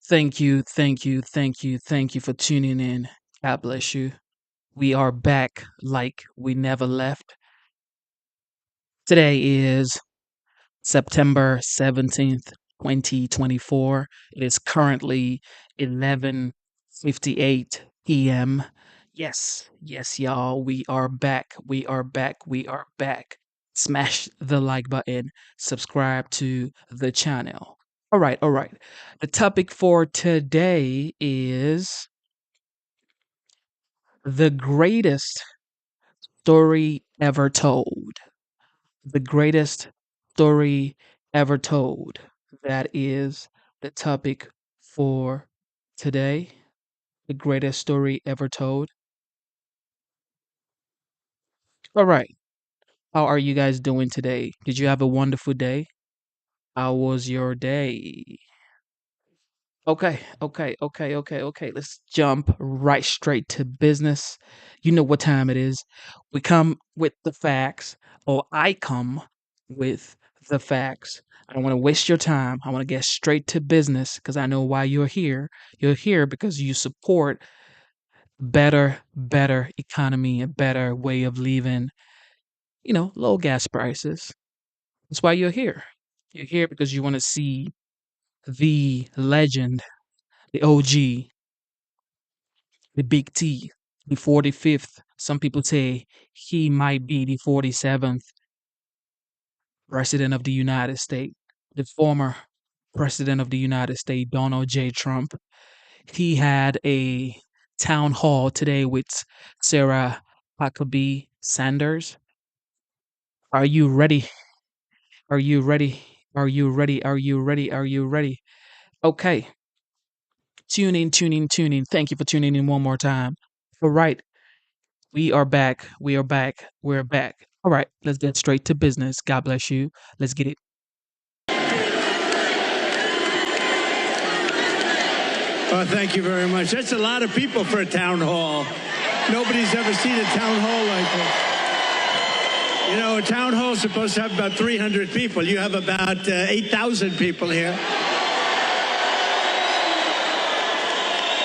Thank you for tuning in. God bless you. We are back like we never left. Today is September 17th, 2024. It is currently 11:58 p.m. Yes, y'all. We are back. We are back. Smash the like button, subscribe to the channel. All right. The topic for today is the greatest story ever told. The greatest story ever told. That is the topic for today. The greatest story ever told. All right. How are you guys doing today? Did you have a wonderful day? How was your day? Okay. Let's jump right straight to business. You know what time it is. We come with the facts, or I come with the facts. I don't want to waste your time. I want to get straight to business because I know why you're here. You're here because you support better economy, a better way of living, low gas prices. That's why you're here. You're here because you want to see the legend, the OG, the big T, the 45th. Some people say he might be the 47th president of the United States, the former president of the United States, Donald J. Trump. He had a town hall today with Sarah Huckabee Sanders. Are you ready? Are you ready? Are you ready? Are you ready? Are you ready? Okay. Tune in. Thank you for tuning in one more time. All right. We are back. We're back. All right, let's get straight to business. God bless you. Let's get it. Oh, thank you very much. That's a lot of people for a town hall. Nobody's ever seen a town hall like this. You know, a town hall is supposed to have about 300 people. You have about 8,000 people here.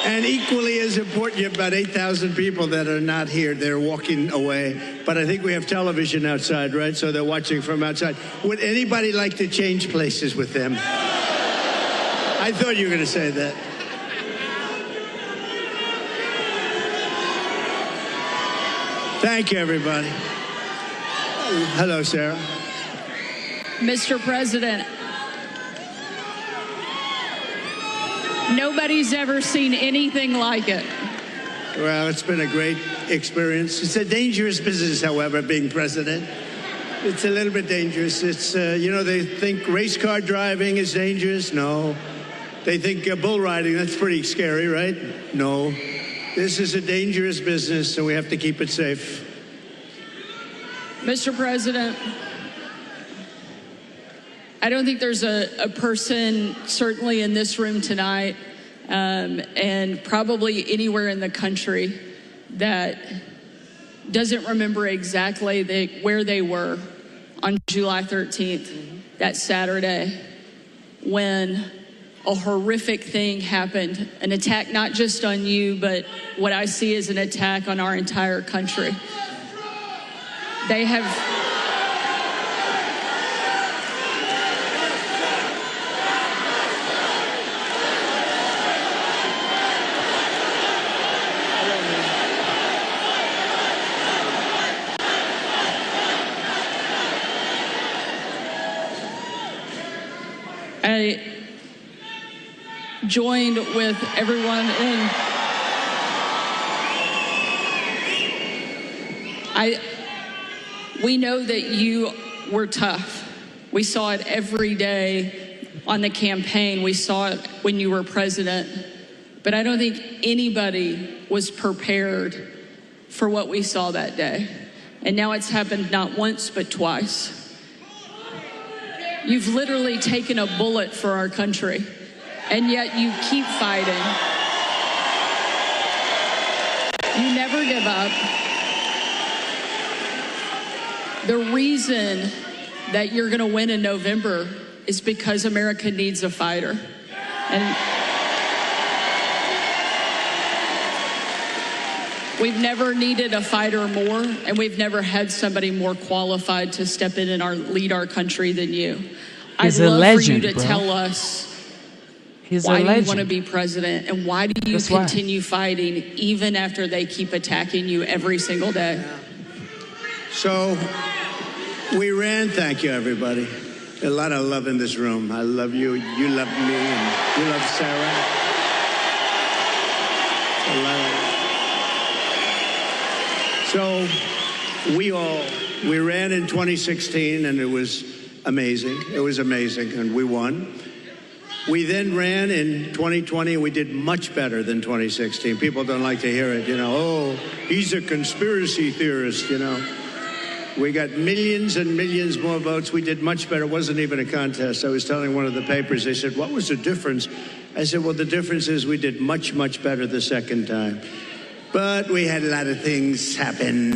And equally as important, you have about 8,000 people that are not here. They're walking away. But I think we have television outside, right? So they're watching from outside. Would anybody like to change places with them? I thought you were going to say that. Thank you, everybody. Hello, Sarah. Mr. President, nobody's ever seen anything like it. Well, it's been a great experience. It's a dangerous business, however, being president. It's a little bit dangerous. It's, they think race car driving is dangerous. No. They think bull riding, that's pretty scary, right? No. This is a dangerous business, so we have to keep it safe. Mr. President, I don't think there's a person, certainly in this room tonight, and probably anywhere in the country, that doesn't remember exactly where they were on July 13th, that Saturday, when a horrific thing happened, an attack not just on you, but what I see as an attack on our entire country. They have... I joined with everyone in... We know that you were tough. We saw it every day on the campaign. We saw it when you were president. But I don't think anybody was prepared for what we saw that day. And now it's happened not once, but twice. You've literally taken a bullet for our country, and yet you keep fighting. You never give up. The reason that you're going to win in November is because America needs a fighter. And We've never needed a fighter more, and we've never had somebody more qualified to step in and lead our country than you. He's I'd a love legend, for you to bro. tell us He's why a you legend. want to be president, and why do you That's why. continue fighting even after they keep attacking you every single day? So we ran. Thank you, everybody. A lot of love in this room. I love you. You love me, and you love Sarah. A lot of. So we ran in 2016, and it was amazing. It was amazing, and we won. We then ran in 2020, and we did much better than 2016. People don't like to hear it, oh, he's a conspiracy theorist, We got millions and millions more votes. We did much better. It wasn't even a contest. I was telling one of the papers, they said, what was the difference? I said, well, the difference is we did much, much better the second time. But we had a lot of things happen.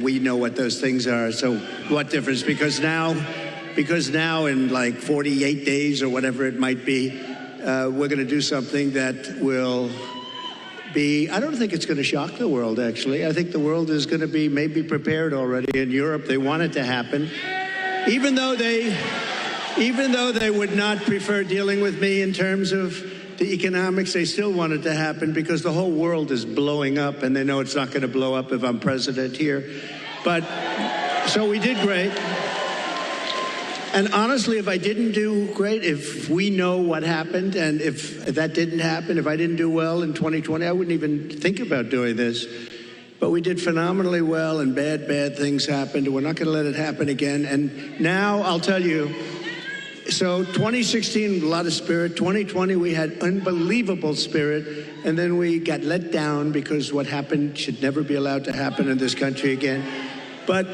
We know what those things are. So what difference? Because now in like 48 days or whatever it might be, we're going to do something that will be, I don't think it's going to shock the world, actually. I think the world is going to be maybe prepared already. In Europe, they want it to happen. Even though they would not prefer dealing with me in terms of the economics, they still want it to happen because the whole world is blowing up, and they know it's not going to blow up if I'm president here. But, so we did great. And honestly, if I didn't do great, if we know what happened, and if that didn't happen, if I didn't do well in 2020, I wouldn't even think about doing this. But we did phenomenally well, and bad things happened, and we're not going to let it happen again. And now I'll tell you, so 2016, a lot of spirit. 2020, we had unbelievable spirit. And then we got let down because what happened should never be allowed to happen in this country again. But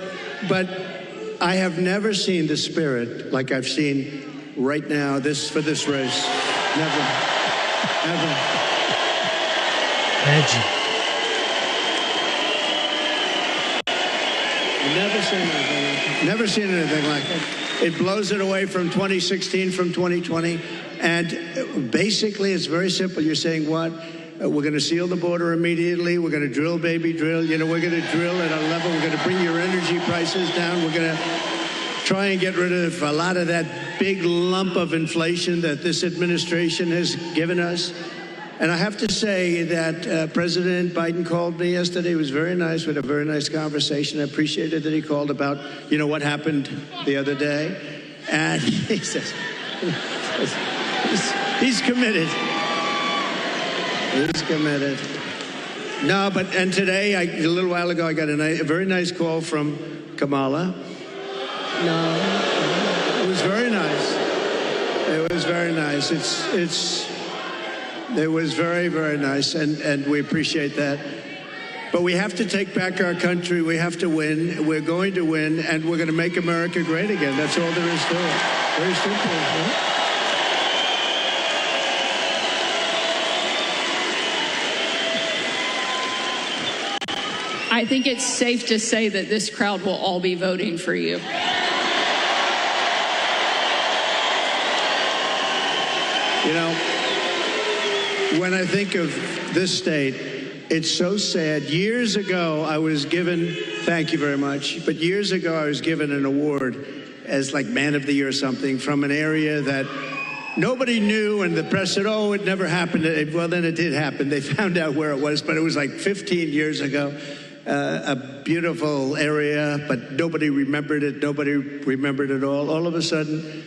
I have never seen the spirit like I've seen right now for this race. Never. Ever. Legend. Never seen anything like it. It blows it away from 2016, from 2020. And basically, it's very simple. You're saying what? We're going to seal the border immediately. We're going to drill, baby, drill. We're going to drill at a level. We're going to bring your energy prices down. We're going to try and get rid of a lot of that big lump of inflation that this administration has given us. And I have to say that President Biden called me yesterday. It was very nice. We had a very nice conversation. I appreciated that he called about, what happened the other day. And he says, he's committed. He's committed. No, and today, a little while ago, I got a very nice call from Kamala. No, it was very nice. It was very nice. It was very, very nice, and we appreciate that. But we have to take back our country. We have to win. We're going to win, and we're going to make America great again. That's all there is to it. Very simple. Right? I think it's safe to say that this crowd will all be voting for you. When I think of this state, it's so sad. Years ago, I was given, thank you very much, but years ago, I was given an award as like Man of the Year or something from an area that nobody knew, and the press said, oh, it never happened. Well, then it did happen. They found out where it was, but it was like 15 years ago. A beautiful area, but nobody remembered it. Nobody remembered it all. All of a sudden,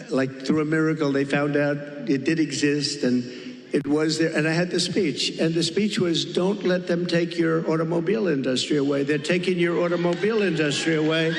like through a miracle, they found out it did exist, and it was there. And I had the speech, and the speech was, don't let them take your automobile industry away. They're taking your automobile industry away.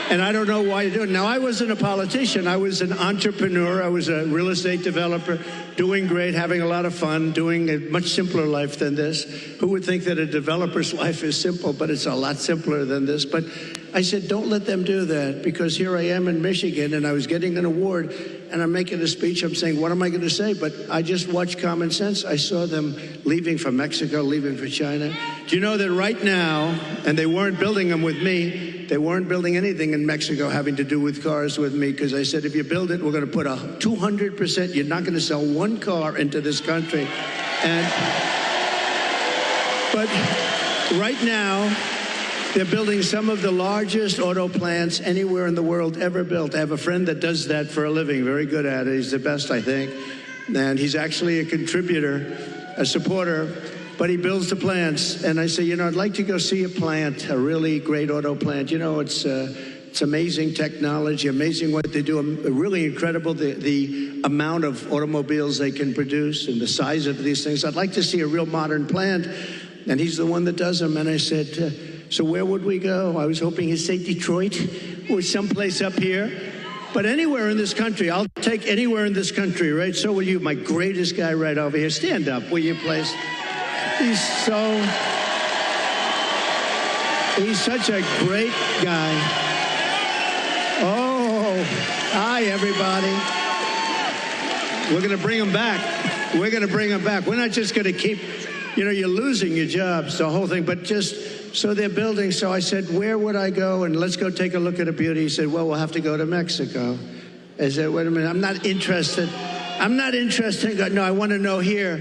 And I don't know why you do it. Now, I wasn't a politician. I was an entrepreneur. I was a real estate developer, doing great, having a lot of fun, doing a much simpler life than this. Who would think that a developer's life is simple, but it's a lot simpler than this. But I said, don't let them do that, because here I am in Michigan, and I was getting an award, and I'm making a speech. I'm saying, what am I going to say? But I just watched Common Sense. I saw them leaving for Mexico, leaving for China. Do you know that right now, and they weren't building them with me, they weren't building anything in Mexico having to do with cars with me, because I said, if you build it, we're going to put a 200%, you're not going to sell one car into this country. right now, they're building some of the largest auto plants anywhere in the world ever built. I have a friend that does that for a living, very good at it. He's the best, I think. And he's actually a contributor, a supporter, but he builds the plants. And I say, you know, I'd like to go see a plant, a really great auto plant. You know, it's amazing technology, amazing what they do, really incredible, the amount of automobiles they can produce and the size of these things. I'd like to see a real modern plant. And he's the one that does them. And I said, so where would we go? I was hoping he'd say Detroit or someplace up here. But anywhere in this country, I'll take anywhere in this country, right? So will you, my greatest guy right over here. Stand up, will you, please? He's such a great guy. Oh, hi, everybody. We're going to bring him back. We're going to bring him back. We're not just going to keep, you know, you're losing your jobs, the whole thing, but just... So they're building. So I said, where would I go? And let's go take a look at a beauty. He said, well, we'll have to go to Mexico. I said, wait a minute, I'm not interested. No, I want to know here.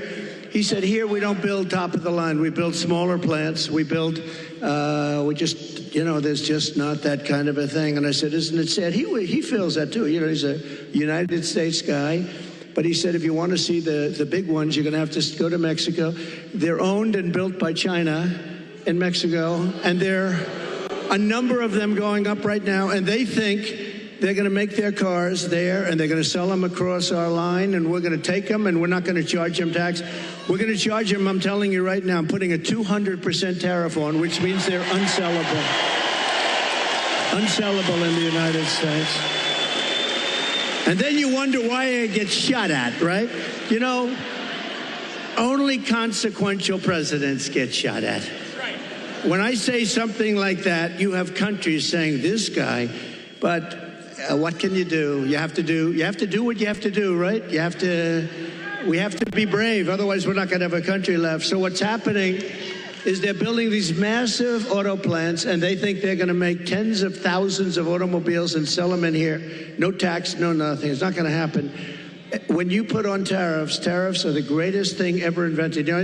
He said, here we don't build top of the line. We build smaller plants. We build, there's just not that kind of a thing. And I said, isn't it sad? He feels that too. You know, he's a United States guy. But he said, if you want to see the big ones, you're going to have to go to Mexico. They're owned and built by China in Mexico, and there are a number of them going up right now, and they think they're going to make their cars there, and they're going to sell them across our line, and we're going to take them, and we're not going to charge them tax. We're going to charge them, I'm telling you right now, I'm putting a 200% tariff on, which means they're unsellable. Unsellable in the United States. And then you wonder why it gets shot at, right? You know, only consequential presidents get shot at. When I say something like that, you have countries saying, this guy, but what can you do? You have to do what you have to do, right? We have to be brave, otherwise we're not going to have a country left. So what's happening is they're building these massive auto plants, and they think they're going to make tens of thousands of automobiles and sell them in here. No tax, no nothing. It's not going to happen. When you put on tariffs are the greatest thing ever invented. You know,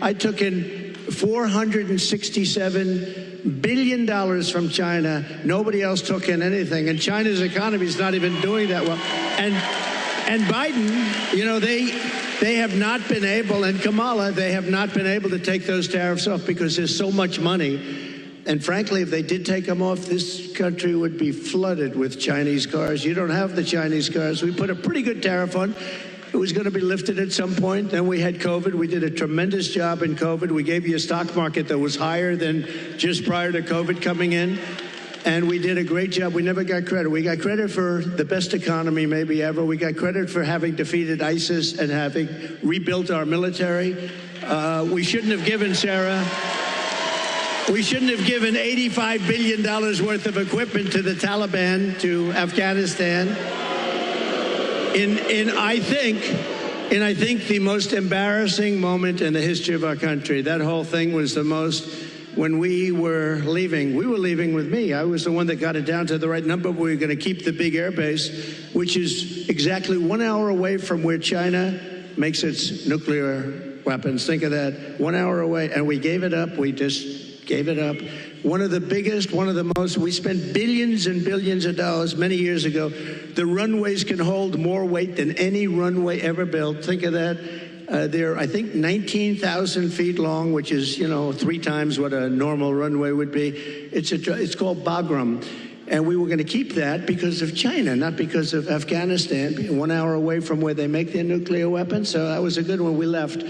I took in $467 billion from China. Nobody else took in anything. And China's economy is not even doing that well. And Biden, you know, they have not been able, and Kamala, they have not been able to take those tariffs off because there's so much money. And frankly, if they did take them off, this country would be flooded with Chinese cars. You don't have the Chinese cars. We put a pretty good tariff on. It was going to be lifted at some point. Then we had COVID. We did a tremendous job in COVID. We gave you a stock market that was higher than just prior to COVID coming in. And we did a great job. We never got credit. We got credit for the best economy maybe ever. We got credit for having defeated ISIS and having rebuilt our military. We shouldn't have given, Sarah, $85 billion worth of equipment to the Taliban, to Afghanistan. I think the most embarrassing moment in the history of our country. That whole thing was the most, when we were leaving with me. I was the one that got it down to the right number. We were going to keep the big air base, which is exactly 1 hour away from where China makes its nuclear weapons. Think of that, 1 hour away. And we gave it up. We just gave it up. One of the biggest, one of the most, we spent billions and billions of dollars many years ago. The runways can hold more weight than any runway ever built. Think of that. They're, I think, 19,000 feet long, which is, 3 times what a normal runway would be. It's called Bagram. And we were going to keep that because of China, not because of Afghanistan, 1 hour away from where they make their nuclear weapons. So that was a good one. We left,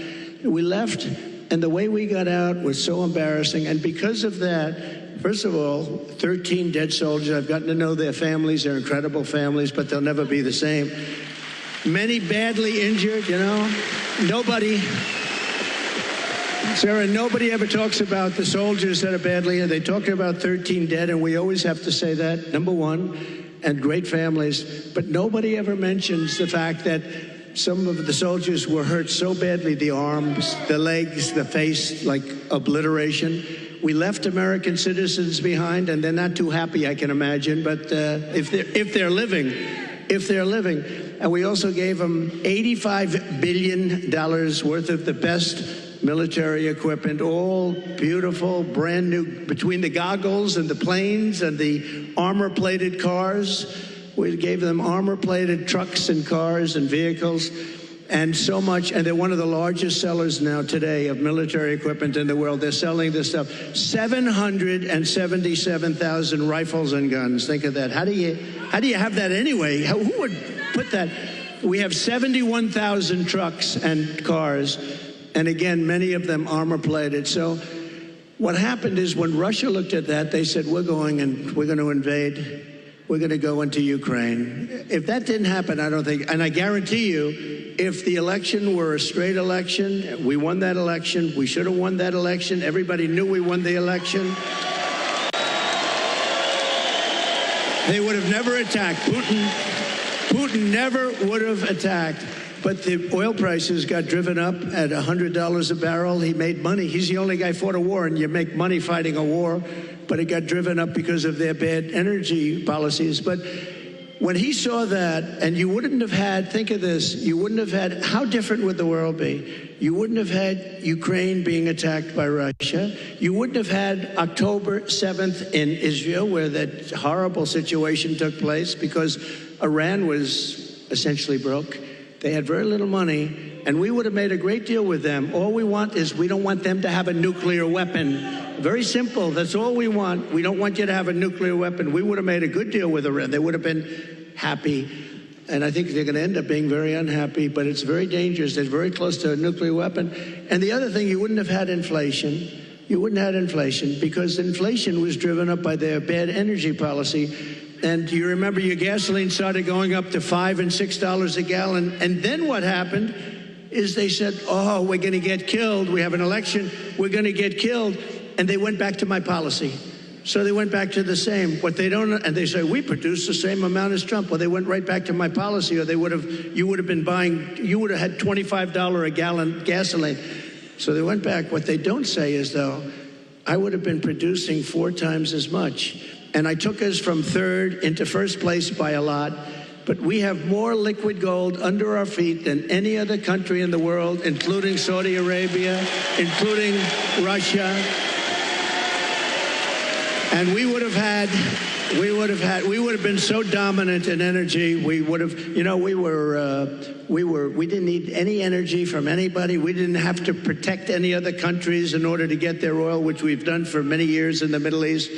and the way we got out was so embarrassing. And because of that, first of all, 13 dead soldiers. I've gotten to know their families. They're incredible families, but they'll never be the same. Many badly injured, Sarah, nobody ever talks about the soldiers that are badly injured. They talk about 13 dead, and we always have to say that, number one, and great families. But nobody ever mentions the fact that some of the soldiers were hurt so badly, the arms, the legs, the face, like obliteration. We left American citizens behind, and they're not too happy, I can imagine. But if they're living, and we also gave them $85 billion worth of the best military equipment, all beautiful, brand new, between the goggles and the planes and the armor-plated cars. We gave them armor-plated trucks and cars and vehicles and so much. And they're one of the largest sellers now today of military equipment in the world. They're selling this stuff. 777,000 rifles and guns. Think of that. How do you have that anyway? Who would put that? We have 71,000 trucks and cars. And again, many of them armor-plated. So what happened is when Russia looked at that, they said, we're going to invade. We're going to go into Ukraine. If that didn't happen, I don't think, and I guarantee you, if the election were a straight election, we won that election, we should have won that election, everybody knew we won the election, they would have never attacked. Putin never would have attacked. But the oil prices got driven up at $100 a barrel. He made money. He's the only guy who fought a war, and you make money fighting a war. But it got driven up because of their bad energy policies. But when he saw that, and you wouldn't have had, think of this, you wouldn't have had, how different would the world be? You wouldn't have had Ukraine being attacked by Russia. You wouldn't have had October 7th in Israel, where that horrible situation took place because Iran was essentially broke. They had very little money, and we would have made a great deal with them. All we want is we don't want them to have a nuclear weapon. Very simple. That's all we want. We don't want you to have a nuclear weapon. We would have made a good deal with Iran. They would have been happy. And I think they're going to end up being very unhappy, but it's very dangerous. They're very close to a nuclear weapon. And the other thing, you wouldn't have had inflation. You wouldn't have had inflation because inflation was driven up by their bad energy policy. And you remember your gasoline started going up to $5 and $6 a gallon. And then what happened is they said, oh, we're going to get killed. We have an election. We're going to get killed. And they went back to my policy. So they went back to the same. What they don't, and they say, we produce the same amount as Trump. Well, they went right back to my policy, or you would have had $25 a gallon gasoline. So they went back. What they don't say is, though, I would have been producing 4 times as much. And I took us from third into first place by a lot. But we have more liquid gold under our feet than any other country in the world, including Saudi Arabia, including Russia. And we would have been so dominant in energy. We would have, we didn't need any energy from anybody. We didn't have to protect any other countries in order to get their oil, which we've done for many years in the Middle East.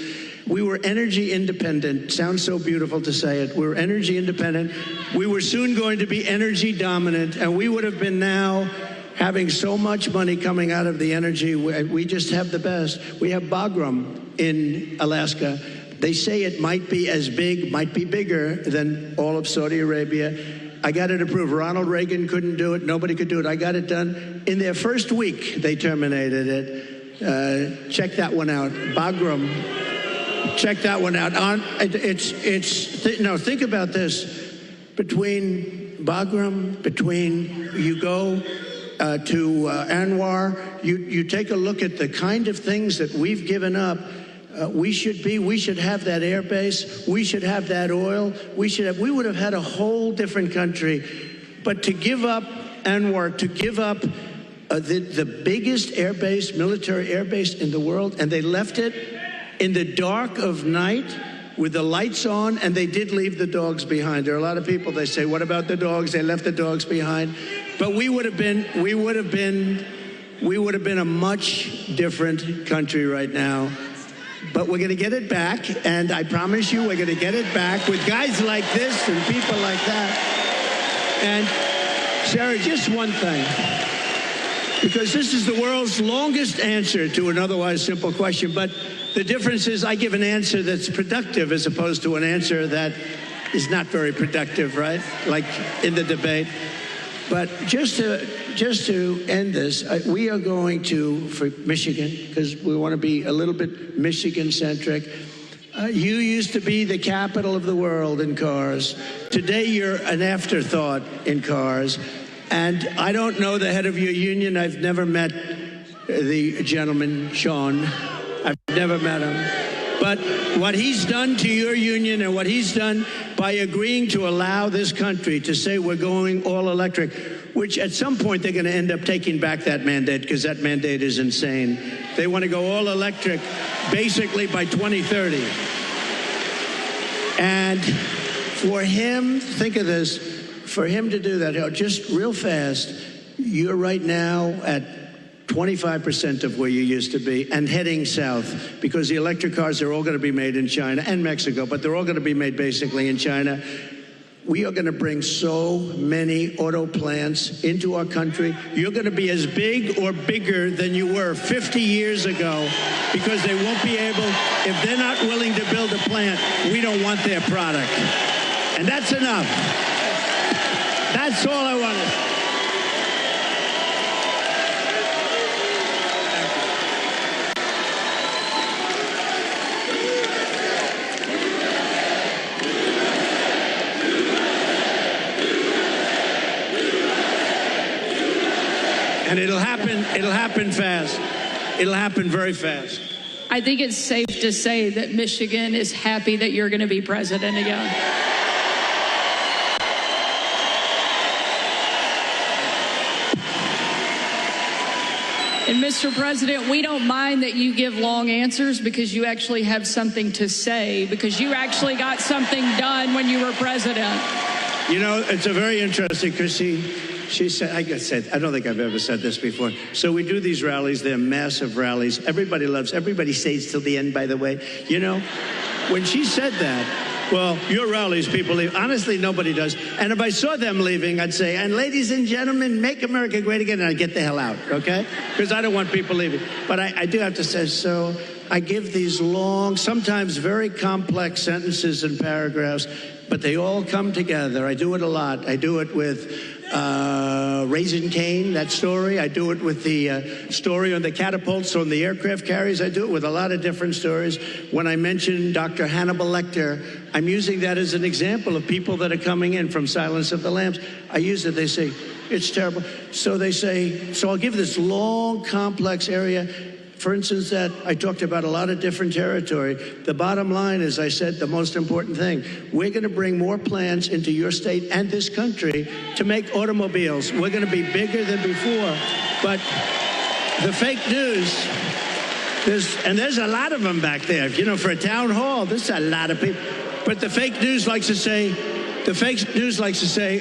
We were energy independent. Sounds so beautiful to say it. We're energy independent. We were soon going to be energy dominant, and we would have been now having so much money coming out of the energy. We just have the best. We have Bagram in Alaska. They say it might be as big, might be bigger than all of Saudi Arabia. I got it approved. Ronald Reagan couldn't do it. Nobody could do it. I got it done. In their first week, they terminated it. Check that one out. Bagram. Check that one out. Think about this. Between Bagram, you go to Anwar, you take a look at the kind of things that we've given up. We should have that air base. We should have that oil. We would have had a whole different country. But to give up Anwar, to give up the biggest air base, military air base in the world, and they left it in the dark of night with the lights on, and they did leave the dogs behind. There are a lot of people, they say, what about the dogs? They left the dogs behind. But we would have been a much different country right now. But we're going to get it back, and I promise you we're going to get it back with guys like this and people like that. And Sarah, just one thing, because this is the world's longest answer to an otherwise simple question, but the difference is I give an answer that's productive as opposed to an answer that is not very productive, right? Like in the debate. But just to end this, we are going for Michigan, because we want to be a little bit Michigan-centric. You used to be the capital of the world in cars. Today, you're an afterthought in cars. And I don't know the head of your union. I've never met the gentleman, Sean. I've never met him. But what he's done to your union and what he's done by agreeing to allow this country to say we're going all electric, which at some point they're going to end up taking back that mandate because that mandate is insane. They want to go all electric basically by 2030. And for him, think of this, for him to do that, just real fast, you're right now at 25% of where you used to be and heading south because the electric cars are all going to be made in China and Mexico, but they're all going to be made basically in China. We are going to bring so many auto plants into our country. You're going to be as big or bigger than you were 50 years ago because they won't be able, if they're not willing to build a plant, we don't want their product. And that's enough. That's all I wanted. And it'll happen fast. It'll happen very fast. I think it's safe to say that Michigan is happy that you're going to be president again. And Mr. President, we don't mind that you give long answers because you actually have something to say, because you actually got something done when you were president. You know, it's a very interesting, because she said, I don't think I've ever said this before. So we do these rallies. They're massive rallies. Everybody loves, everybody stays till the end, by the way. You know, when she said that, well, your rallies, people leave. Honestly, nobody does. And if I saw them leaving, I'd say, and ladies and gentlemen, make America great again, and I'd get the hell out, okay? Because I don't want people leaving. But I do have to say, so I give these long, sometimes very complex sentences and paragraphs, but they all come together. I do it a lot. I do it with Raising Cane, that story. I do it with the story on the catapults on the aircraft carriers. I do it with a lot of different stories. When I mention Dr. Hannibal Lecter, I'm using that as an example of people that are coming in from Silence of the Lambs. I use it. They say, it's terrible. So they say, so I'll give this long, complex area. For instance, that I talked about a lot of different territory. The bottom line is, I said, the most important thing. We're going to bring more plants into your state and this country to make automobiles. We're going to be bigger than before. But the fake news, there's a lot of them back there. You know, for a town hall, there's a lot of people. But the fake news likes to say,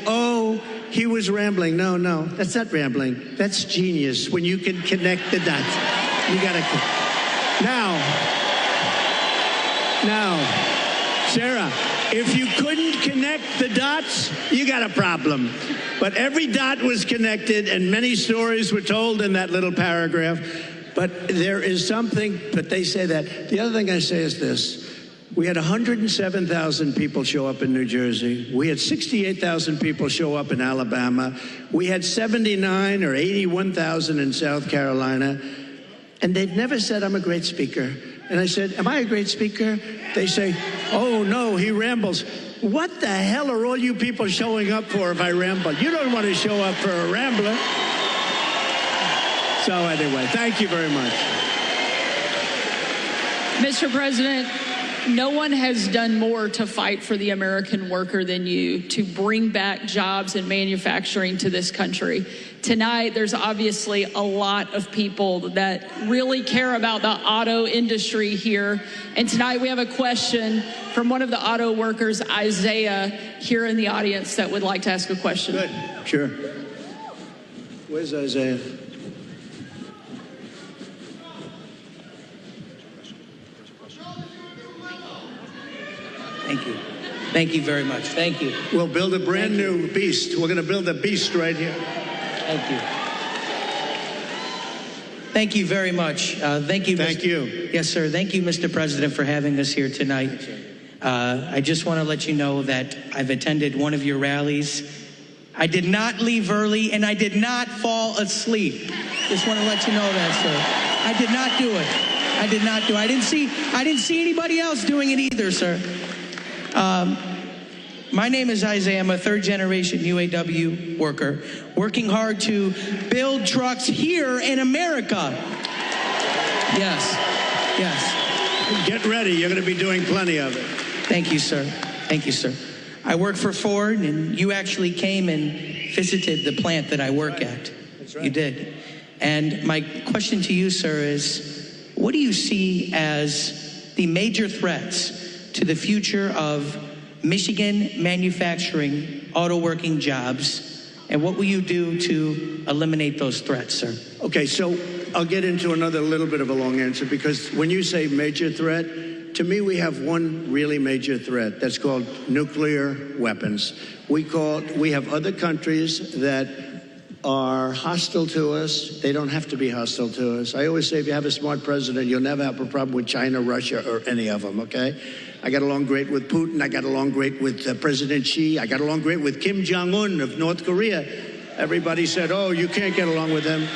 oh, he was rambling. No, that's not rambling. That's genius when you can connect the dots. You gotta. Now, Sarah, if you couldn't connect the dots, you got a problem. But every dot was connected, and many stories were told in that little paragraph. But there is something, but they say that. The other thing I say is this. We had 107,000 people show up in New Jersey. We had 68,000 people show up in Alabama. We had 79 or 81,000 in South Carolina. And they've never said, I'm a great speaker. And I said, am I a great speaker? They say, oh, no, he rambles. What the hell are all you people showing up for if I ramble? You don't want to show up for a rambler. So anyway, thank you very much. Mr. President, no one has done more to fight for the American worker than you, to bring back jobs and manufacturing to this country. Tonight, there's obviously a lot of people that really care about the auto industry here. And tonight we have a question from one of the auto workers, Isaiah, here in the audience that would like to ask a question. Good, sure. Where's Isaiah? Thank you. Thank you very much. Thank you. We'll build a brand new beast. We're going to build a beast right here. Thank you. Thank you very much. Thank you. Thank you. Yes, sir. Thank you, Mr. President, for having us here tonight. I just want to let you know that I've attended one of your rallies. I did not leave early, and I did not fall asleep. Just want to let you know that, sir. I did not do it. I did not do it. I didn't see anybody else doing it either, sir. My name is Isaiah. I'm a third-generation UAW worker, working hard to build trucks here in America. Yes, yes. Get ready. You're going to be doing plenty of it. Thank you, sir. Thank you, sir. I work for Ford, and you actually came and visited the plant that I work at. That's right. You did. And my question to you, sir, is what do you see as the major threats to the future of Michigan manufacturing auto working jobs, and what will you do to eliminate those threats, sir? Okay, so I'll get into another little bit of a long answer, because when you say major threat, to me we have one really major threat that's called nuclear weapons. We have other countries that are hostile to us. They don't have to be hostile to us. I always say if you have a smart president, you'll never have a problem with China, Russia, or any of them, okay? I got along great with Putin. I got along great with President Xi. I got along great with Kim Jong-un of North Korea. Everybody said, oh, you can't get along with him.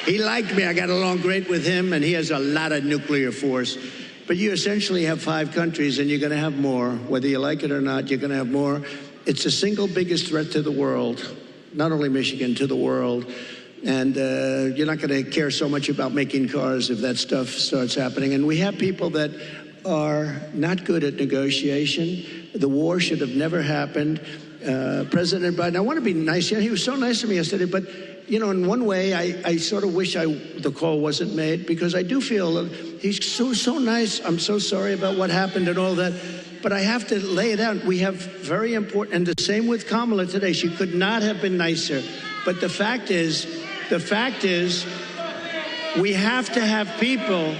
He liked me. I got along great with him, and he has a lot of nuclear force. But you essentially have 5 countries, and you're going to have more. Whether you like it or not, you're going to have more. It's the single biggest threat to the world, not only Michigan, to the world. And you're not going to care so much about making cars if that stuff starts happening. And we have people that are not good at negotiation. The war should have never happened. President Biden, I want to be nice. He was so nice to me yesterday, but you know, in one way, I sort of wish the call wasn't made, because I do feel he's so nice. I'm so sorry about what happened and all that, but I have to lay it out. We have very important, and the same with Kamala today. She could not have been nicer. But the fact is, we have to have people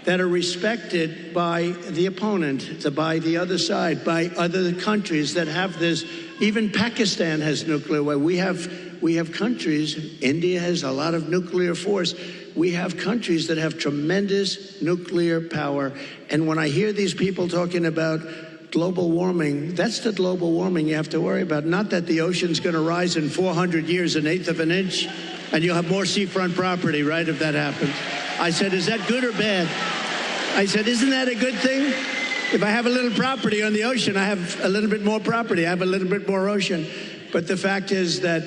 that are respected by the opponent, by the other side, by other countries that have this. Even Pakistan has nuclear weapons. We have countries, India has a lot of nuclear force. We have countries that have tremendous nuclear power. And when I hear these people talking about global warming, that's the global warming you have to worry about. Not that the ocean's going to rise in 400 years, 1/8 of an inch, and you'll have more seafront property, right, if that happens. I said, is that good or bad? I said, isn't that a good thing? If I have a little property on the ocean, I have a little bit more property. I have a little bit more ocean. But the fact is that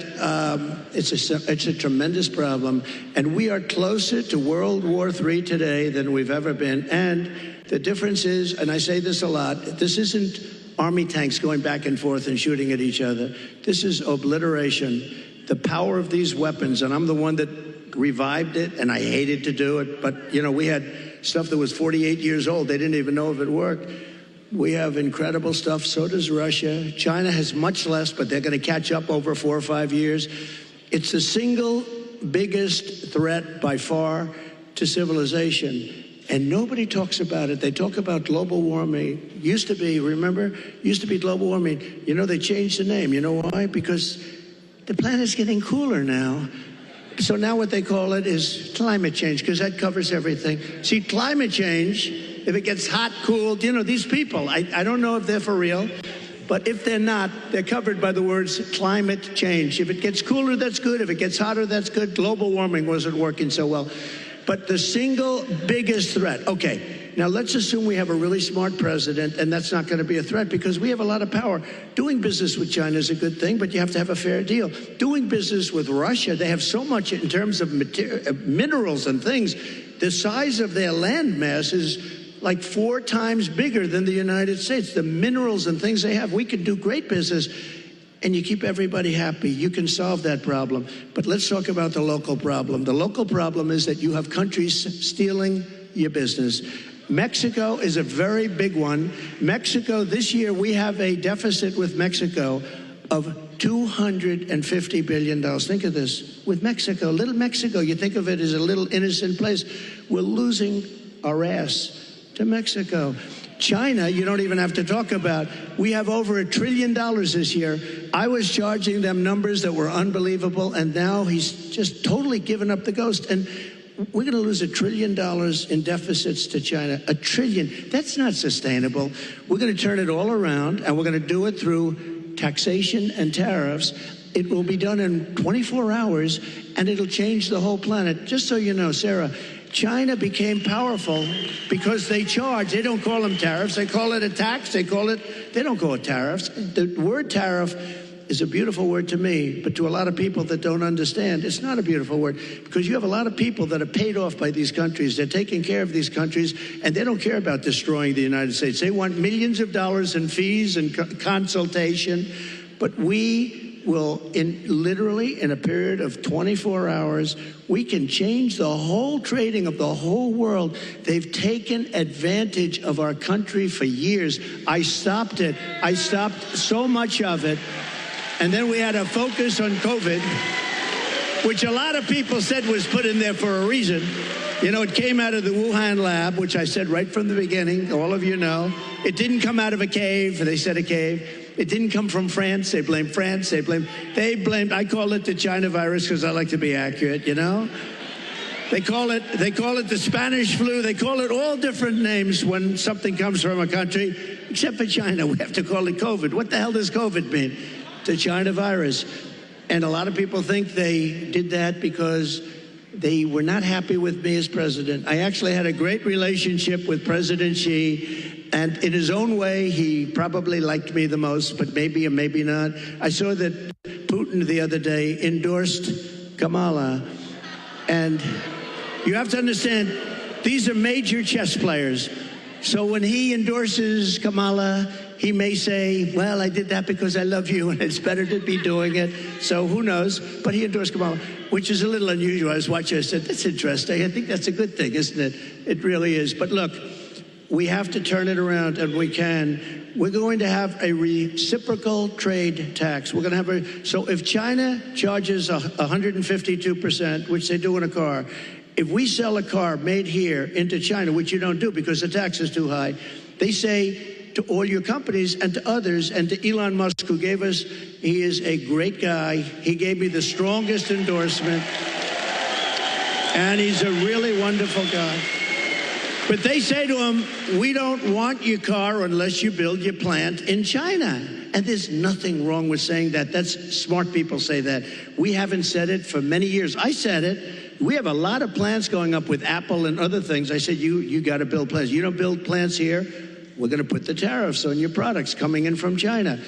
it's a tremendous problem, and we are closer to World War III today than we've ever been. And the difference is, and I say this a lot, this isn't army tanks going back and forth and shooting at each other. This is obliteration. The power of these weapons, and I'm the one that revived it, and I hated to do it, but, you know, we had stuff that was 48 years old. They didn't even know if it worked. We have incredible stuff. So does Russia. China has much less, but they're going to catch up over 4 or 5 years. It's the single biggest threat by far to civilization. And nobody talks about it. They talk about global warming. Used to be, remember? Used to be global warming. You know, they changed the name. You know why? Because the planet's getting cooler now. So now what they call it is climate change, because that covers everything. See, climate change, if it gets hot, cool, you know, these people, I don't know if they're for real, but if they're not, they're covered by the words climate change. If it gets cooler, that's good. If it gets hotter, that's good. Global warming wasn't working so well. But the single biggest threat, okay, now let's assume we have a really smart president, and that's not going to be a threat because we have a lot of power. Doing business with China is a good thing, but you have to have a fair deal. Doing business with Russia, they have so much in terms of minerals and things. The size of their land mass is like 4 times bigger than the United States. The minerals and things they have, we could do great business, and you keep everybody happy. You can solve that problem. But let's talk about the local problem. The local problem is that you have countries stealing your business. Mexico is a very big one. Mexico, this year, we have a deficit with Mexico of $250 billion. Think of this. With Mexico, little Mexico, you think of it as a little innocent place. We're losing our ass to Mexico. China, you don't even have to talk about. We have over $1 trillion this year. I was charging them numbers that were unbelievable, and now he's just totally given up the ghost. And we're going to lose $1 trillion in deficits to China. $1 trillion. That's not sustainable. We're going to turn it all around, and we're going to do it through taxation and tariffs. It will be done in 24 hours, and it'll change the whole planet. Just so you know, Sarah, China became powerful because they charge. They don't call them tariffs. They call it a tax. They don't call it tariffs. The word tariff is a beautiful word to me, but to a lot of people that don't understand, it's not a beautiful word, because you have a lot of people that are paid off by these countries. They're taking care of these countries, and they don't care about destroying the United States. They want millions of dollars in fees and consultation, but we will, literally in a period of 24 hours, we can change the whole trading of the whole world. They've taken advantage of our country for years. I stopped it. I stopped so much of it. And then we had a focus on COVID, which a lot of people said was put in there for a reason. You know, it came out of the Wuhan lab, which I said right from the beginning, all of you know. It didn't come out of a cave. They said a cave. It didn't come from France. They blamed France. They blamed, I call it the China virus because I like to be accurate, you know. They call it the Spanish flu. They call it all different names when something comes from a country, except for China. We have to call it COVID. What the hell does COVID mean? The China virus. And a lot of people think they did that because they were not happy with me as president. I actually had a great relationship with President Xi, and in his own way, he probably liked me the most, but maybe or maybe not. I saw that Putin the other day endorsed Kamala, and you have to understand, these are major chess players. So when he endorses Kamala, he may say, well, I did that because I love you, and it's better to be doing it. So who knows? But he endorsed Kamala, which is a little unusual. I was watching, I said, that's interesting. I think that's a good thing, isn't it? It really is. But look, we have to turn it around, and we can. We're going to have a reciprocal trade tax. We're going to have so if China charges 152%, which they do in a car, if we sell a car made here into China, which you don't do because the tax is too high, they say to all your companies and to others, and to Elon Musk, who gave us, he is a great guy. He gave me the strongest endorsement, and he's a really wonderful guy. But they say to him, we don't want your car unless you build your plant in China. And there's nothing wrong with saying that. That's smart people say that. We haven't said it for many years. I said it. We have a lot of plants going up with Apple and other things. I said, you got to build plants. You don't build plants here, we're going to put the tariffs on your products coming in from China.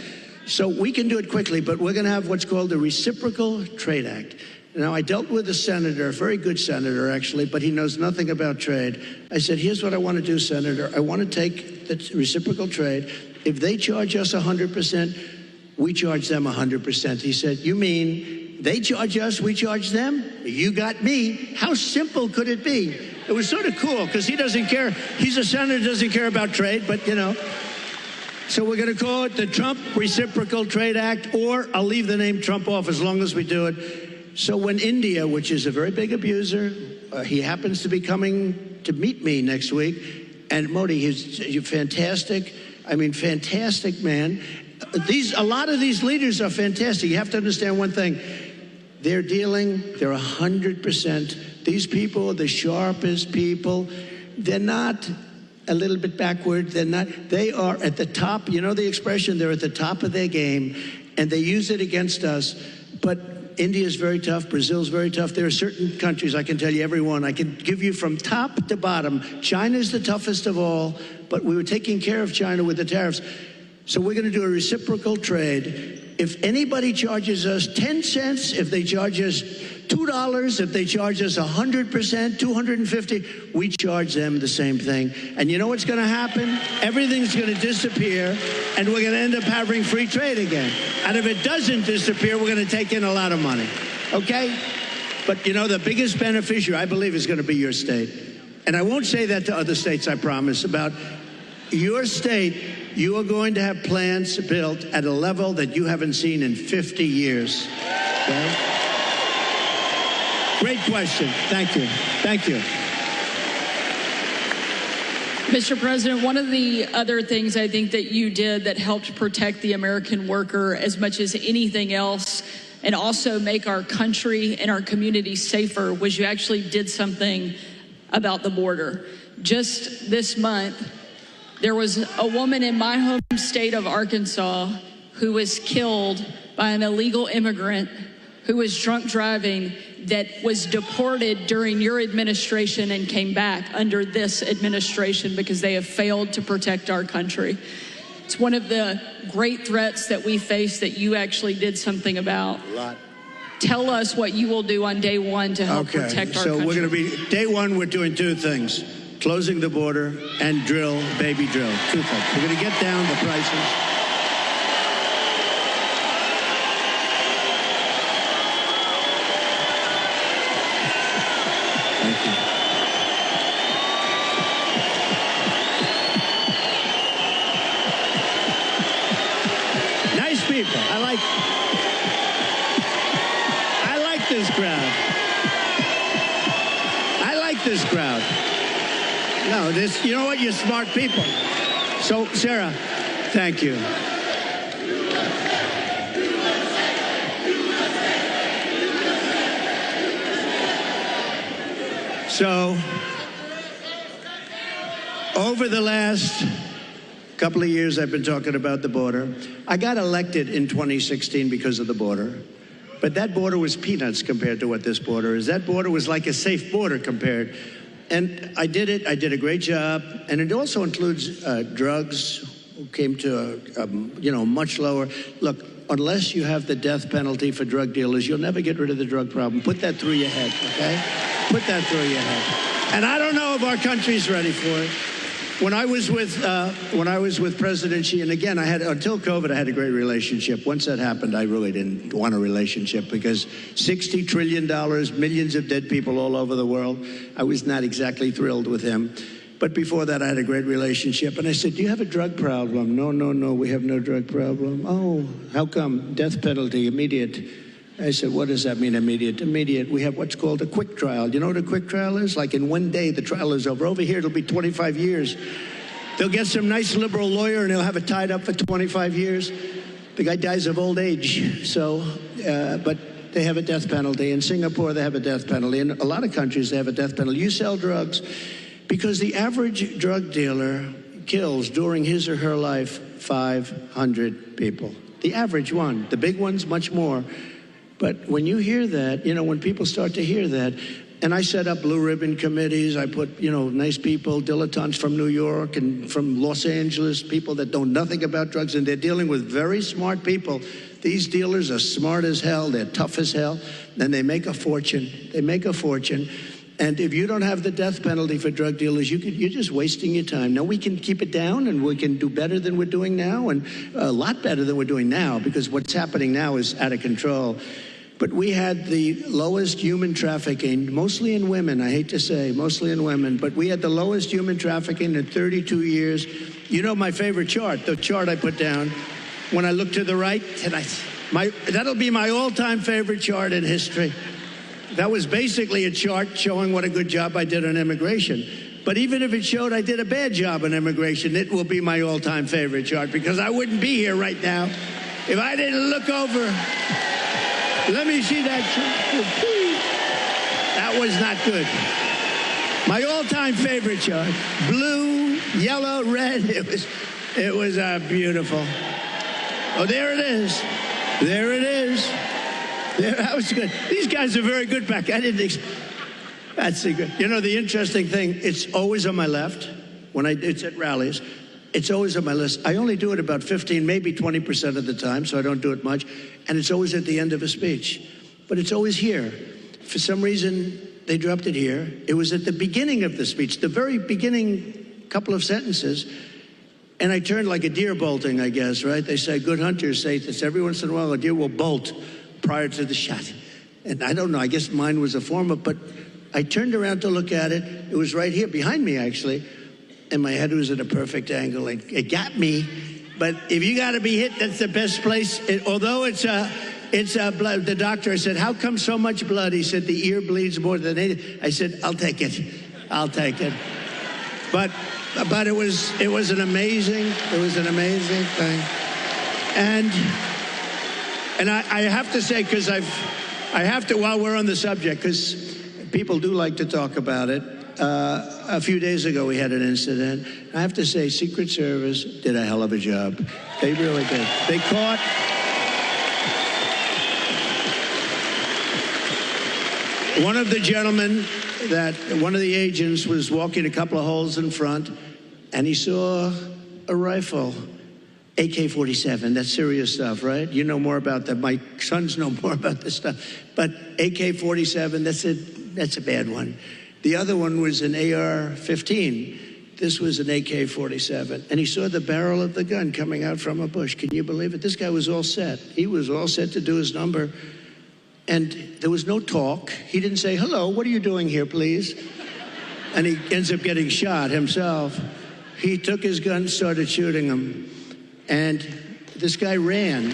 So we can do it quickly, but we're going to have what's called the Reciprocal Trade Act. Now, I dealt with a senator, a very good senator, actually, but he knows nothing about trade. I said, here's what I want to do, Senator. I want to take the reciprocal trade. If they charge us 100%, we charge them 100%. He said, you mean they charge us, we charge them? You got me. How simple could it be? It was sort of cool because he doesn't care. He's a senator, doesn't care about trade, but, you know. So we're going to call it the Trump Reciprocal Trade Act, or I'll leave the name Trump off as long as we do it. So when India, which is a very big abuser, he happens to be coming to meet me next week, and Modi, he's fantastic. I mean, fantastic man. A lot of these leaders are fantastic. You have to understand one thing. They're 100%. These people are the sharpest people. They're not a little bit backward. They are at the top. You know the expression, they're at the top of their game, and they use it against us. But India is very tough. Brazil is very tough. There are certain countries, I can tell you every one. I can give you from top to bottom. China is the toughest of all, but we were taking care of China with the tariffs. So we're going to do a reciprocal trade. If anybody charges us 10 cents, if they charge us $2, if they charge us 100%, 250, we charge them the same thing. And you know what's going to happen? Everything's going to disappear, and we're going to end up having free trade again. And if it doesn't disappear, we're going to take in a lot of money. Okay? But, you know, the biggest beneficiary, I believe, is going to be your state. And I won't say that to other states, I promise. About your state, you are going to have plants built at a level that you haven't seen in 50 years. Okay? Great question. Thank you. Thank you. Mr. President, one of the other things I think that you did that helped protect the American worker as much as anything else, and also make our country and our community safer, was you actually did something about the border. Just this month, there was a woman in my home state of Arkansas who was killed by an illegal immigrant who was drunk driving, that was deported during your administration and came back under this administration because they have failed to protect our country. It's one of the great threats that we face that you actually did something about. A lot. Tell us what you will do on day one to help protect our country. So we're going to be, day one, we're doing two things. Closing the border and baby drill. Two things. We're going to get down the prices. Thank you. Nice people. I like this crowd. I like this crowd. No, you know what? You're smart people. So, Sarah, thank you. So, over the last couple of years, I've been talking about the border. I got elected in 2016 because of the border. But that border was peanuts compared to what this border is. That border was like a safe border compared. And I did it. I did a great job. And it also includes drugs, came to much lower. Look, unless you have the death penalty for drug dealers, you'll never get rid of the drug problem. Put that through your head, okay? Put that through your head. And I don't know if our country's ready for it. When I was with President Xi, and again, until COVID, I had a great relationship. Once that happened, I really didn't want a relationship because $60 trillion, millions of dead people all over the world. I was not exactly thrilled with him. But before that, I had a great relationship. And I said, do you have a drug problem? No, we have no drug problem. Oh, how come? Death penalty, immediate. I said, what does that mean, immediate? Immediate, we have what's called a quick trial. You know what a quick trial is? Like in one day, the trial is over. Over here, it'll be 25 years. They'll get some nice liberal lawyer, and he'll have it tied up for 25 years. The guy dies of old age. So, but they have a death penalty. In Singapore, they have a death penalty. In a lot of countries, they have a death penalty. You sell drugs because the average drug dealer kills during his or her life 500 people. The average one. The big ones, much more. But when you hear that, when people start to hear that, and I set up blue ribbon committees, I put, nice people, dilettantes from New York and from Los Angeles, people that know nothing about drugs, and they're dealing with very smart people. These dealers are smart as hell, they're tough as hell, and they make a fortune. They make a fortune. And if you don't have the death penalty for drug dealers, you're just wasting your time. Now, we can keep it down, and we can do better than we're doing now, and a lot better than we're doing now, because what's happening now is out of control. But we had the lowest human trafficking, mostly in women, I hate to say, mostly in women, but we had the lowest human trafficking in 32 years. You know my favorite chart, the chart I put down, when I look to the right, that'll be my all-time favorite chart in history. That was basically a chart showing what a good job I did on immigration. But even if it showed I did a bad job on immigration, it will be my all-time favorite chart, because I wouldn't be here right now if I didn't look over. Let me see that chart. That was not good. My all-time favorite chart. Blue, yellow, red. It was beautiful. Oh, there it is. There it is. There, that was good. These guys are very good back. That's the good. The interesting thing, it's always on my left. It's at rallies. It's always on my list. I only do it about 15, maybe 20% of the time, so I don't do it much. And it's always at the end of a speech. But it's always here. For some reason, they dropped it here. It was at the beginning of the speech, the very beginning couple of sentences. And I turned like a deer bolting, I guess, right? They say good hunters say this every once in a while, a deer will bolt prior to the shot. And I don't know, I guess mine was a form of, but I turned around to look at it. It was right here, behind me, actually. And my head was at a perfect angle. It got me, but if you got to be hit, that's the best place. Although it's blood. The doctor, I said, how come so much blood? He said, the ear bleeds more than anything. I said, I'll take it. I'll take it. But it was an amazing thing. And I have to say, because I have to, while we're on the subject, because people do like to talk about it. A few days ago, we had an incident. I have to say, Secret Service did a hell of a job. They really did. They caught one of the gentlemen one of the agents was walking a couple of holes in front, and he saw a rifle, AK-47. That's serious stuff, right? You know more about that. My sons know more about this stuff. But AK-47, that's a bad one. The other one was an AR-15. This was an AK-47. And he saw the barrel of the gun coming out from a bush. Can you believe it? This guy was all set. He was all set to do his number. And there was no talk. He didn't say, hello, what are you doing here, please? And he ends up getting shot himself. He took his gun, started shooting him. And this guy ran.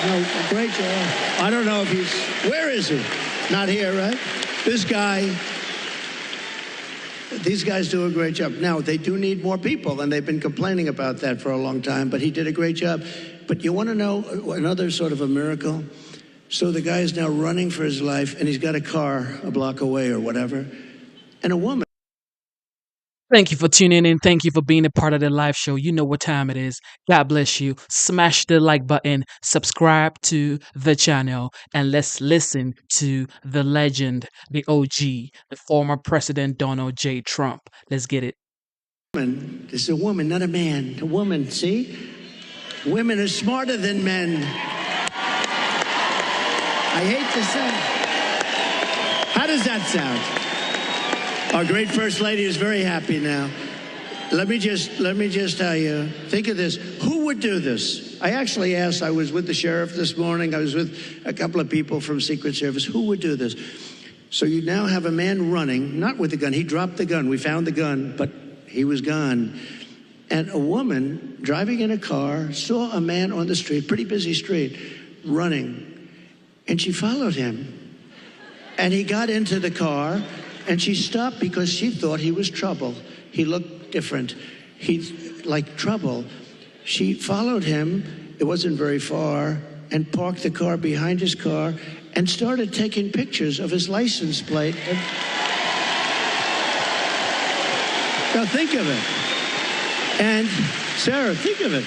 No, great job. I don't know if he's, where is he? Not here, right? This guy, these guys do a great job. Now, they do need more people, and they've been complaining about that for a long time, but he did a great job. But you want to know another sort of a miracle? So the guy is now running for his life, and he's got a car a block away or whatever, and a woman. Thank you for tuning in. Thank you for being a part of the live show. You know what time it is. God bless you. Smash the like button, subscribe to the channel, and let's listen to the legend, the OG, the former President Donald J. Trump. Let's get it. This is a woman, not a man. A woman, see? Women are smarter than men. I hate to say. How does that sound? Our great First Lady is very happy now. Let me just tell you, think of this. Who would do this? I actually asked, I was with the sheriff this morning. I was with a couple of people from Secret Service. Who would do this? So you now have a man running, not with the gun. He dropped the gun. We found the gun, but he was gone. And a woman driving in a car saw a man on the street, pretty busy street, running. And she followed him. And he got into the car. And she stopped because she thought he was trouble. He looked different. He like trouble. She followed him. It wasn't very far, and parked the car behind his car and started taking pictures of his license plate. Now think of it. And Sarah, think of it.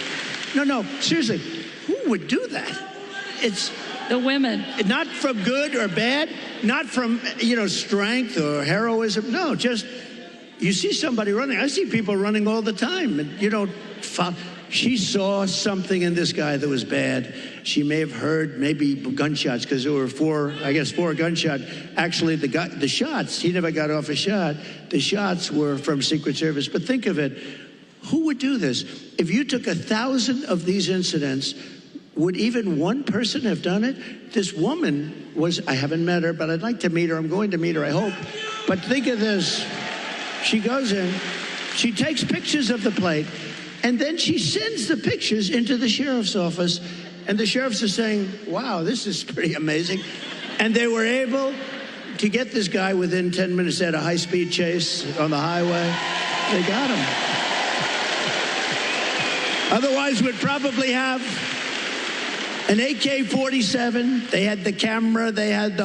No, seriously, who would do that? It's The women. not from good or bad, not from, strength or heroism. No, just, you see somebody running. I see people running all the time, and you don't follow. She saw something in this guy that was bad. She may have heard maybe gunshots, because there were four gunshots. Actually, the shots, he never got off a shot. The shots were from Secret Service. But think of it, who would do this? If you took 1,000 of these incidents, would even one person have done it? This woman was, I haven't met her, but I'd like to meet her. I'm going to meet her, I hope. But think of this. She goes in, she takes pictures of the plate, and then she sends the pictures into the sheriff's office. And the sheriffs are saying, wow, this is pretty amazing. And they were able to get this guy within 10 minutes. They had a high-speed chase on the highway. They got him. Otherwise, we'd probably have an AK-47, they had the camera, he had the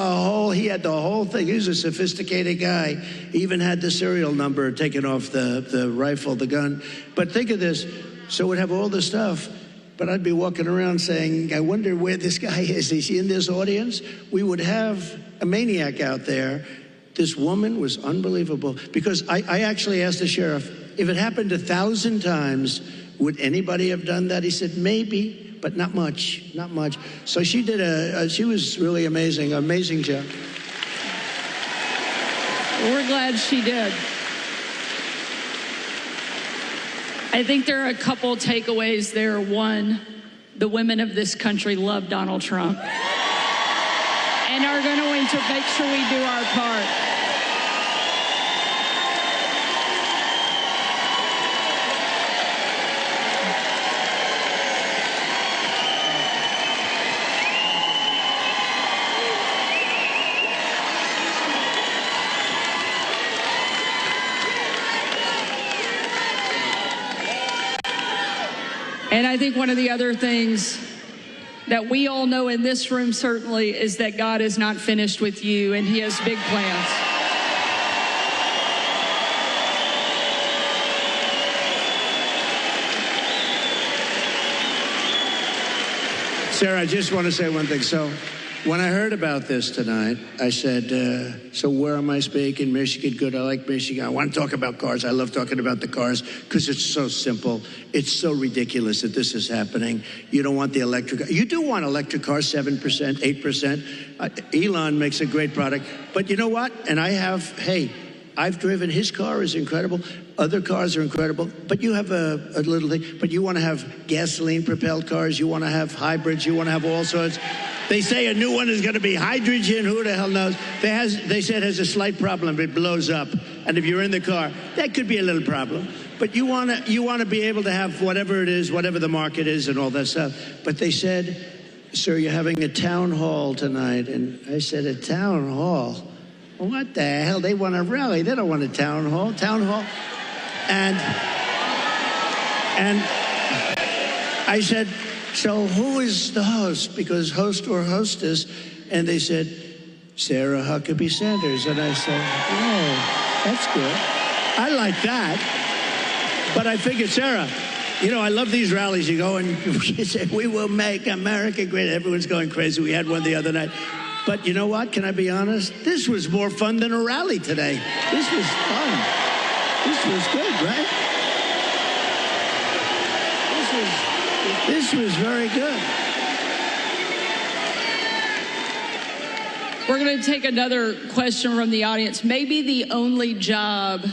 whole thing. He was a sophisticated guy. He even had the serial number taken off the rifle, the gun. But think of this, so we'd have all the stuff, but I'd be walking around saying, I wonder where this guy is. Is he in this audience? We would have a maniac out there. This woman was unbelievable. Because I actually asked the sheriff, if it happened 1,000 times, would anybody have done that? He said, maybe. But not much. So she did she was really amazing job. We're glad she did. I think there are a couple takeaways there. One, the women of this country love Donald Trump and are going to make sure we do our part. And I think one of the other things that we all know in this room certainly is that God is not finished with you, and he has big plans. Sarah, I just want to say one thing. So when I heard about this tonight, I said, so where am I speaking? Michigan, good. I like Michigan. I want to talk about cars. I love talking about the cars because it's so simple. It's so ridiculous that this is happening. You don't want the electric car. You do want electric cars, 7%, 8%. Elon makes a great product. But you know what? And I've driven his car is incredible. Other cars are incredible, but you have a little thing. But you want to have gasoline-propelled cars. You want to have hybrids. You want to have all sorts. They say a new one is going to be hydrogen. Who the hell knows? They said it has a slight problem. It blows up. And if you're in the car, that could be a little problem. But you want to be able to have whatever it is, whatever the market is and all that stuff. But they said, sir, you're having a town hall tonight. And I said, a town hall? What the hell? They want a rally. They don't want a town hall. Town hall? And I said, so who is the host? Because host or hostess. And they said, Sarah Huckabee Sanders. And I said, oh, that's good. I like that. But I figured, Sarah, you know, I love these rallies. You go and you say, we will make America great. Everyone's going crazy. We had one the other night. But you know what? Can I be honest? This was more fun than a rally today. This was fun. This was good, right? This was very good. We're going to take another question from the audience. Maybe the only job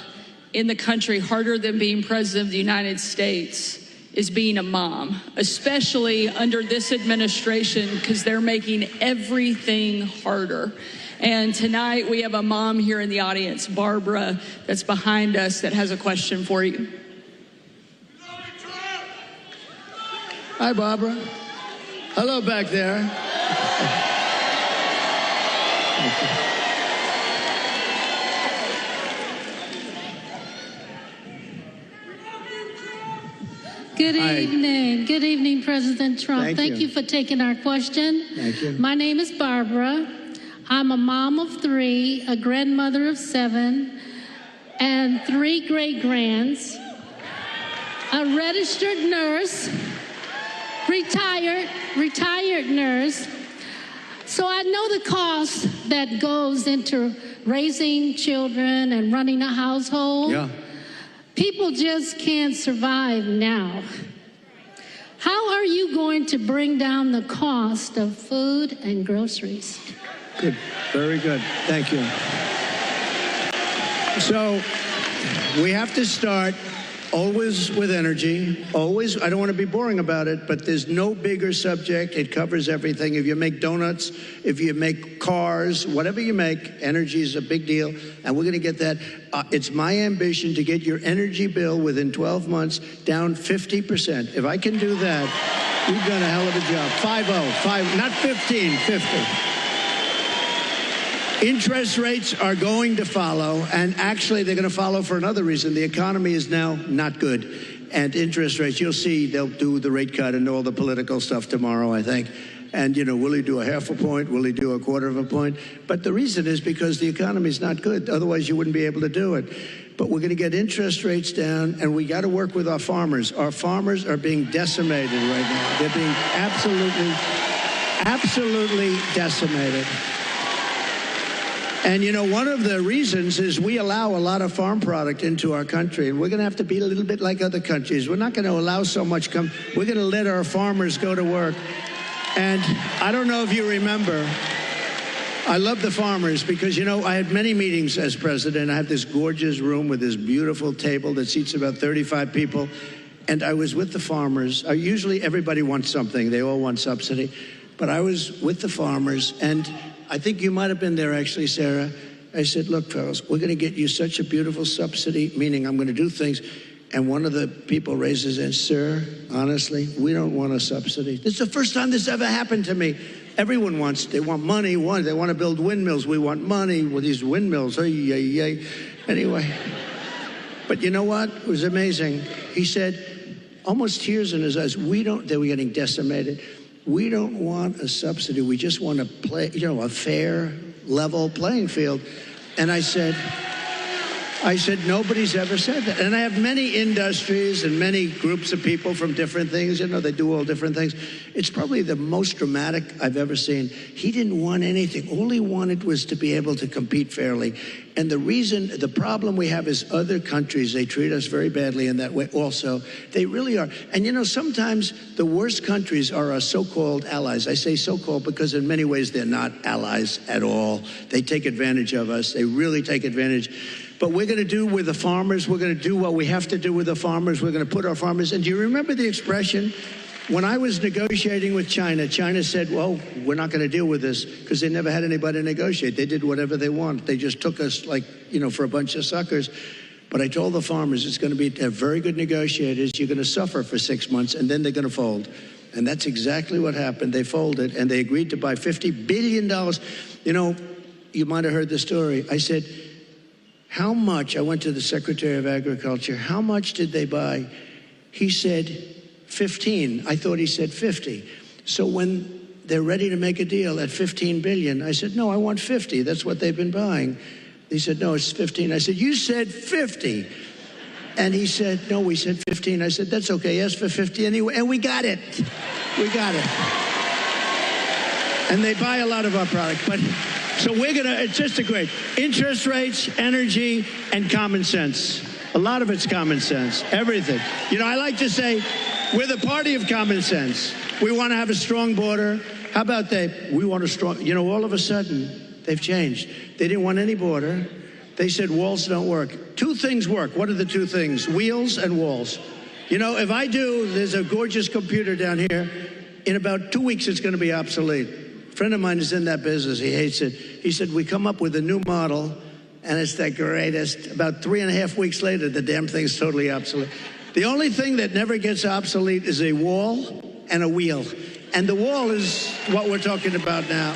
in the country harder than being president of the United States is being a mom, especially under this administration, because they're making everything harder. And tonight we have a mom here in the audience, Barbara, that's behind us, that has a question for you. Hi, Barbara. Hello back there. Good evening. Good evening, President Trump. Thank you for taking our question. Thank you. My name is Barbara. I'm a mom of 3, a grandmother of 7, and 3 great-grands, a registered nurse, retired nurse. So I know the cost that goes into raising children and running a household. Yeah. People just can't survive now. How are you going to bring down the cost of food and groceries? Good. Very good. Thank you. So we have to start always with energy. Always. I don't want to be boring about it, but there's no bigger subject. It covers everything. If you make donuts, if you make cars, whatever you make, energy is a big deal. And we're going to get that. It's my ambition to get your energy bill within 12 months down 50%. If I can do that, you've done a hell of a job. 5-0, not 15, 50. Interest rates are going to follow, and actually they're going to follow for another reason. The economy is now not good, and interest rates, you'll see they'll do the rate cut and all the political stuff tomorrow, I think. And, you know, will he do a half a point? Will he do a quarter of a point? But the reason is because the economy is not good. Otherwise, you wouldn't be able to do it. But we're going to get interest rates down, and we got to work with our farmers. Our farmers are being decimated right now. They're being absolutely decimated. And, you know, one of the reasons is we allow a lot of farm product into our country, and we're going to have to be a little bit like other countries. We're not going to allow so much come. We're going to let our farmers go to work. And I don't know if you remember, I love the farmers because, you know, I had many meetings as president. I have this gorgeous room with this beautiful table that seats about 35 people. And I was with the farmers. Usually everybody wants something. They all want subsidy. But I was with the farmers, and I think you might have been there, actually, Sarah. I said, look, fellas, we're going to get you such a beautiful subsidy, meaning I'm going to do things. And one of the people raises and, sir, honestly, we don't want a subsidy. This is the first time this ever happened to me. Everyone wants, they want money. They want to build windmills. We want money with these windmills. Anyway. But you know what? It was amazing. He said, almost tears in his eyes, they were getting decimated. We don't want a subsidy. We just want to play, you know, a fair, level playing field. And I said, nobody's ever said that. And I have many industries and many groups of people from different things. You know, they do all different things. It's probably the most dramatic I've ever seen. He didn't want anything. All he wanted was to be able to compete fairly. And the problem we have is other countries, they treat us very badly in that way also. They really are. And, you know, sometimes the worst countries are our so-called allies. I say so-called because in many ways they're not allies at all. They take advantage of us. They really take advantage. But we're going to do with the farmers. We're going to do what we have to do with the farmers. We're going to put our farmers. And do you remember the expression? When I was negotiating with China, China said, well, we're not going to deal with this because they never had anybody negotiate. They did whatever they want. They just took us like, for a bunch of suckers. But I told the farmers it's going to be very good negotiators. You're going to suffer for 6 months, and then they're going to fold. And that's exactly what happened. They folded, and they agreed to buy $50 billion. You might have heard the story. I said, how much? I went to the Secretary of Agriculture. How much did they buy? He said 15. I thought he said 50. So when they're ready to make a deal at 15 billion, I said, no, I want 50. That's what they've been buying. He said, no, it's 15. I said, you said 50. And he said, no, we said 15. I said, that's okay. Ask for 50 anyway. And we got it. We got it. And they buy a lot of our product. But so it's just a great interest rates, energy, and common sense. A lot of it's common sense. Everything. I like to say we're the party of common sense. We want to have a strong border. How about we want a strong, all of a sudden, they've changed. They didn't want any border. They said walls don't work. Two things work. What are the two things? Wheels and walls. If there's a gorgeous computer down here. In about 2 weeks, it's going to be obsolete. A friend of mine is in that business. He hates it. He said, we come up with a new model, and it's the greatest. About 3.5 weeks later, the damn thing's totally obsolete. The only thing that never gets obsolete is a wall and a wheel. And the wall is what we're talking about now.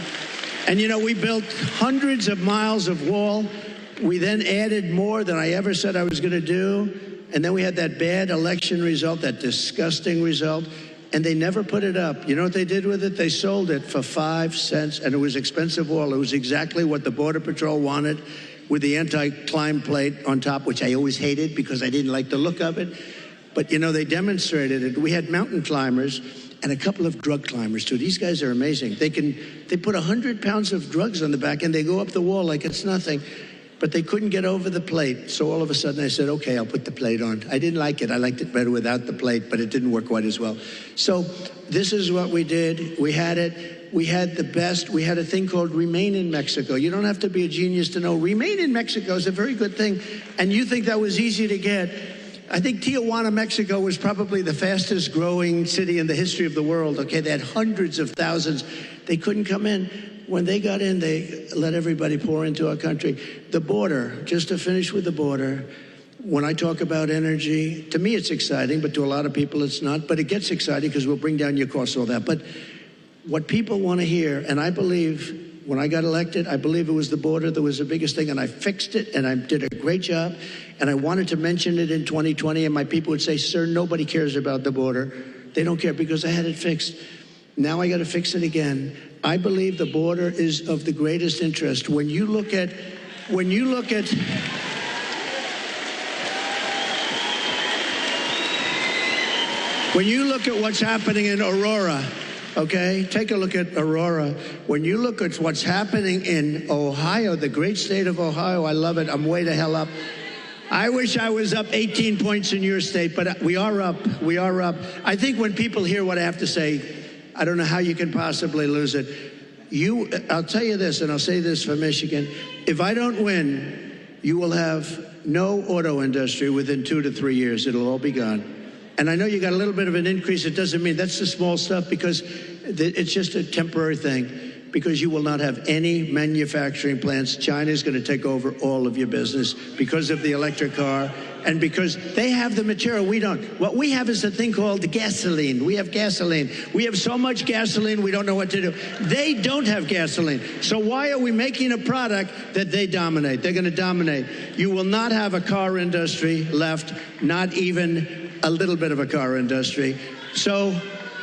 And, we built hundreds of miles of wall. We then added more than I ever said I was going to do. And then we had that bad election result, that disgusting result. And they never put it up. You know what they did with it? They sold it for 5 cents. And it was expensive wall. It was exactly what the Border Patrol wanted, with the anti-climb plate on top, which I always hated because I didn't like the look of it. But, they demonstrated it. We had mountain climbers and a couple of drug climbers, too. These guys are amazing. They put 100 pounds of drugs on the back, and they go up the wall like it's nothing. But they couldn't get over the plate. So all of a sudden I said, okay, I'll put the plate on. I didn't like it. I liked it better without the plate, but it didn't work quite as well. So this is what we did. We had it. We had the best. We had a thing called Remain in Mexico. You don't have to be a genius to know Remain in Mexico is a very good thing. And you think that was easy to get. I think Tijuana, Mexico was probably the fastest growing city in the history of the world. Okay, they had hundreds of thousands. They couldn't come in. When they got in, they let everybody pour into our country. The border, just to finish with the border, when I talk about energy, to me it's exciting, but to a lot of people it's not. But it gets exciting because we'll bring down your costs, all that. But what people want to hear, and I believe when I got elected, I believe it was the border that was the biggest thing, and I fixed it, and I did a great job. And I wanted to mention it in 2020, and my people would say, sir, nobody cares about the border. They don't care because I had it fixed. Now I got to fix it again. I believe the border is of the greatest interest. When you look at what's happening in Aurora, okay? Take a look at Aurora. When you look at what's happening in Ohio, the great state of Ohio, I love it. I'm way the hell up. I wish I was up 18 points in your state, but we are up. We are up. I think when people hear what I have to say, I don't know how you can possibly lose it. I'll tell you this, and I'll say this for Michigan. If I don't win, you will have no auto industry within 2 to 3 years. It'll all be gone. And I know you got a little bit of an increase. It doesn't mean that's the small stuff because it's just a temporary thing. Because you will not have any manufacturing plants. China is going to take over all of your business because of the electric car and because they have the material we don't. What we have is a thing called gasoline. We have gasoline. We have so much gasoline we don't know what to do. They don't have gasoline. So why are we making a product that they dominate? They're going to dominate. You will not have a car industry left, not even a little bit of a car industry.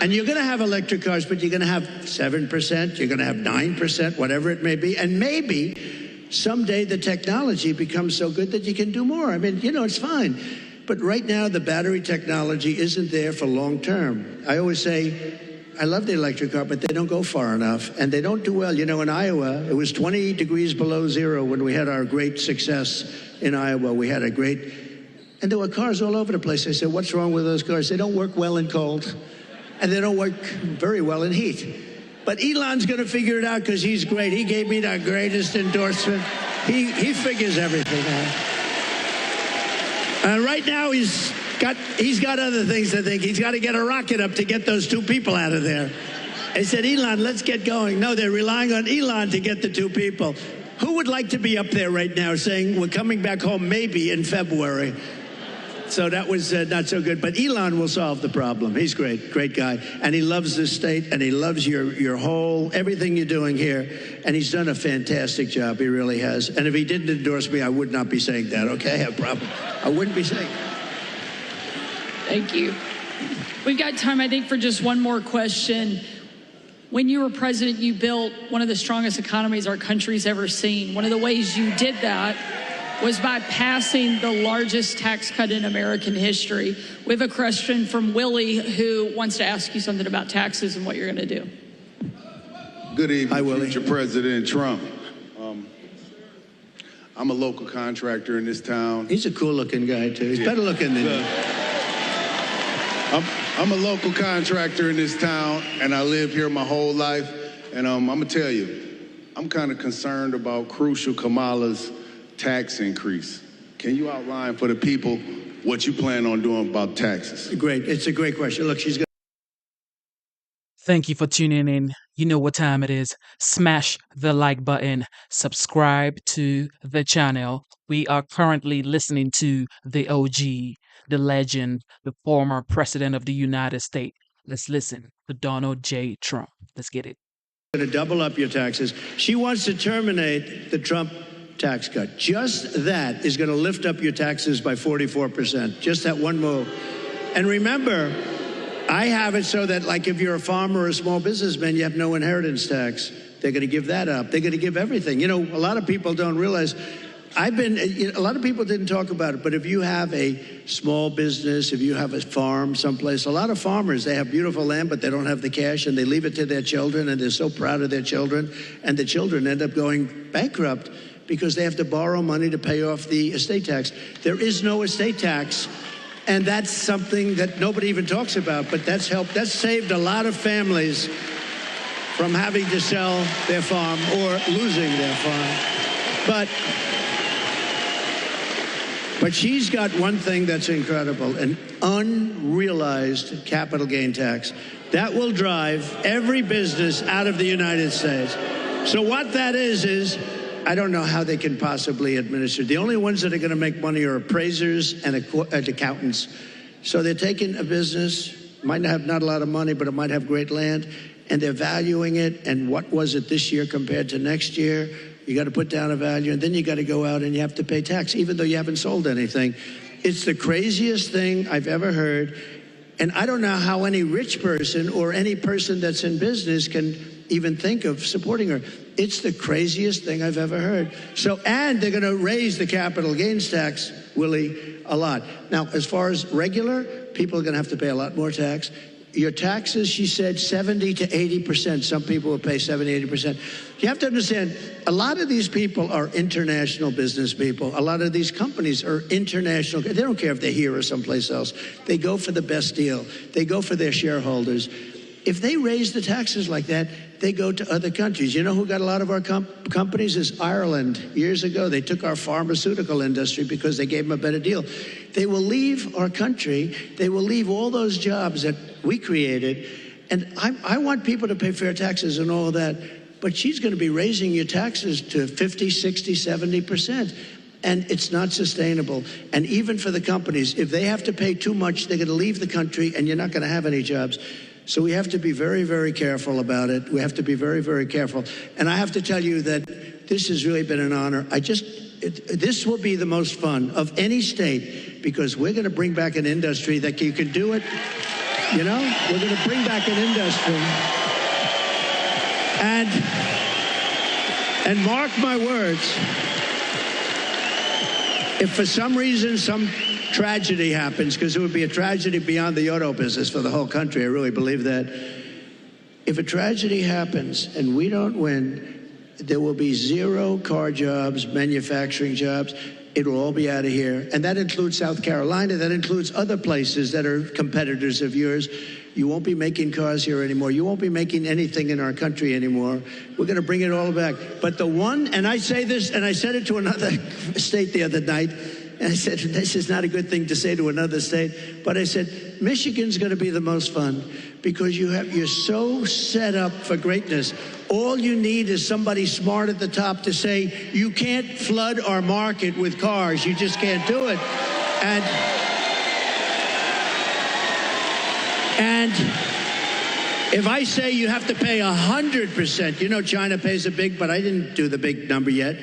And you're going to have electric cars, but you're going to have 7%, you're going to have 9%, whatever it may be. And maybe someday the technology becomes so good that you can do more. I mean, it's fine. But right now, the battery technology isn't there for long term. I always say, I love the electric car, but they don't go far enough. And they don't do well. In Iowa, it was 20 degrees below zero when we had our great success in Iowa. We had and there were cars all over the place. I said, what's wrong with those cars? They don't work well in cold. And they don't work very well in heat. But Elon's going to figure it out because he's great. He gave me the greatest endorsement. He figures everything out. Right now, he's got other things to think. He's got to get a rocket up to get those 2 people out of there. They said, Elon, let's get going. No, they're relying on Elon to get the 2 people. Who would like to be up there right now saying, we're coming back home maybe in February? So that was not so good. But Elon will solve the problem. He's great guy. And he loves this state, and he loves your whole, everything you're doing here. And he's done a fantastic job. He really has. And if he didn't endorse me, I would not be saying that, okay? I wouldn't be saying that. Thank you. We've got time, I think, for just one more question. When you were president, you built one of the strongest economies our country's ever seen. One of the ways you did that was by passing the largest tax cut in American history. We have a question from Willie, who wants to ask you something about taxes and what you're going to do. Good evening, Hi, Willie. future President Trump. I'm a local contractor in this town. He's a cool-looking guy, too. He's better looking than you. I'm a local contractor in this town, and I live here my whole life. And I'm going to tell you, I'm kind of concerned about crucial Kamala's tax increase. Can you outline for the people what you plan on doing about taxes? Great. It's a great question. Look, she's got... Thank you for tuning in. You know what time it is. Smash the like button. Subscribe to the channel. We are currently listening to the OG, the legend, the former president of the United States. Let's listen to Donald J. Trump. Let's get it. Going to double up your taxes. She wants to terminate the Trump tax cut. Just that is going to lift up your taxes by 44%. Just that one move. And remember, I have it so that, like, if you're a farmer or a small businessman, you have no inheritance tax. They're going to give that up. They're going to give everything. You know, a lot of people don't realize. A lot of people didn't talk about it, but if you have a small business, if you have a farm someplace, a lot of farmers, they have beautiful land, but they don't have the cash, and they leave it to their children, and they're so proud of their children, and the children end up going bankrupt because they have to borrow money to pay off the estate tax. There is no estate tax, and that's something that nobody even talks about, but that's helped. That's saved a lot of families from having to sell their farm or losing their farm. But she's got one thing that's incredible, an unrealized capital gain tax. That will drive every business out of the United States. So what that is I don't know how they can possibly administer. The only ones that are going to make money are appraisers and accountants. So they're taking a business, might have not a lot of money, but it might have great land, and they're valuing it. And what was it this year compared to next year? You got to put down a value, and then you got to go out and you have to pay tax, even though you haven't sold anything. It's the craziest thing I've ever heard. And I don't know how any rich person or any person that's in business can even think of supporting her. It's the craziest thing I've ever heard. So, and they're going to raise the capital gains tax, Willie, a lot. Now, as far as regular, people are going to have to pay a lot more tax. Your taxes, she said, 70 to 80%. Some people will pay 70, 80%. You have to understand, a lot of these people are international business people. A lot of these companies are international. They don't care if they're here or someplace else. They go for the best deal. They go for their shareholders. If they raise the taxes like that, they go to other countries. You know who got a lot of our companies is Ireland. Years ago, they took our pharmaceutical industry because they gave them a better deal. They will leave our country. They will leave all those jobs that we created. And I want people to pay fair taxes and all of that. But she's going to be raising your taxes to 50, 60, 70%. And it's not sustainable. And even for the companies, if they have to pay too much, they're going to leave the country and you're not going to have any jobs. So we have to be very, very careful about it. We have to be very, very careful. And I have to tell you that this has really been an honor. This will be the most fun of any state because we're going to bring back an industry that you can do it. You know, we're going to bring back an industry. And mark my words, if for some reason some tragedy happens, because it would be a tragedy beyond the auto business for the whole country, I really believe that. If a tragedy happens and we don't win, there will be 0 car jobs, manufacturing jobs. It will all be out of here. And that includes South Carolina. That includes other places that are competitors of yours. You won't be making cars here anymore. You won't be making anything in our country anymore. We're going to bring it all back. But the one, and I say this, and I said it to another state the other night, And I said, this is not a good thing to say to another state. But I said, Michigan's going to be the most fun because you're so set up for greatness. All you need is somebody smart at the top to say, you can't flood our market with cars. You just can't do it. And if I say you have to pay 100%, you know China pays a big, but I didn't do the big number yet.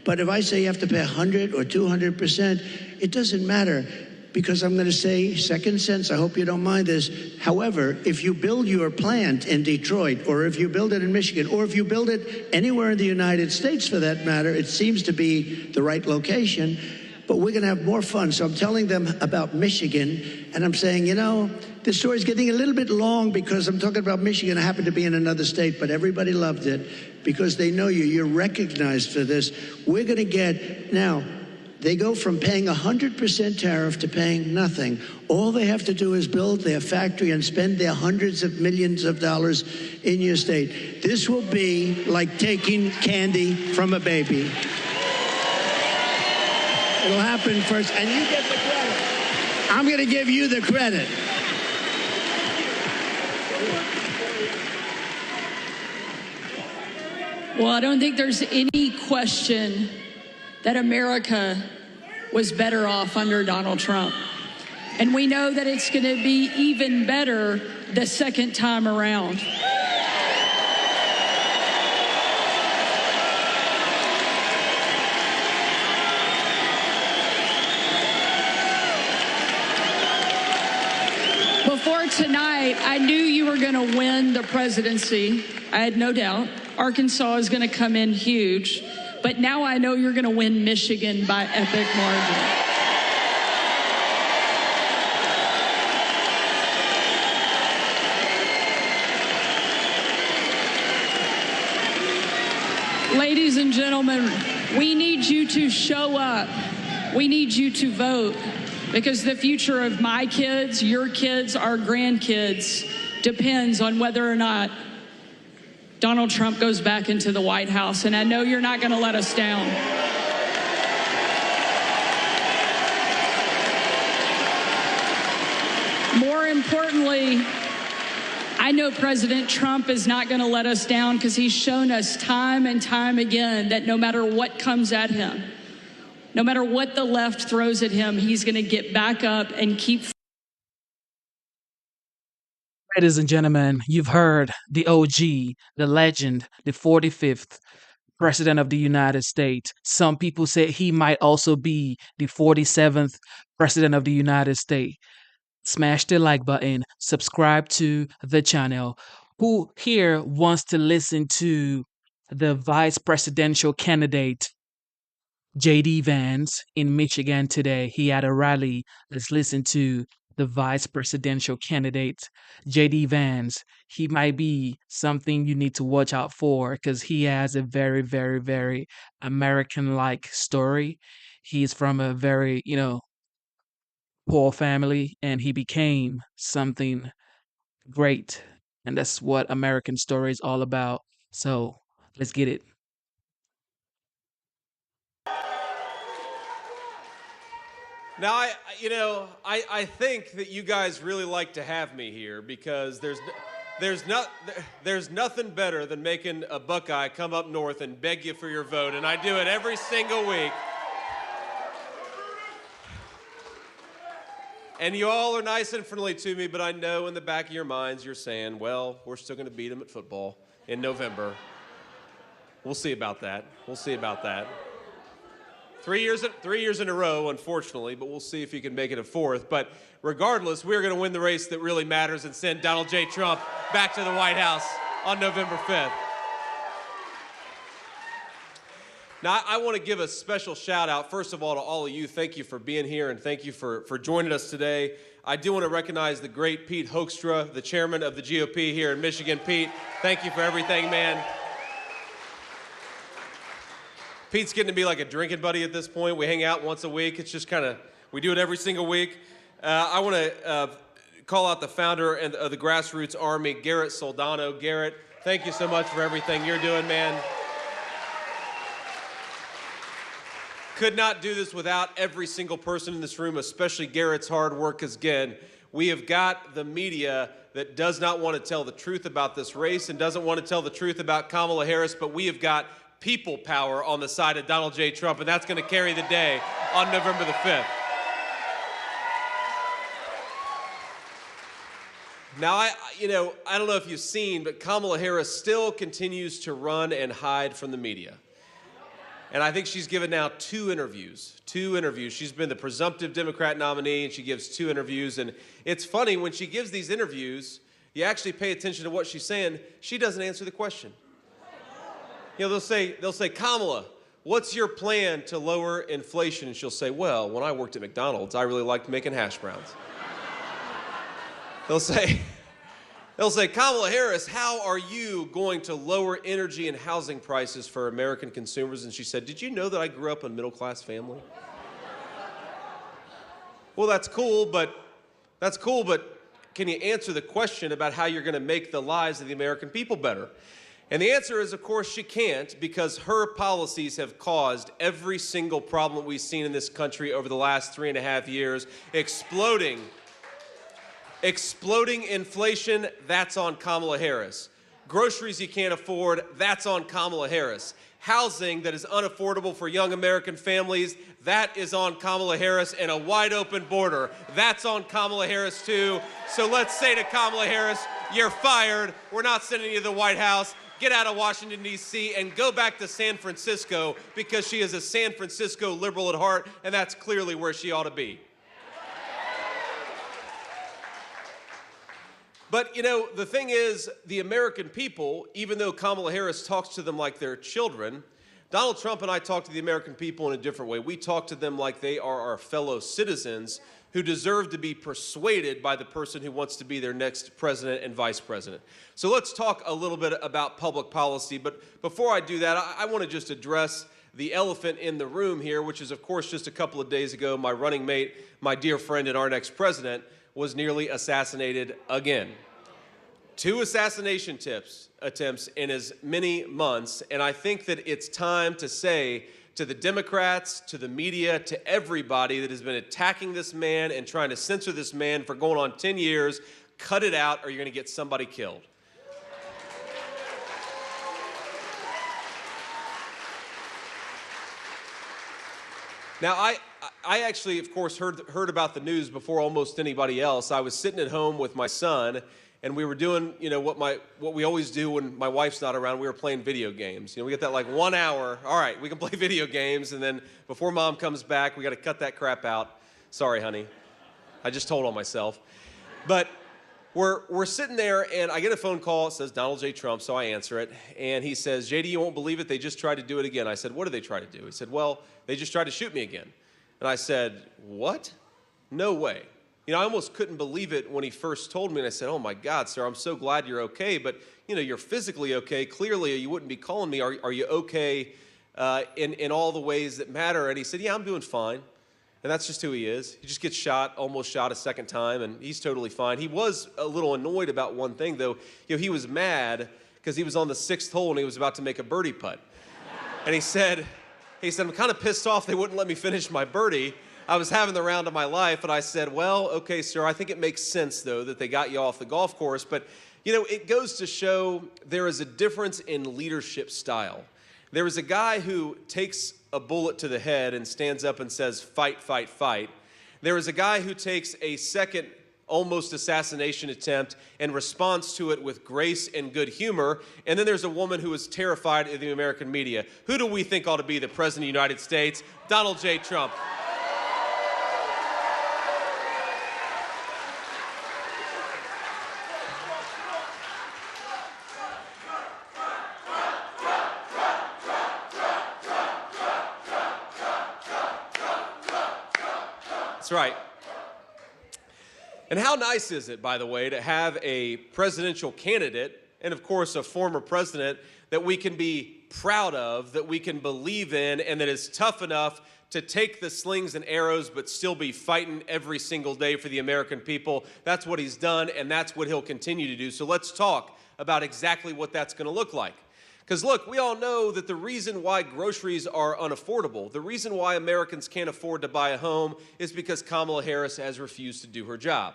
But if I say you have to pay 100 or 200%, it doesn't matter because I'm going to say, second sense, I hope you don't mind this. However, if you build your plant in Detroit, or if you build it in Michigan, or if you build it anywhere in the United States for that matter, it seems to be the right location, but we're going to have more fun. So I'm telling them about Michigan, and I'm saying, you know, this story's getting a little bit long because I'm talking about Michigan. I happen to be in another state, but everybody loved it because they know you. You're recognized for this. We're going to get, now, they go from paying 100% tariff to paying nothing. All they have to do is build their factory and spend their hundreds of millions of dollars in your state. This will be like taking candy from a baby. It'll happen first, and you get the credit. I'm going to give you the credit. Well, I don't think there's any question that America was better off under Donald Trump. And we know that it's going to be even better the second time around. Before tonight, I knew you were going to win the presidency. I had no doubt. Arkansas is going to come in huge. But now I know you're going to win Michigan by epic margin. Ladies and gentlemen, we need you to show up. We need you to vote because the future of my kids, your kids, our grandkids depends on whether or not Donald Trump goes back into the White House, and I know you're not going to let us down. More importantly, I know President Trump is not going to let us down because he's shown us time and time again that no matter what comes at him, no matter what the left throws at him, he's going to get back up and keep. Ladies and gentlemen, you've heard the OG, the legend, the 45th President of the United States. Some people say he might also be the 47th President of the United States. Smash the like button, subscribe to the channel. Who here wants to listen to the vice presidential candidate, J.D. Vance, in Michigan today? He had a rally. Let's listen to the vice presidential candidate, J.D. Vance. He might be something you need to watch out for because he has a very, very, very American-like story. He's from a very, poor family, and he became something great. And that's what American story is all about. So let's get it. Now, I think that you guys really like to have me here because there's nothing better than making a Buckeye come up north and beg you for your vote, and I do it every single week. And you all are nice and friendly to me, but I know in the back of your minds you're saying, well, we're still going to beat them at football in November. We'll see about that. We'll see about that. 3 years in a row, unfortunately, but we'll see if he can make it a fourth. But regardless, we're going to win the race that really matters and send Donald J. Trump back to the White House on November 5th. Now, I want to give a special shout out, first of all, to all of you. Thank you for being here, and thank you for joining us today. I do want to recognize the great Pete Hoekstra, the chairman of the GOP here in Michigan. Pete, thank you for everything, man. Pete's getting to be like a drinking buddy at this point. We hang out once a week. It's just kind of, we do it every single week. I want to call out the founder of the Grassroots Army, Garrett Soldano. Garrett, thank you so much for everything you're doing, man. Could not do this without every single person in this room, especially Garrett's hard work, because again, we have got the media that does not want to tell the truth about this race and doesn't want to tell the truth about Kamala Harris, but we have got people power on the side of Donald J. Trump, and that's going to carry the day on November the 5th. Now, I don't know if you've seen, but Kamala Harris still continues to run and hide from the media. And I think she's given now two interviews. She's been the presumptive Democrat nominee, and she gives 2 interviews. And it's funny, when she gives these interviews, you actually pay attention to what she's saying. She doesn't answer the question. They'll say, Kamala, what's your plan to lower inflation? And she'll say, well, when I worked at McDonald's, I really liked making hash browns. They'll say, Kamala Harris, how are you going to lower energy and housing prices for American consumers? And she said, did you know that I grew up in a middle-class family? Well, that's cool, but can you answer the question about how you're going to make the lives of the American people better? And the answer is, of course, she can't, because her policies have caused every single problem we've seen in this country over the last 3.5 years. Exploding inflation, that's on Kamala Harris. Groceries you can't afford, that's on Kamala Harris. Housing that is unaffordable for young American families, that is on Kamala Harris. And a wide open border, that's on Kamala Harris too. So let's say to Kamala Harris, you're fired. We're not sending you to the White House. Get out of Washington, D.C., and go back to San Francisco, because she is a San Francisco liberal at heart, and that's clearly where she ought to be. But, the thing is, the American people, even though Kamala Harris talks to them like they're children, Donald Trump and I talk to the American people in a different way. We talk to them like they are our fellow citizens who deserve to be persuaded by the person who wants to be their next president and vice president. So let's talk a little bit about public policy. But before I do that, I want to just address the elephant in the room here, which is, of course, just a couple of days ago, my running mate, my dear friend and our next president, was nearly assassinated again. 2 assassination attempts in as many months, and I think that it's time to say to the Democrats, to the media, to everybody that has been attacking this man and trying to censor this man for going on 10 years, cut it out or you're going to get somebody killed. Now, I actually, of course, heard about the news before almost anybody else. I was sitting at home with my son, and we were doing, what we always do when my wife's not around. We were playing video games. We get that like 1 hour. All right, we can play video games, and then before Mom comes back, we got to cut that crap out. Sorry, honey. I just told on myself. But we're sitting there, and I get a phone call. It says Donald J. Trump, so I answer it. And he says, JD, you won't believe it. They just tried to do it again. I said, what did they try to do? He said, well, they just tried to shoot me again. And I said, what? No way. I almost couldn't believe it when he first told me, and I said, oh my God, sir, I'm so glad you're okay, but you're physically okay. Clearly, you wouldn't be calling me. Are you okay in all the ways that matter? And he said, yeah, I'm doing fine. And that's just who he is. He just gets almost shot a second time, and he's totally fine. He was a little annoyed about one thing, though. He was mad because he was on the 6th hole, and he was about to make a birdie putt. And he said, I'm kind of pissed off they wouldn't let me finish my birdie. I was having the round of my life, and I said, well, okay, sir, I think it makes sense, though, that they got you off the golf course. But, it goes to show there is a difference in leadership style. There is a guy who takes a bullet to the head and stands up and says, fight, fight, fight. There is a guy who takes a second almost assassination attempt and responds to it with grace and good humor. And then there's a woman who is terrified of the American media. Who do we think ought to be the President of the United States? Donald J. Trump. That's right. And how nice is it, by the way, to have a presidential candidate and, of course, a former president that we can be proud of, that we can believe in, and that is tough enough to take the slings and arrows but still be fighting every single day for the American people. That's what he's done, and that's what he'll continue to do. So let's talk about exactly what that's going to look like. Because look, we all know that the reason why groceries are unaffordable, the reason why Americans can't afford to buy a home is because Kamala Harris has refused to do her job.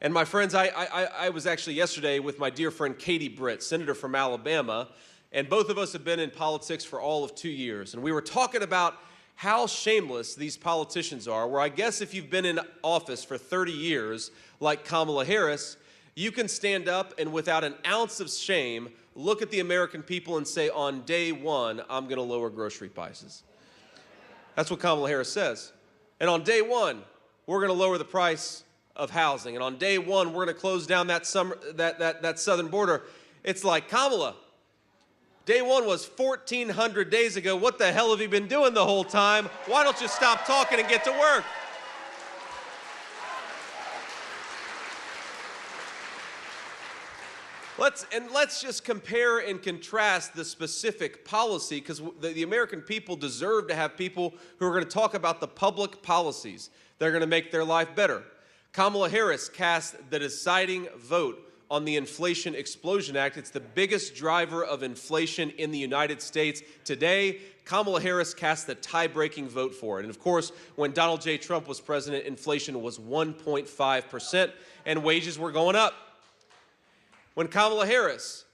And my friends, I was actually yesterday with my dear friend Katie Britt, senator from Alabama, and both of us have been in politics for all of 2 years. And we were talking about how shameless these politicians are, where I guess if you've been in office for 30 years, like Kamala Harris, you can stand up and without an ounce of shame, look at the American people and say, on day one, I'm going to lower grocery prices. That's what Kamala Harris says. And on day one, we're going to lower the price of housing. And on day one, we're going to close down that southern border. It's like, Kamala, day one was 1,400 days ago. What the hell have you been doing the whole time? Why don't you stop talking and get to work? Let's just compare and contrast the specific policy, because the American people deserve to have people who are going to talk about the public policies that are going to make their life better. Kamala Harris cast the deciding vote on the Inflation Explosion Act. It's the biggest driver of inflation in the United States today. Kamala Harris cast the tie-breaking vote for it. And of course, when Donald J. Trump was president, inflation was 1.5% and wages were going up. When Kamala Harris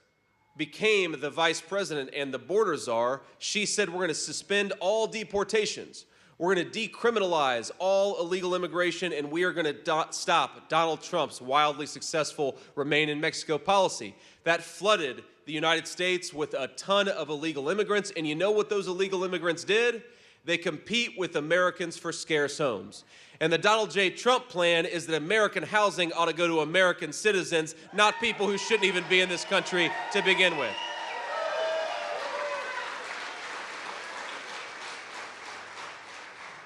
became the vice president and the border czar, she said we're going to suspend all deportations. We're going to decriminalize all illegal immigration, and we are going to stop Donald Trump's wildly successful Remain in Mexico policy. That flooded the United States with a ton of illegal immigrants, and you know what those illegal immigrants did? They compete with Americans for scarce homes. And the Donald J. Trump plan is that American housing ought to go to American citizens, not people who shouldn't even be in this country to begin with.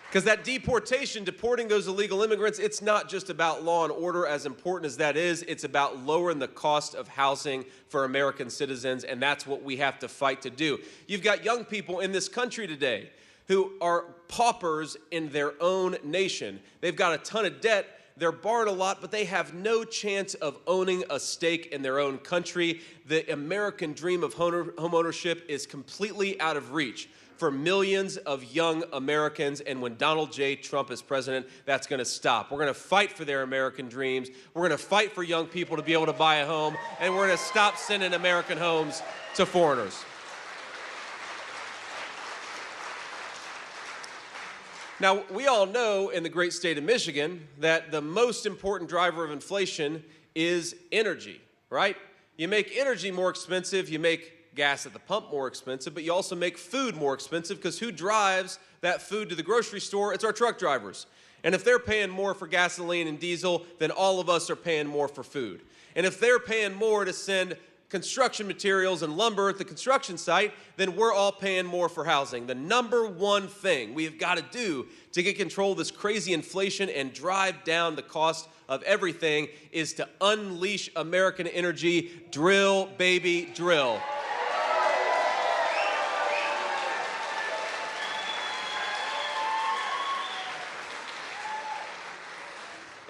Because that deporting those illegal immigrants, it's not just about law and order, as important as that is. It's about lowering the cost of housing for American citizens, and that's what we have to fight to do. You've got young people in this country today who are paupers in their own nation. They've got a ton of debt, they're borrowing a lot, but they have no chance of owning a stake in their own country. The American dream of homeownership is completely out of reach for millions of young Americans, and when Donald J. Trump is president, that's going to stop. We're going to fight for their American dreams. We're going to fight for young people to be able to buy a home, and we're going to stop sending American homes to foreigners. Now, we all know in the great state of Michigan that the most important driver of inflation is energy, right? You make energy more expensive, you make gas at the pump more expensive, but you also make food more expensive, because who drives that food to the grocery store? It's our truck drivers. And if they're paying more for gasoline and diesel, then all of us are paying more for food. And if they're paying more to send construction materials and lumber at the construction site, then we're all paying more for housing. The number one thing we have got to do to get control of this crazy inflation and drive down the cost of everything is to unleash American energy. Drill, baby, drill.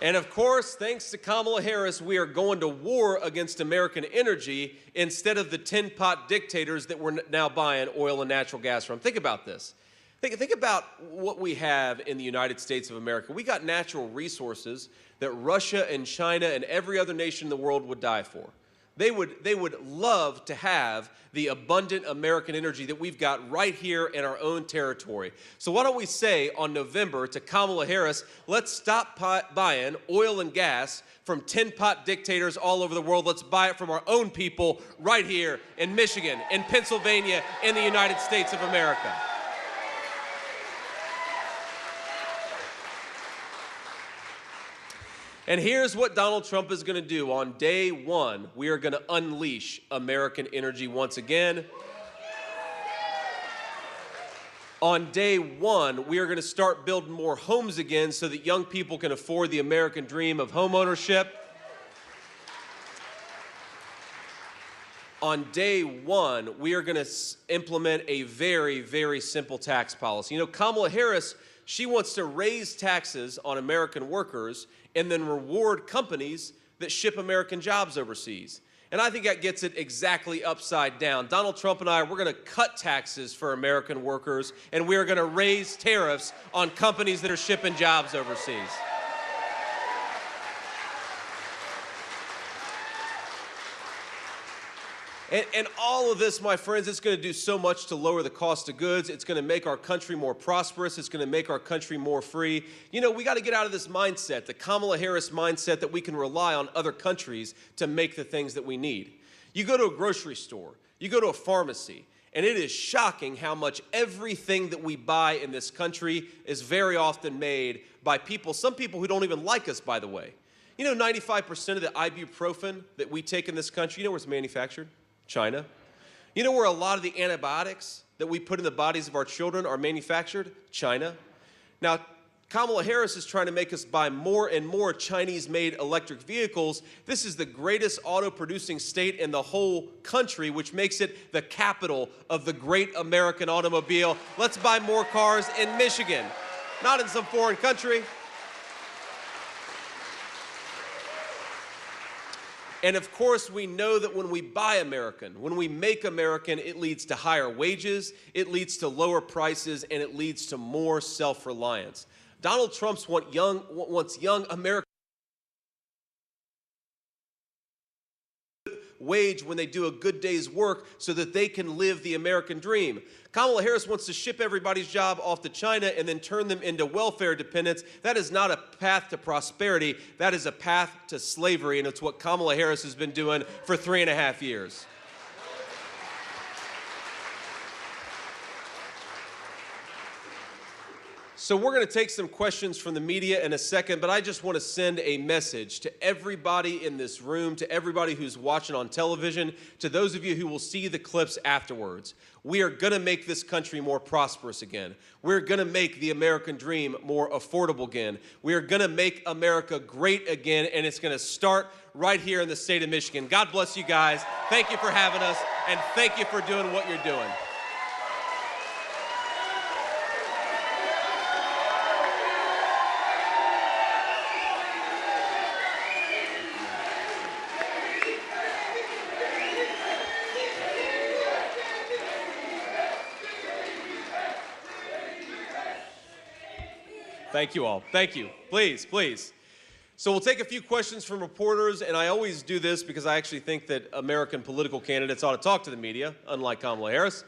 And of course, thanks to Kamala Harris, we are going to war against American energy instead of the tin pot dictators that we're now buying oil and natural gas from. Think about this. Think about what we have in the United States of America. We got natural resources that Russia and China and every other nation in the world would die for. They would love to have the abundant American energy that we've got right here in our own territory. So why don't we say on November to Kamala Harris, let's stop buying oil and gas from tin pot dictators all over the world. Let's buy it from our own people right here in Michigan, in Pennsylvania, in the United States of America. And here's what Donald Trump is going to do. On day one, we are going to unleash American energy once again. On day one, we are going to start building more homes again so that young people can afford the American dream of homeownership. On day one, we are going to implement a very, very simple tax policy. You know, Kamala Harris, she wants to raise taxes on American workers and then reward companies that ship American jobs overseas. And I think that gets it exactly upside down. Donald Trump and we're going to cut taxes for American workers, and we are going to raise tariffs on companies that are shipping jobs overseas. And all of this, my friends, it's going to do so much to lower the cost of goods. It's going to make our country more prosperous. It's going to make our country more free. You know, we got to get out of this mindset, the Kamala Harris mindset, that we can rely on other countries to make the things that we need. You go to a grocery store, you go to a pharmacy, and it is shocking how much everything that we buy in this country is very often made by people, some people who don't even like us, by the way. You know, 95% of the ibuprofen that we take in this country, you know where it's manufactured? China. You know where a lot of the antibiotics that we put in the bodies of our children are manufactured? China. Now, Kamala Harris is trying to make us buy more and more Chinese-made electric vehicles. This is the greatest auto-producing state in the whole country, which makes it the capital of the great American automobile. Let's buy more cars in Michigan, not in some foreign country. And of course, we know that when we buy American, when we make American, it leads to higher wages, it leads to lower prices, and it leads to more self-reliance. Donald Trump wants young Americans wage when they do a good day's work so that they can live the American dream. Kamala Harris wants to ship everybody's job off to China and then turn them into welfare dependents. That is not a path to prosperity. That is a path to slavery, and it's what Kamala Harris has been doing for 3.5 years. So we're going to take some questions from the media in a second, but I just want to send a message to everybody in this room, to everybody who's watching on television, to those of you who will see the clips afterwards. We are going to make this country more prosperous again. We're going to make the American dream more affordable again. We are going to make America great again, and it's going to start right here in the state of Michigan. God bless you guys. Thank you for having us, and thank you for doing what you're doing. Thank you all. Thank you. Please, please. So we'll take a few questions from reporters, and I always do this because I actually think that American political candidates ought to talk to the media, unlike Kamala Harris.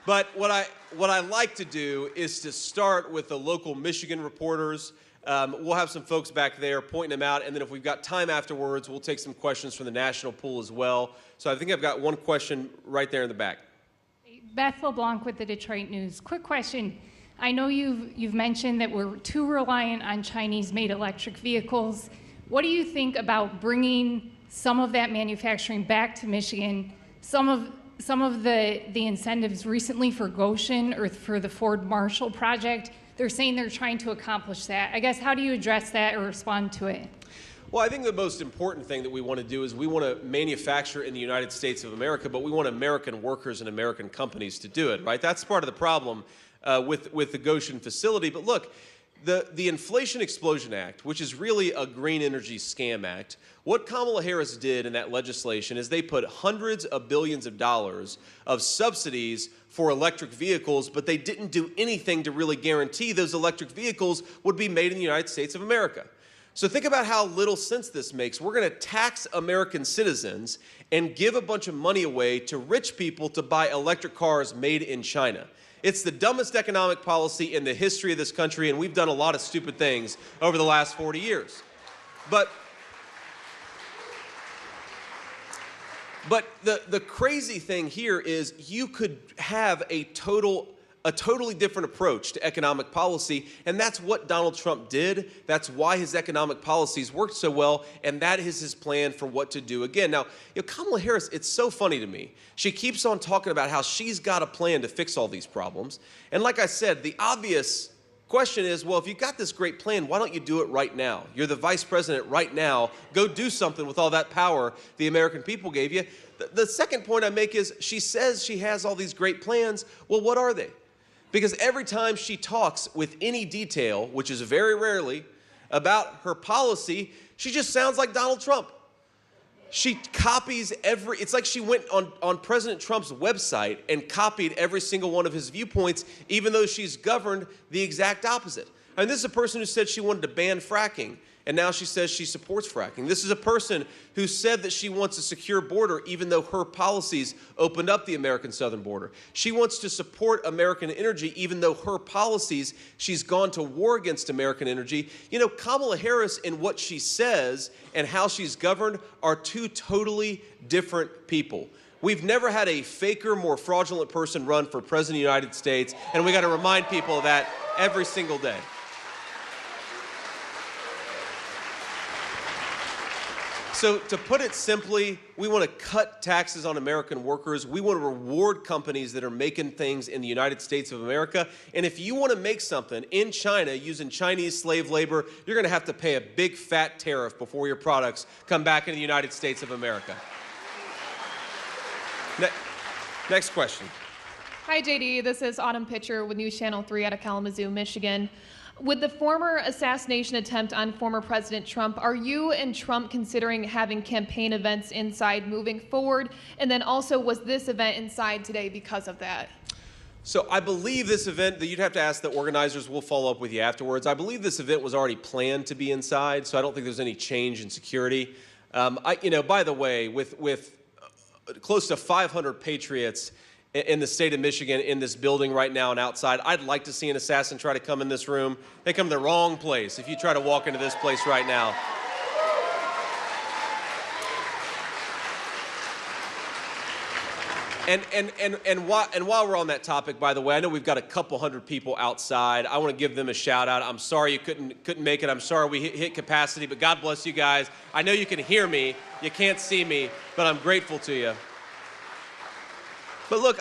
But what I like to do is to start with the local Michigan reporters. We'll have some folks back there pointing them out, and then if we've got time afterwards, we'll take some questions from the national pool as well. So I think I've got one question right there in the back. Beth LeBlanc with the Detroit News. Quick question. I know you've mentioned that we're too reliant on Chinese-made electric vehicles. What do you think about bringing some of that manufacturing back to Michigan? Some of the incentives recently for Goshen or for the Ford Marshall project, they're saying they're trying to accomplish that. I guess, how do you address that or respond to it? Well, I think the most important thing that we want to do is we want to manufacture in the United States of America, but we want American workers and American companies to do it, right? That's part of the problem with the Goshen facility. But look, the Inflation Explosion Act, which is really a green energy scam act, what Kamala Harris did in that legislation is they put hundreds of billions of dollars of subsidies for electric vehicles, but they didn't do anything to really guarantee those electric vehicles would be made in the United States of America. So think about how little sense this makes. We're going to tax American citizens and give a bunch of money away to rich people to buy electric cars made in China. It's the dumbest economic policy in the history of this country, and we've done a lot of stupid things over the last 40 years. But the crazy thing here is you could have a totally different approach to economic policy, and that's what Donald Trump did. That's why his economic policies worked so well, and that is his plan for what to do again. Now, Kamala Harris, it's so funny to me. She keeps on talking about how she's got a plan to fix all these problems. And like I said, the obvious question is, well, if you've got this great plan, why don't you do it right now? You're the vice president right now. Go do something with all that power the American people gave you. The second point I make is she says she has all these great plans. Well, what are they? Because every time she talks with any detail, which is very rarely, about her policy, she just sounds like Donald Trump. She copies it's like she went on President Trump's website and copied every single one of his viewpoints, even though she's governed the exact opposite. And this is a person who said she wanted to ban fracking, and now she says she supports fracking. This is a person who said that she wants a secure border, even though her policies opened up the American southern border. She wants to support American energy, even though her policies, she's gone to war against American energy. You know, Kamala Harris and what she says and how she's governed are two totally different people. We've never had a faker, more fraudulent person run for president of the United States, and we got to remind people of that every single day. So to put it simply, we want to cut taxes on American workers. We want to reward companies that are making things in the United States of America. And if you want to make something in China using Chinese slave labor, you're going to have to pay a big fat tariff before your products come back into the United States of America. Next question. Hi, JD. This is Autumn Pitcher with News Channel 3 out of Kalamazoo, Michigan. With the former assassination attempt on former President Trump, are you and Trump considering having campaign events inside moving forward? And then also, was this event inside today because of that? So I believe this event, that you'd have to ask the organizers, we'll follow up with you afterwards. I believe this event was already planned to be inside, so I don't think there's any change in security. By the way, with close to 500 patriots in the state of Michigan in this building right now and outside, I'd like to see an assassin try to come in this room. They come to the wrong place if you try to walk into this place right now. And while we're on that topic, by the way, I know we've got a couple hundred people outside. I want to give them a shout out. I'm sorry you couldn't make it. I'm sorry we hit capacity, but God bless you guys. I know you can hear me. You can't see me, but I'm grateful to you. But look,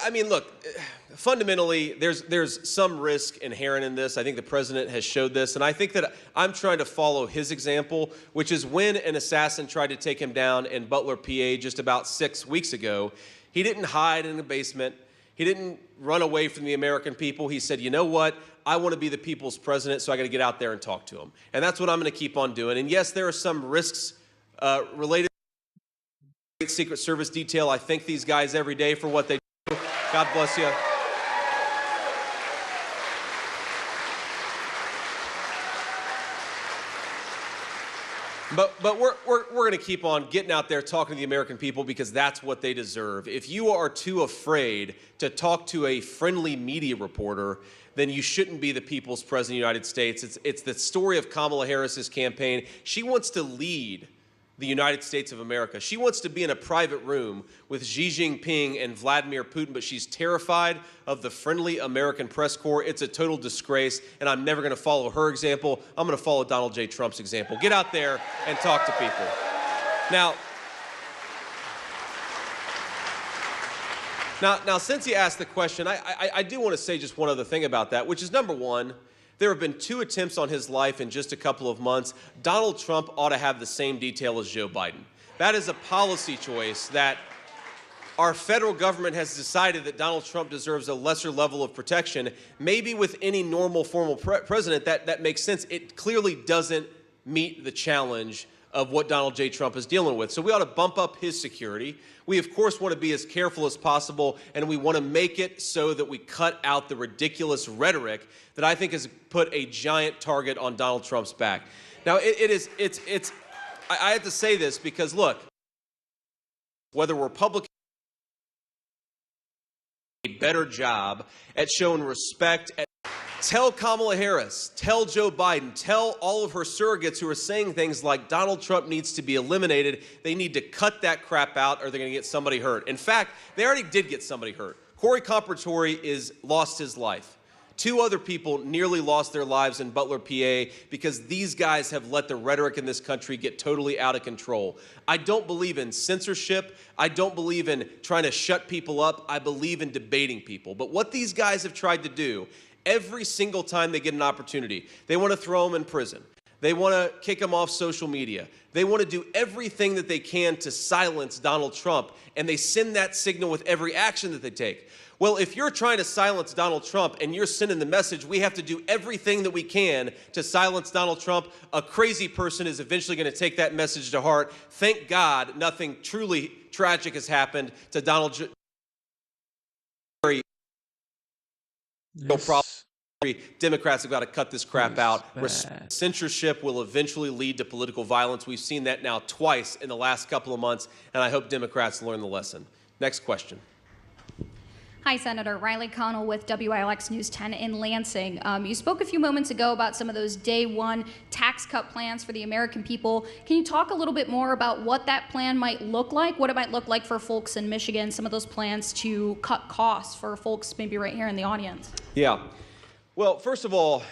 fundamentally, there's some risk inherent in this. I think the president has showed this, and I think that I'm trying to follow his example, which is when an assassin tried to take him down in Butler, PA, just about 6 weeks ago. He didn't hide in the basement. He didn't run away from the American people. He said, you know what? I want to be the people's president, so I got to get out there and talk to him. And that's what I'm going to keep on doing. And yes, there are some risks related to Secret Service detail. I thank these guys every day for what they do. God bless you. But we're going to keep on getting out there talking to the American people because that's what they deserve. If you are too afraid to talk to a friendly media reporter, then you shouldn't be the people's president of the United States. It's the story of Kamala Harris's campaign. She wants to lead the United States of America. She wants to be in a private room with Xi Jinping and Vladimir Putin, but she's terrified of the friendly American press corps. It's a total disgrace, and I'm never going to follow her example. I'm going to follow Donald J. Trump's example. Get out there and talk to people. Now, since you asked the question, I do want to say just one other thing about that, which is, number one, there have been 2 attempts on his life in just a couple of months. Donald Trump ought to have the same detail as Joe Biden. That is a policy choice that our federal government has decided that Donald Trump deserves a lesser level of protection. Maybe with any normal formal president, that makes sense. It clearly doesn't meet the challenge of what Donald J. Trump is dealing with. So we ought to bump up his security. We, of course, want to be as careful as possible, and we want to make it so that we cut out the ridiculous rhetoric that I think has put a giant target on Donald Trump's back. Now, I have to say this because, look, whether Republicans do a better job at showing respect, tell Kamala Harris, tell Joe Biden, tell all of her surrogates who are saying things like Donald Trump needs to be eliminated. They need to cut that crap out or they're going to get somebody hurt. In fact, they already did get somebody hurt. Corey Comperatory lost his life. 2 other people nearly lost their lives in Butler, PA, because these guys have let the rhetoric in this country get totally out of control. I don't believe in censorship. I don't believe in trying to shut people up. I believe in debating people. But what these guys have tried to do every single time they get an opportunity, they want to throw them in prison. They want to kick them off social media. They want to do everything that they can to silence Donald Trump, and they send that signal with every action that they take. Well, if you're trying to silence Donald Trump and you're sending the message, we have to do everything that we can to silence Donald Trump, a crazy person is eventually going to take that message to heart. Thank God nothing truly tragic has happened to Donald Trump. No problem. Democrats have got to cut this crap out. Censorship will eventually lead to political violence. We've seen that now twice in the last couple of months, and I hope Democrats learn the lesson. Next question. Hi, Senator. Riley Connell with WILX News 10 in Lansing. You spoke a few moments ago about some of those day one tax cut plans for the American people. Can you talk a little bit more about what that plan might look like, what it might look like for folks in Michigan, some of those plans to cut costs for folks maybe right here in the audience? Yeah. Well, first of all,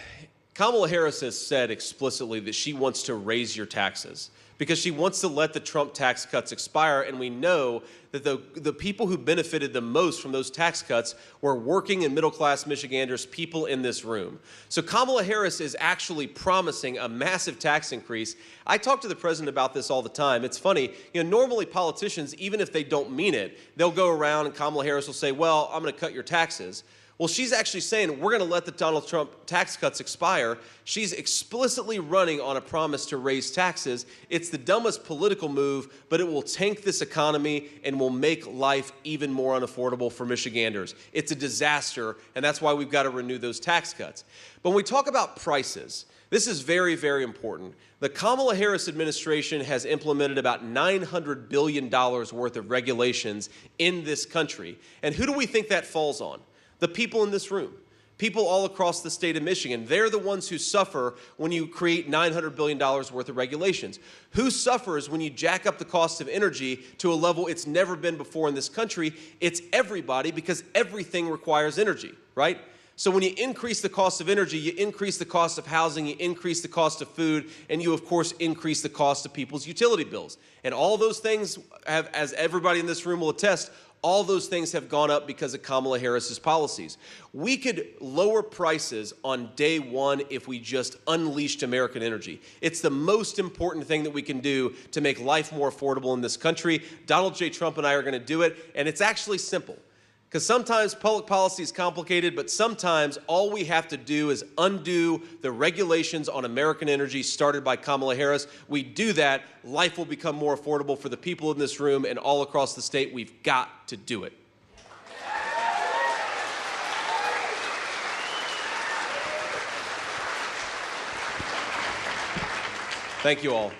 Kamala Harris has said explicitly that she wants to raise your taxes because she wants to let the Trump tax cuts expire, and we know that the people who benefited the most from those tax cuts were working and middle-class Michiganders, people in this room. So Kamala Harris is actually promising a massive tax increase. I talk to the president about this all the time. It's funny, normally politicians, even if they don't mean it, they'll go around and Kamala Harris will say, well, I'm going to cut your taxes. Well, she's actually saying we're going to let the Donald Trump tax cuts expire. She's explicitly running on a promise to raise taxes. It's the dumbest political move, but it will tank this economy and will make life even more unaffordable for Michiganders. It's a disaster, and that's why we've got to renew those tax cuts. But when we talk about prices, this is very, very important. The Kamala Harris administration has implemented about $900 billion worth of regulations in this country. And who do we think that falls on? The people in this room, people all across the state of Michigan. They're the ones who suffer when you create $900 billion worth of regulations. Who suffers when you jack up the cost of energy to a level it's never been before in this country? It's everybody, because everything requires energy, right? So when you increase the cost of energy, you increase the cost of housing, you increase the cost of food, and you, of course, increase the cost of people's utility bills. And all those things have, as everybody in this room will attest, all those things have gone up because of Kamala Harris's policies. We could lower prices on day one if we just unleashed American energy. It's the most important thing that we can do to make life more affordable in this country. Donald J. Trump and I are going to do it, and it's actually simple. Because sometimes public policy is complicated, but sometimes all we have to do is undo the regulations on American energy started by Kamala Harris. We do that, life will become more affordable for the people in this room and all across the state. We've got to do it. Thank you all.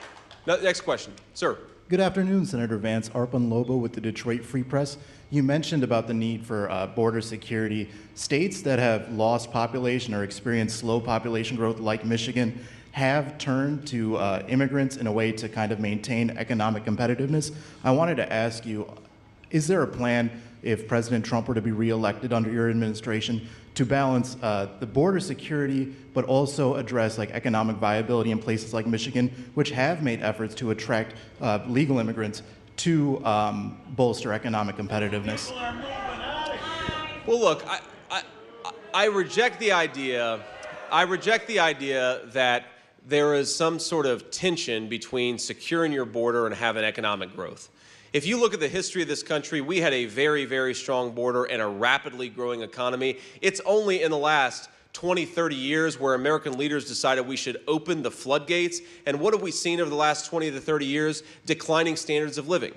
Next question. Sir. Good afternoon, Senator Vance. Arpan Lobo with the Detroit Free Press. You mentioned about the need for border security. States that have lost population or experienced slow population growth, like Michigan, have turned to immigrants in a way to kind of maintain economic competitiveness. I wanted to ask you, is there a plan, if President Trump were to be reelected under your administration, to balance the border security, but also address like economic viability in places like Michigan, which have made efforts to attract legal immigrants to bolster economic competitiveness? Well, look, I reject the idea. I reject the idea that there is some sort of tension between securing your border and having economic growth. If you look at the history of this country, we had a very, very strong border and a rapidly growing economy. It's only in the last 20, 30 years where American leaders decided we should open the floodgates. And what have we seen over the last 20 to 30 years? Declining standards of living.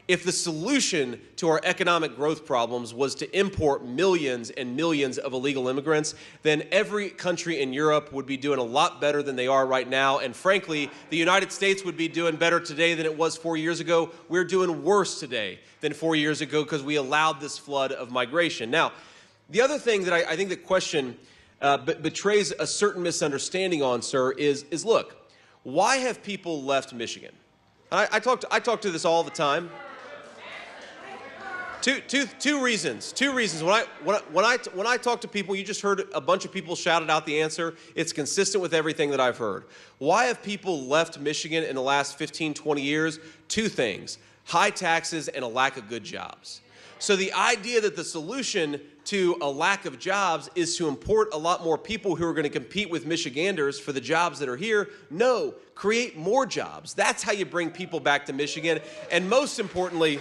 If the solution to our economic growth problems was to import millions and millions of illegal immigrants, then every country in Europe would be doing a lot better than they are right now. And frankly, the United States would be doing better today than it was 4 years ago. We're doing worse today than 4 years ago because we allowed this flood of migration. Now, the other thing that I think the question betrays a certain misunderstanding on, sir, is look, why have people left Michigan? I talk to this all the time. Two reasons. When I talk to people, you just heard a bunch of people shouted out the answer. It's consistent with everything that I've heard. Why have people left Michigan in the last 15, 20 years? Two things: high taxes and a lack of good jobs. So the idea that the solution to a lack of jobs is to import a lot more people who are going to compete with Michiganders for the jobs that are here, no, create more jobs. That's how you bring people back to Michigan. And most importantly,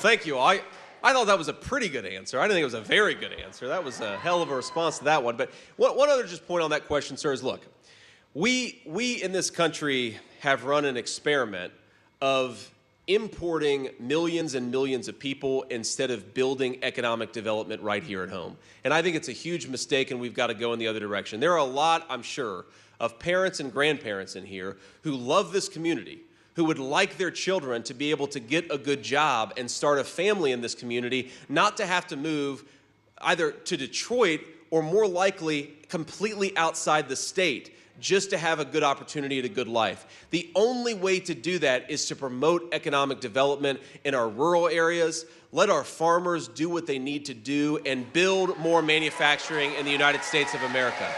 thank you. I thought that was a pretty good answer. I didn't think it was a very good answer. That was a hell of a response to that one. But one other just point on that question, sir, is look, we in this country have run an experiment of importing millions and millions of people instead of building economic development right here at home. And I think it's a huge mistake, and we've got to go in the other direction. There are a lot, I'm sure, of parents and grandparents in here who love this community, who would like their children to be able to get a good job and start a family in this community, not to have to move either to Detroit or more likely completely outside the state just to have a good opportunity and a good life. The only way to do that is to promote economic development in our rural areas, let our farmers do what they need to do, and build more manufacturing in the United States of America.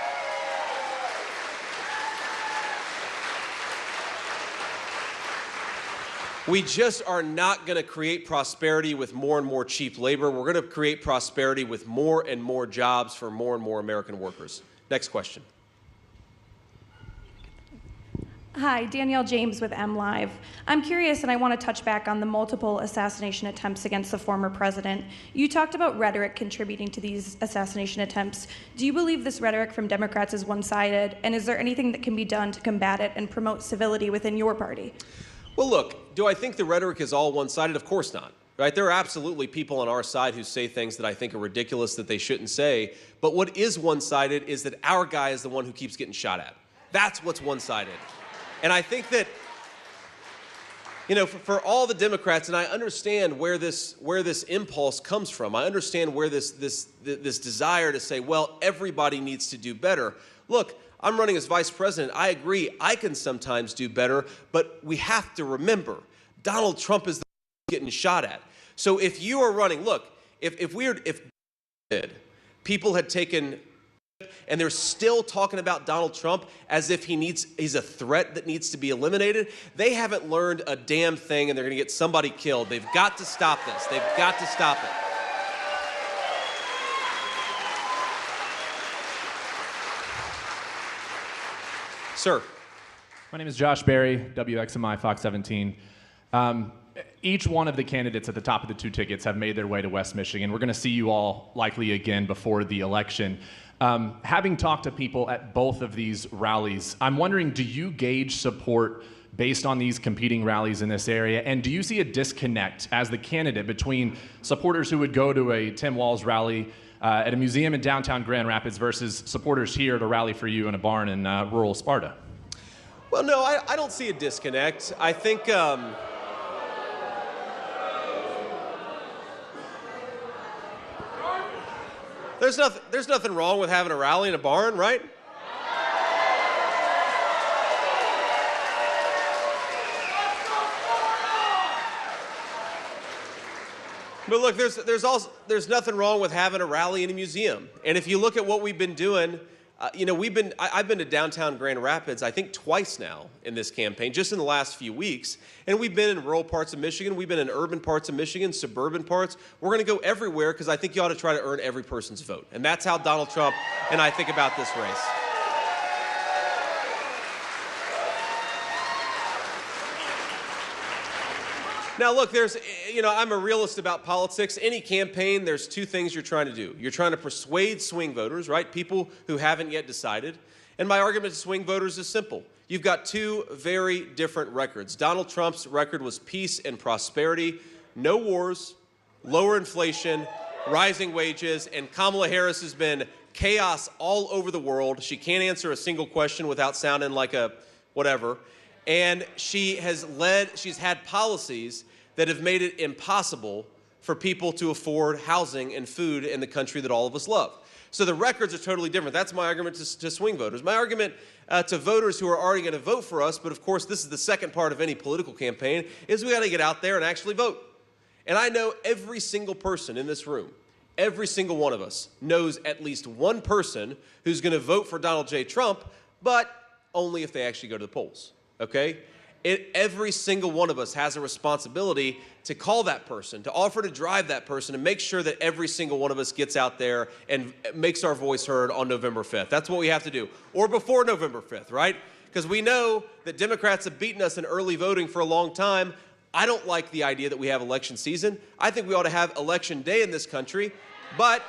We just are not going to create prosperity with more and more cheap labor. We're going to create prosperity with more and more jobs for more and more American workers. Next question. Hi, Danielle James with MLive. I'm curious, and I want to touch back on the multiple assassination attempts against the former president. You talked about rhetoric contributing to these assassination attempts. Do you believe this rhetoric from Democrats is one-sided, and is there anything that can be done to combat it and promote civility within your party? Well, look, do I think the rhetoric is all one-sided? Of course not. Right? There are absolutely people on our side who say things that I think are ridiculous that they shouldn't say. But what is one-sided is that our guy is the one who keeps getting shot at. That's what's one-sided. And I think that, you know, for all the Democrats, and I understand where this impulse comes from. I understand where this desire to say, well, everybody needs to do better. Look, I'm running as vice president. I agree, I can sometimes do better, but we have to remember, Donald Trump is the one getting shot at. So if you are running, look, if people had taken, and they're still talking about Donald Trump as if he's a threat that needs to be eliminated, they haven't learned a damn thing, and they're going to get somebody killed. They've got to stop this. They've got to stop it. Sir. My name is Josh Berry, WXMI Fox 17. Each one of the candidates at the top of the two tickets have made their way to West Michigan. We're going to see you all likely again before the election. Having talked to people at both of these rallies, I'm wondering, do you gauge support based on these competing rallies in this area? And do you see a disconnect as the candidate between supporters who would go to a Tim Walz rally at a museum in downtown Grand Rapids versus supporters here at a rally for you in a barn in rural Sparta? Well, no, I don't see a disconnect. I think there's nothing wrong with having a rally in a barn, right? But look, there's nothing wrong with having a rally in a museum. And if you look at what we've been doing, you know, I've been to downtown Grand Rapids, I think twice now in this campaign, just in the last few weeks. And we've been in rural parts of Michigan. We've been in urban parts of Michigan, suburban parts. We're going to go everywhere because I think you ought to try to earn every person's vote. And that's how Donald Trump and I think about this race. Now, look, I'm a realist about politics. Any campaign, there's two things you're trying to do. You're trying to persuade swing voters, right? People who haven't yet decided. And my argument to swing voters is simple. You've got two very different records. Donald Trump's record was peace and prosperity, no wars, lower inflation, rising wages, and Kamala Harris has been chaos all over the world. She can't answer a single question without sounding like a whatever. And she's had policies that have made it impossible for people to afford housing and food in the country that all of us love. So the records are totally different. That's my argument to swing voters. My argument to voters who are already going to vote for us, but of course this is the second part of any political campaign, is we got to get out there and actually vote. And I know every single person in this room, every single one of us knows at least one person who's going to vote for Donald J. Trump, but only if they actually go to the polls. Okay? Every single one of us has a responsibility to call that person, to offer to drive that person, and make sure that every single one of us gets out there and makes our voice heard on November 5th. That's what we have to do. Or before November 5th, right? Because we know that Democrats have beaten us in early voting for a long time. I don't like the idea that we have election season. I think we ought to have election day in this country, but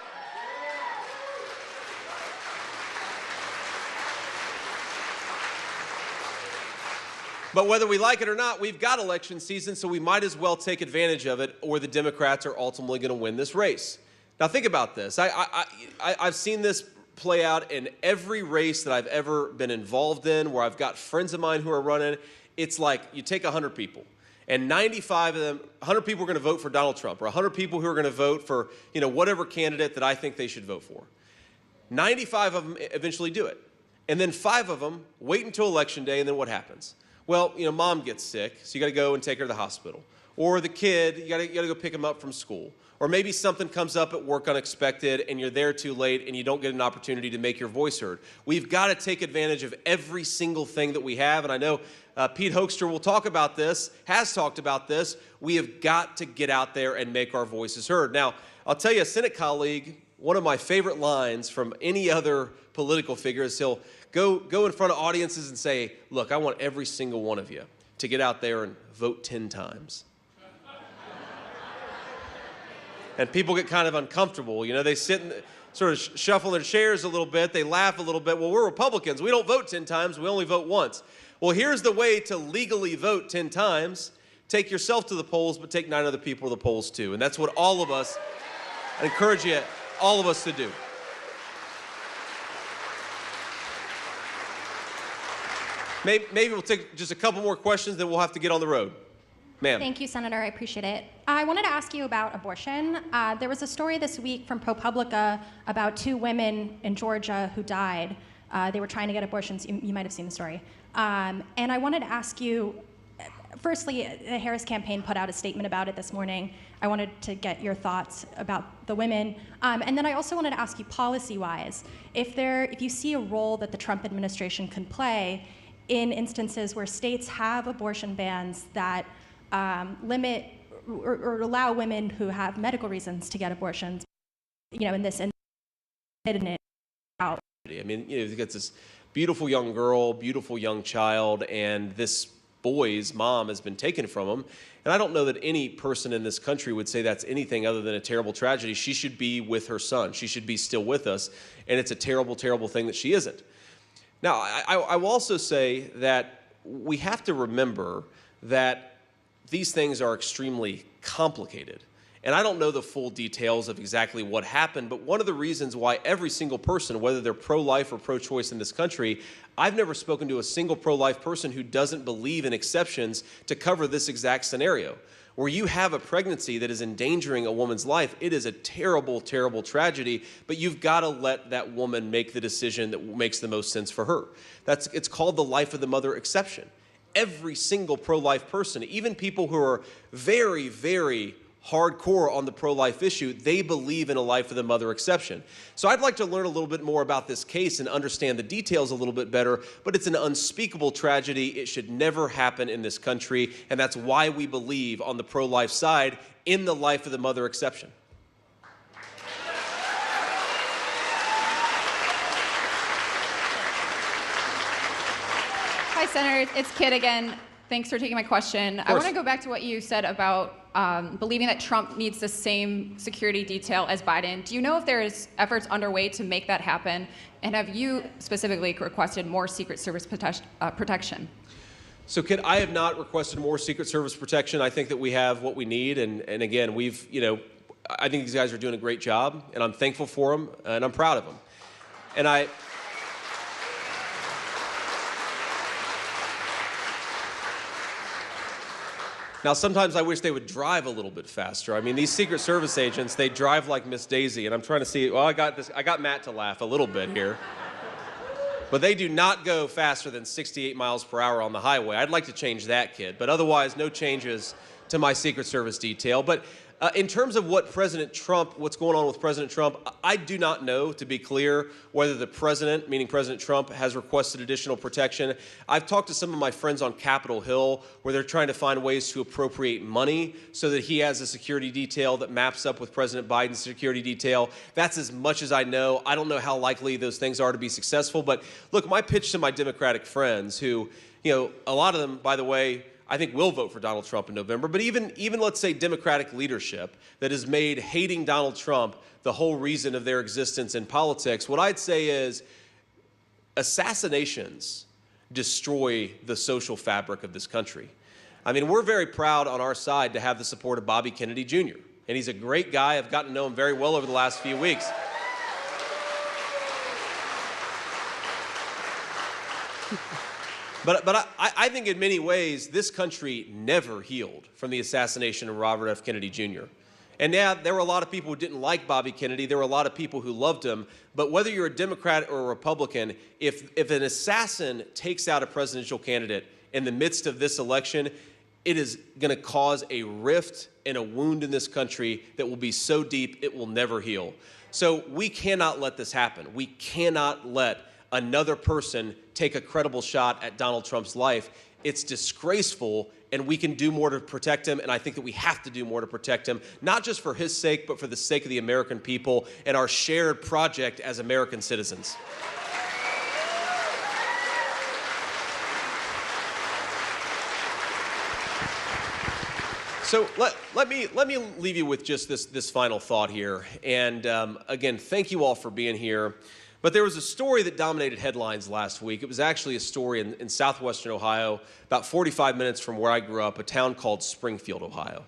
whether we like it or not, we've got election season, so we might as well take advantage of it, or the Democrats are ultimately going to win this race. Now, think about this. I've seen this play out in every race that I've ever been involved in, where I've got friends of mine who are running. It's like you take 100 people, and 95 of them, 100 people are going to vote for Donald Trump, or 100 people who are going to vote for, whatever candidate that I think they should vote for. 95 of them eventually do it. And then 5 of them wait until Election Day, and then what happens? Well, mom gets sick, so you got to go and take her to the hospital. Or the kid, you got to go pick him up from school. Or maybe something comes up at work unexpected and you're there too late and you don't get an opportunity to make your voice heard. We've got to take advantage of every single thing that we have. And I know Pete Hoekstra will talk about this, has talked about this. We have got to get out there and make our voices heard. Now, I'll tell you, a Senate colleague, one of my favorite lines from any other political figure is he'll go in front of audiences and say, look, I want every single one of you to get out there and vote 10 times. And people get kind of uncomfortable. They sit and sort of shuffle their chairs a little bit. They laugh a little bit. Well, we're Republicans. We don't vote 10 times. We only vote once. Well, here's the way to legally vote 10 times. Take yourself to the polls, but take 9 other people to the polls too. And that's what all of us, I encourage you, all of us to do. Maybe we'll take just a couple more questions, then we'll have to get on the road. Ma'am. Thank you, Senator. I appreciate it. I wanted to ask you about abortion. There was a story this week from ProPublica about 2 women in Georgia who died. They were trying to get abortions. You might have seen the story. And I wanted to ask you, firstly, the Harris campaign put out a statement about it this morning. I wanted to get your thoughts about the women. And then I also wanted to ask you, policy-wise, if you see a role that the Trump administration can play in instances where states have abortion bans that limit or allow women who have medical reasons to get abortions, in this out. I mean, you've got this beautiful young girl, beautiful young child, and this boy's mom has been taken from him. And I don't know that any person in this country would say that's anything other than a terrible tragedy. She should be with her son. She should be still with us. And it's a terrible, terrible thing that she isn't. Now, I will also say that we have to remember that these things are extremely complicated. And I don't know the full details of exactly what happened, but one of the reasons why every single person, whether they're pro-life or pro-choice in this country, I've never spoken to a single pro-life person who doesn't believe in exceptions to cover this exact scenario. Where you have a pregnancy that is endangering a woman's life, it is a terrible, terrible tragedy, but you've got to let that woman make the decision that makes the most sense for her. It's called the life of the mother exception. Every single pro-life person, even people who are very, very hardcore on the pro-life issue, they believe in a life of the mother exception. So I'd like to learn a little bit more about this case and understand the details a little bit better, but it's an unspeakable tragedy. It should never happen in this country, and that's why we believe on the pro-life side in the life of the mother exception. Hi, Senator. It's Kit again. Thanks for taking my question. I want to go back to what you said about believing that Trump needs the same security detail as Biden. Do you know if there's efforts underway to make that happen? And have you specifically requested more Secret Service protection? So, Kit, I have not requested more Secret Service protection. I think that we have what we need. And again, I think these guys are doing a great job, and I'm thankful for them, and I'm proud of them. And Now, sometimes I wish they would drive a little bit faster. I mean, these Secret Service agents, they drive like Miss Daisy, and I'm trying to see, well, I got Matt to laugh a little bit here. But they do not go faster than 68 miles per hour on the highway. I'd like to change that, Kid. But otherwise, no changes to my Secret Service detail. But in terms of what's going on with President Trump, I do not know, to be clear, whether the president, meaning President Trump, has requested additional protection. I've talked to some of my friends on Capitol Hill where they're trying to find ways to appropriate money so that he has a security detail that maps up with President Biden's security detail. That's as much as I know. I don't know how likely those things are to be successful. But look, my pitch to my Democratic friends who, a lot of them, by the way, I think will vote for Donald Trump in November, but even let's say Democratic leadership that has made hating Donald Trump the whole reason of their existence in politics, what I'd say is assassinations destroy the social fabric of this country. I mean, we're very proud on our side to have the support of Bobby Kennedy Jr., and he's a great guy. I've gotten to know him very well over the last few weeks. But I think in many ways, this country never healed from the assassination of Robert F. Kennedy Jr. And yeah, there were a lot of people who didn't like Bobby Kennedy. There were a lot of people who loved him. But whether you're a Democrat or a Republican, if an assassin takes out a presidential candidate in the midst of this election, it is going to cause a rift and a wound in this country that will be so deep it will never heal. So we cannot let this happen. We cannot let another person take a credible shot at Donald Trump's life. It's disgraceful, and we can do more to protect him, and I think that we have to do more to protect him, not just for his sake, but for the sake of the American people and our shared project as American citizens. So let me leave you with just this final thought here. And again, thank you all for being here. But there was a story that dominated headlines last week. It was actually a story in southwestern Ohio, about 45 minutes from where I grew up, a town called Springfield, Ohio.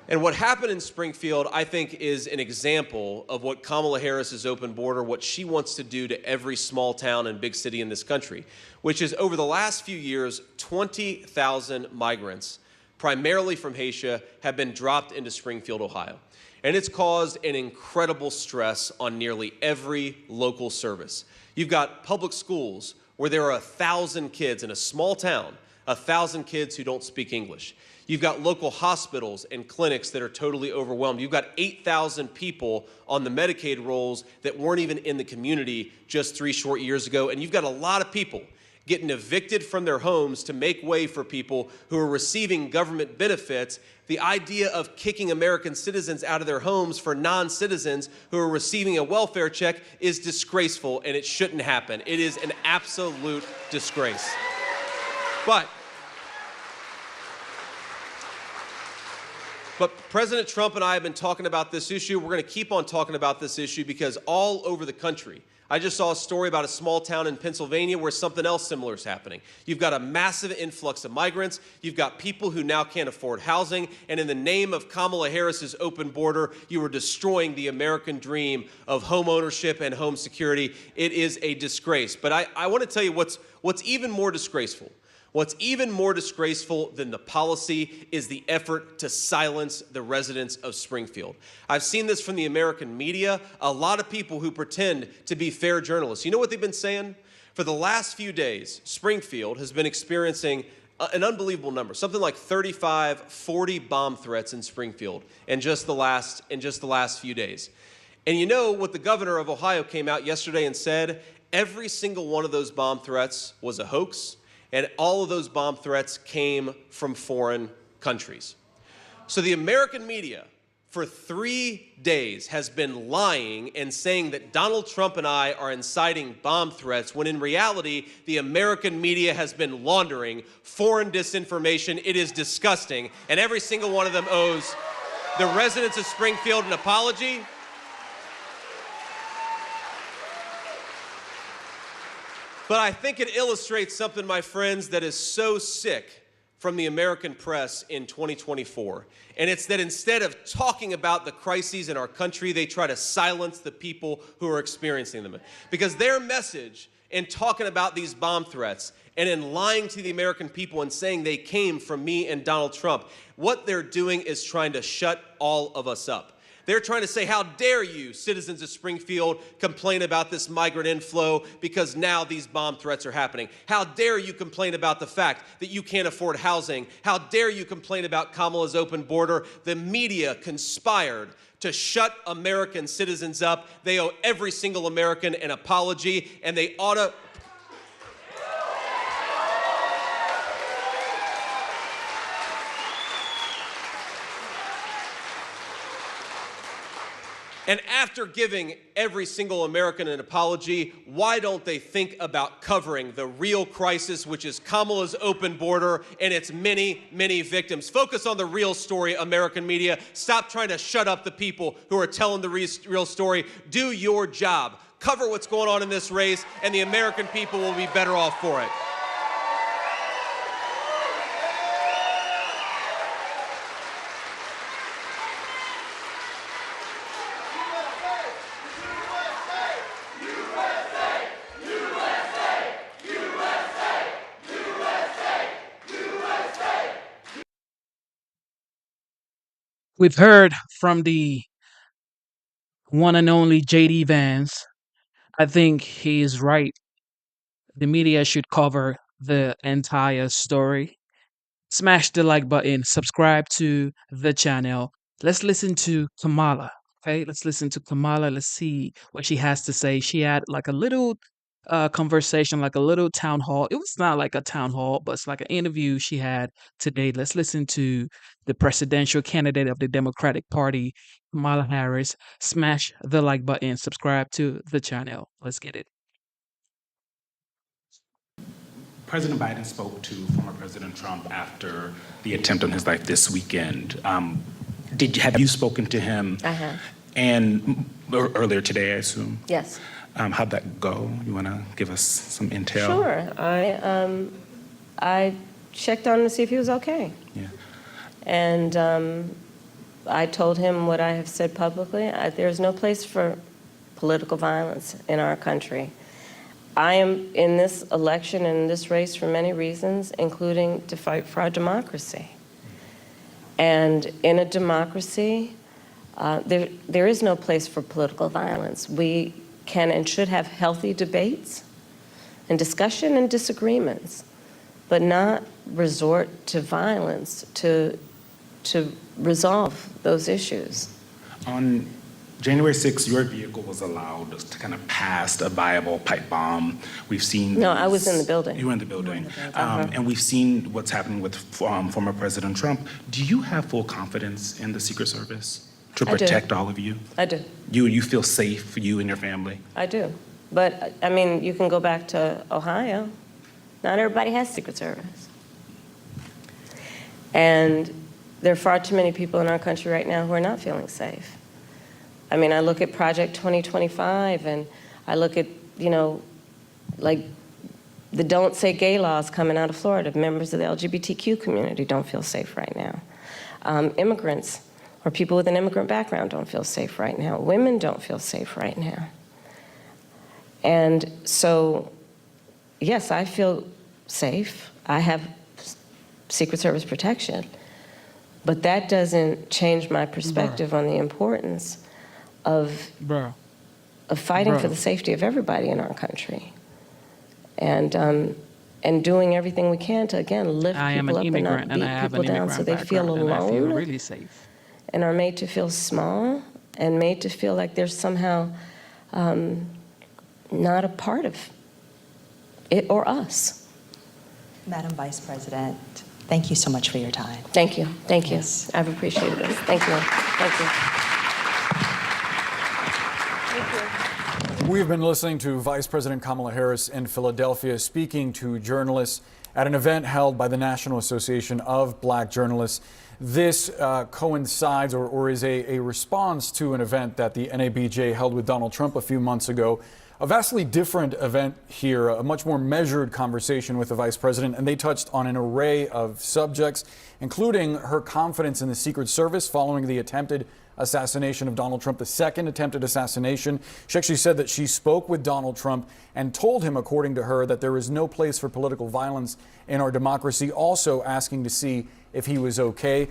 And what happened in Springfield, I think, is an example of what Kamala Harris's open border, what she wants to do to every small town and big city in this country, which is over the last few years, 20,000 migrants, primarily from Haiti, have been dropped into Springfield, Ohio. And it's caused an incredible stress on nearly every local service. You've got public schools where there are 1,000 kids in a small town, 1,000 kids who don't speak English. You've got local hospitals and clinics that are totally overwhelmed. You've got 8,000 people on the Medicaid rolls that weren't even in the community just 3 short years ago. And you've got a lot of people getting evicted from their homes to make way for people who are receiving government benefits. The idea of kicking American citizens out of their homes for non-citizens who are receiving a welfare check is disgraceful, and it shouldn't happen. It is an absolute disgrace. But President Trump and I have been talking about this issue. We're going to keep on talking about this issue because all over the country, I just saw a story about a small town in Pennsylvania where something else similar is happening. You've got a massive influx of migrants. You've got people who now can't afford housing. And in the name of Kamala Harris's open border, you are destroying the American dream of home ownership and home security. It is a disgrace. But I want to tell you what's even more disgraceful. What's even more disgraceful than the policy is the effort to silence the residents of Springfield. I've seen this from the American media, a lot of people who pretend to be fair journalists. You know what they've been saying? For the last few days, Springfield has been experiencing an unbelievable number, something like 35, 40 bomb threats in Springfield in just the last few days. And you know what the governor of Ohio came out yesterday and said? Every single one of those bomb threats was a hoax. And all of those bomb threats came from foreign countries. So the American media, for 3 days, has been lying and saying that Donald Trump and I are inciting bomb threats, when in reality, the American media has been laundering foreign disinformation. It is disgusting. And every single one of them owes the residents of Springfield an apology. But I think it illustrates something, my friends, that is so sick from the American press in 2024. And it's that instead of talking about the crises in our country, they try to silence the people who are experiencing them. Because their message in talking about these bomb threats and in lying to the American people and saying they came from me and Donald Trump, what they're doing is trying to shut all of us up. They're trying to say, how dare you, citizens of Springfield, complain about this migrant inflow because now these bomb threats are happening. How dare you complain about the fact that you can't afford housing? How dare you complain about Kamala's open border? The media conspired to shut American citizens up. They owe every single American an apology, and they ought to... And after giving every single American an apology, why don't they think about covering the real crisis, which is Kamala's open border and its many, many victims? Focus on the real story, American media. Stop trying to shut up the people who are telling the real story. Do your job. Cover what's going on in this race, and the American people will be better off for it. We've heard from the one and only JD Vance. I think he is right. The media should cover the entire story. Smash the like button, subscribe to the channel. Let's listen to Kamala. Okay, let's listen to Kamala. Let's see what she has to say. She had like a little conversation, like a little town hall. It was not like a town hall, but it's like an interview she had today. Let's listen to the presidential candidate of the Democratic Party, Kamala Harris. Smash the like button, subscribe to the channel. Let's get it. President Biden spoke to former President Trump after the attempt on his life this weekend. Have you spoken to him? I have. And earlier today, I assume? Yes. How'd that go? You want to give us some intel? Sure. I checked on him to see if he was okay. Yeah. And I told him what I have said publicly. There's no place for political violence in our country. I am in this election and in this race for many reasons, including to fight for our democracy. And in a democracy, there is no place for political violence. We can and should have healthy debates and discussion and disagreements, but not resort to violence to resolve those issues. On January 6th, your vehicle was allowed to kind of pass a viable pipe bomb. We've seen. No, I was in the building. You were in the building. And we've seen what's happening with former President Trump. Do you have full confidence in the Secret Service to protect all of you? I do. You feel safe, you and your family? I do. But, I mean, you can go back to Ohio. Not everybody has Secret Service. And there are far too many people in our country right now who are not feeling safe. I mean, I look at Project 2025, and I look at, like the Don't Say Gay laws coming out of Florida. Members of the LGBTQ community don't feel safe right now. Immigrants or people with an immigrant background don't feel safe right now. Women don't feel safe right now. And so, yes, I feel safe. I have Secret Service protection. But that doesn't change my perspective on the importance of fighting for the safety of everybody in our country, and doing everything we can to again lift people up and not beat people down so they feel alone, I feel really safe, and are made to feel small and made to feel like they're somehow not a part of it or us. Madam Vice President, thank you so much for your time. Thank you. Thank you. I've appreciated this. Thank you. Thank you. We've been listening to Vice President Kamala Harris in Philadelphia speaking to journalists at an event held by the National Association of Black Journalists. This coincides or is a response to an event that the NABJ held with Donald Trump a few months ago. A vastly different event here, a much more measured conversation with the Vice President, and they touched on an array of subjects, including her confidence in the Secret Service following the attempted assassination of Donald Trump, the second attempted assassination. She actually said that she spoke with Donald Trump and told him, according to her, that there is no place for political violence in our democracy, also asking to see if he was okay.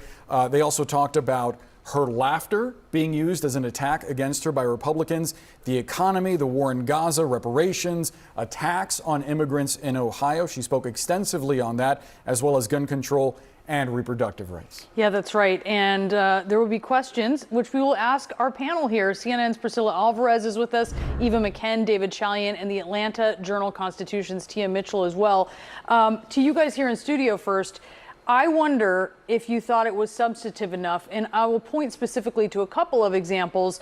They also talked about her laughter being used as an attack against her by Republicans, the economy, the war in Gaza, reparations, attacks on immigrants in Ohio. She spoke extensively on that, as well as gun control and reproductive rights. Yeah, that's right. And there will be questions, which we will ask our panel here. CNN's Priscilla Alvarez is with us, Eva McKen, David Chalian, and the Atlanta Journal-Constitution's Tia Mitchell as well. To you guys here in studio first, I wonder if you thought it was substantive enough, and I will point specifically to a couple of examples.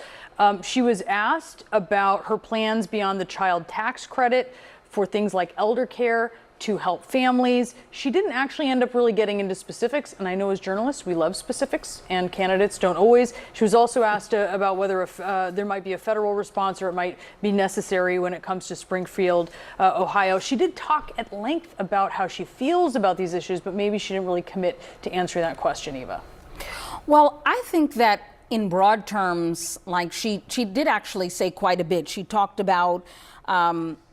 She was asked about her plans beyond the child tax credit for things like elder care to help families. She didn't actually end up really getting into specifics, and I know as journalists we love specifics, and candidates don't always. She was also asked about whether there might be a federal response or it might be necessary when it comes to Springfield, Ohio. She did talk at length about how she feels about these issues, but maybe she didn't really commit to answering that question, Eva. Well, I think that in broad terms, like she did actually say quite a bit. She talked about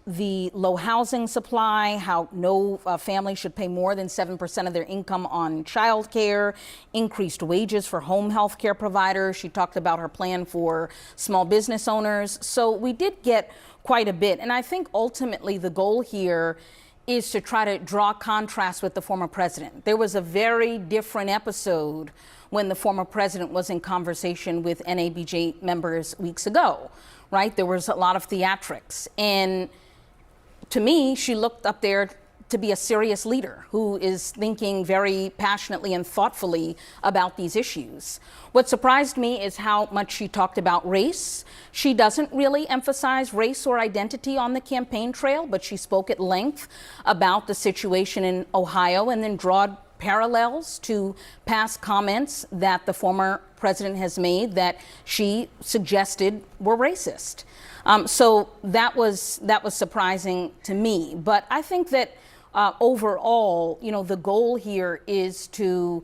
the low housing supply, how no family should pay more than 7% of their income on child care, increased wages for home health care providers. She talked about her plan for small business owners. So we did get quite a bit. And I think ultimately the goal here is to try to draw contrast with the former president. There was a very different episode when the former president was in conversation with NABJ members weeks ago, right? There was a lot of theatrics. And to me, she looked up there to be a serious leader who is thinking very passionately and thoughtfully about these issues. What surprised me is how much she talked about race. She doesn't really emphasize race or identity on the campaign trail, but she spoke at length about the situation in Ohio and then drawed parallels to past comments that the former president has made that she suggested were racist. So that was surprising to me. But I think that overall, you know, the goal here is to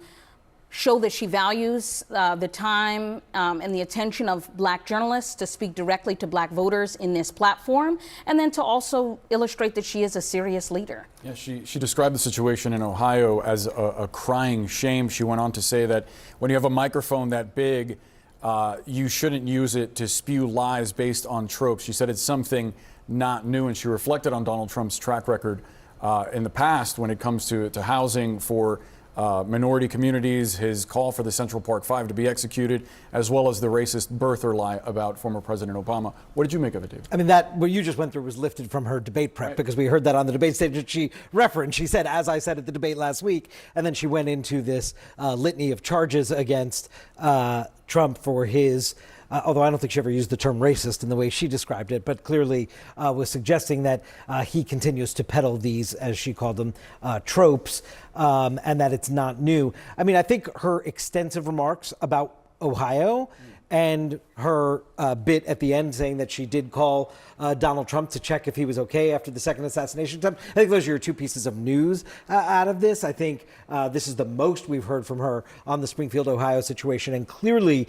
show that she values the time and the attention of Black journalists to speak directly to Black voters in this platform, and then to also illustrate that she is a serious leader. Yeah, she described the situation in Ohio as a crying shame. She went on to say that when you have a microphone that big, you shouldn't use it to spew lies based on tropes. She said it's something not new, and she reflected on Donald Trump's track record in the past when it comes to housing for minority communities, his call for the Central Park Five to be executed, as well as the racist birther lie about former President Obama. What did you make of it, Dave? I mean, that what you just went through was lifted from her debate prep, because we heard that on the debate stage that she referenced. She said, as I said at the debate last week, and then she went into this litany of charges against Trump for his although I don't think she ever used the term racist in the way she described it, but clearly was suggesting that he continues to peddle these, as she called them, tropes, and that it's not new. I mean, I think her extensive remarks about Ohio and her bit at the end saying that she did call Donald Trump to check if he was okay after the second assassination attempt. I think those are your two pieces of news out of this. I think this is the most we've heard from her on the Springfield, Ohio situation. And clearly,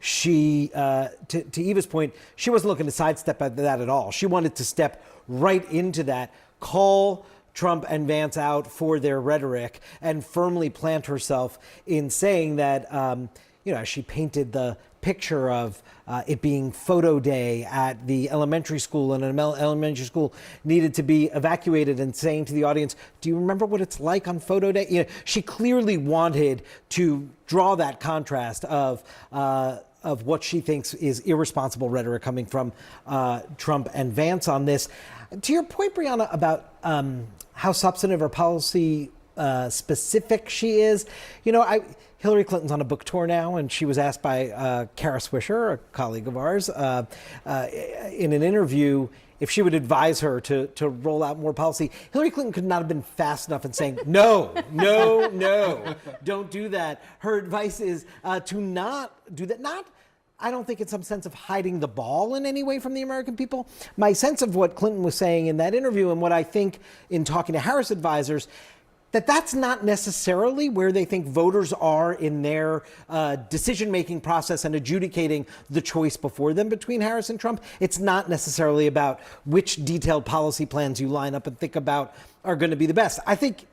she, to Eva's point, she wasn't looking to sidestep that at all. She wanted to step right into that, call Trump and Vance out for their rhetoric, and firmly plant herself in saying that, you know, she painted the picture of it being photo day at the elementary school, and an elementary school needed to be evacuated, and saying to the audience, do you remember what it's like on photo day? You know, she clearly wanted to draw that contrast of what she thinks is irresponsible rhetoric coming from Trump and Vance on this. To your point, Brianna, about how substantive or policy specific she is, you know, Hillary Clinton's on a book tour now, and she was asked by Kara Swisher, a colleague of ours, in an interview if she would advise her to roll out more policy. Hillary Clinton could not have been fast enough in saying, no, don't do that. Her advice is to not do that. I don't think in some sense of hiding the ball in any way from the American people. My sense of what Clinton was saying in that interview, and what I think in talking to Harris advisors, that's not necessarily where they think voters are in their decision-making process and adjudicating the choice before them between Harris and Trump. It's not necessarily about which detailed policy plans you line up and think about are going to be the best. I think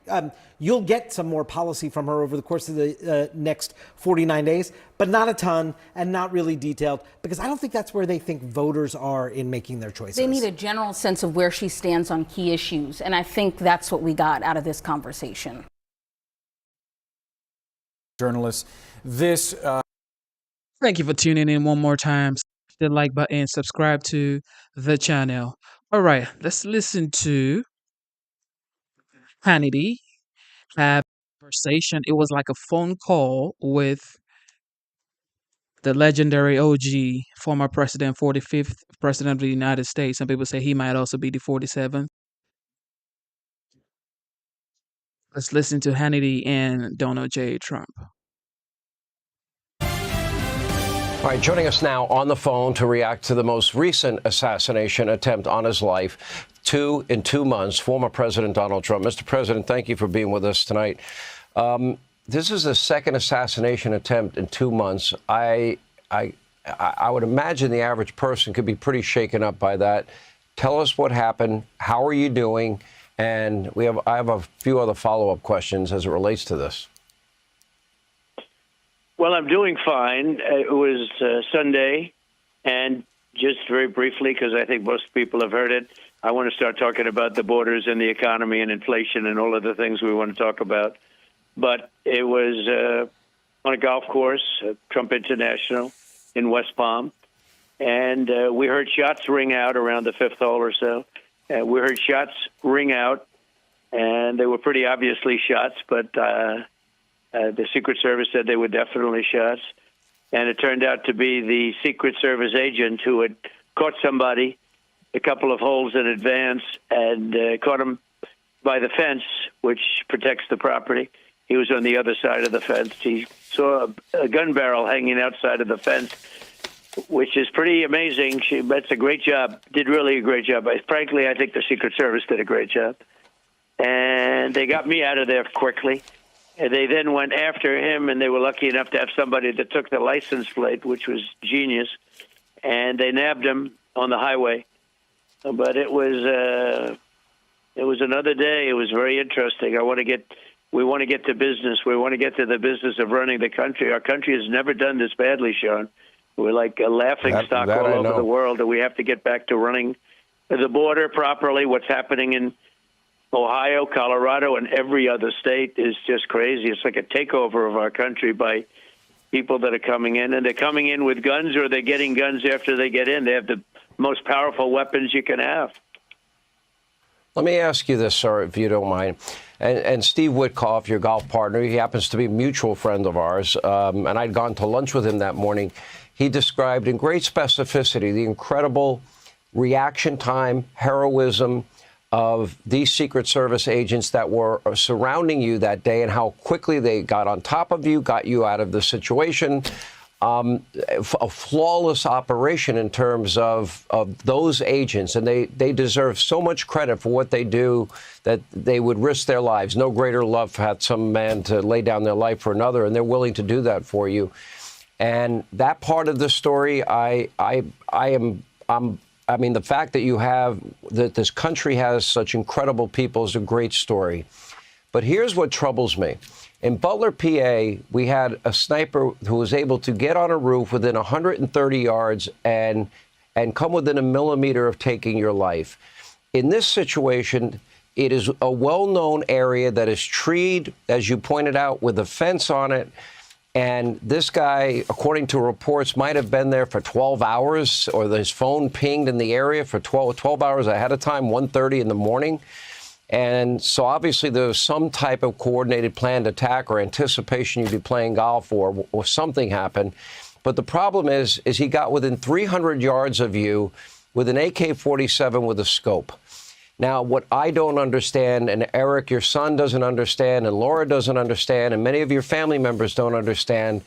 you'll get some more policy from her over the course of the next 49 days, but not a ton and not really detailed, because I don't think that's where they think voters are in making their choices. They need a general sense of where she stands on key issues, and I think that's what we got out of this conversation. Journalists, this... Thank you for tuning in one more time. Hit the like button, subscribe to the channel. All right, let's listen to Hannity. conversation. It was like a phone call with the legendary OG, former president, 45th president of the United States. Some people say he might also be the 47th. Let's listen to Hannity and Donald J. Trump. All right, joining us now on the phone to react to the most recent assassination attempt on his life, in 2 months, former President Donald Trump. Mr. President, thank you for being with us tonight. This is the second assassination attempt in 2 months. I would imagine the average person could be pretty shaken up by that. Tell us what happened. How are you doing? And I have a few other follow-up questions as it relates to this. Well, I'm doing fine. It was Sunday, and just very briefly, because I think most people have heard it, I want to start talking about the borders and the economy and inflation and all of the things we want to talk about. But it was on a golf course, Trump International in West Palm, and we heard shots ring out around the fifth hole or so. We heard shots ring out, and they were pretty obviously shots, but the Secret Service said they were definitely shots. And it turned out to be the Secret Service agent who had caught somebody a couple of holes in advance and caught him by the fence, which protects the property. He was on the other side of the fence. He saw a gun barrel hanging outside of the fence, which is pretty amazing. That's a great job. Did really a great job. Frankly, I think the Secret Service did a great job. And they got me out of there quickly. And they then went after him, and they were lucky enough to have somebody that took the license plate, which was genius. And they nabbed him on the highway. But it was another day. It was very interesting. We want to get to business. We want to get to the business of running the country. Our country has never done this badly, Sean. We're like a laughing stock all over the world, and we have to get back to running the border properly. What's happening in Ohio, Colorado, and every other state is just crazy. It's like a takeover of our country by people that are coming in, and they're coming in with guns, or they're getting guns after they get in. They have the most powerful weapons you can have. Let me ask you this, sir, if you don't mind. And Steve Witkoff, your golf partner, he happens to be a mutual friend of ours, and I'd gone to lunch with him that morning. He described in great specificity the incredible reaction time, heroism of these Secret Service agents that were surrounding you that day and how quickly they got on top of you, got you out of the situation. A flawless operation in terms of those agents, and they deserve so much credit for what they do that they would risk their lives. No greater love had some man to lay down their life for another, and they're willing to do that for you. And that part of the story, I mean, the fact that this country has such incredible people is a great story. But here's what troubles me. In Butler, PA, we had a sniper who was able to get on a roof within 130 yards and come within a millimeter of taking your life. In this situation, it is a well-known area that is treed, as you pointed out, with a fence on it. And this guy, according to reports, might have been there for 12 hours, or his phone pinged in the area for 12 hours ahead of time, 1:30 in the morning. And so obviously there was some type of coordinated planned attack or anticipation you'd be playing golf or something happened. But the problem is he got within 300 yards of you with an AK-47 with a scope. Now, what I don't understand, and Eric, your son, doesn't understand, and Laura doesn't understand, and many of your family members don't understand,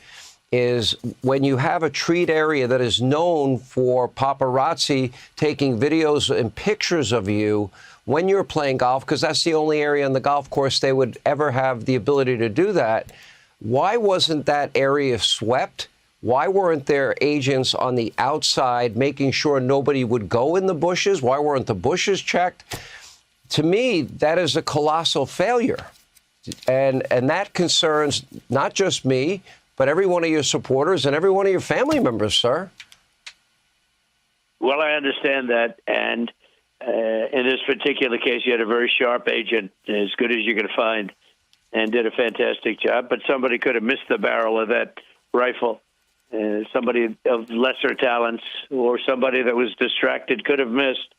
is when you have a treat area that is known for paparazzi taking videos and pictures of you when you're playing golf, because that's the only area on the golf course they would ever have the ability to do that. Why wasn't that area swept? Why weren't there agents on the outside making sure nobody would go in the bushes? Why weren't the bushes checked? To me, that is a colossal failure. And that concerns not just me, but every one of your supporters and every one of your family members, sir. Well, I understand that. And in this particular case, you had a very sharp agent, as good as you could find, and did a fantastic job. But somebody could have missed the barrel of that rifle. Somebody of lesser talents or somebody that was distracted could have missed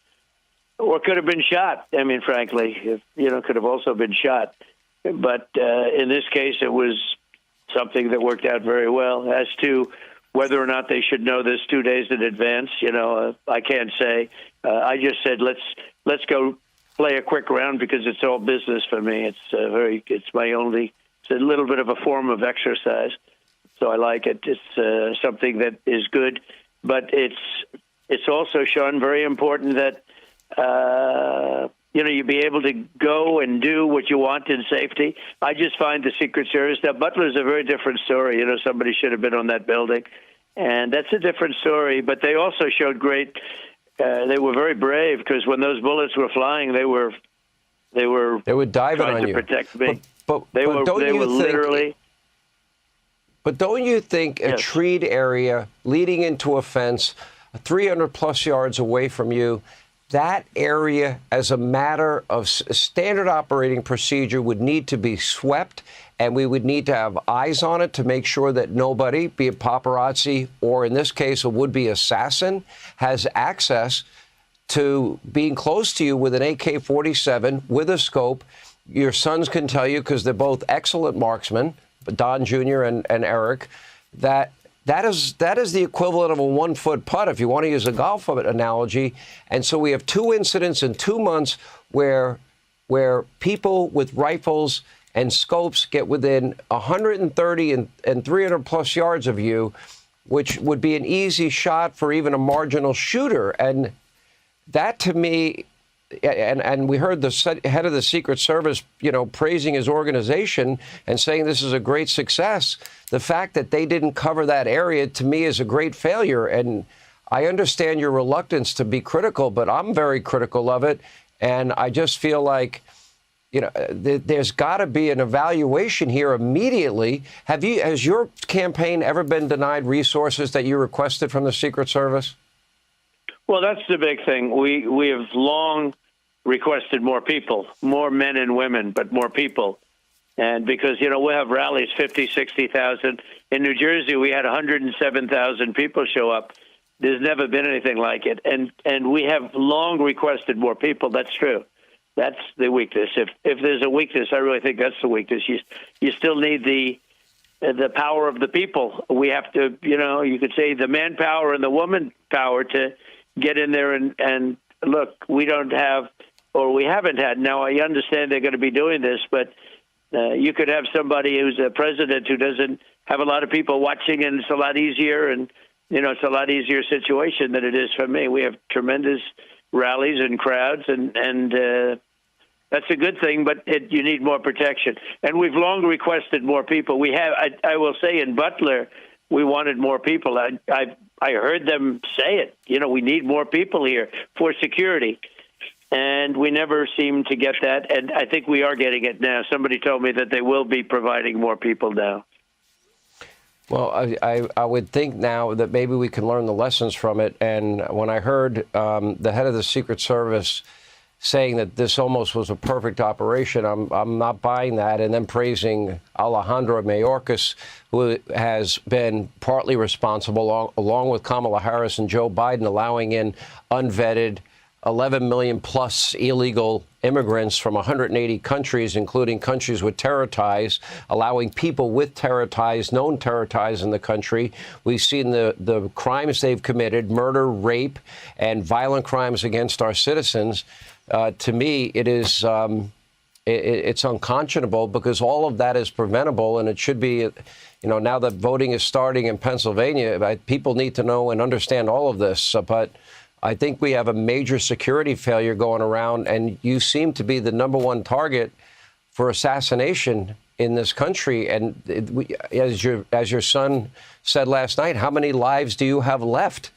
or could have been shot. I mean, frankly, could have also been shot. But in this case, it was something that worked out very well. As to whether or not they should know this 2 days in advance, I can't say. I just said let's go play a quick round because it's all business for me. It's a little bit of a form of exercise, so I like it. It's something that is good, but it's also, Sean, very important that you be able to go and do what you want in safety. I just find the Secret Service, now Butler's a very different story. Somebody should have been on that building, and that's a different story. But they also showed great. They were very brave because when those bullets were flying, they were diving trying on to you. protect me. But they were literally. But don't you think a treed area leading into a fence, 300 plus yards away from you, that area, as a matter of standard operating procedure, would need to be swept, and we would need to have eyes on it to make sure that nobody, be it paparazzi or in this case a would-be assassin, has access to being close to you with an AK-47 with a scope. Your sons can tell you, because they're both excellent marksmen, Don Jr. and Eric, that is the equivalent of a 1-foot putt, if you want to use a golf analogy. And so we have 2 incidents in 2 months where people with rifles and scopes get within 130 and 300 plus yards of you, which would be an easy shot for even a marginal shooter. And that, to me, and we heard the head of the Secret Service, praising his organization and saying this is a great success. The fact that they didn't cover that area, to me, is a great failure. And I understand your reluctance to be critical, but I'm very critical of it. And I just feel like, there's got to be an evaluation here immediately. Has your campaign ever been denied resources that you requested from the Secret Service? Well, that's the big thing. We have long requested more people, more men and women, but more people. And because, we have rallies, 50, 60,000. In New Jersey, we had 107,000 people show up. There's never been anything like it. And we have long requested more people. That's true. That's the weakness. If there's a weakness, I really think that's the weakness. You still need the power of the people. We have to, you could say the manpower and the woman power to get in there and look, we don't have, or we haven't had. Now, I understand they're going to be doing this, but you could have somebody who's a president who doesn't have a lot of people watching, and it's a lot easier, and, it's a lot easier situation than it is for me. We have tremendous rallies and crowds, and that's a good thing, but you need more protection. And we've long requested more people. We have, I will say, in Butler, we wanted more people. I heard them say it. We need more people here for security. And we never seem to get that. And I think we are getting it now. Somebody told me that they will be providing more people now. Well, I would think now that maybe we can learn the lessons from it. And when I heard the head of the Secret Service saying that this almost was a perfect operation, I'm not buying that. And then praising Alejandro Mayorkas, who has been partly responsible, along with Kamala Harris and Joe Biden, allowing in unvetted 11 million plus illegal immigrants from 180 countries, including countries with terror ties, allowing people with terror ties, known terror ties in the country. We've seen the crimes they've committed, murder, rape, and violent crimes against our citizens. To me, it is it's unconscionable, because all of that is preventable, and it should be, now that voting is starting in Pennsylvania, people need to know and understand all of this. But I think we have a major security failure going around, and you seem to be the #1 target for assassination in this country. And as your son said last night, how many lives do you have left?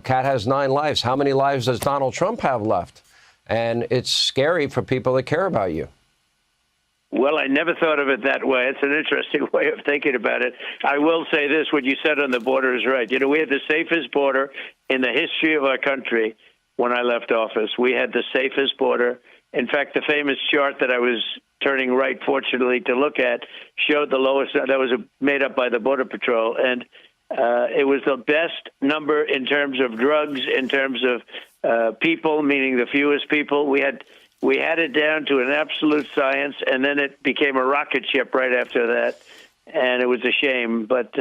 Kat has 9 lives. How many lives does Donald Trump have left? And it's scary for people that care about you. Well, I never thought of it that way. It's an interesting way of thinking about it. I will say this, what you said on the border is right. We had the safest border in the history of our country when I left office. We had the safest border. In fact, the famous chart that I was turning right, fortunately, to look at showed the lowest, that was made up by the Border Patrol. And it was the best number in terms of drugs, in terms of people, meaning the fewest people. We had We had it down to an absolute science, and then it became a rocket ship right after that, and it was a shame. But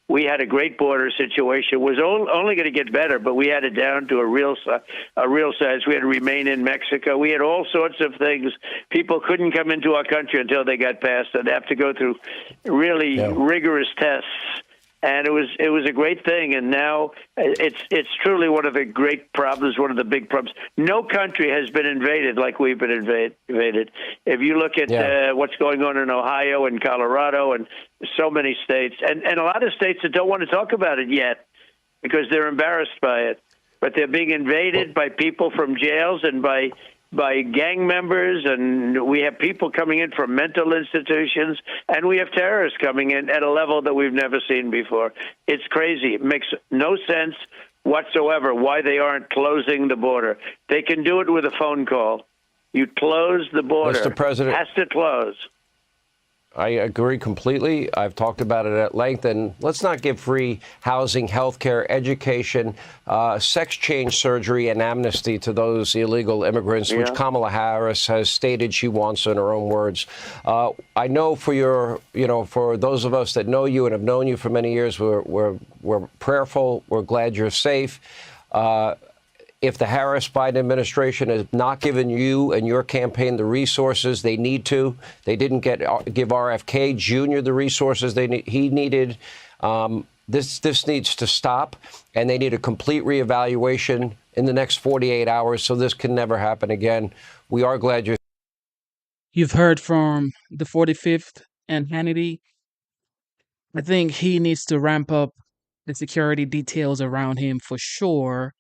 we had a great border situation. It was only going to get better, but we had it down to a real size. We had to remain in Mexico. We had all sorts of things. People couldn't come into our country until they got past it. They have to go through really rigorous tests. And it was a great thing, and now it's truly one of the great problems, one of the big problems. No country has been invaded like we've been invaded. If you look at what's going on in Ohio and Colorado and so many states, and a lot of states that don't want to talk about it yet because they're embarrassed by it, but they're being invaded by people from jails and by gang members, and we have people coming in from mental institutions, and we have terrorists coming in at a level that we've never seen before. It's crazy. It makes no sense whatsoever why they aren't closing the border. They can do it with a phone call. You close the border. Mr. President, it has to close. I agree completely. I've talked about it at length. And let's not give free housing, health care, education, sex change surgery, and amnesty to those illegal immigrants, which Kamala Harris has stated she wants in her own words. I know for those of us that know you and have known you for many years, we're prayerful. We're glad you're safe. If the Harris-Biden administration has not given you and your campaign the resources they need to, they didn't give RFK Jr. the resources he needed. This needs to stop, and they need a complete reevaluation in the next 48 hours so this can never happen again. We are glad you're. You've heard from the 45th and Hannity. I think he needs to ramp up the security details around him for sure.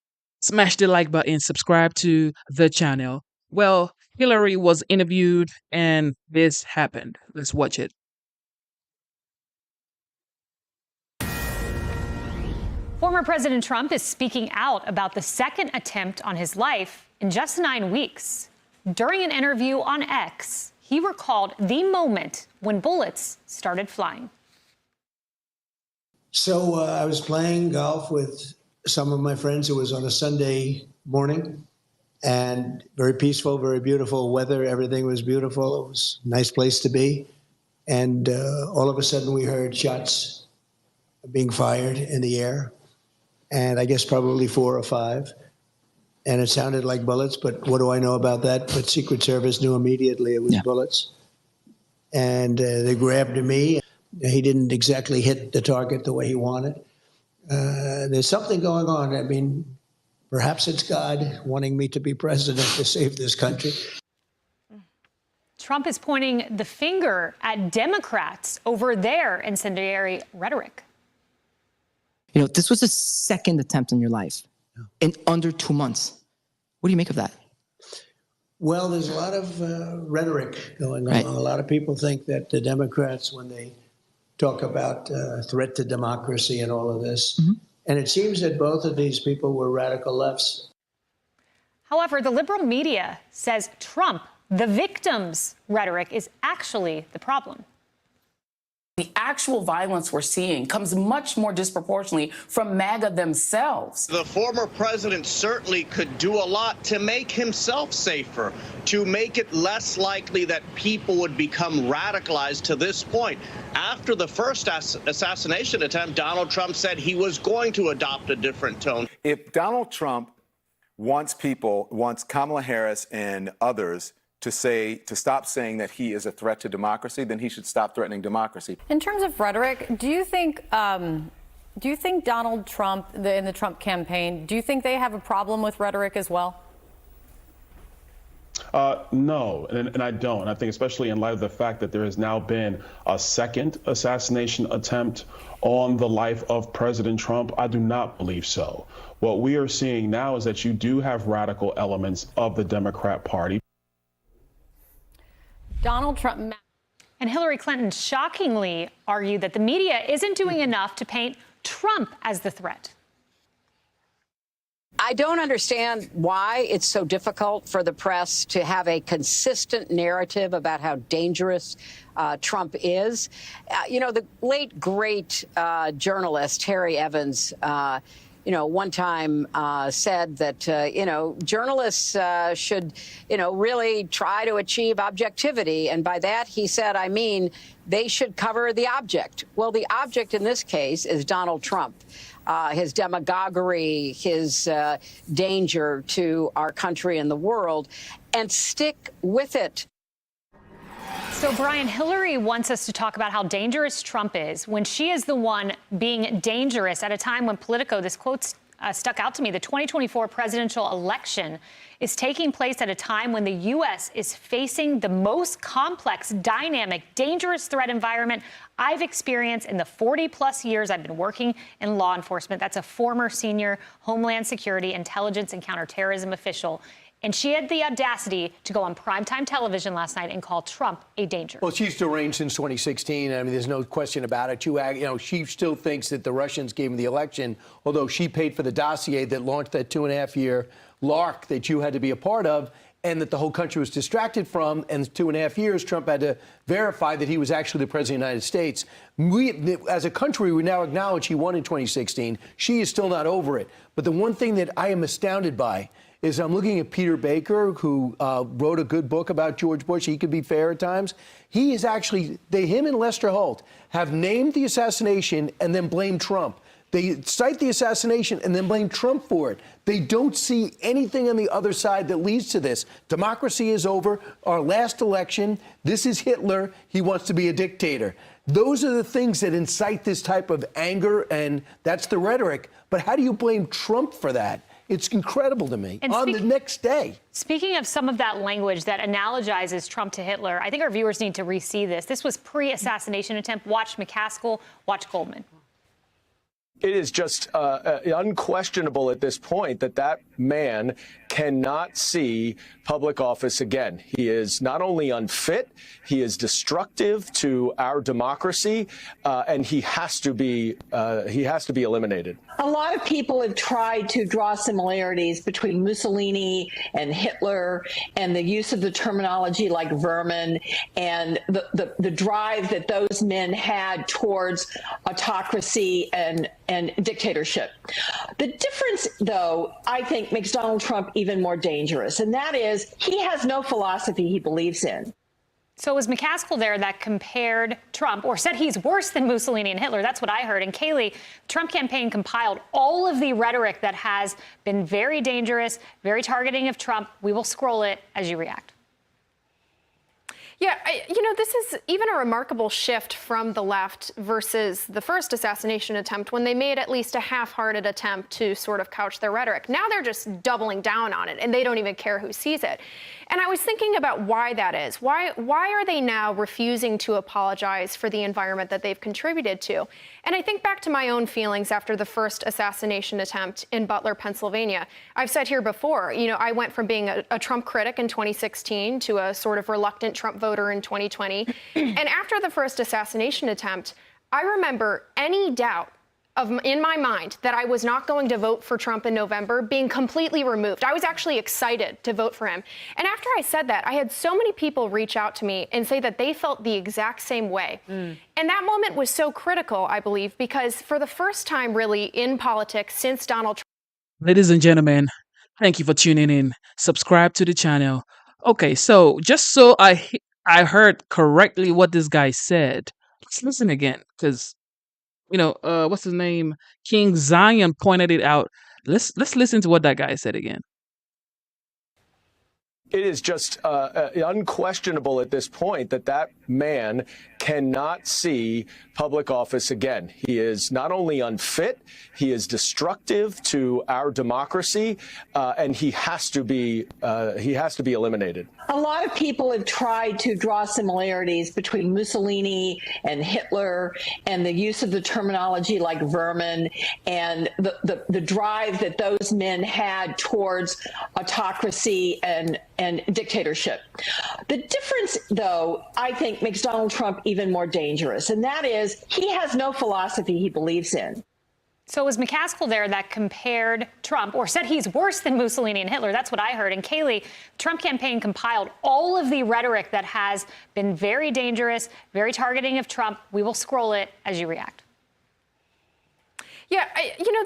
Smash the like button, subscribe to the channel. Well, Hillary was interviewed and this happened. Let's watch it. Former President Trump is speaking out about the second attempt on his life in just 9 weeks. During an interview on X, he recalled the moment when bullets started flying. So I was playing golf with some of my friends. It was on a Sunday morning, and very peaceful, very beautiful weather. Everything was beautiful. It was a nice place to be. And all of a sudden we heard shots being fired in the air, and I guess probably 4 or 5. And it sounded like bullets, but what do I know about that? But Secret Service knew immediately it was bullets. And they grabbed me. He didn't exactly hit the target the way he wanted. There's something going on. I mean, perhaps it's God wanting me to be president to save this country. Trump is pointing the finger at Democrats over their incendiary rhetoric. You know, this was the second attempt in your life in under 2 months. What do you make of that? Well, there's a lot of rhetoric going on. Right. A lot of people think that the Democrats, when they talk about threat to democracy and all of this. And it seems that both of these people were radical lefts. However, the liberal media says Trump, the victim's rhetoric, is actually the problem. The actual violence we're seeing comes much more disproportionately from MAGA themselves. The former president certainly could do a lot to make himself safer, to make it less likely that people would become radicalized to this point. After the first assassination attempt, Donald Trump said he was going to adopt a different tone. If Donald Trump wants Kamala Harris and others to stop saying that he is a threat to democracy, then he should stop threatening democracy. In terms of rhetoric, do you think Donald Trump and the Trump campaign, do you think they have a problem with rhetoric as well? No, and I don't. I think especially in light of the fact that there has now been a second assassination attempt on the life of President Trump, I do not believe so. What we are seeing now is that you do have radical elements of the Democrat Party. Donald Trump and Hillary Clinton shockingly argued that the media isn't doing enough to paint Trump as the threat. I don't understand why it's so difficult for the press to have a consistent narrative about how dangerous Trump is. You know, the late, great journalist Harry Evans one time said that, journalists should, really try to achieve objectivity. And by that, he said, I mean, they should cover the object. Well, the object in this case is Donald Trump, his demagoguery, his danger to our country and the world, and stick with it. So, Brian, Hillary wants us to talk about how dangerous Trump is when she is the one being dangerous at a time when Politico, this quote stuck out to me, the 2024 presidential election is taking place at a time when the U.S. is facing the most complex, dynamic, dangerous threat environment I've experienced in the 40-plus years I've been working in law enforcement. That's a former senior Homeland Security, Intelligence, and Counterterrorism official. And she had the audacity to go on primetime television last night and call Trump a danger. Well, she's deranged since 2016. I mean, there's no question about it. She still thinks that the Russians gave him the election, although she paid for the dossier that launched that 2.5-year lark that you had to be a part of, and that the whole country was distracted from. And 2.5 years, Trump had to verify that he was actually the president of the United States. We, as a country, we now acknowledge he won in 2016. She is still not over it. But the one thing that I am astounded by is I'm looking at Peter Baker, who wrote a good book about George Bush. He could be fair at times. He is actually, him and Lester Holt have named the assassination and then blamed Trump. They cite the assassination and then blame Trump for it. They don't see anything on the other side that leads to this. Democracy is over. Our last election, this is Hitler. He wants to be a dictator. Those are the things that incite this type of anger, and that's the rhetoric. But how do you blame Trump for that? It's incredible to me. And on the next day. Speaking of some of that language that analogizes Trump to Hitler, I think our viewers need to re-see this. This was pre-assassination attempt. Watch McCaskill, watch Goldman. It is just unquestionable at this point that that man cannot see public office again. He is not only unfit, he is destructive to our democracy, and he has to be eliminated. A lot of people have tried to draw similarities between Mussolini and Hitler and the use of the terminology like vermin and the drive that those men had towards autocracy and dictatorship. The difference, though, I think makes Donald Trump even more dangerous, and that is he has no philosophy he believes in. So was McCaskill there that compared Trump, or said he's worse than Mussolini and Hitler? That's what I heard. And Kayleigh, the Trump campaign compiled all of the rhetoric that has been very dangerous, very targeting of Trump. We will scroll it as you react. Yeah, this is even a remarkable shift from the left versus the first assassination attempt when they made at least a half-hearted attempt to sort of couch their rhetoric. Now they're just doubling down on it, and they don't even care who sees it. And I was thinking about why that is. Why are they now refusing to apologize for the environment that they've contributed to? And I think back to my own feelings after the first assassination attempt in Butler, Pennsylvania. I've said here before, I went from being a Trump critic in 2016 to a sort of reluctant Trump voter in 2020. And after the first assassination attempt, I remember any doubt in my mind that I was not going to vote for Trump in November being completely removed. I was actually excited to vote for him. And after I said that, I had so many people reach out to me and say that they felt the exact same way. And that moment was so critical, I believe, because for the first time really in politics since Donald Trump. Ladies and gentlemen, thank you for tuning in. Subscribe to the channel. Okay, so just so I heard correctly what this guy said, let's listen again, because what's his name? King Zion pointed it out. Let's listen to what that guy said again. It is just unquestionable at this point that that man cannot see public office again. He is not only unfit, he is destructive to our democracy, and he has to be eliminated. A lot of people have tried to draw similarities between Mussolini and Hitler and the use of the terminology like vermin and the drive that those men had towards autocracy and dictatorship. The difference, though, I think makes Donald Trump even more dangerous, and that is he has no philosophy he believes in. So was McCaskill there that compared Trump, or said he's worse than Mussolini and Hitler? That's what I heard. And Kayleigh, the Trump campaign compiled all of the rhetoric that has been very dangerous, very targeting of Trump. We will scroll it as you react. Yeah,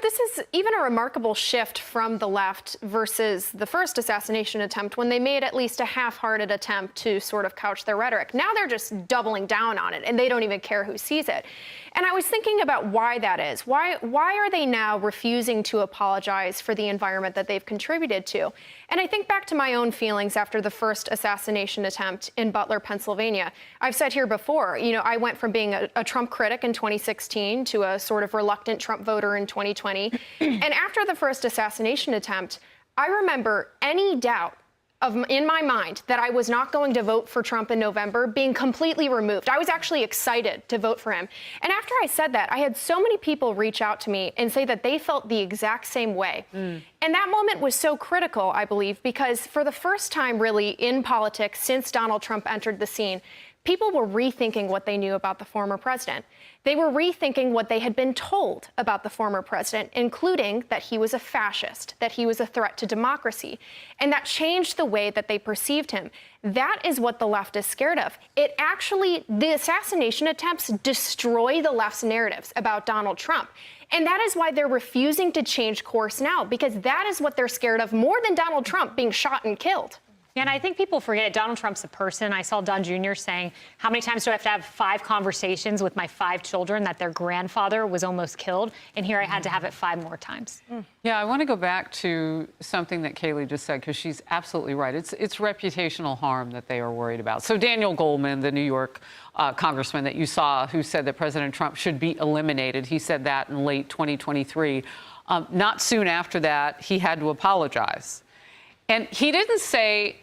this is even a remarkable shift from the left versus the first assassination attempt when they made at least a half-hearted attempt to sort of couch their rhetoric. Now they're just doubling down on it, and they don't even care who sees it. And I was thinking about why that is. Why are they now refusing to apologize for the environment that they've contributed to? And I think back to my own feelings after the first assassination attempt in Butler, Pennsylvania. I've said here before, I went from being a Trump critic in 2016 to a sort of reluctant Trump voter in 2020. And after the first assassination attempt, I remember any doubt in my mind that I was not going to vote for Trump in November being completely removed. I was actually excited to vote for him. And after I said that, I had so many people reach out to me and say that they felt the exact same way. And that moment was so critical, I believe, because for the first time really in politics since Donald Trump entered the scene, people were rethinking what they knew about the former president. They were rethinking what they had been told about the former president, including that he was a fascist, that he was a threat to democracy. And that changed the way that they perceived him. That is what the left is scared of. The assassination attempts destroy the left's narratives about Donald Trump. And that is why they're refusing to change course now, because that is what they're scared of more than Donald Trump being shot and killed. And I think people forget Donald Trump's a person. I saw Don Jr. saying, how many times do I have to have 5 conversations with my 5 children that their grandfather was almost killed? And here I had to have it 5 more times. Yeah, I want to go back to something that Kayleigh just said, because she's absolutely right. It's reputational harm that they are worried about. So Daniel Goldman, the New York congressman that you saw, who said that President Trump should be eliminated, he said that in late 2023. Not soon after that, he had to apologize. And he didn't say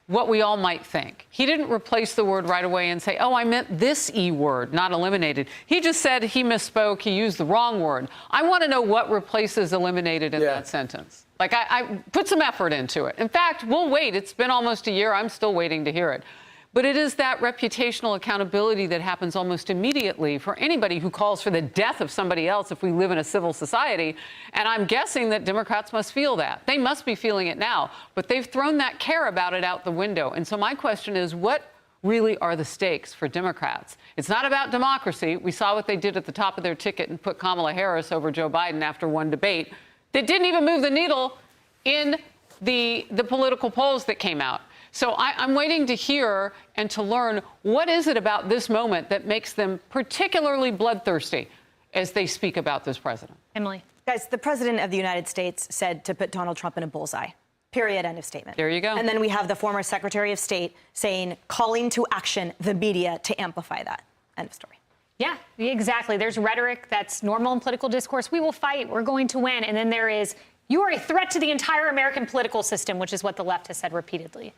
what we all might think. He didn't replace the word right away and say, oh, I meant this E word, not eliminated. He just said he misspoke, he used the wrong word. I want to know what replaces eliminated in that sentence. Like, I put some effort into it. In fact, we'll wait. It's been almost a year. I'm still waiting to hear it. But it is that reputational accountability that happens almost immediately for anybody who calls for the death of somebody else if we live in a civil society. And I'm guessing that Democrats must feel that. They must be feeling it now. But they've thrown that care about it out the window. And so my question is, what really are the stakes for Democrats? It's not about democracy. We saw what they did at the top of their ticket and put Kamala Harris over Joe Biden after one debate. They didn't even move the needle in the political polls that came out. So I'm waiting to hear and to learn what is it about this moment that makes them particularly bloodthirsty as they speak about this president. Emily. Guys, the president of the United States said to put Donald Trump in a bullseye. Period. End of statement. There you go. And then we have the former Secretary of State saying, calling to action the media to amplify that. End of story. Yeah, exactly. There's rhetoric that's normal in political discourse. We will fight. We're going to win. And then there is, you are a threat to the entire American political system, which is what the left has said repeatedly.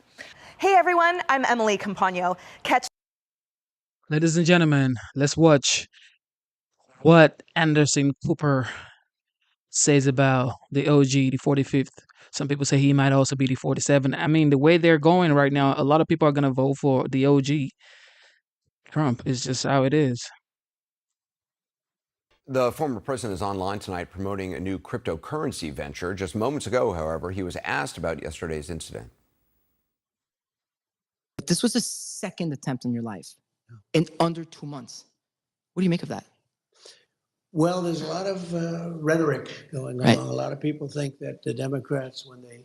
Hey, everyone. I'm Emily Campagno. Ladies and gentlemen, let's watch what Anderson Cooper says about the OG, the 45th. Some people say he might also be the 47. I mean, the way they're going right now, a lot of people are going to vote for the OG. Trump is just how it is. The former president is online tonight promoting a new cryptocurrency venture. Just moments ago, however, he was asked about yesterday's incident. This was the second attempt in your life in under 2 months. What do you make of that? Well, there's a lot of rhetoric going on. Right. A lot of people think that the Democrats, when they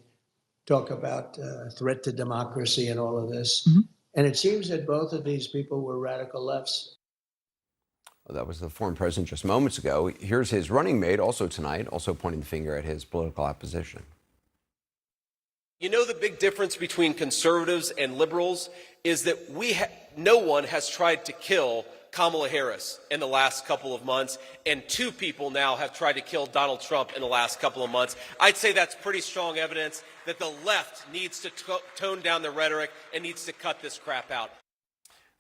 talk about threat to democracy and all of this, and it seems that both of these people were radical lefts. Well, that was the former president just moments ago. Here's his running mate also tonight, also pointing the finger at his political opposition. You know, the big difference between conservatives and liberals is that no one has tried to kill Kamala Harris in the last couple of months, and 2 people now have tried to kill Donald Trump in the last couple of months. I'd say that's pretty strong evidence that the left needs to tone down the rhetoric and needs to cut this crap out.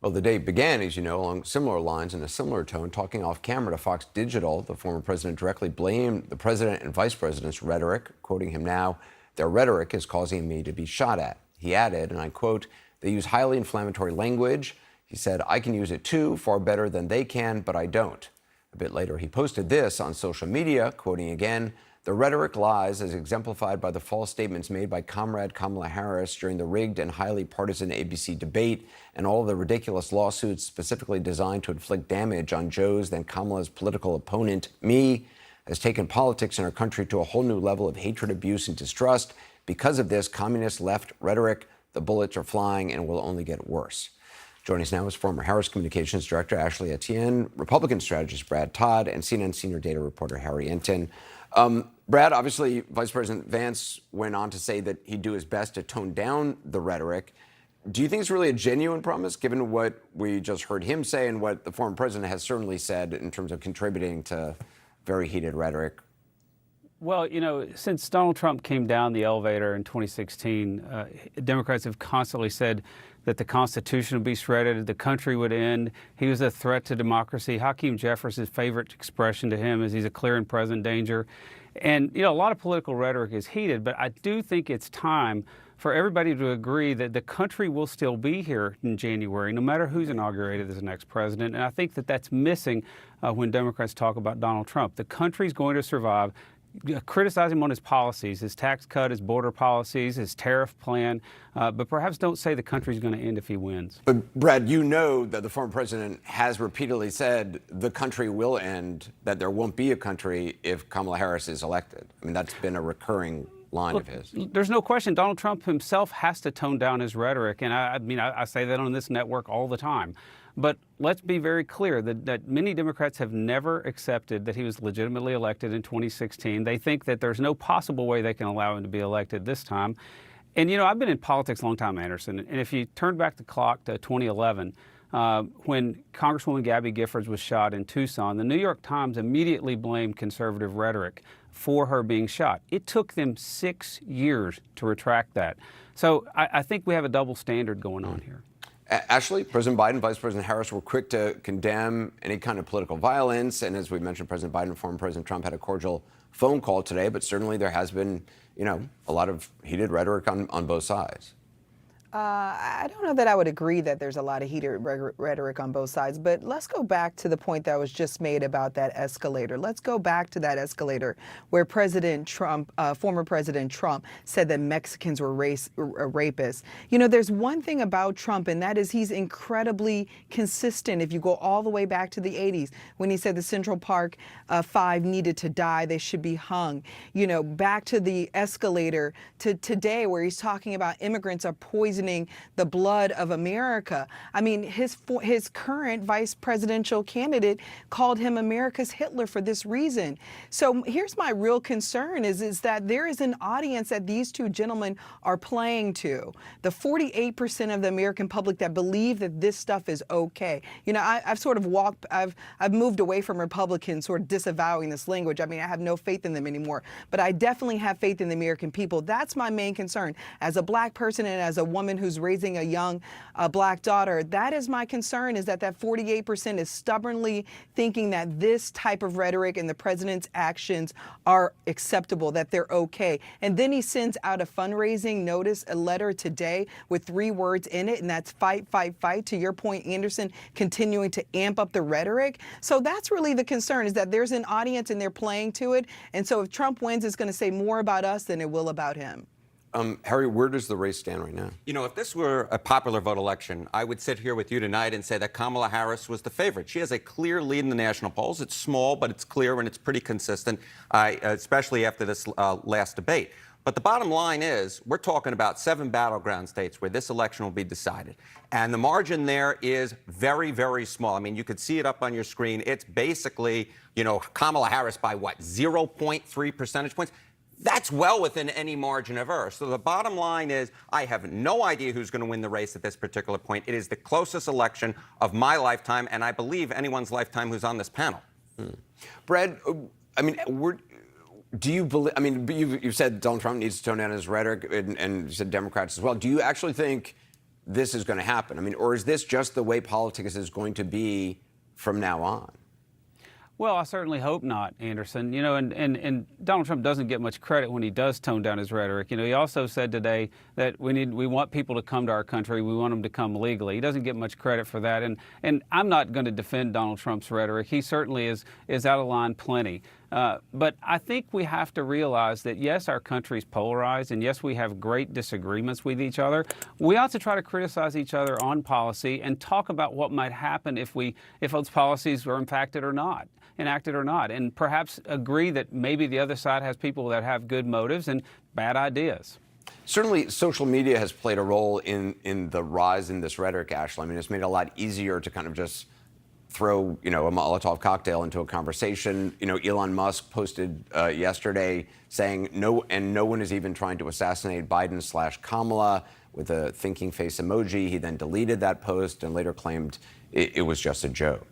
Well, the day began, as you know, along similar lines in a similar tone. Talking off camera to Fox Digital, the former president directly blamed the president and vice president's rhetoric, quoting him now, "Their rhetoric is causing me to be shot at." He added, and I quote, "They use highly inflammatory language." He said, "I can use it too, far better than they can, but I don't." A bit later, he posted this on social media, quoting again, "The rhetoric lies as exemplified by the false statements made by Comrade Kamala Harris during the rigged and highly partisan ABC debate and all the ridiculous lawsuits specifically designed to inflict damage on Joe's, then Kamala's political opponent, me. has taken politics in our country to a whole new level of hatred, abuse, and distrust. Because of this communist left rhetoric, the bullets are flying and will only get worse. Joining us now is former Harris Communications Director Ashley Etienne, Republican strategist Brad Todd, and CNN senior data reporter Harry Enton. Brad, obviously, Vice President Vance went on to say that he'd do his best to tone down the rhetoric. Do you think it's really a genuine promise, given what we just heard him say and what the former president has certainly said in terms of contributing to very heated rhetoric? Well, you know, since Donald Trump came down the elevator in 2016, Democrats have constantly said that the Constitution would be shredded, the country would end. He was a threat to democracy. Hakeem Jeffries' favorite expression to him is he's a clear and present danger. And, you know, a lot of political rhetoric is heated, but I do think it's time for everybody to agree that the country will still be here in January, no matter who's inaugurated as the next president. And I think that that's missing when Democrats talk about Donald Trump. The country's going to survive. Criticize him on his policies, his tax cut, his border policies, his tariff plan, but perhaps don't say the country's going to end if he wins. But Brad, you know that the former president has repeatedly said the country will end, that there won't be a country if Kamala Harris is elected. I mean, that's been a recurring line of his. There's no question Donald Trump himself has to tone down his rhetoric, and I say that on this network all the time. But let's be very clear that many Democrats have never accepted that he was legitimately elected in 2016. They think that there's no possible way they can allow him to be elected this time. And, you know, I've been in politics a long time, Anderson, and if you turn back the clock to 2011, when Congresswoman Gabby Giffords was shot in Tucson, the New York Times immediately blamed conservative rhetoric for her being shot. It took them 6 years to retract that. So I think we have a double standard going on here. Ashley, President Biden, Vice President Harris were quick to condemn any kind of political violence. And as we mentioned, President Biden and former President Trump had a cordial phone call today. But certainly there has been, you know, a lot of heated rhetoric on both sides. I don't know that I would agree that there's a lot of heated rhetoric on both sides, but let's go back to the point that was just made about that escalator. Let's go back to that escalator where President Trump, former President Trump, said that Mexicans were rapists. You know, there's one thing about Trump, and that is he's incredibly consistent. If you go all the way back to the 80s, when he said the Central Park Five needed to die, they should be hung. You know, back to the escalator to today where he's talking about immigrants are poisoning the blood of America. I mean, his current vice presidential candidate called him America's Hitler for this reason. So here's my real concern is that there is an audience that these two gentlemen are playing to. The 48% of the American public that believe that this stuff is okay. You know, I've sort of I've moved away from Republicans sort of disavowing this language. I mean, I have no faith in them anymore, but I definitely have faith in the American people. That's my main concern. As a black person and as a woman who's raising a young black daughter, that is my concern, is that 48% is stubbornly thinking that this type of rhetoric and the president's actions are acceptable, that they're okay. And then he sends out a fundraising notice, a letter today with 3 words in it, and that's fight, fight, fight. To your point, Anderson, continuing to amp up the rhetoric. So that's really the concern, is that there's an audience and they're playing to it. And so if Trump wins, it's going to say more about us than it will about him. Harry, where does the race stand right now? You know, if this were a popular vote election, I would sit here with you tonight and say that Kamala Harris was the favorite. She has a clear lead in the national polls. It's small, but it's clear and it's pretty consistent, especially after this last debate. But the bottom line is we're talking about 7 battleground states where this election will be decided. And the margin there is very, very small. I mean, you could see it up on your screen. It's basically, you know, Kamala Harris by what, 0.3 percentage points? That's well within any margin of error. So the bottom line is I have no idea who's going to win the race at this particular point. It is the closest election of my lifetime, and I believe anyone's lifetime who's on this panel. Brad, I mean, do you believe, I mean, you've said Donald Trump needs to tone down his rhetoric, and you said Democrats as well. Do you actually think this is going to happen? I mean, or is this just the way politics is going to be from now on? Well, I certainly hope not, Anderson. You know, and Donald Trump doesn't get much credit when he does tone down his rhetoric. You know, he also said today that we want people to come to our country. We want them to come legally. He doesn't get much credit for that. And I'm not going to defend Donald Trump's rhetoric. He certainly is out of line plenty. But I think we have to realize that, yes, our country's polarized, and yes, we have great disagreements with each other. We ought to try to criticize each other on policy and talk about what might happen if those policies were enacted or not, and perhaps agree that maybe the other side has people that have good motives and bad ideas. Certainly, social media has played a role in the rise in this rhetoric, Ashley. I mean, it's made it a lot easier to kind of just throw, a Molotov cocktail into a conversation. Elon Musk posted yesterday saying no one is even trying to assassinate Biden/Kamala with a thinking face emoji. He then deleted that post and later claimed it was just a joke.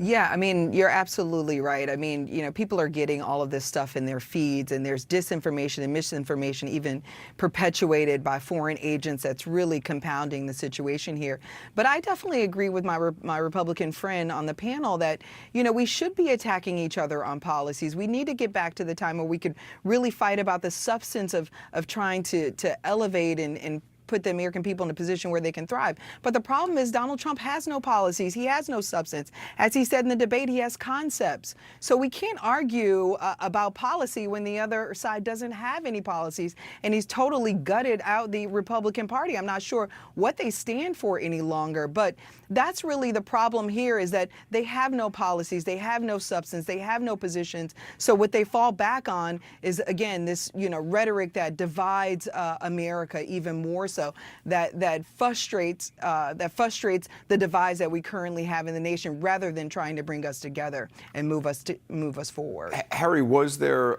Yeah, I mean, you're absolutely right. I mean, people are getting all of this stuff in their feeds, and there's disinformation and misinformation even perpetuated by foreign agents that's really compounding the situation here. But I definitely agree with my Republican friend on the panel that, we should be attacking each other on policies. We need to get back to the time where we could really fight about the substance of trying to elevate and put the American people in a position where they can thrive. But the problem is Donald Trump has no policies. He has no substance. As he said in the debate, he has concepts. So we can't argue about policy when the other side doesn't have any policies. And he's totally gutted out the Republican Party. I'm not sure what they stand for any longer. But that's really the problem here, is that they have no policies. They have no substance. They have no positions. So what they fall back on is, again, this rhetoric that divides America even more so, that frustrates the divides that we currently have in the nation, rather than trying to bring us together and move us forward. Harry, was there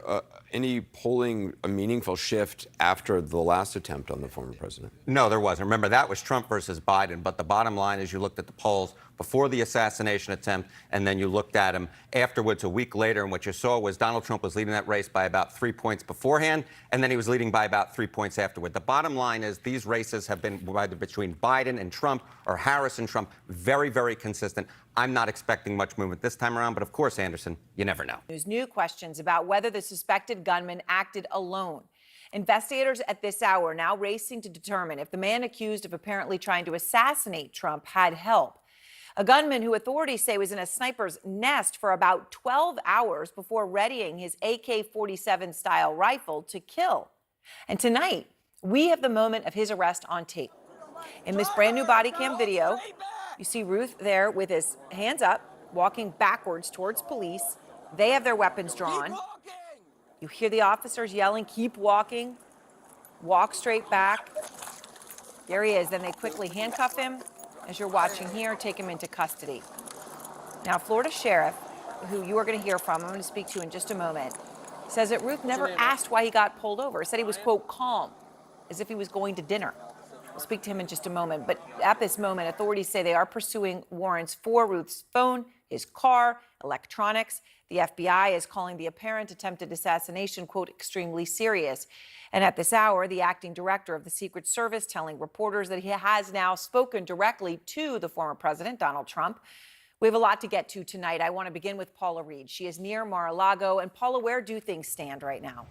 any polling, a meaningful shift after the last attempt on the former president? No, there wasn't. Remember, that was Trump versus Biden. But the bottom line is, you looked at the polls before the assassination attempt, and then you looked at him afterwards a week later, and what you saw was Donald Trump was leading that race by about 3 points beforehand, and then he was leading by about 3 points afterward. The bottom line is, these races have been either between Biden and Trump or Harris and Trump, very, very consistent. I'm not expecting much movement this time around, but of course, Anderson, you never know. There's new questions about whether the suspected gunman acted alone. Investigators at this hour now racing to determine if the man accused of apparently trying to assassinate Trump had help. A gunman who authorities say was in a sniper's nest for about 12 hours before readying his AK-47 style rifle to kill. And tonight, we have the moment of his arrest on tape. In this brand new body cam video, you see Ruth there with his hands up, walking backwards towards police. They have their weapons drawn. You hear the officers yelling, "Keep walking, walk straight back." There he is. Then they quickly handcuff him, as you're watching here, take him into custody. Now, Florida Sheriff, who you are going to hear from, I'm going to speak to in just a moment, says that Ruth never asked why he got pulled over. Said he was, quote, calm, as if he was going to dinner. We'll speak to him in just a moment. But at this moment, authorities say they are pursuing warrants for Ruth's phone, his car, electronics. The FBI is calling the apparent attempted assassination, quote, extremely serious. And at this hour, the acting director of the Secret Service telling reporters that he has now spoken directly to the former president, Donald Trump. We have a lot to get to tonight. I want to begin with Paula Reed. She is near Mar-a-Lago. And Paula, where do things stand right now?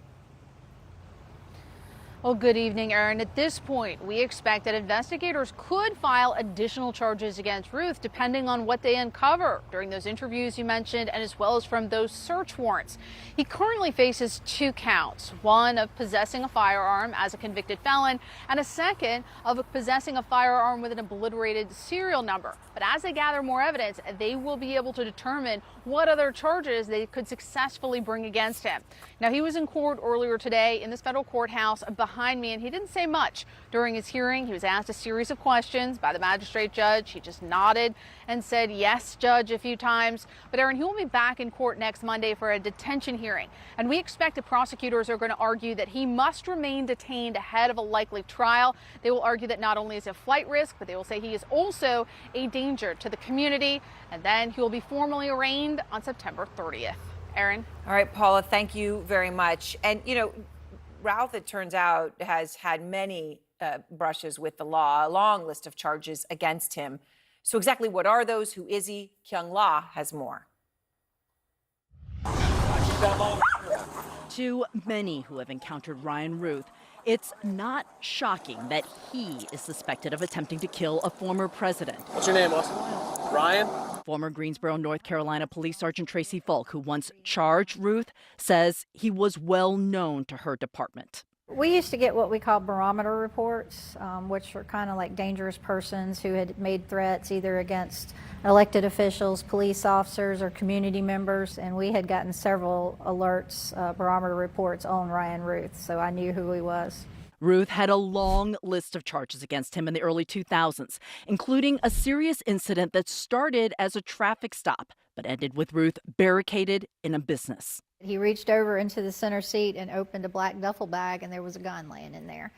Well, good evening, Erin. At this point, we expect that investigators could file additional charges against Ruth, depending on what they uncover during those interviews you mentioned, and as well as from those search warrants. He currently faces 2 counts, one of possessing a firearm as a convicted felon, and a second of possessing a firearm with an obliterated serial number. But as they gather more evidence, they will be able to determine what other charges they could successfully bring against him. Now, he was in court earlier today in this federal courthouse behind me, and he didn't say much during his hearing. He was asked a series of questions by the magistrate judge. He just nodded and said, "Yes, Judge," a few times. But Erin, he will be back in court next Monday for a detention hearing. And we expect the prosecutors are going to argue that he must remain detained ahead of a likely trial. They will argue that not only is he a flight risk, but they will say he is also a danger to the community. And then he will be formally arraigned on September 30th. Erin. All right, Paula, thank you very much. And, Ralph, it turns out, has had many brushes with the law, a long list of charges against him. So exactly what are those? Who is he? Kyung La has more. To many who have encountered Ryan Ruth, it's not shocking that he is suspected of attempting to kill a former president. What's your name, Austin? Ryan? Former Greensboro, North Carolina Police Sergeant Tracy Falk, who once charged Ruth, says he was well known to her department. We used to get what we call barometer reports, which were kind of like dangerous persons who had made threats either against elected officials, police officers, or community members. And we had gotten several alerts, barometer reports on Ryan Ruth, so I knew who he was. Ruth had a long list of charges against him in the early 2000s, including a serious incident that started as a traffic stop, but ended with Ruth barricaded in a business. He reached over into the center seat and opened a black duffel bag, and there was a gun laying in there.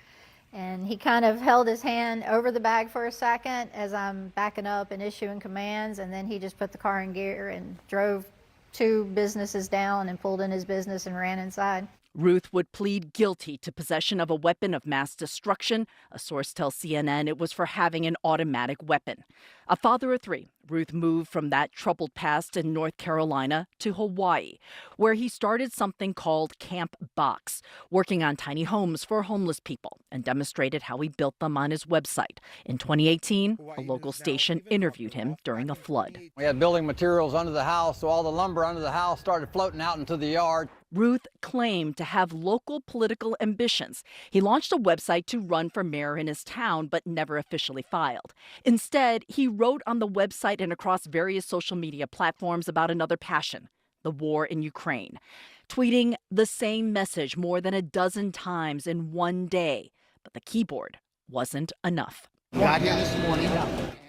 And he kind of held his hand over the bag for a second as I'm backing up and issuing commands, and then he just put the car in gear and drove 2 businesses down and pulled in his business and ran inside. Ruth would plead guilty to possession of a weapon of mass destruction. A source tells CNN it was for having an automatic weapon. A father of 3, Ruth moved from that troubled past in North Carolina to Hawaii, where he started something called Camp Box, working on tiny homes for homeless people, and demonstrated how he built them on his website. In 2018, a local station interviewed him during a flood. We had building materials under the house, so all the lumber under the house started floating out into the yard. Ruth claimed to have local political ambitions. He launched a website to run for mayor in his town, but never officially filed. Instead, he wrote on the website and across various social media platforms about another passion, the war in Ukraine, tweeting the same message more than a dozen times in one day. But the keyboard wasn't enough. Got here this morning.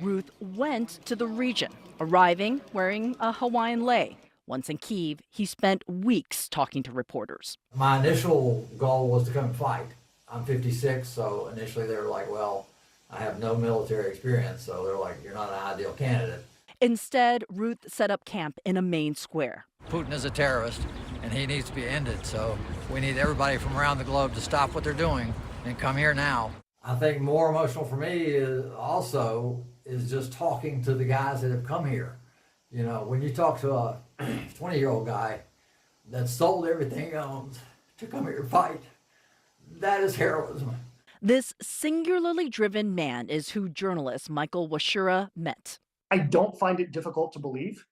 Ruth went to the region, arriving wearing a Hawaiian lei. Once in Kyiv, he spent weeks talking to reporters. My initial goal was to come and fight. I'm 56, so initially they were like, well, I have no military experience, so they're like, you're not an ideal candidate. Instead, Ruth set up camp in a main square. Putin is a terrorist, and he needs to be ended, so we need everybody from around the globe to stop what they're doing and come here now. I think more emotional for me is just talking to the guys that have come here. You know, when you talk to a 20-year-old guy that sold everything he owns to come here to fight, that is heroism. This singularly driven man is who journalist Michael Washura met. I don't find it difficult to believe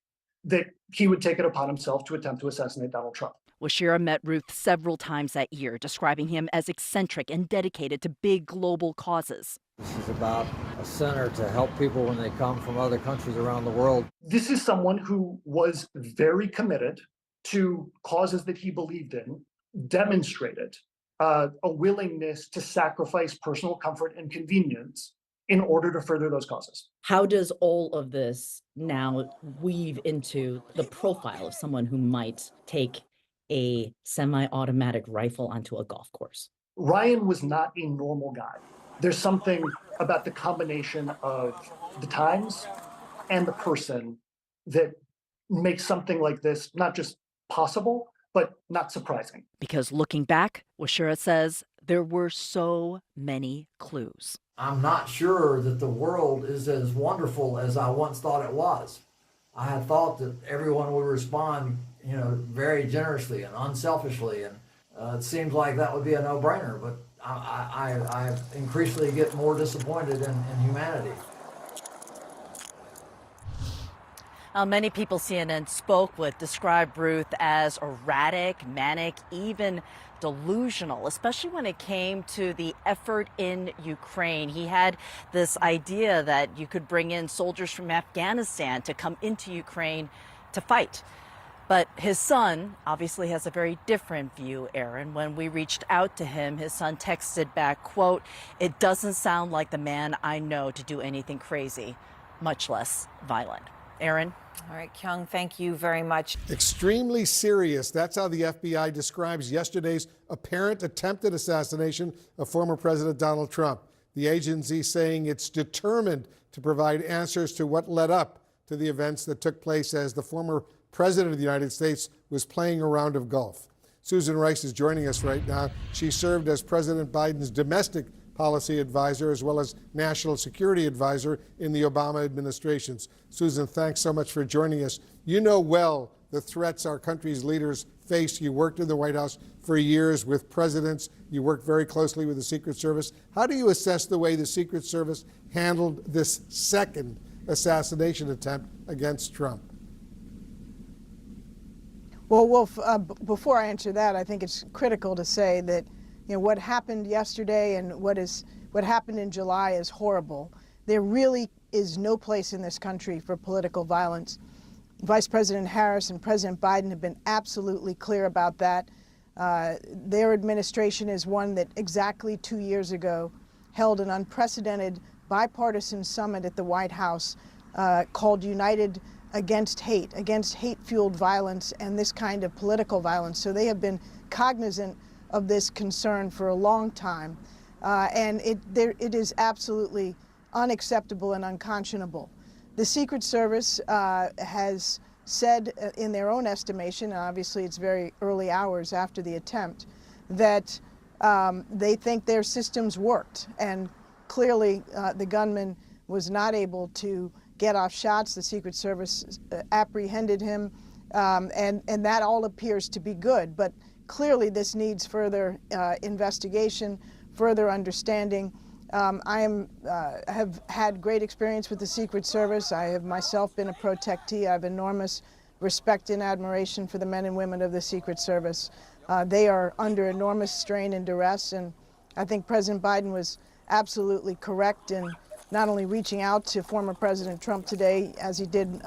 that he would take it upon himself to attempt to assassinate Donald Trump. Washura met Ruth several times that year, describing him as eccentric and dedicated to big global causes. This is about a center to help people when they come from other countries around the world. This is someone who was very committed to causes that he believed in, demonstrated a willingness to sacrifice personal comfort and convenience in order to further those causes. How does all of this now weave into the profile of someone who might take a semi-automatic rifle onto a golf course? Ryan was not a normal guy. There's something about the combination of the times and the person that makes something like this not just possible, but not surprising. Because looking back, Washura says there were so many clues. I'm not sure that the world is as wonderful as I once thought it was. I had thought that everyone would respond, very generously and unselfishly, and it seems like that would be a no-brainer, but I increasingly get more disappointed in humanity. Many people CNN spoke with described Ruth as erratic, manic, even delusional, especially when it came to the effort in Ukraine. He had this idea that you could bring in soldiers from Afghanistan to come into Ukraine to fight. But his son obviously has a very different view, Aaron. When we reached out to him, his son texted back, quote, "It doesn't sound like the man I know to do anything crazy, much less violent." Aaron? All right, Kyung, thank you very much. Extremely serious. That's how the FBI describes yesterday's apparent attempted assassination of former President Donald Trump. The agency saying it's determined to provide answers to what led up to the events that took place as the former President of the United States was playing a round of golf. Susan Rice is joining us right now. She served as President Biden's domestic policy advisor as well as national security advisor in the Obama administrations. Susan, thanks so much for joining us. You know well the threats our country's leaders face. You worked in the White House for years with presidents. You worked very closely with the Secret Service. How do you assess the way the Secret Service handled this second assassination attempt against Trump? Well, Wolf, before I answer that, I think it's critical to say that what happened yesterday and what happened in July is horrible. There really is no place in this country for political violence. Vice President Harris and President Biden have been absolutely clear about that. Their administration is one that exactly 2 years ago held an unprecedented bipartisan summit at the White House called United against hate-fueled violence and this kind of political violence. So they have been cognizant of this concern for a long time. And it is absolutely unacceptable and unconscionable. The Secret Service has said in their own estimation, and obviously it's very early hours after the attempt, that they think their systems worked. And clearly the gunman was not able to get off shots. The Secret Service apprehended him, and that all appears to be good. But clearly this needs further investigation, further understanding. I have had great experience with the Secret Service. I have myself been a protectee. I have enormous respect and admiration for the men and women of the Secret Service. They are under enormous strain and duress, and I think President Biden was absolutely correct in not only reaching out to former President Trump today, as he did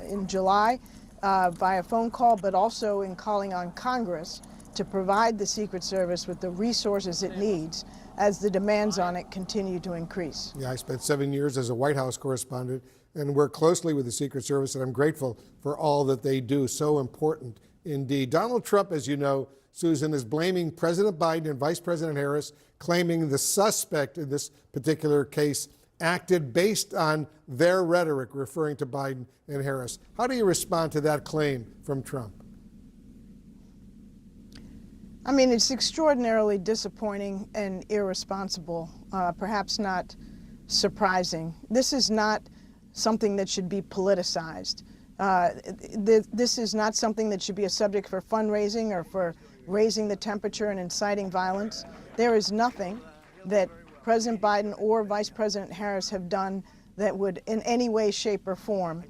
in July via phone call, but also in calling on Congress to provide the Secret Service with the resources it needs as the demands on it continue to increase. Yeah, I spent 7 years as a White House correspondent and work closely with the Secret Service, and I'm grateful for all that they do. So important indeed. Donald Trump, as you know, Susan, is blaming President Biden and Vice President Harris, claiming the suspect in this particular case acted based on their rhetoric, referring to Biden and Harris. How do you respond to that claim from Trump? I mean, it's extraordinarily disappointing and irresponsible, perhaps not surprising. This is not something that should be politicized. This is not something that should be a subject for fundraising or for raising the temperature and inciting violence. There is nothing that President Biden or Vice President Harris have done that would in any way, shape, or form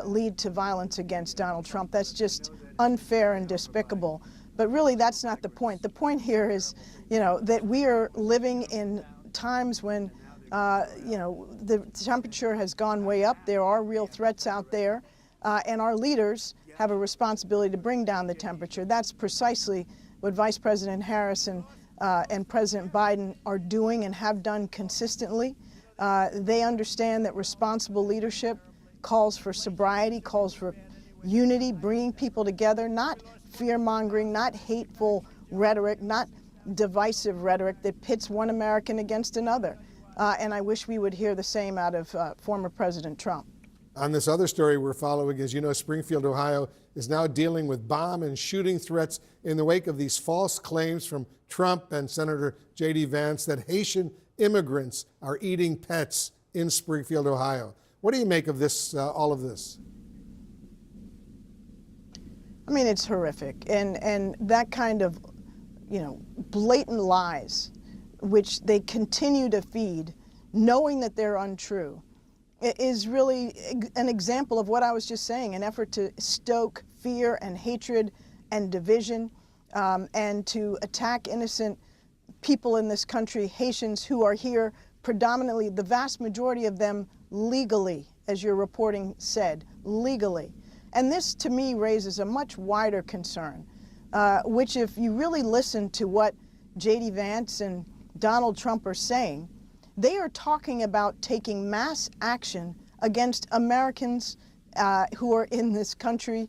lead to violence against Donald Trump. That's just unfair and despicable. But really, that's not the point. The point here is, that we are living in times when, the temperature has gone way up. There are real threats out there, and our leaders have a responsibility to bring down the temperature. That's precisely what Vice President Harris and President Biden are doing and have done consistently. They understand that responsible leadership calls for sobriety, calls for unity, bringing people together, not fear-mongering, not hateful rhetoric, not divisive rhetoric that pits one American against another. And I wish we would hear the same out of former President Trump. On this other story we're following, as you know, Springfield, Ohio is now dealing with bomb and shooting threats in the wake of these false claims from Trump and Senator J.D. Vance that Haitian immigrants are eating pets in Springfield, Ohio. What do you make of this, all of this? I mean, it's horrific. And that kind of, blatant lies, which they continue to feed, knowing that they're untrue, is really an example of what I was just saying, an effort to stoke fear and hatred and division, and to attack innocent people in this country, Haitians who are here predominantly, the vast majority of them legally, as your reporting said, legally. And this, to me, raises a much wider concern, which if you really listen to what J.D. Vance and Donald Trump are saying, they are talking about taking mass action against Americans who are in this country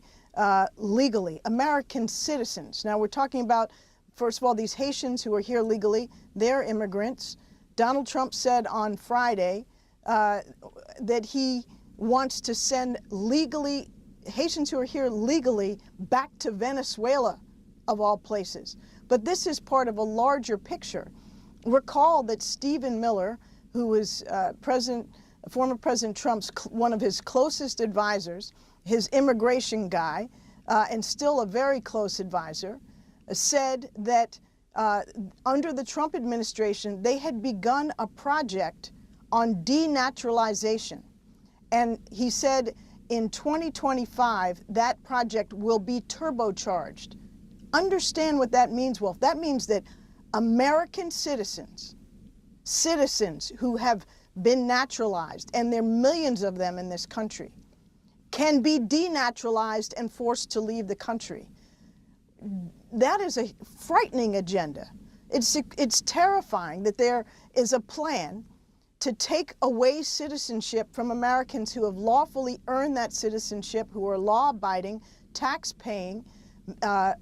legally, American citizens. Now, we're talking about, first of all, these Haitians who are here legally. They're immigrants. Donald Trump said on Friday that he wants to send Haitians who are here legally back to Venezuela, of all places. But this is part of a larger picture. Recall that Stephen Miller, who was former President Trump's one of his closest advisors, his immigration guy, and still a very close advisor, said that under the Trump administration, they had begun a project on denaturalization. And he said in 2025, that project will be turbocharged. Understand what that means, Wolf. That means that American citizens who have been naturalized, and there are millions of them in this country, can be denaturalized and forced to leave the country. That is a frightening agenda. It's terrifying that there is a plan to take away citizenship from Americans who have lawfully earned that citizenship, who are law-abiding, tax-paying,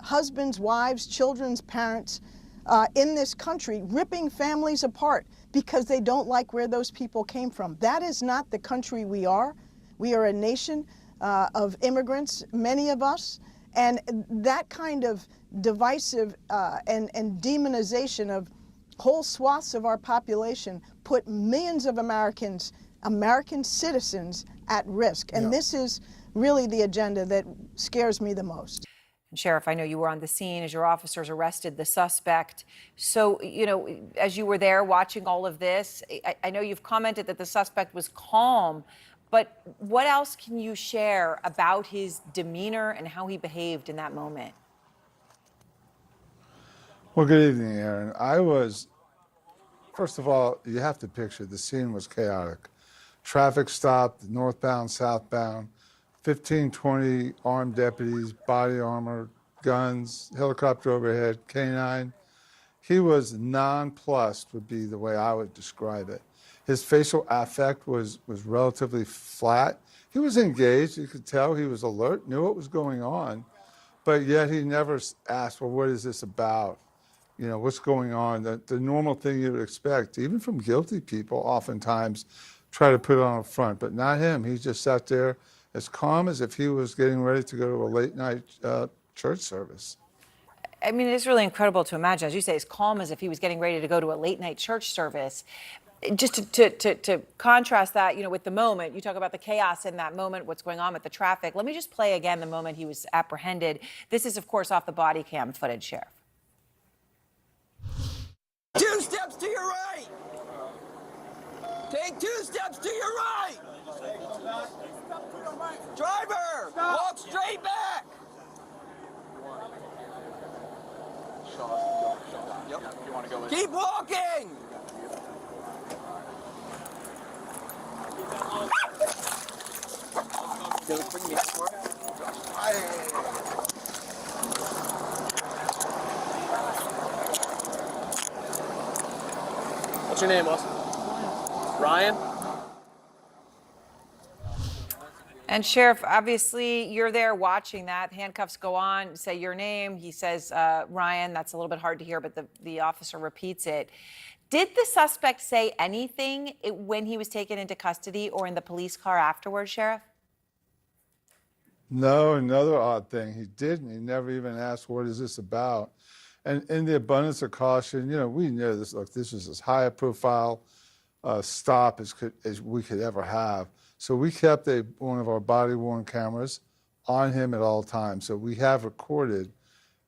husbands, wives, children's parents in this country, ripping families apart because they don't like where those people came from. That is not the country we are. We are a nation of immigrants, many of us, and that kind of divisive and demonization of whole swaths of our population put millions of American citizens at risk. And this is really the agenda that scares me the most. Sheriff, I know you were on the scene as your officers arrested the suspect. So, you know, as you were there watching all of this, I know you've commented that the suspect was calm, but what else can you share about his demeanor and how he behaved in that moment? Well, good evening, Aaron. First of all, you have to picture the scene was chaotic. Traffic stopped, northbound, southbound, 15, 20 armed deputies, body armor, guns, helicopter overhead, canine. He was nonplussed, would be the way I would describe it. His facial affect was relatively flat. He was engaged, you could tell he was alert, knew what was going on, but yet he never asked, well, what is this about? You know, what's going on? The normal thing you would expect, even from guilty people, oftentimes try to put it on a front, but not him. He just sat there as calm as if he was getting ready to go to a late night church service. I mean, it's really incredible to imagine, as you say, as calm as if he was getting ready to go to a late night church service. Just to contrast that, you know, with the moment, you talk about the chaos in that moment, what's going on with the traffic. Let me just play again the moment he was apprehended. This is, of course, off the body cam footage, Sheriff. 2 steps to your right. Take 2 steps to your right. Driver, walk straight back. Keep walking. What's your name, Austin? Ryan? And Sheriff, obviously you're there watching that. Handcuffs go on, say your name. He says, Ryan. That's a little bit hard to hear, but the officer repeats it. Did the suspect say anything when he was taken into custody or in the police car afterwards, Sheriff? No, another odd thing, he didn't. He never even asked, what is this about? And in the abundance of caution, you know, we knew this, look, this was as high a profile stop as we could ever have. So we kept one of our body-worn cameras on him at all times. So we have recorded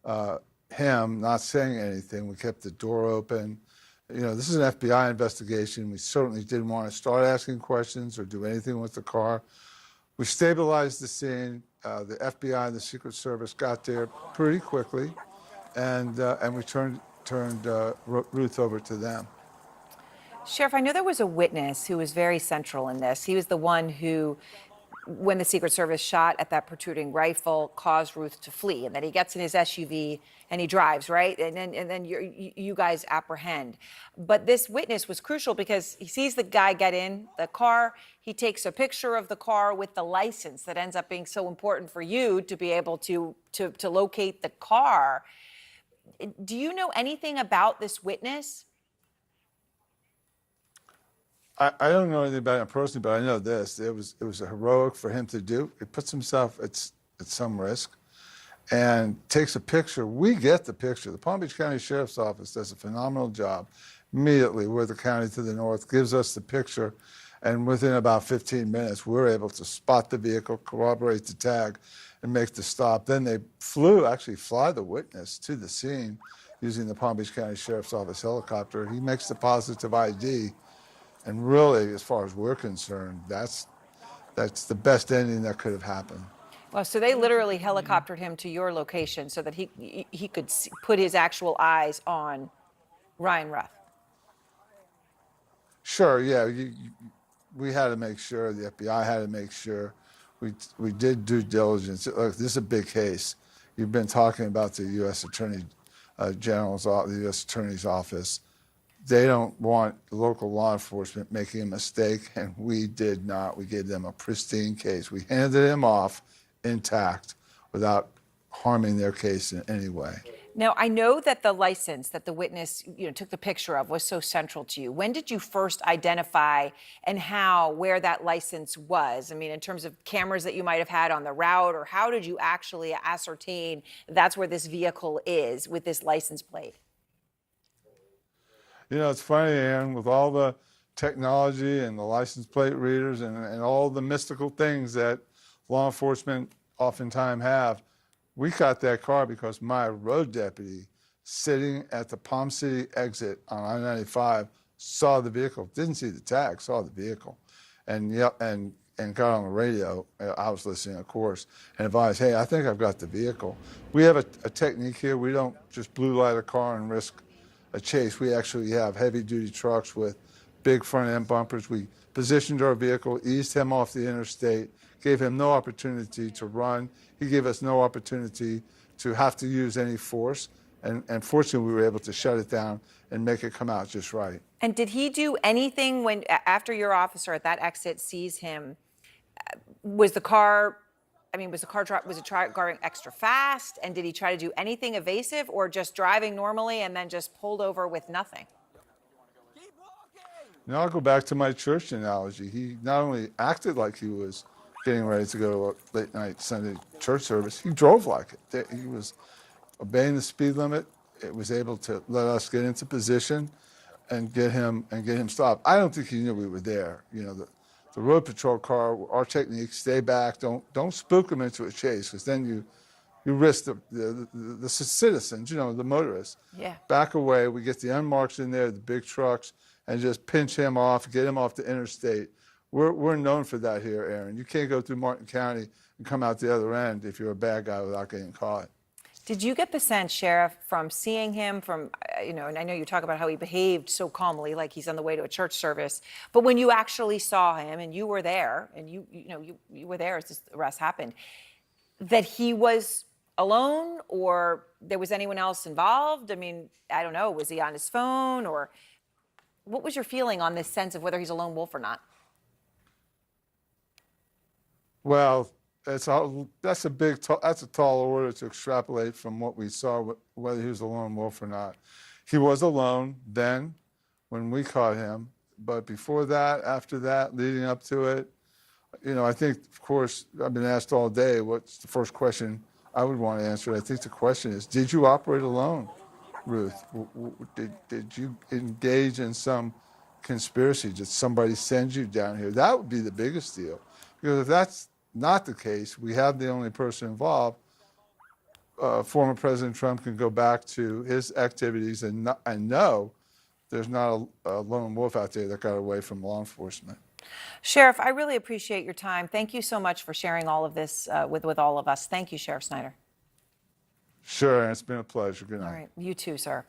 him not saying anything. We kept the door open. You know, this is an FBI investigation. We certainly didn't want to start asking questions or do anything with the car. We stabilized the scene. The FBI and the Secret Service got there pretty quickly, and we turned Ruth over to them. Sheriff, I know there was a witness who was very central in this. He was the one who, when the Secret Service shot at that protruding rifle, caused Ruth to flee, and then he gets in his SUV and he drives, right? And then you guys apprehend. But this witness was crucial because he sees the guy get in the car. He takes a picture of the car with the license that ends up being so important for you to be able to locate the car. Do you know anything about this witness? I don't know anything about him personally, but I know this. It was heroic for him to do. He puts himself at some risk and takes a picture. We get the picture. The Palm Beach County Sheriff's Office does a phenomenal job. Immediately, we're the county to the north, gives us the picture, and within about 15 minutes, we're able to spot the vehicle, corroborate the tag, and make the stop. Then they fly the witness to the scene using the Palm Beach County Sheriff's Office helicopter. He makes the positive ID. And really, as far as we're concerned, that's That's the best ending that could have happened. Well, so they literally helicoptered him to your location so that he could put his actual eyes on Ryan Ruff. Sure, yeah. We had to make sure, the FBI had to make sure. We did due diligence. Look, this is a big case. You've been talking about the U.S. Attorney General's, the U.S. Attorney's Office. They don't want local law enforcement making a mistake, and we did not. We gave them a pristine case. We handed him off intact without harming their case in any way. Now, I know that the license that the witness, took the picture of was so central to you. When did you first identify and where that license was? I mean, in terms of cameras that you might have had on the route, or how did you actually ascertain that's where this vehicle is with this license plate? It's funny, Aaron, with all the technology and the license plate readers and all the mystical things that law enforcement oftentimes have, we caught that car because my road deputy sitting at the Palm City exit on I-95 saw the vehicle, didn't see the tag, saw the vehicle, and got on the radio. I was listening, of course, and advised, hey, I think I've got the vehicle. We have a technique here. We don't just blue light a car and risk a chase. We actually have heavy-duty trucks with big front-end bumpers. We positioned our vehicle, eased him off the interstate, gave him no opportunity to run. He gave us no opportunity to have to use any force. And fortunately, we were able to shut it down and make it come out just right. And did he do anything after your officer at that exit sees him? Was it going extra fast? And did he try to do anything evasive, or just driving normally and then just pulled over with nothing? Now I'll go back to my church analogy. He not only acted like he was getting ready to go to a late night Sunday church service, he drove like it. He was obeying the speed limit. It was able to let us get into position and get him stopped. I don't think he knew we were there. The road patrol car, our technique, stay back, don't spook him into a chase, because then you risk the citizens, the motorists. Yeah. Back away, we get the unmarked in there, the big trucks, and just pinch him off, get him off the interstate. We're known for that here, Aaron. You can't go through Martin County and come out the other end if you're a bad guy without getting caught. Did you get the sense, Sheriff, from seeing him, and I know you talk about how he behaved so calmly, like he's on the way to a church service, but when you actually saw him and you were there, and you were there as this arrest happened, that he was alone, or there was anyone else involved? I mean, I don't know, was he on his phone, or what was your feeling on this sense of whether he's a lone wolf or not? Well, that's a tall order to extrapolate from what we saw, whether he was a lone wolf or not. He was alone then when we caught him, but before that, after that, leading up to it, I think, of course, I've been asked all day, what's the first question I would want to answer? I think the question is, did you operate alone, Ruth? Did you engage in some conspiracy? Did somebody send you down here? That would be the biggest deal, because if that's not the case, we have the only person involved. Former President Trump can go back to his activities and know there's not a lone wolf out there that got away from law enforcement. Sheriff, I really appreciate your time. Thank you so much for sharing all of this with all of us. Thank you, Sheriff Snyder. Sure, and it's been a pleasure. Good night. All right, you too, sir.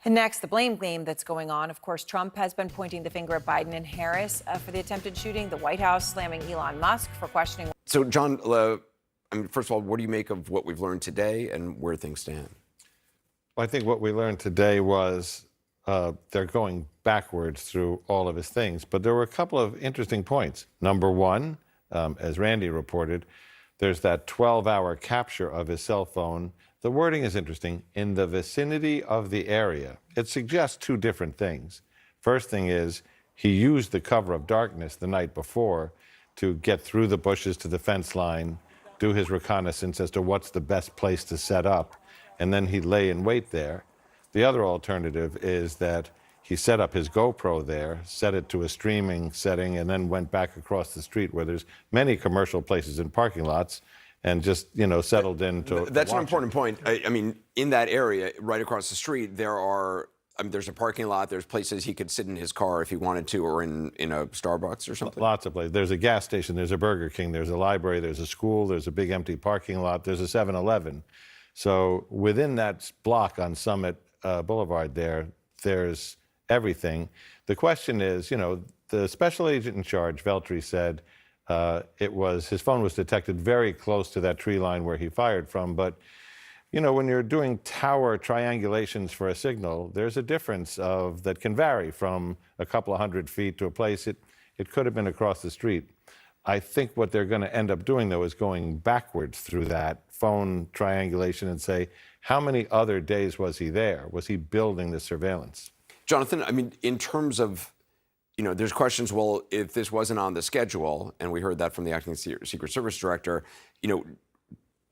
And next, the blame game that's going on. Of course, Trump has been pointing the finger at Biden and Harris for the attempted shooting. The White House slamming Elon Musk for questioning. So, John, first of all, what do you make of what we've learned today and where things stand? Well, I think what we learned today was they're going backwards through all of his things. But there were a couple of interesting points. Number one, as Randy reported, there's that 12-hour capture of his cell phone. The wording is interesting, in the vicinity of the area. It suggests two different things. First thing is, he used the cover of darkness the night before to get through the bushes to the fence line, do his reconnaissance as to what's the best place to set up, and then he'd lay in wait there. The other alternative is that he set up his GoPro there, set it to a streaming setting, and then went back across the street where there's many commercial places and parking lots, and just, settled into. That's an important point. I mean, in that area, right across the street, there are I mean, there's a parking lot. There's places he could sit in his car if he wanted to, or in a Starbucks or something. Lots of places. There's a gas station. There's a Burger King. There's a library. There's a school. There's a big empty parking lot. There's a 7-Eleven. So within that block on Summit Boulevard there's everything. The question is, the special agent in charge, Veltri, said his phone was detected very close to that tree line where he fired from. But, when you're doing tower triangulations for a signal, there's a difference that can vary from a couple of 100 feet to a place. It could have been across the street. I think what they're going to end up doing, though, is going backwards through that phone triangulation and say, how many other days was he there? Was he building the surveillance? Jonathan, I mean, in terms of, there's questions, well, if this wasn't on the schedule, and we heard that from the acting Secret Service director,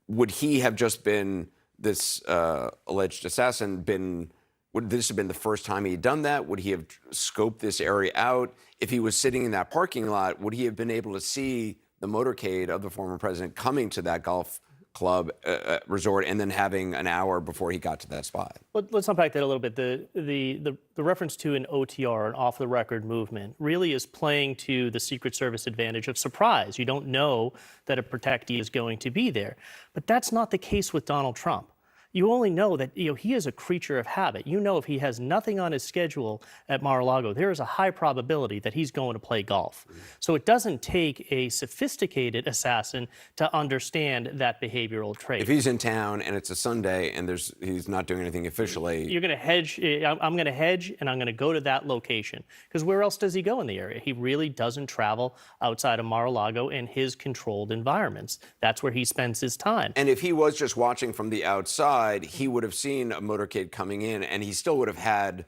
would he have just been this alleged assassin would this have been the first time he'd done that? Would he have scoped this area out? If he was sitting in that parking lot, would he have been able to see the motorcade of the former president coming to that golf club resort and then having an hour before he got to that spot? Let's unpack that a little bit. The reference to an OTR, an off-the-record movement, really is playing to the Secret Service advantage of surprise. You don't know that a protectee is going to be there. But that's not the case with Donald Trump. You only know that he is a creature of habit. If he has nothing on his schedule at Mar-a-Lago, there is a high probability that he's going to play golf. So it doesn't take a sophisticated assassin to understand that behavioral trait. If he's in town and it's a Sunday and he's not doing anything officially, you're going to hedge. I'm going to hedge, and I'm going to go to that location, because where else does he go in the area? He really doesn't travel outside of Mar-a-Lago and his controlled environments. That's where he spends his time. And if he was just watching from the outside, he would have seen a motorcade coming in, and he still would have had,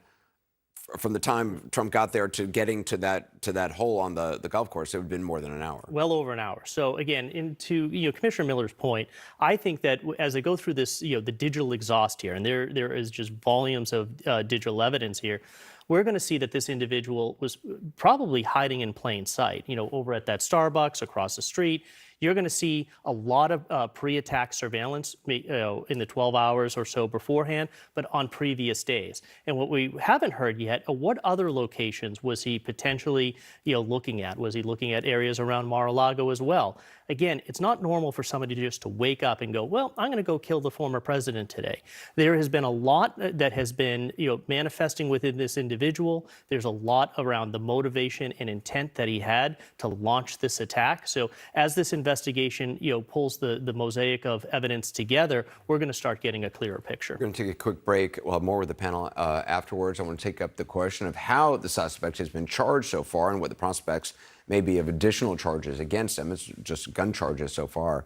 from the time Trump got there to getting to that hole on the golf course, it would have been more than an hour. Well over an hour. So again, to Commissioner Miller's point, I think that as they go through this, the digital exhaust here, and there is just volumes of digital evidence here, we're going to see that this individual was probably hiding in plain sight, over at that Starbucks across the street. You're going to see a lot of pre-attack surveillance in the 12 hours or so beforehand, but on previous days. And what we haven't heard yet, what other locations was he potentially looking at? Was he looking at areas around Mar-a-Lago as well? Again, it's not normal for somebody just to wake up and go, well, I'm going to go kill the former president today. There has been a lot that has been manifesting within this individual. There's a lot around the motivation and intent that he had to launch this attack. So as this investigation pulls the mosaic of evidence together, we're going to start getting a clearer picture. We're going to take a quick break. We'll have more with the panel afterwards. I want to take up the question of how the suspect has been charged so far and what the prospects may be of additional charges against him. It's just gun charges so far.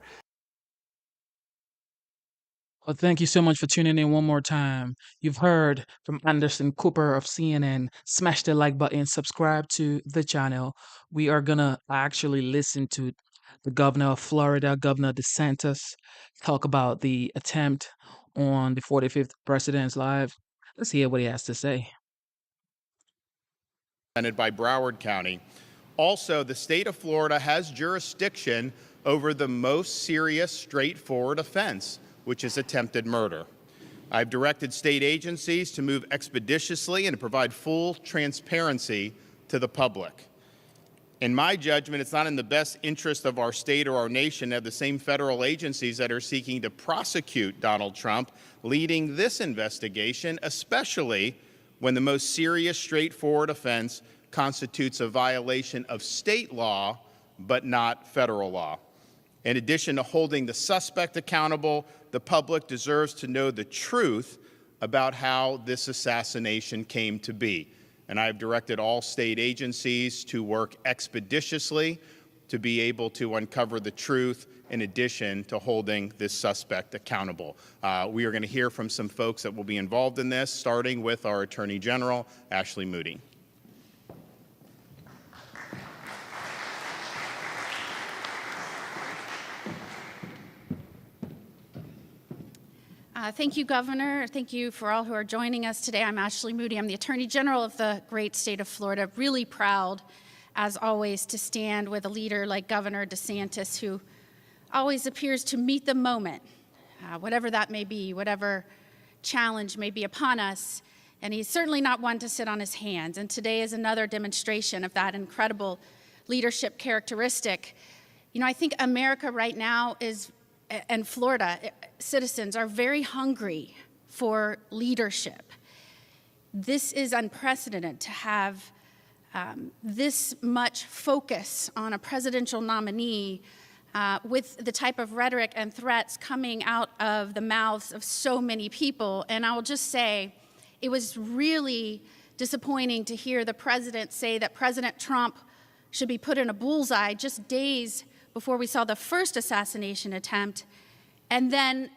Well, thank you so much for tuning in one more time. You've heard from Anderson Cooper of CNN. Smash the like button, subscribe to the channel. We are going to actually listen to the governor of Florida, Governor DeSantis, talk about the attempt on the 45th president's life. Let's hear what he has to say. By Broward County. Also, the state of Florida has jurisdiction over the most serious, straightforward offense, which is attempted murder. I've directed state agencies to move expeditiously and to provide full transparency to the public. In my judgment, it's not in the best interest of our state or our nation to have the same federal agencies that are seeking to prosecute Donald Trump leading this investigation, especially when the most serious, straightforward offense constitutes a violation of state law, but not federal law. In addition to holding the suspect accountable, the public deserves to know the truth about how this assassination came to be. And I've directed all state agencies to work expeditiously to be able to uncover the truth in addition to holding this suspect accountable. We are going to hear from some folks that will be involved in this, starting with our Attorney General, Ashley Moody. Thank you, Governor. Thank you for all who are joining us today. I'm Ashley Moody. I'm the Attorney General of the great state of Florida. Really proud, as always, to stand with a leader like Governor DeSantis, who always appears to meet the moment, whatever that may be, whatever challenge may be upon us. And he's certainly not one to sit on his hands. And today is another demonstration of that incredible leadership characteristic. You know, I think America right now is, and Florida citizens are very hungry for leadership. This is unprecedented to have this much focus on a presidential nominee with the type of rhetoric and threats coming out of the mouths of so many people. And I will just say, it was really disappointing to hear the president say that President Trump should be put in a bullseye just days before we saw the first assassination attempt, and then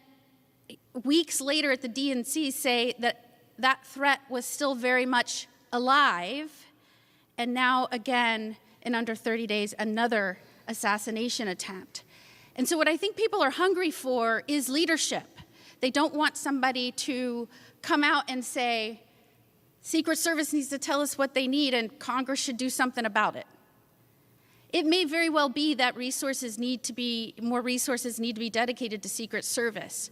weeks later at the DNC say that that threat was still very much alive, and now again, in under 30 days, another assassination attempt. And so what I think people are hungry for is leadership. They don't want somebody to come out and say, Secret Service needs to tell us what they need and Congress should do something about it. It may very well be that more resources need to be dedicated to Secret Service.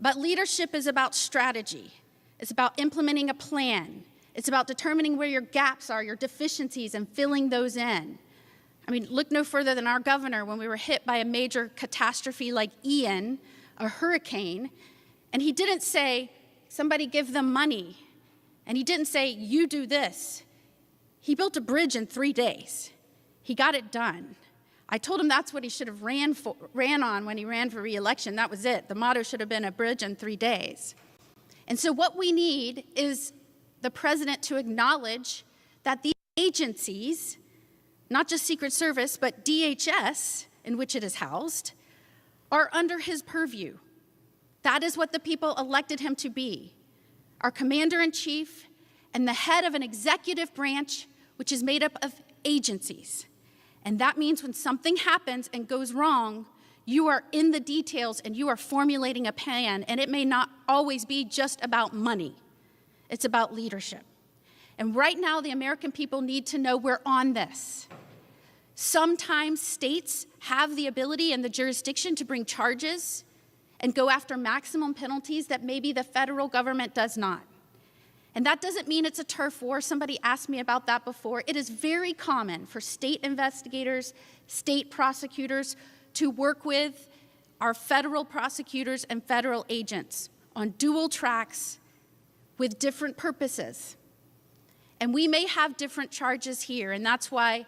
But leadership is about strategy. It's about implementing a plan. It's about determining where your gaps are, your deficiencies, and filling those in. I mean, look no further than our governor when we were hit by a major catastrophe like Ian, a hurricane, and he didn't say, somebody give them money. And he didn't say, you do this. He built a bridge in 3 days. He got it done. I told him that's what he should have ran on when he ran for re-election. That was it. The motto should have been a bridge in 3 days. And so what we need is the president to acknowledge that these agencies, not just Secret Service, but DHS, in which it is housed, are under his purview. That is what the people elected him to be, our commander-in-chief and the head of an executive branch which is made up of agencies. And that means when something happens and goes wrong, you are in the details and you are formulating a plan, and it may not always be just about money. It's about leadership. And right now, the American people need to know we're on this. Sometimes states have the ability and the jurisdiction to bring charges and go after maximum penalties that maybe the federal government does not. And that doesn't mean it's a turf war. Somebody asked me about that before. It is very common for state investigators, state prosecutors to work with our federal prosecutors and federal agents on dual tracks with different purposes. And we may have different charges here, and that's why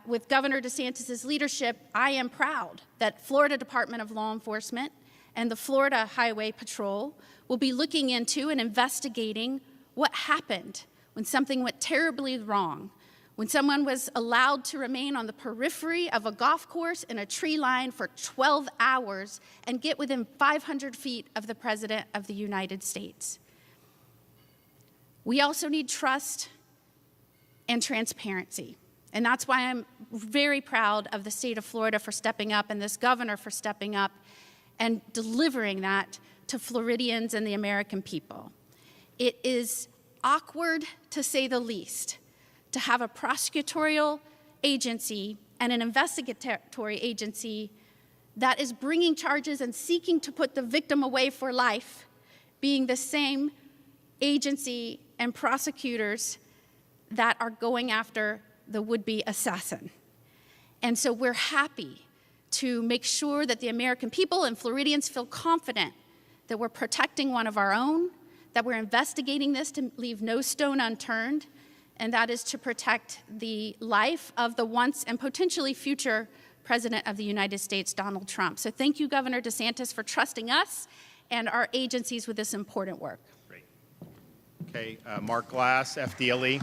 with Governor DeSantis' leadership, I am proud that Florida Department of Law Enforcement and the Florida Highway Patrol will be looking into and investigating what happened when something went terribly wrong, when someone was allowed to remain on the periphery of a golf course in a tree line for 12 hours and get within 500 feet of the President of the United States. We also need trust and transparency. And that's why I'm very proud of the state of Florida for stepping up and this governor for stepping up and delivering that to Floridians and the American people. It is awkward, to say the least, to have a prosecutorial agency and an investigatory agency that is bringing charges and seeking to put the victim away for life, being the same agency and prosecutors that are going after the would-be assassin. And so we're happy to make sure that the American people and Floridians feel confident that we're protecting one of our own, that we're investigating this to leave no stone unturned, and that is to protect the life of the once and potentially future President of the United States, Donald Trump. So thank you, Governor DeSantis, for trusting us and our agencies with this important work. Great. Okay, Mark Glass, FDLE.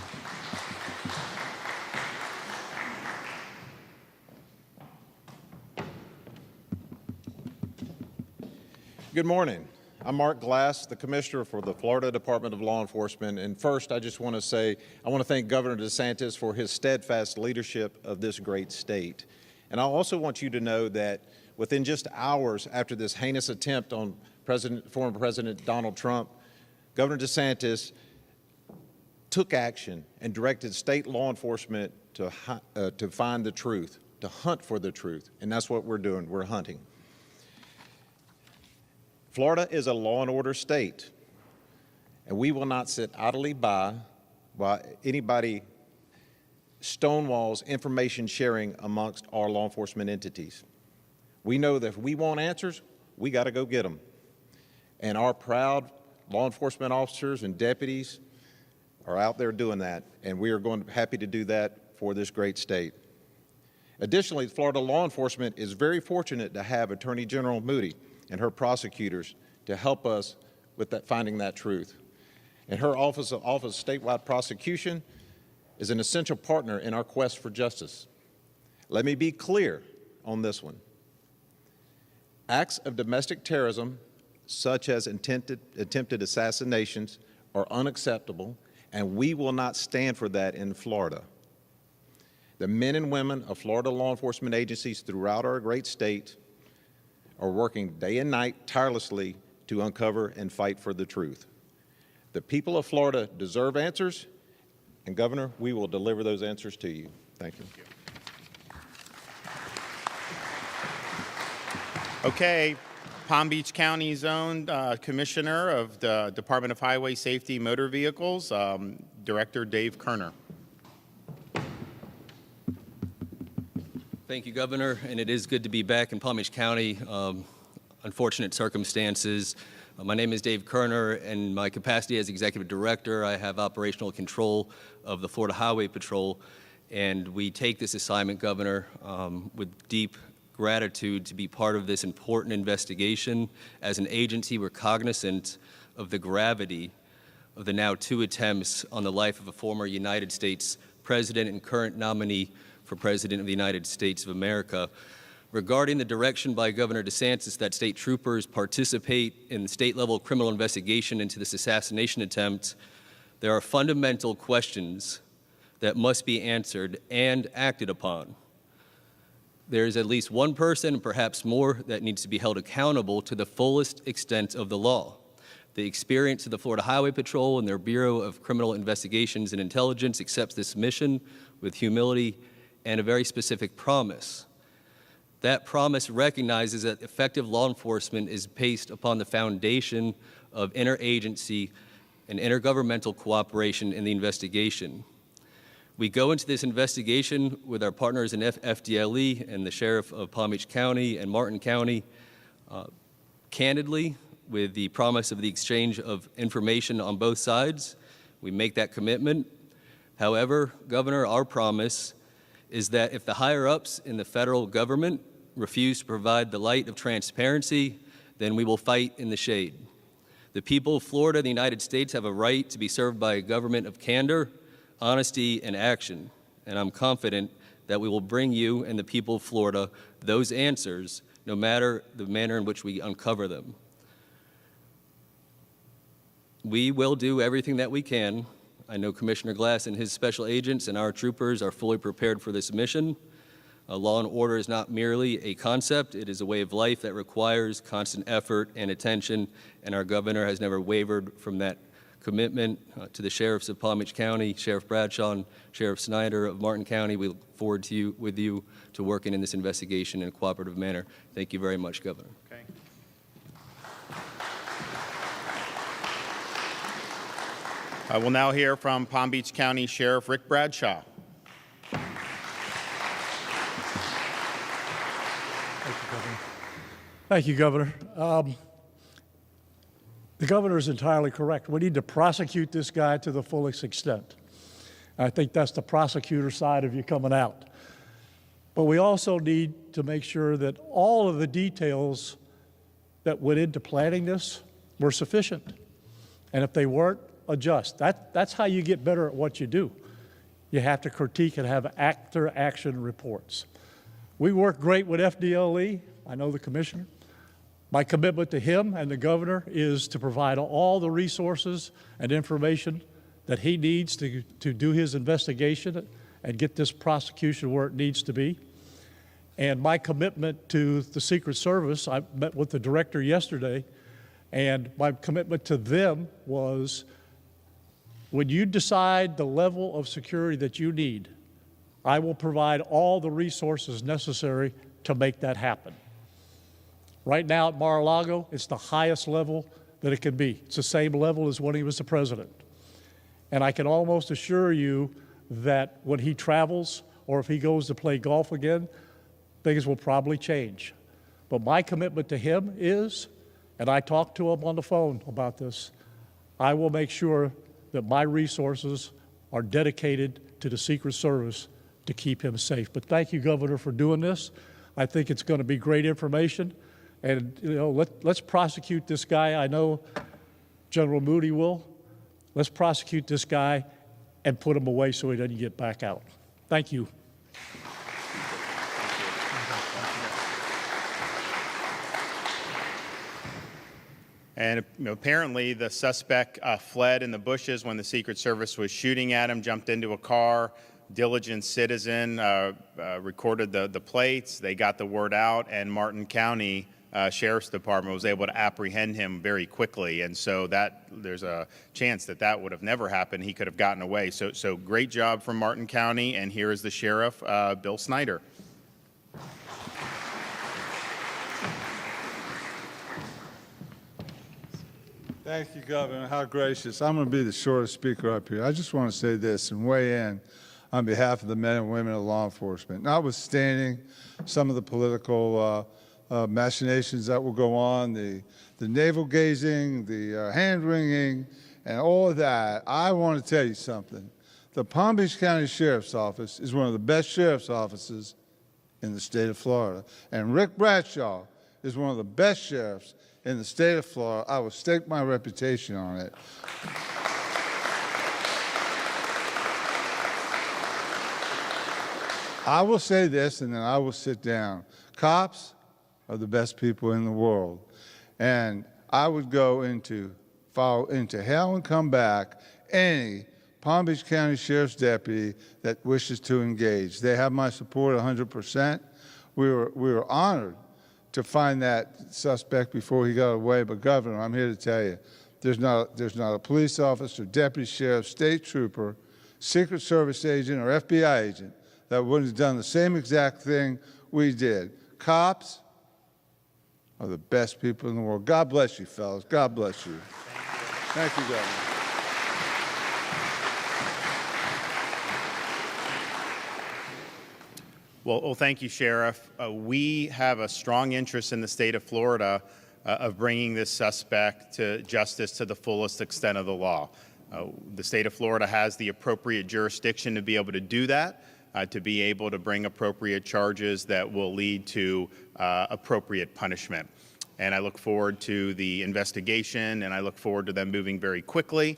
Good morning. I'm Mark Glass, the Commissioner for the Florida Department of Law Enforcement. And first, I just want to say, I want to thank Governor DeSantis for his steadfast leadership of this great state. And I also want you to know that within just hours after this heinous attempt on former President Donald Trump, Governor DeSantis took action and directed state law enforcement to find the truth, to hunt for the truth. And that's what we're doing. We're hunting. Florida is a law and order state, And we will not sit idly by while anybody stonewalls information sharing amongst our law enforcement entities. We know that if we want answers, we got to go get them. And our proud law enforcement officers and deputies are out there doing that, and we are happy to do that for this great state. Additionally, Florida law enforcement is very fortunate to have Attorney General Moody and her prosecutors to help us with finding that truth. And her Office of Statewide Prosecution is an essential partner in our quest for justice. Let me be clear on this one. Acts of domestic terrorism, such as attempted assassinations, are unacceptable, and we will not stand for that in Florida. The men and women of Florida law enforcement agencies throughout our great state are working day and night tirelessly to uncover and fight for the truth. The people of Florida deserve answers, and Governor, we will deliver those answers to you. Thank you. Okay, Palm Beach County's own Commissioner of the Department of Highway Safety Motor Vehicles, Director Dave Kerner. Thank you, Governor, and it is good to be back in Palm Beach County. Unfortunate circumstances. My name is Dave Kerner, and my capacity as Executive Director, I have operational control of the Florida Highway Patrol, and we take this assignment, Governor, with deep gratitude to be part of this important investigation. As an agency, we're cognizant of the gravity of the now 2 attempts on the life of a former United States President and current nominee for President of the United States of America. Regarding the direction by Governor DeSantis that state troopers participate in the state-level criminal investigation into this assassination attempt, there are fundamental questions that must be answered and acted upon. There is at least one person, perhaps more, that needs to be held accountable to the fullest extent of the law. The experience of the Florida Highway Patrol and their Bureau of Criminal Investigations and Intelligence accepts this mission with humility and a very specific promise. That promise recognizes that effective law enforcement is based upon the foundation of interagency and intergovernmental cooperation in the investigation. We go into this investigation with our partners in FDLE and the Sheriff of Palm Beach County and Martin County, candidly, with the promise of the exchange of information on both sides. We make that commitment. However, Governor, our promise is that if the higher-ups in the federal government refuse to provide the light of transparency, then we will fight in the shade. The people of Florida and the United States have a right to be served by a government of candor, honesty, and action, and I'm confident that we will bring you and the people of Florida those answers, no matter the manner in which we uncover them. We will do everything that we can. I know Commissioner Glass and his special agents and our troopers are fully prepared for this mission. Law and order is not merely a concept, it is a way of life that requires constant effort and attention, and our governor has never wavered from that commitment. To the sheriffs of Palm Beach County, Sheriff Bradshaw and Sheriff Snyder of Martin County, we look forward to working in this investigation in a cooperative manner. Thank you very much, Governor. Okay. I will now hear from Palm Beach County Sheriff Rick Bradshaw. Thank you, Governor. The governor is entirely correct. We need to prosecute this guy to the fullest extent. I think that's the prosecutor side of you coming out. But we also need to make sure that all of the details that went into planning this were sufficient. And if they weren't, adjust. That's how you get better at what you do. You have to critique and have after-action reports. We work great with FDLE. I know the commissioner. My commitment to him and the governor is to provide all the resources and information that he needs to do his investigation and get this prosecution where it needs to be. And my commitment to the Secret Service, I met with the director yesterday, and my commitment to them was, when you decide the level of security that you need, I will provide all the resources necessary to make that happen. Right now at Mar-a-Lago, it's the highest level that it can be. It's the same level as when he was the president. And I can almost assure you that when he travels or if he goes to play golf again, things will probably change. But my commitment to him is, and I talked to him on the phone about this, I will make sure that my resources are dedicated to the Secret Service to keep him safe. But thank you, Governor, for doing this. I think it's going to be great information. And, you know, let's prosecute this guy. I know General Moody will. Let's prosecute this guy and put him away so he doesn't get back out. Thank you. And apparently the suspect fled in the bushes when the Secret Service was shooting at him, jumped into a car. Diligent citizen recorded the plates. They got the word out, and Martin County Sheriff's Department was able to apprehend him very quickly. And so there's a chance that would have never happened. He could have gotten away. So great job from Martin County. And here is the sheriff, Bill Snyder. Thank you, Governor. How gracious. I'm going to be the shortest speaker up here. I just want to say this and weigh in on behalf of the men and women of law enforcement. Notwithstanding some of the political machinations that will go on, the navel-gazing, the hand-wringing, and all of that, I want to tell you something. The Palm Beach County Sheriff's Office is one of the best sheriff's offices in the state of Florida. And Rick Bradshaw is one of the best sheriffs in the state of Florida. I will stake my reputation on it. I will say this, and then I will sit down. Cops are the best people in the world. And I would go follow into hell and come back any Palm Beach County Sheriff's deputy that wishes to engage. They have my support 100%. We were honored to find that suspect before he got away. But Governor, I'm here to tell you, there's not a police officer, deputy sheriff, state trooper, Secret Service agent, or FBI agent that wouldn't have done the same exact thing we did. Cops are the best people in the world. God bless you, fellas. God bless you. Thank you, Governor. Well, thank you, Sheriff. We have a strong interest in the state of Florida of bringing this suspect to justice to the fullest extent of the law. The state of Florida has the appropriate jurisdiction to be able to do that, to be able to bring appropriate charges that will lead to appropriate punishment. And I look forward to the investigation, and I look forward to them moving very quickly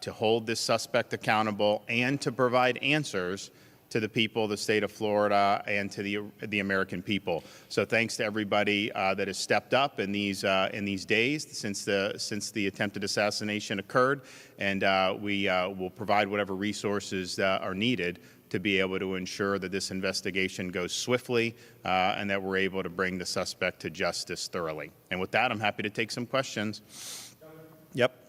to hold this suspect accountable and to provide answers to the people of the state of Florida and to the American people. So thanks to everybody that has stepped up in these days since the attempted assassination occurred, and we will provide whatever resources are needed to be able to ensure that this investigation goes swiftly and that we're able to bring the suspect to justice thoroughly. And with that, I'm happy to take some questions. Yep.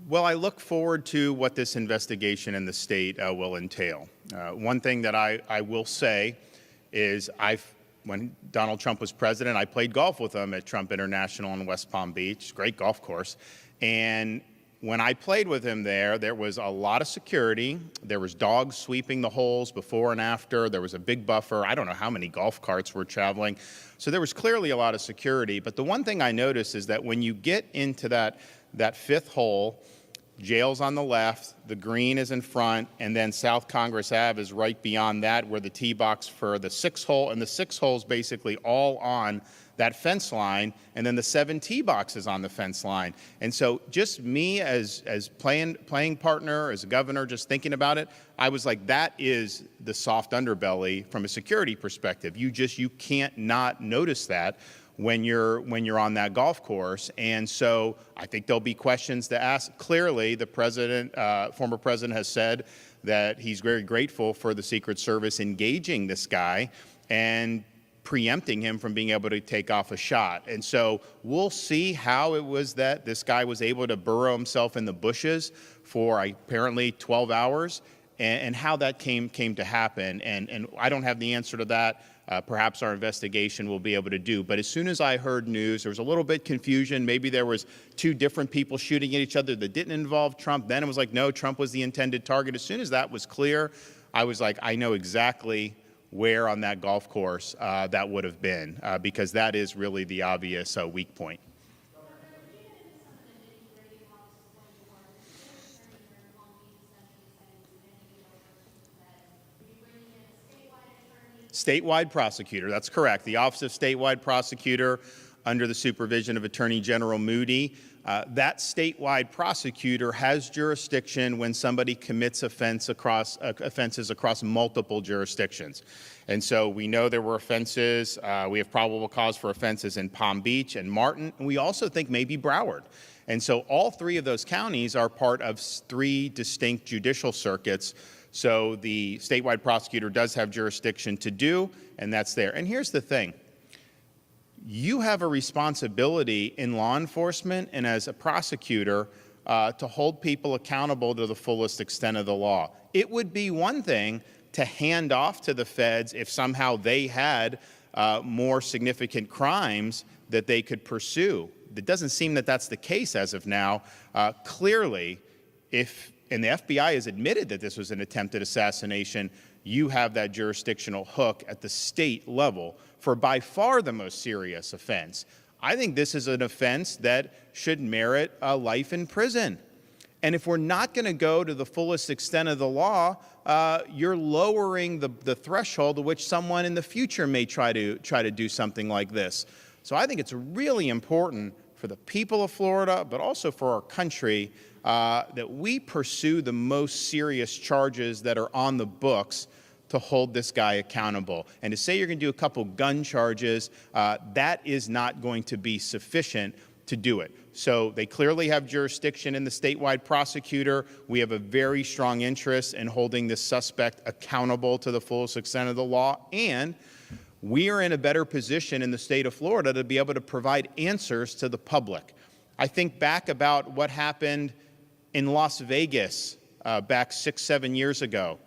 Well, I look forward to what this investigation in the state will entail. One thing that I will say is when Donald Trump was president, I played golf with him at Trump International in West Palm Beach, great golf course. And when I played with him there was a lot of security. There was dogs sweeping the holes before and after. There was a big buffer. I don't know how many golf carts were traveling. So there was clearly a lot of security. But the one thing I noticed is that when you get into that fifth hole, jail's on the left, the green is in front, and then South Congress Ave is right beyond that where the tee box for the sixth hole, and the sixth hole is basically all on that fence line, and then the 7 tee boxes on the fence line. And so just me as playing partner, as a governor, just thinking about it, I was like, that is the soft underbelly from a security perspective. You can't not notice that when you're on that golf course. And so I think there'll be questions to ask. Clearly, the former president has said that he's very grateful for the Secret Service engaging this guy and preempting him from being able to take off a shot. And so we'll see how it was that this guy was able to burrow himself in the bushes for apparently 12 hours and how that came to happen. And I don't have the answer to that. Perhaps our investigation will be able to do. But as soon as I heard news, there was a little bit confusion. Maybe there was two different people shooting at each other that didn't involve Trump. Then it was like, no, Trump was the intended target. As soon as that was clear, I was like, I know exactly where on that golf course that would have been, because that is really the obvious weak point. Statewide prosecutor, that's correct. The Office of Statewide Prosecutor under the supervision of Attorney General Moody. That statewide prosecutor has jurisdiction when somebody commits offenses across multiple jurisdictions. And so we know there were offenses. We have probable cause for offenses in Palm Beach and Martin, and we also think maybe Broward. And so all three of those counties are part of three distinct judicial circuits. So the statewide prosecutor does have jurisdiction to do, and that's there. And here's the thing. You have a responsibility in law enforcement and as a prosecutor to hold people accountable to the fullest extent of the law. It would be one thing to hand off to the feds if somehow they had more significant crimes that they could pursue. It doesn't seem that that's the case as of now. Clearly, and the FBI has admitted that this was an attempted assassination, you have that jurisdictional hook at the state level for by far the most serious offense. I think this is an offense that should merit a life in prison. And if we're not going to go to the fullest extent of the law, you're lowering the threshold to which someone in the future may try to do something like this. So I think it's really important for the people of Florida, but also for our country, that we pursue the most serious charges that are on the books to hold this guy accountable. And to say you're going to do a couple gun charges, that is not going to be sufficient to do it. So they clearly have jurisdiction in the statewide prosecutor. We have a very strong interest in holding this suspect accountable to the fullest extent of the law. And we are in a better position in the state of Florida to be able to provide answers to the public. I think back about what happened in Las Vegas back 6-7 years ago.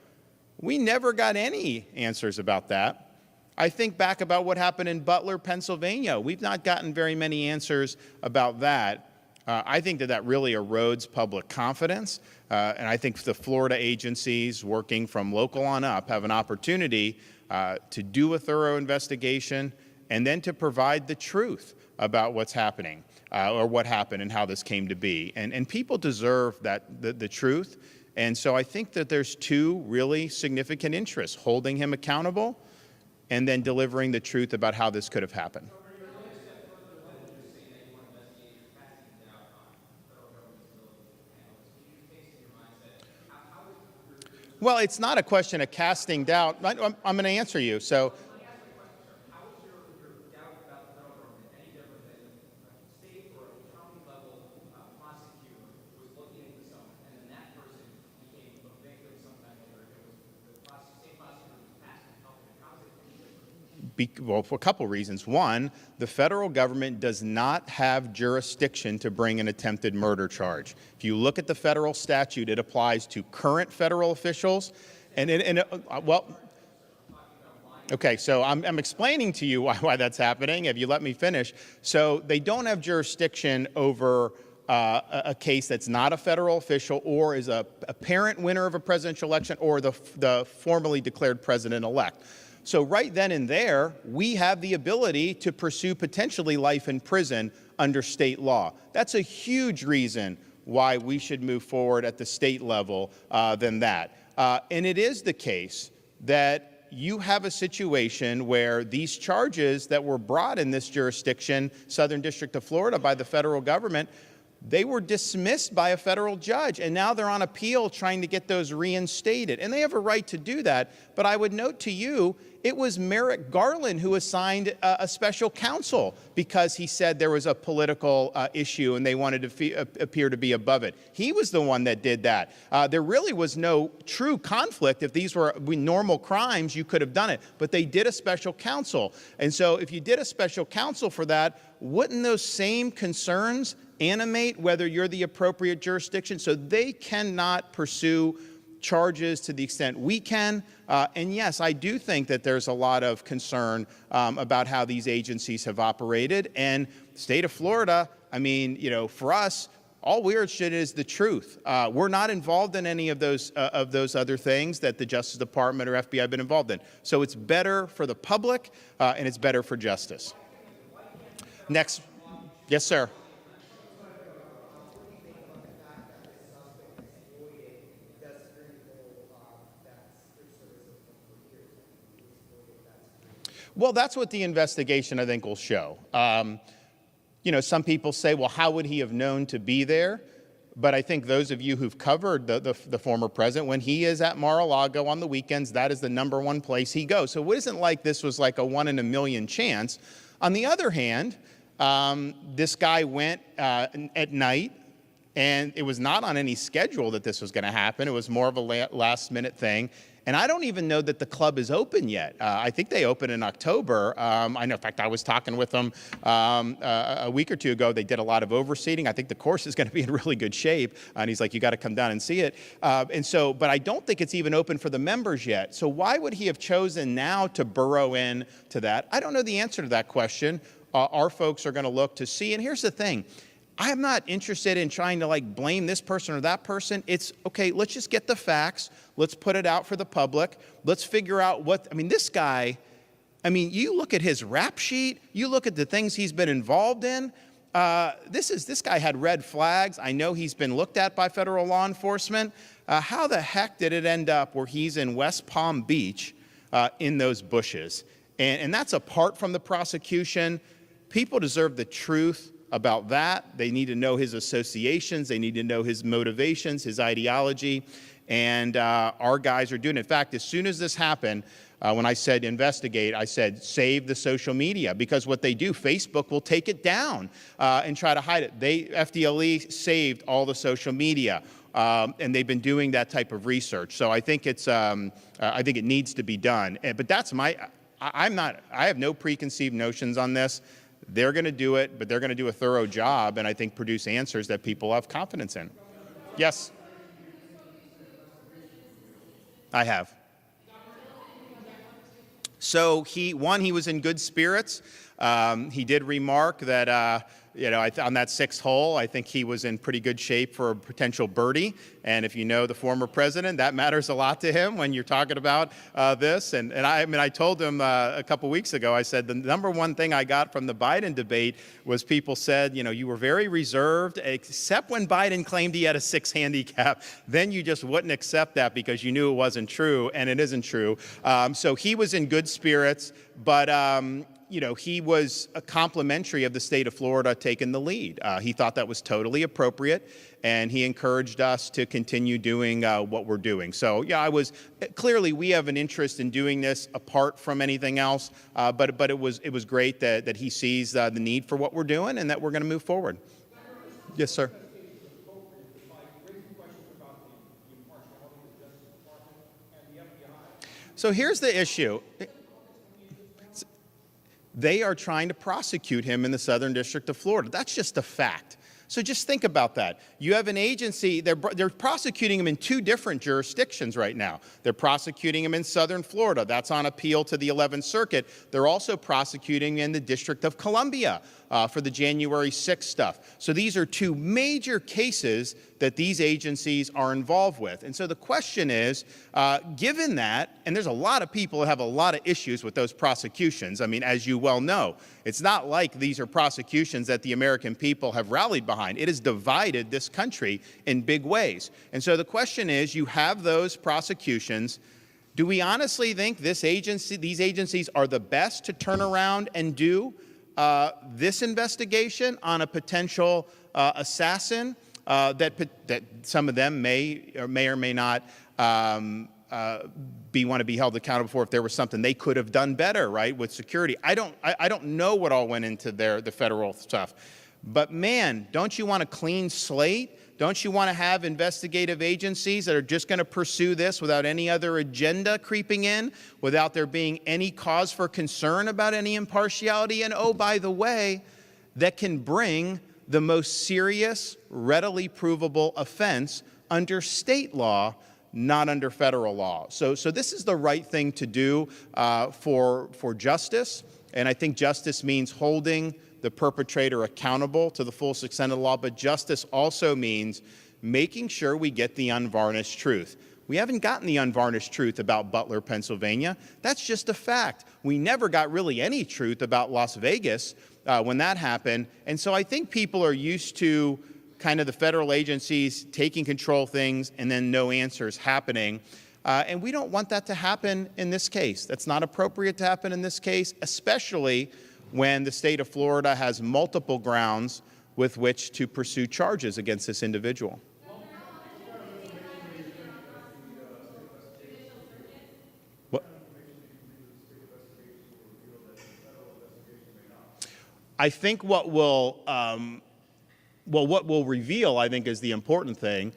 We never got any answers about that. I think back about what happened in Butler, Pennsylvania. We've not gotten very many answers about that. I think that really erodes public confidence. And I think the Florida agencies working from local on up have an opportunity to do a thorough investigation and then to provide the truth about what's happening or what happened and how this came to be. And people deserve the truth. And so I think that there's two really significant interests, holding him accountable and then delivering the truth about how this could have happened. Well, it's not a question of casting doubt. I'm going to answer you. So, well, for a couple reasons. One, the federal government does not have jurisdiction to bring an attempted murder charge. If you look at the federal statute, it applies to current federal officials. Okay, so I'm explaining to you why that's happening, if you let me finish. So they don't have jurisdiction over a case that's not a federal official or is a apparent winner of a presidential election or the formally declared president-elect. So right then and there, we have the ability to pursue potentially life in prison under state law. That's a huge reason why we should move forward at the state level than that. And it is the case that you have a situation where these charges that were brought in this jurisdiction, Southern District of Florida, by the federal government, they were dismissed by a federal judge, and now they're on appeal trying to get those reinstated. And they have a right to do that. But I would note to you, it was Merrick Garland who assigned a special counsel because he said there was a political issue and they wanted to appear to be above it. He was the one that did that. There really was no true conflict. If these were normal crimes, you could have done it. But they did a special counsel. And so if you did a special counsel for that, wouldn't those same concerns animate whether you're the appropriate jurisdiction? So they cannot pursue charges to the extent we can. And yes, I do think that there's a lot of concern about how these agencies have operated. And the state of Florida, I mean, you know, for us, all we're interested in is the truth. We're not involved in any of those other things that the Justice Department or FBI have been involved in. So it's better for the public and it's better for justice. Next. Yes, sir. Well, that's what the investigation, I think, will show. You know, some people say, well, how would he have known to be there? But I think those of you who've covered the former president, when he is at Mar-a-Lago on the weekends, that is the #1 place he goes. So it isn't like this was like a 1 in a million chance. On the other hand, this guy went at night, and it was not on any schedule that this was going to happen. It was more of a last-minute thing. And I don't even know that the club is open yet. I think they open in October. I know, in fact, I was talking with them a week or two ago. They did a lot of overseating. I think the course is going to be in really good shape. And he's like, you got to come down and see it. But I don't think it's even open for the members yet. So why would he have chosen now to burrow in to that? I don't know the answer to that question. Our folks are going to look to see. And here's the thing. I'm not interested in trying to like blame this person or that person. It's okay, let's just get the facts. Let's put it out for the public. Let's figure out this guy, you look at his rap sheet, you look at the things he's been involved in. This guy had red flags. I know he's been looked at by federal law enforcement. How the heck did it end up where he's in West Palm Beach in those bushes? And that's apart from the prosecution. People deserve the truth about that. They need to know his associations. They need to know his motivations, his ideology. And our guys are doing it. In fact, as soon as this happened, when I said investigate, I said save the social media, because what they do, Facebook will take it down and try to hide it. FDLE saved all the social media, and they've been doing that type of research. So I think it's I think it needs to be done. But that's I have no preconceived notions on this. They're going to do it, but they're going to do a thorough job and I think produce answers that people have confidence in. Yes? I have. So he was in good spirits. He did remark that, on that 6th hole, I think he was in pretty good shape for a potential birdie. And if you know the former president, that matters a lot to him when you're talking about this. And I told him a couple weeks ago, I said, the #1 thing I got from the Biden debate was people said, you were very reserved, except when Biden claimed he had a 6 handicap. Then you just wouldn't accept that because you knew it wasn't true, and it isn't true. So he was in good spirits, but he was a complimentary of the state of Florida taking the lead. He thought that was totally appropriate, and he encouraged us to continue doing what we're doing. So, yeah, clearly we have an interest in doing this apart from anything else, but it was great that he sees the need for what we're doing and that we're going to move forward. Yes, sir. So here's the issue. They are trying to prosecute him in the Southern District of Florida. That's just a fact. So just think about that. You have an agency, they're prosecuting him in 2 different jurisdictions right now. They're prosecuting him in Southern Florida. That's on appeal to the 11th Circuit. They're also prosecuting in the District of Columbia for the January 6th stuff. So these are 2 major cases that these agencies are involved with. And so the question is, given that, and there's a lot of people that have a lot of issues with those prosecutions. As you well know, it's not like these are prosecutions that the American people have rallied behind. It has divided this country in big ways. And so the question is, you have those prosecutions. Do we honestly think these agencies are the best to turn around and do this investigation on a potential assassin that some of them may or may not want to be held accountable for if there was something they could have done better, right, with security? I don't know what all went into the federal stuff. But man, don't you want a clean slate? Don't you want to have investigative agencies that are just going to pursue this without any other agenda creeping in, without there being any cause for concern about any impartiality? And oh, by the way, that can bring the most serious, readily provable offense under state law not under federal law. So this is the right thing to do for justice. And I think justice means holding the perpetrator accountable to the full extent of the law, but justice also means making sure we get the unvarnished truth. We haven't gotten the unvarnished truth about Butler, Pennsylvania. That's just a fact. We never got really any truth about Las Vegas when that happened. And so I think people are used to kind of the federal agencies taking control of things and then no answers happening. And we don't want that to happen in this case. That's not appropriate to happen in this case, especially when the state of Florida has multiple grounds with which to pursue charges against this individual. I think what will reveal, I think, is the important thing.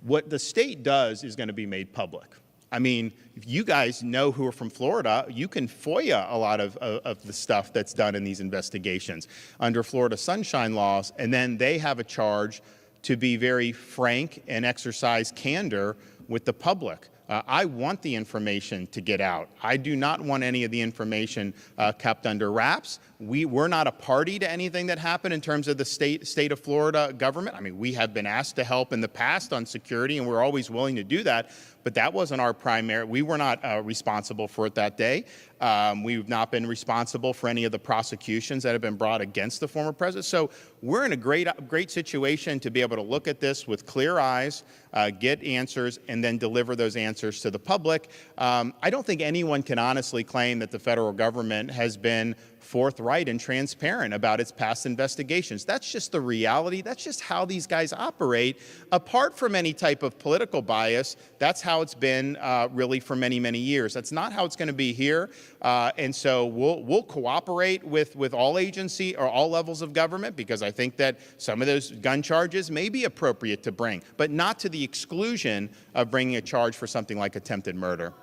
What the state does is going to be made public. I mean, if you guys know who are from Florida, you can FOIA a lot of the stuff that's done in these investigations under Florida sunshine laws, and then they have a charge to be very frank and exercise candor with the public. I want the information to get out. I do not want any of the information kept under wraps. We're not a party to anything that happened in terms of the state of Florida government. I mean, we have been asked to help in the past on security, and we're always willing to do that. But that wasn't our primary. We were not responsible for it that day. We've not been responsible for any of the prosecutions that have been brought against the former president. So we're in a great situation to be able to look at this with clear eyes, get answers, and then deliver those answers to the public. I don't think anyone can honestly claim that the federal government has been forthright and transparent about its past investigations. That's just the reality. That's just how these guys operate. Apart from any type of political bias, that's how it's been really for many, many years. That's not how it's going to be here. And so we'll cooperate with all agency or all levels of government, because I think that some of those gun charges may be appropriate to bring, but not to the exclusion of bringing a charge for something like attempted murder.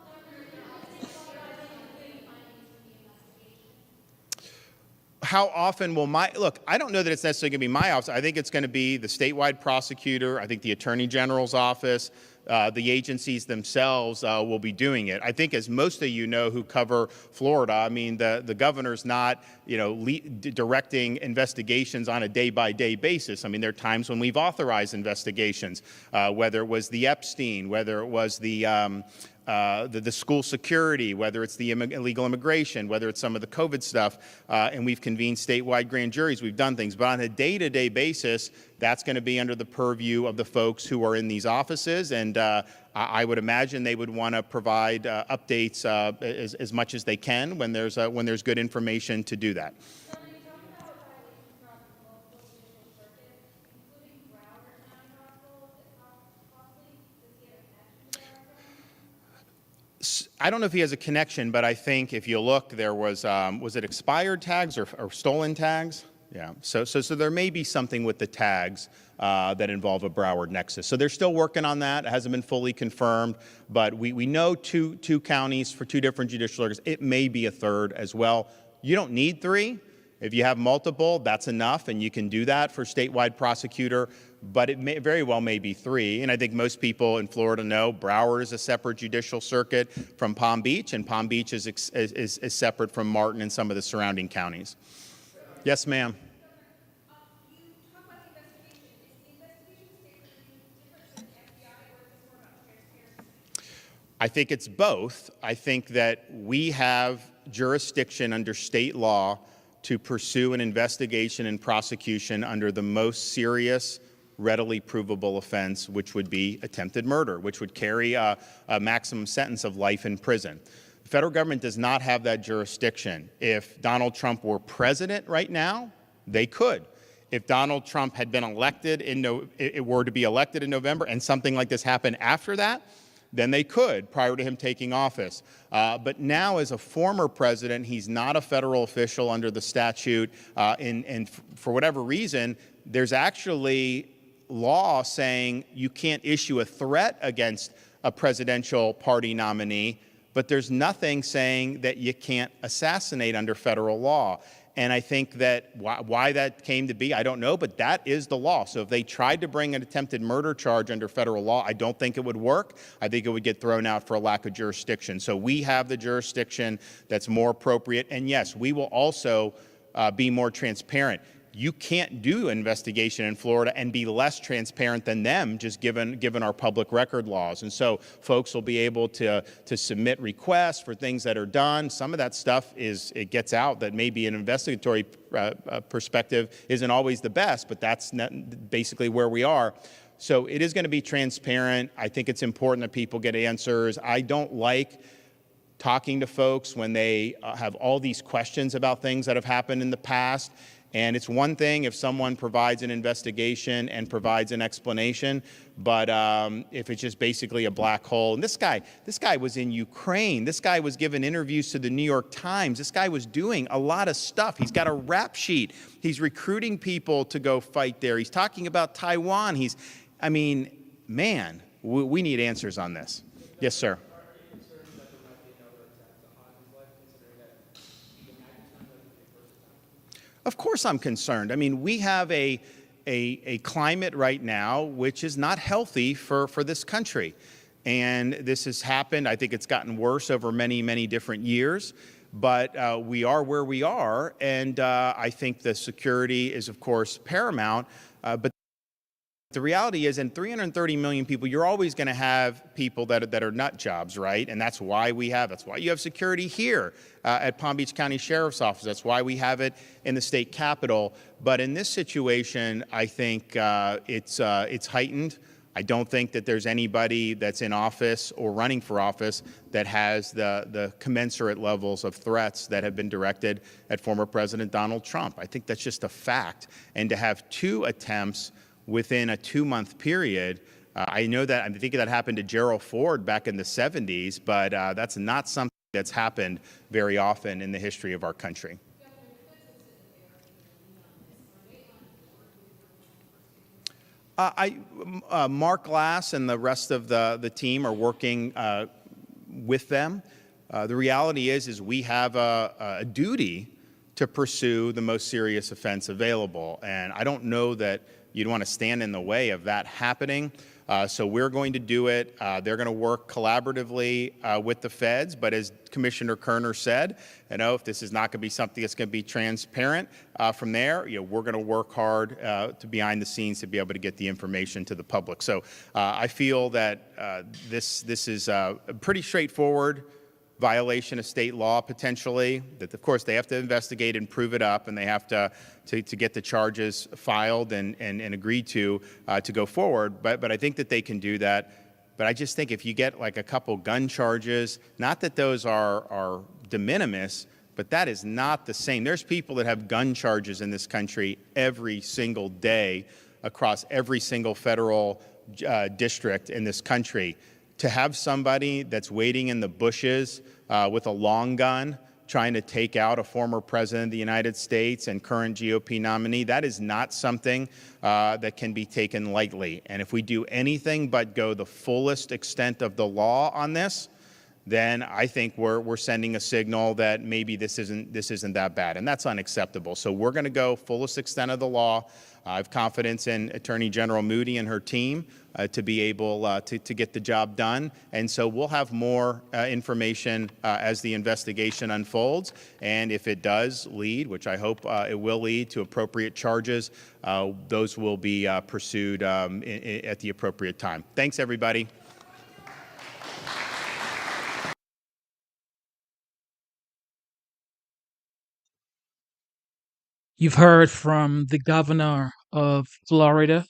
How often will look, I don't know that it's necessarily going to be my office. I think it's going to be the statewide prosecutor. I think the Attorney General's office, the agencies themselves will be doing it. I think, as most of you know who cover Florida, I mean, the governor's not, directing investigations on a day-by-day basis. I mean, there are times when we've authorized investigations, whether it was the Epstein, whether it was the school security, whether it's the illegal immigration, whether it's some of the COVID stuff, and we've convened statewide grand juries, we've done things. But on a day-to-day basis, that's going to be under the purview of the folks who are in these offices, and I would imagine they would want to provide updates as much as they can when there's good information to do that. I don't know if he has a connection, but I think if you look, there was it expired tags or stolen tags? Yeah, so there may be something with the tags that involve a Broward nexus. So they're still working on that. It hasn't been fully confirmed, but we know two counties for two different judicial circuits. It may be a third as well. You don't need three. If you have multiple, that's enough, and you can do that for statewide prosecutor, but it may very well may be three. And I think most people in Florida know Broward is a separate judicial circuit from Palm Beach, and Palm Beach is separate from Martin and some of the surrounding counties. Yes, ma'am. I think it's both. I think that we have jurisdiction under state law to pursue an investigation and prosecution under the most serious, readily provable offense, which would be attempted murder, which would carry a maximum sentence of life in prison. The federal government does not have that jurisdiction. If Donald Trump were president right now, they could. If Donald Trump had been elected were to be elected in November and something like this happened after that, then they could, prior to him taking office. But now, as a former president, he's not a federal official under the statute, and for whatever reason, there's actually law saying you can't issue a threat against a presidential party nominee, but there's nothing saying that you can't assassinate under federal law. And I think that why that came to be, I don't know, but that is the law. So if they tried to bring an attempted murder charge under federal law, I don't think it would work. I think it would get thrown out for a lack of jurisdiction. So we have the jurisdiction that's more appropriate. And yes, we will also be more transparent. You can't do investigation in Florida and be less transparent than them, just given our public record laws. And so folks will be able to submit requests for things that are done. Some of that stuff it gets out that maybe an investigatory perspective isn't always the best, but that's basically where we are. So it is going to be transparent. I think it's important that people get answers. I don't like talking to folks when they have all these questions about things that have happened in the past. And it's one thing if someone provides an investigation and provides an explanation, but if it's just basically a black hole. And this guy was in Ukraine. This guy was giving interviews to the New York Times. This guy was doing a lot of stuff. He's got a rap sheet. He's recruiting people to go fight there. He's talking about Taiwan. Man, we need answers on this. Yes, sir. Of course I'm concerned. I mean, we have a climate right now which is not healthy for this country. And this has happened. I think it's gotten worse over many, many different years. But we are where we are. And I think the security is, of course, paramount. But the reality is, in 330 million people, you're always going to have people that are nut jobs, right? And that's why you have security here at Palm Beach County Sheriff's Office. That's why we have it in the state capitol. But in this situation, I think it's heightened. I don't think that there's anybody that's in office or running for office that has the commensurate levels of threats that have been directed at former President Donald Trump. I think that's just a fact. And to have 2 attempts within a 2-month period, I think that happened to Gerald Ford back in the 70s, but that's not something that's happened very often in the history of our country. Mark Glass and the rest of the team are working with them. The reality is we have a duty to pursue the most serious offense available, and I don't know that you'd want to stand in the way of that happening. So we're going to do it. They're going to work collaboratively with the feds. But as Commissioner Kerner said, if this is not going to be something that's going to be transparent from there, we're going to work hard to behind the scenes to be able to get the information to the public. So I feel that this is a pretty straightforward violation of state law, potentially, that of course they have to investigate and prove it up, and they have to get the charges filed and agreed to go forward. But I think that they can do that. But I just think if you get like a couple gun charges, not that those are de minimis, but that is not the same. There's people that have gun charges in this country every single day across every single federal district in this country. To have somebody that's waiting in the bushes with a long gun trying to take out a former president of the United States and current GOP nominee, that is not something that can be taken lightly. And if we do anything but go the fullest extent of the law on this, then I think we're sending a signal that maybe this isn't that bad, and that's unacceptable. So we're going to go fullest extent of the law. I have confidence in Attorney General Moody and her team to be able to get the job done. And so we'll have more information as the investigation unfolds. And if it does lead, which I hope it will lead to appropriate charges, those will be pursued at the appropriate time. Thanks, everybody. You've heard from the governor of Florida.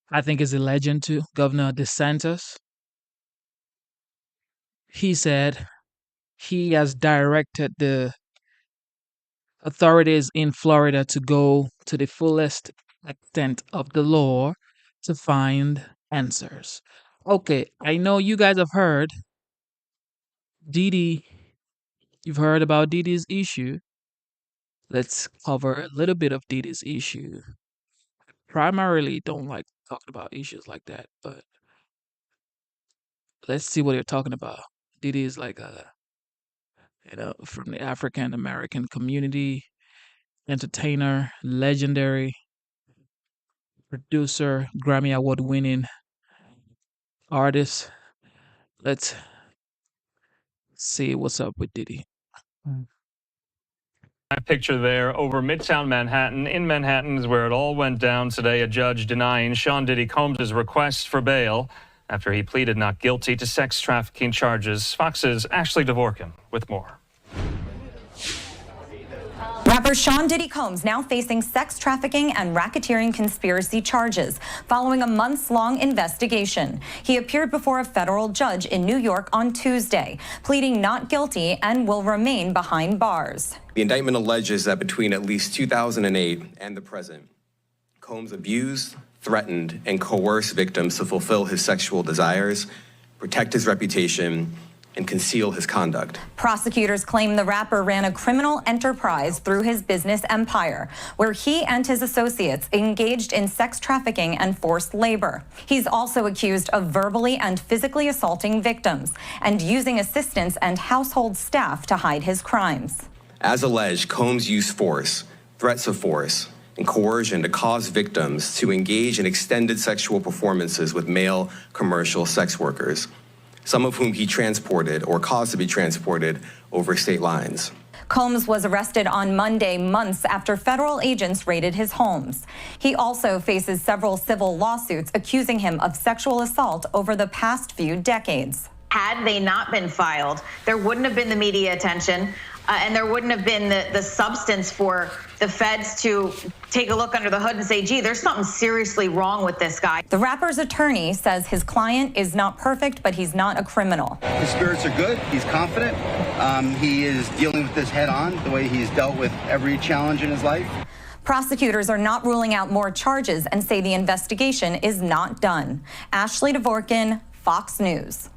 I think is a legend too, Governor DeSantis. He said he has directed the authorities in Florida to go to the fullest extent of the law to find answers. Okay, I know you guys have heard Diddy. You've heard about Diddy's issue. Let's cover a little bit of Diddy's issue. Primarily don't like talking about issues like that, but let's see what you're talking about. Diddy is like from the African American community. entertainer, legendary producer, Grammy Award winning artist. Let's see what's up with Diddy. That picture there over Midtown Manhattan. In Manhattan is where it all went down today. A judge denying Sean Diddy Combs' request for bail after he pleaded not guilty to sex trafficking charges. Fox's Ashley Dvorkin with more. Rapper Sean Diddy Combs now facing sex trafficking and racketeering conspiracy charges following a months-long investigation. He appeared before a federal judge in New York on Tuesday, pleading not guilty and will remain behind bars. The indictment alleges that between at least 2008 and the present, Combs abused, threatened, and coerced victims to fulfill his sexual desires, protect his reputation, and conceal his conduct. Prosecutors claim the rapper ran a criminal enterprise through his business empire, where he and his associates engaged in sex trafficking and forced labor. He's also accused of verbally and physically assaulting victims and using assistants and household staff to hide his crimes. As alleged, Combs used force, threats of force, and coercion to cause victims to engage in extended sexual performances with male commercial sex workers, some of whom he transported or caused to be transported over state lines. Combs was arrested on Monday, months after federal agents raided his homes. He also faces several civil lawsuits accusing him of sexual assault over the past few decades. Had they not been filed, there wouldn't have been the media attention, and there wouldn't have been the substance for the feds to take a look under the hood and say, gee, there's something seriously wrong with this guy. The rapper's attorney says his client is not perfect, but he's not a criminal. His spirits are good. He's confident. He is dealing with this head on, the way he's dealt with every challenge in his life. Prosecutors are not ruling out more charges and say the investigation is not done. Ashley Dvorkin, Fox News.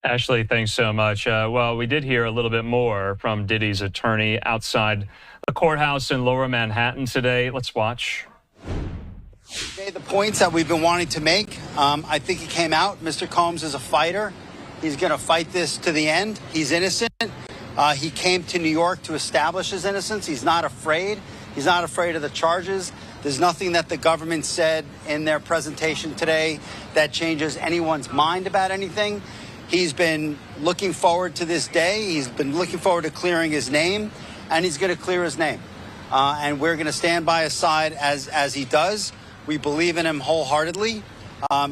Ashley, thanks so much. Well, we did hear a little bit more from Diddy's attorney outside the courthouse in Lower Manhattan today. Let's watch. Okay, the points that we've been wanting to make, I think he came out. Mr. Combs is a fighter. He's going to fight this to the end. He's innocent. He came to New York to establish his innocence. He's not afraid. He's not afraid of the charges. There's nothing that the government said in their presentation today that changes anyone's mind about anything. He's been looking forward to this day. He's been looking forward to clearing his name, and he's going to clear his name. And we're going to stand by his side as he does. We believe in him wholeheartedly.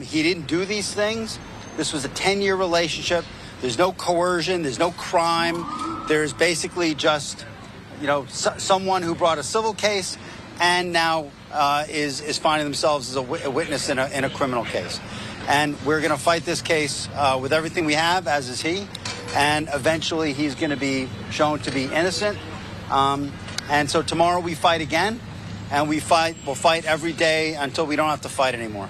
He didn't do these things. This was a 10-year relationship. There's no coercion. There's no crime. There's basically just, someone who brought a civil case and now is finding themselves as a witness in a criminal case. And we're going to fight this case with everything we have, as is he. And eventually he's going to be shown to be innocent. And so tomorrow we fight again. And we'll fight every day until we don't have to fight anymore.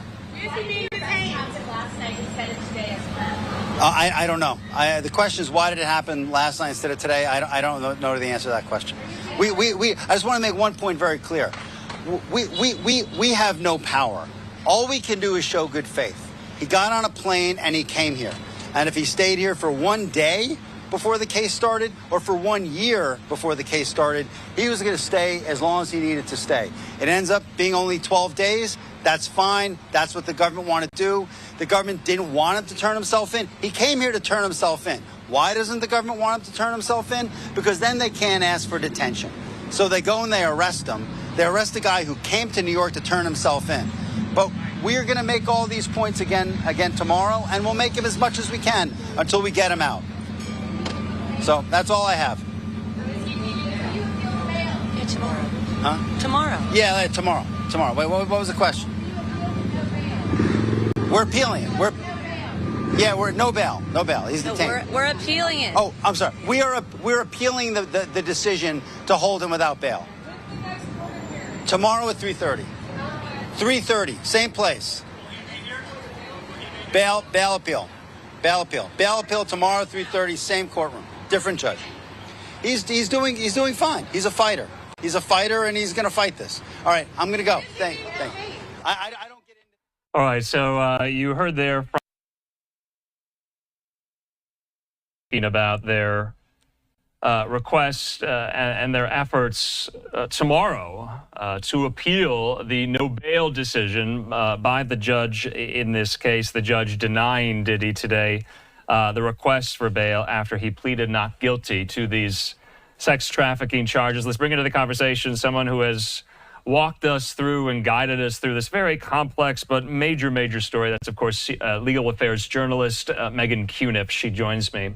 I don't know. The question is, why did it happen last night instead of today? I don't know the answer to that question. I just want to make one point very clear. We have no power. All we can do is show good faith. He got on a plane and he came here. And if he stayed here for one day before the case started or for 1 year before the case started, he was going to stay as long as he needed to stay. It ends up being only 12 days. That's fine. That's what the government wanted to do. The government didn't want him to turn himself in. He came here to turn himself in. Why doesn't the government want him to turn himself in? Because then they can't ask for detention. So they go and they arrest him. They arrest a guy who came to New York to turn himself in. But we are going to make all these points again tomorrow, and we'll make them as much as we can until we get him out. So that's all I have. Yeah, tomorrow. Huh? Tomorrow. Yeah, tomorrow. Tomorrow. Wait, what was the question? We're appealing it. We're no bail. No bail. He's detained. We're appealing it. Oh, I'm sorry. We're appealing the decision to hold him without bail. Tomorrow at 3:30. 3:30, same place. Bail appeal. Bail appeal tomorrow, 3:30, same courtroom, different judge. He's doing fine. He's a fighter. He's a fighter, and he's going to fight this. All right, I'm going to go. Thank you. I don't get into. All right, so you heard there from about their request and their efforts tomorrow to appeal the no bail decision by the judge in this case, the judge denying Diddy today the request for bail after he pleaded not guilty to these sex trafficking charges. Let's bring into the conversation someone who has walked us through and guided us through this very complex but major story. That's, of course, legal affairs journalist Megan Cuniff. She joins me.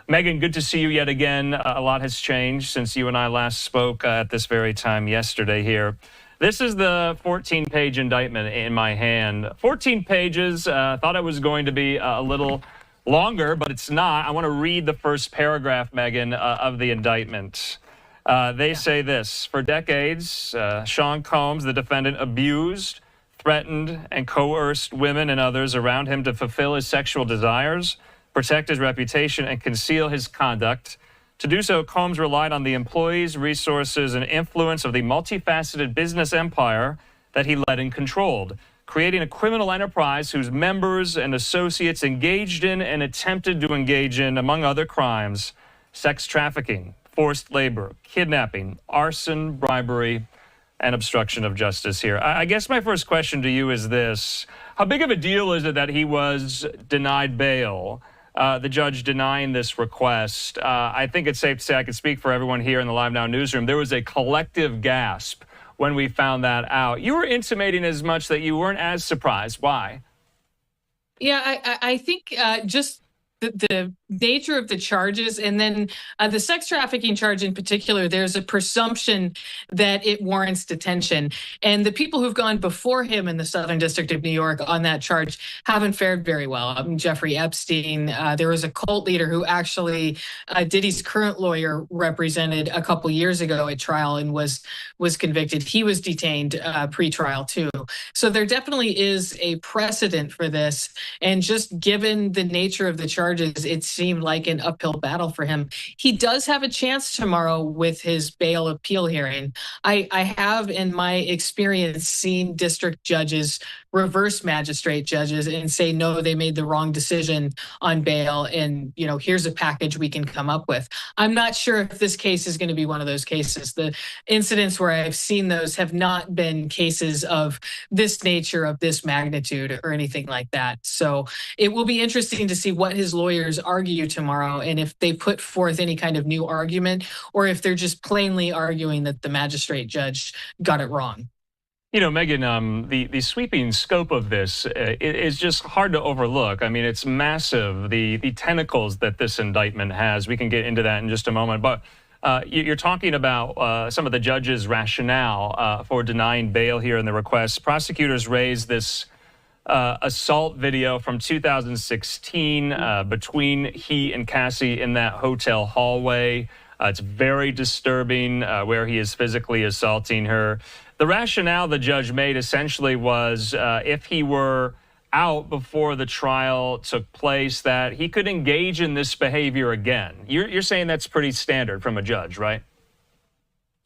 Megan, good to see you yet again. A lot has changed since you and I last spoke at this very time yesterday here. This is the 14-page indictment in my hand. 14 pages. Thought it was going to be a little longer, but it's not. I want to read the first paragraph, Megan, of the indictment. They say this: for decades, Sean Combs, the defendant, abused, threatened, and coerced women and others around him to fulfill his sexual desires, protect his reputation, and conceal his conduct. To do so, Combs relied on the employees, resources, and influence of the multifaceted business empire that he led and controlled, creating a criminal enterprise whose members and associates engaged in and attempted to engage in, among other crimes, sex trafficking, forced labor, kidnapping, arson, bribery, and obstruction of justice here. I guess my first question to you is this: how big of a deal is it that he was denied bail? The judge denying this request. I think it's safe to say, I can speak for everyone here in the Live Now newsroom, there was a collective gasp when we found that out. You were intimating as much that you weren't as surprised. Why? Yeah, I think just the nature of the charges, and then the sex trafficking charge in particular, there's a presumption that it warrants detention. And the people who've gone before him in the Southern District of New York on that charge haven't fared very well. I mean, Jeffrey Epstein, there was a cult leader who actually Diddy's current lawyer represented a couple years ago at trial and was convicted. He was detained pre-trial too. So there definitely is a precedent for this. And just given the nature of the charges, it seemed like an uphill battle for him. He does have a chance tomorrow with his bail appeal hearing. I have, in my experience, seen district judges reverse magistrate judges and say, no, they made the wrong decision on bail, and here's a package we can come up with. I'm not sure if this case is going to be one of those cases. The incidents where I've seen those have not been cases of this nature, of this magnitude, or anything like that. So it will be interesting to see what his lawyers argue tomorrow, and if they put forth any kind of new argument, or if they're just plainly arguing that the magistrate judge got it wrong. Megan, the sweeping scope of this is just hard to overlook. I mean, it's massive, the tentacles that this indictment has. We can get into that in just a moment. But you're talking about some of the judge's rationale for denying bail here in the request. Prosecutors raised this assault video from 2016 between he and Cassie in that hotel hallway. It's very disturbing where he is physically assaulting her. The rationale the judge made essentially was if he were out before the trial took place, that he could engage in this behavior again. You're saying that's pretty standard from a judge, right?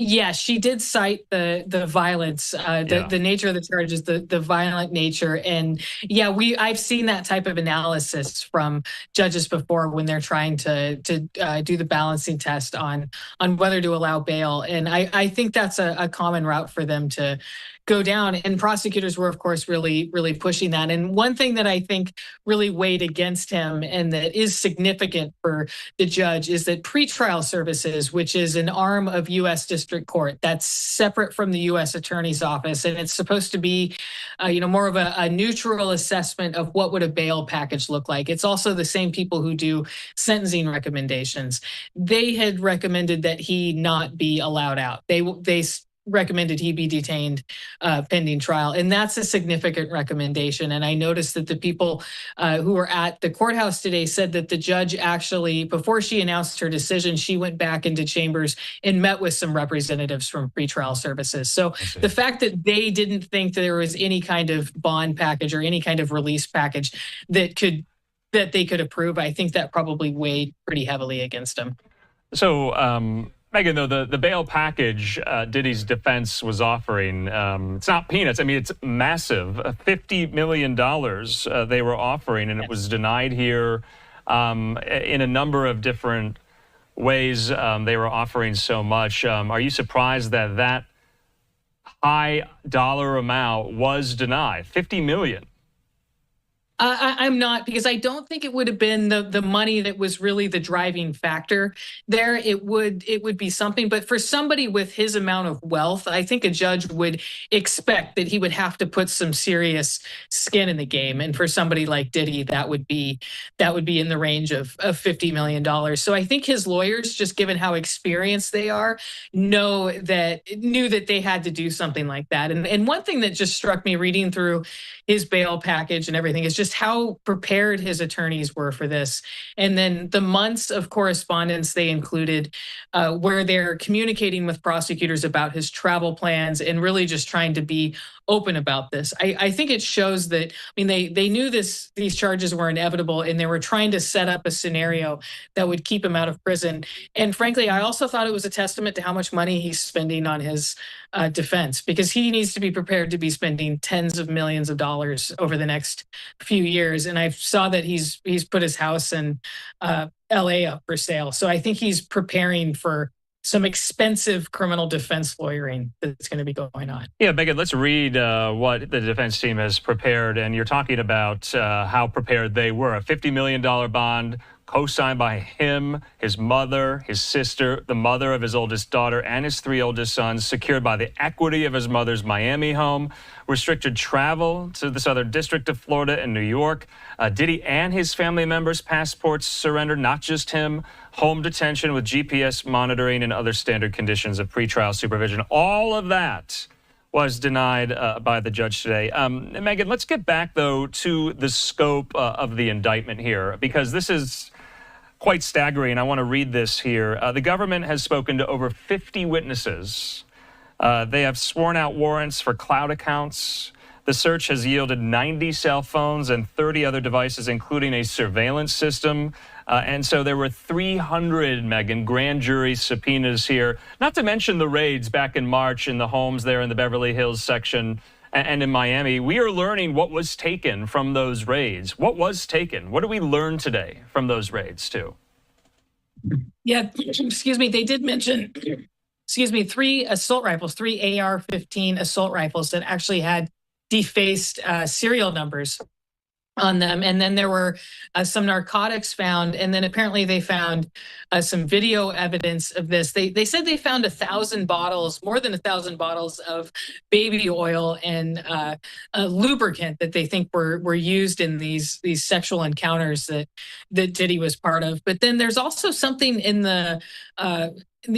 Yeah, she did cite the violence, the nature of the charges, the violent nature. And yeah, I've seen that type of analysis from judges before when they're trying to do the balancing test on whether to allow bail. And I think that's a common route for them to go down. And prosecutors were, of course, really pushing that. And one thing that I think really weighed against him, and that is significant for the judge, is that pretrial services, which is an arm of U.S. District Court that's separate from the U.S. Attorney's Office, and it's supposed to be, more of a neutral assessment of what would a bail package look like. It's also the same people who do sentencing recommendations. They had recommended that he not be allowed out. They recommended he be detained pending trial. And that's a significant recommendation. And I noticed that the people who were at the courthouse today said that the judge actually, before she announced her decision, she went back into chambers and met with some representatives from pretrial services. So the fact that they didn't think that there was any kind of bond package or any kind of release package that they could approve, I think that probably weighed pretty heavily against him. So, Megan, though, the bail package Diddy's defense was offering, it's not peanuts. I mean, it's massive. $50 million they were offering, and it was denied here in a number of different ways they were offering so much. Are you surprised that that high dollar amount was denied? $50 million. I'm not, because I don't think it would have been the money that was really the driving factor there. It would be something, but for somebody with his amount of wealth, I think a judge would expect that he would have to put some serious skin in the game. And for somebody like Diddy, that would be in the range of $50 million. So I think his lawyers, just given how experienced they are, knew that they had to do something like that. And one thing that just struck me reading through his bail package and everything is just how prepared his attorneys were for this. And then the months of correspondence they included where they're communicating with prosecutors about his travel plans and really just trying to be open about this. I think it shows that, I mean, they knew these charges were inevitable, and they were trying to set up a scenario that would keep him out of prison. And frankly, I also thought it was a testament to how much money he's spending on his defense, because he needs to be prepared to be spending tens of millions of dollars over the next few years. And I saw that he's put his house in LA up for sale. So I think he's preparing for some expensive criminal defense lawyering that's going to be going on. Yeah, Megan, let's read what the defense team has prepared. And you're talking about how prepared they were. A $50 million bond co-signed by him, his mother, his sister, the mother of his oldest daughter, and his 3 oldest sons, secured by the equity of his mother's Miami home, restricted travel to the Southern District of Florida and New York. Diddy and his family members' passports surrendered, not just him. Home detention with GPS monitoring and other standard conditions of pretrial supervision. All of that was denied by the judge today. Megan, let's get back, though, to the scope of the indictment here, because this is quite staggering. I want to read this here. The government has spoken to over 50 witnesses. They have sworn out warrants for cloud accounts. The search has yielded 90 cell phones and 30 other devices, including a surveillance system. And so there were 300, Megan, grand jury subpoenas here, not to mention the raids back in March in the homes there in the Beverly Hills section and in Miami. We are learning what was taken from those raids. What was taken? What did we learn today from those raids, too? Yeah, excuse me, they did mention, 3 assault rifles, 3 AR-15 assault rifles that actually had defaced serial numbers on them. And then there were some narcotics found. And then apparently they found some video evidence of this. They said they found 1,000 bottles, more than 1,000 bottles of baby oil and a lubricant that they think were used in these sexual encounters that Diddy was part of. But then there's also something in the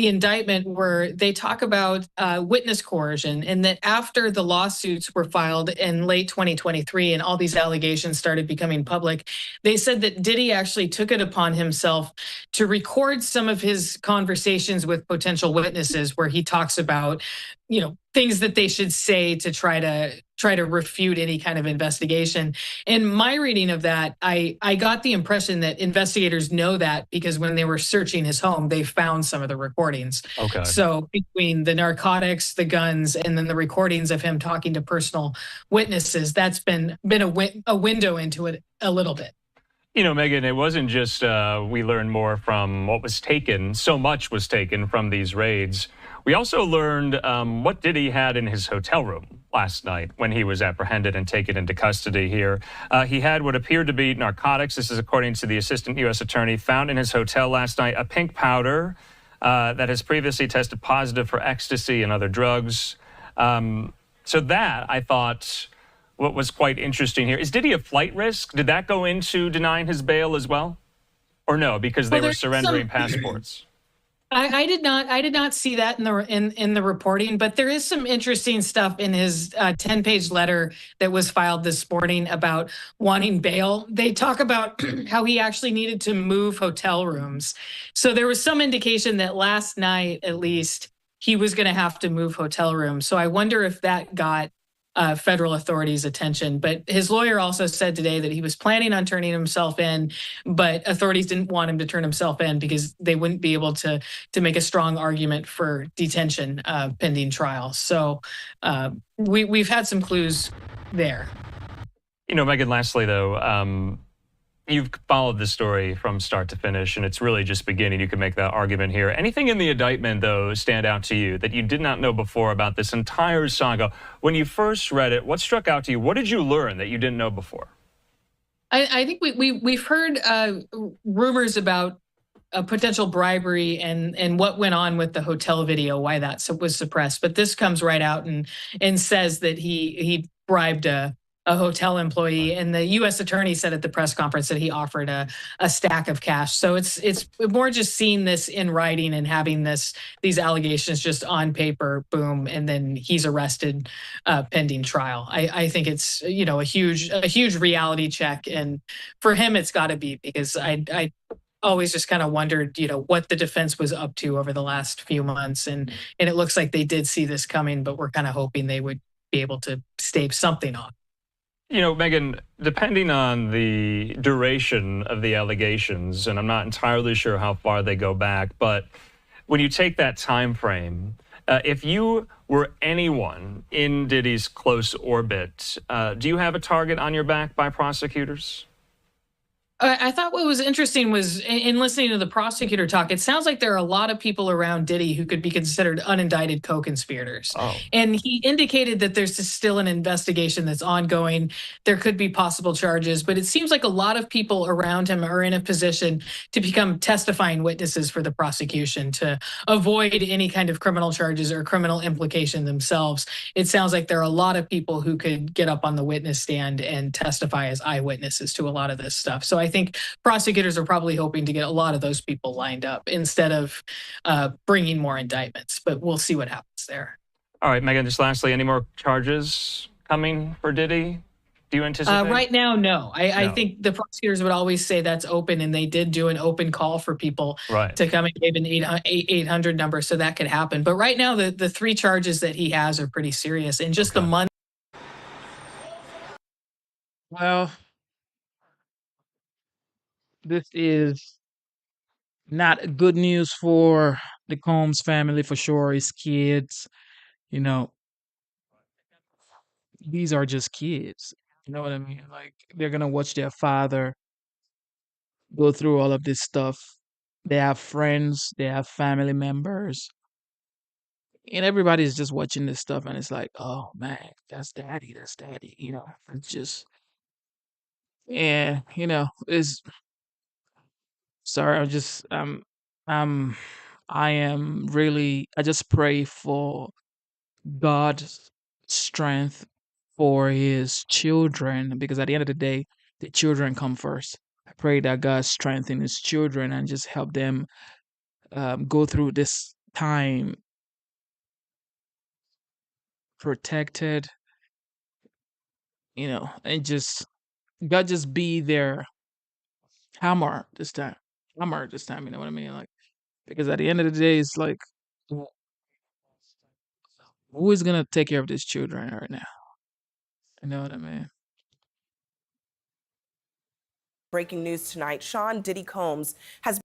indictment where they talk about witness coercion, and that after the lawsuits were filed in late 2023 and all these allegations started becoming public, they said that Diddy actually took it upon himself to record some of his conversations with potential witnesses where he talks about, things that they should say to try to refute any kind of investigation. And my reading of that, I got the impression that investigators know that because when they were searching his home, they found some of the recordings. Okay. So between the narcotics, the guns, and then the recordings of him talking to personal witnesses, that's been a window into it a little bit. Megan, it wasn't just we learned more from what was taken. So much was taken from these raids. We also learned what Diddy had in his hotel room last night when he was apprehended and taken into custody here. He had what appeared to be narcotics. This is according to the assistant U.S. attorney, found in his hotel last night, a pink powder that has previously tested positive for ecstasy and other drugs. So that, I thought, what was quite interesting here. Is Diddy a flight risk? Did that go into denying his bail as well? Or no, because they were surrendering passports? I did not see that in the reporting, but there is some interesting stuff in his 10-page letter that was filed this morning about wanting bail. They talk about how he actually needed to move hotel rooms. So there was some indication that last night, at least, he was going to have to move hotel rooms. So I wonder if that got federal authorities' attention. But his lawyer also said today that he was planning on turning himself in, but authorities didn't want him to turn himself in because they wouldn't be able to make a strong argument for detention pending trial. So we've had some clues there. Megan, lastly, though, You've followed the story from start to finish, and it's really just beginning. You can make that argument here. Anything in the indictment, though, stand out to you that you did not know before about this entire saga? When you first read it, what struck out to you? What did you learn that you didn't know before? I think we've heard rumors about potential bribery and what went on with the hotel video, why that was suppressed. But this comes right out and says that he bribed a hotel employee, and the U.S. attorney said at the press conference that he offered a stack of cash. So it's more just seeing this in writing and having these allegations just on paper, boom, and then he's arrested pending trial. I think it's a huge reality check, and for him it's got to be, because I always just kind of wondered, what the defense was up to over the last few months, and it looks like they did see this coming, but we're kind of hoping they would be able to stave something off. Megan, depending on the duration of the allegations, and I'm not entirely sure how far they go back, but when you take that time frame, if you were anyone in Diddy's close orbit, do you have a target on your back by prosecutors? I thought what was interesting was in listening to the prosecutor talk, it sounds like there are a lot of people around Diddy who could be considered unindicted co-conspirators. Oh. And he indicated that there's still an investigation that's ongoing. There could be possible charges, but it seems like a lot of people around him are in a position to become testifying witnesses for the prosecution to avoid any kind of criminal charges or criminal implication themselves. It sounds like there are a lot of people who could get up on the witness stand and testify as eyewitnesses to a lot of this stuff. So I think prosecutors are probably hoping to get a lot of those people lined up instead of bringing more indictments, but we'll see what happens there. All right, Megan, just lastly, any more charges coming for Diddy? Do you anticipate? Right now, no. I think the prosecutors would always say that's open, and they did do an open call for people to come and give an 800 number, so that could happen. But right now, the three charges that he has are pretty serious. In just the month. Well, this is not good news for the Combs family, for sure. His kids, these are just kids. You know what I mean? Like, they're going to watch their father go through all of this stuff. They have friends, they have family members, and everybody's just watching this stuff, and it's like, oh man, that's daddy. It's just, yeah, it's sorry. Um, I just pray for God's strength for his children, because at the end of the day, the children come first. I pray that God strengthen his children and just help them go through this time protected, and just God just be their hammer this time. You know what I mean? Like, because at the end of the day, it's like, who is gonna take care of these children right now? You know what I mean? Breaking news tonight, Sean Diddy Combs has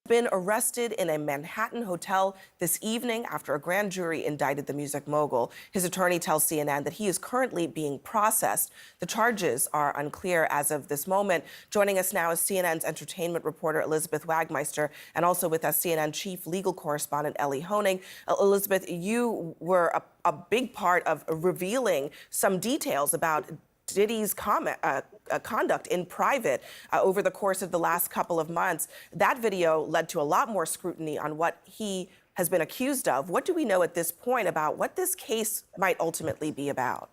been arrested in a Manhattan hotel this evening after a grand jury indicted the music mogul. His attorney tells CNN that he is currently being processed. The charges are unclear as of this moment. Joining us now is CNN's entertainment reporter Elizabeth Wagmeister, and also with us CNN chief legal correspondent Ellie Honing. Elizabeth, you were a big part of revealing some details about Diddy's conduct in private over the course of the last couple of months. That video led to a lot more scrutiny on what he has been accused of. What do we know at this point about what this case might ultimately be about?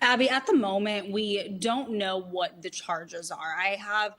Abby, at the moment, we don't know what the charges are. I have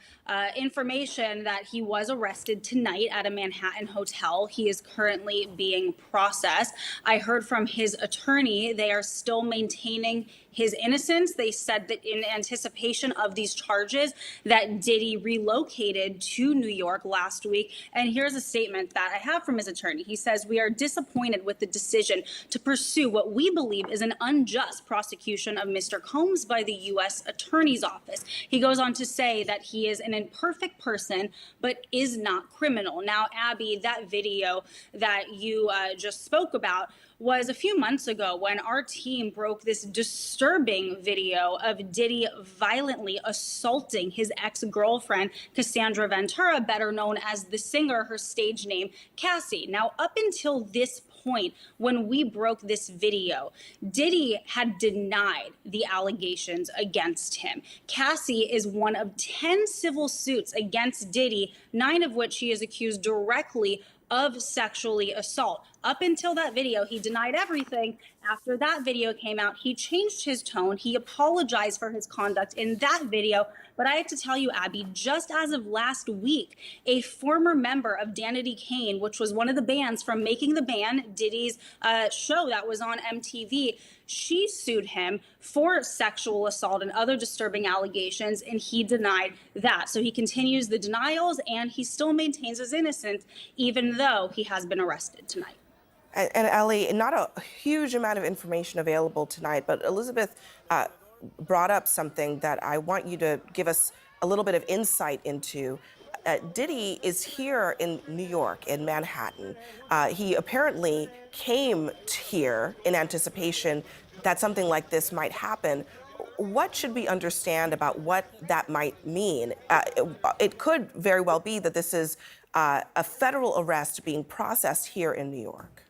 information that he was arrested tonight at a Manhattan hotel. He is currently being processed. I heard from his attorney they are still maintaining his innocence. They said that in anticipation of these charges that Diddy relocated to New York last week. And here's a statement that I have from his attorney. He says, "We are disappointed with the decision to pursue what we believe is an unjust prosecution of Mr. Combs by the U.S. Attorney's Office." He goes on to say that he is an imperfect person, but is not criminal. Now, Abby, that video that you just spoke about was a few months ago when our team broke this disturbing video of Diddy violently assaulting his ex-girlfriend, Cassandra Ventura, better known as the singer, her stage name, Cassie. Now, up until this point, when we broke this video, Diddy had denied the allegations against him. Cassie is one of 10 civil suits against Diddy, 9 of which he is accused directly of sexually assault. Up until that video, he denied everything. After that video came out, he changed his tone. He apologized for his conduct in that video. But I have to tell you, Abby, just as of last week, a former member of Danity Kane, which was one of the bands from Making the Band, Diddy's show that was on MTV, she sued him for sexual assault and other disturbing allegations, and he denied that. So he continues the denials, and he still maintains his innocence, even though he has been arrested tonight. And Ellie, not a huge amount of information available tonight, but Elizabeth brought up something that I want you to give us a little bit of insight into. Diddy is here in New York, in Manhattan. He apparently came here in anticipation that something like this might happen. What should we understand about what that might mean? It could very well be that this is a federal arrest being processed here in New York.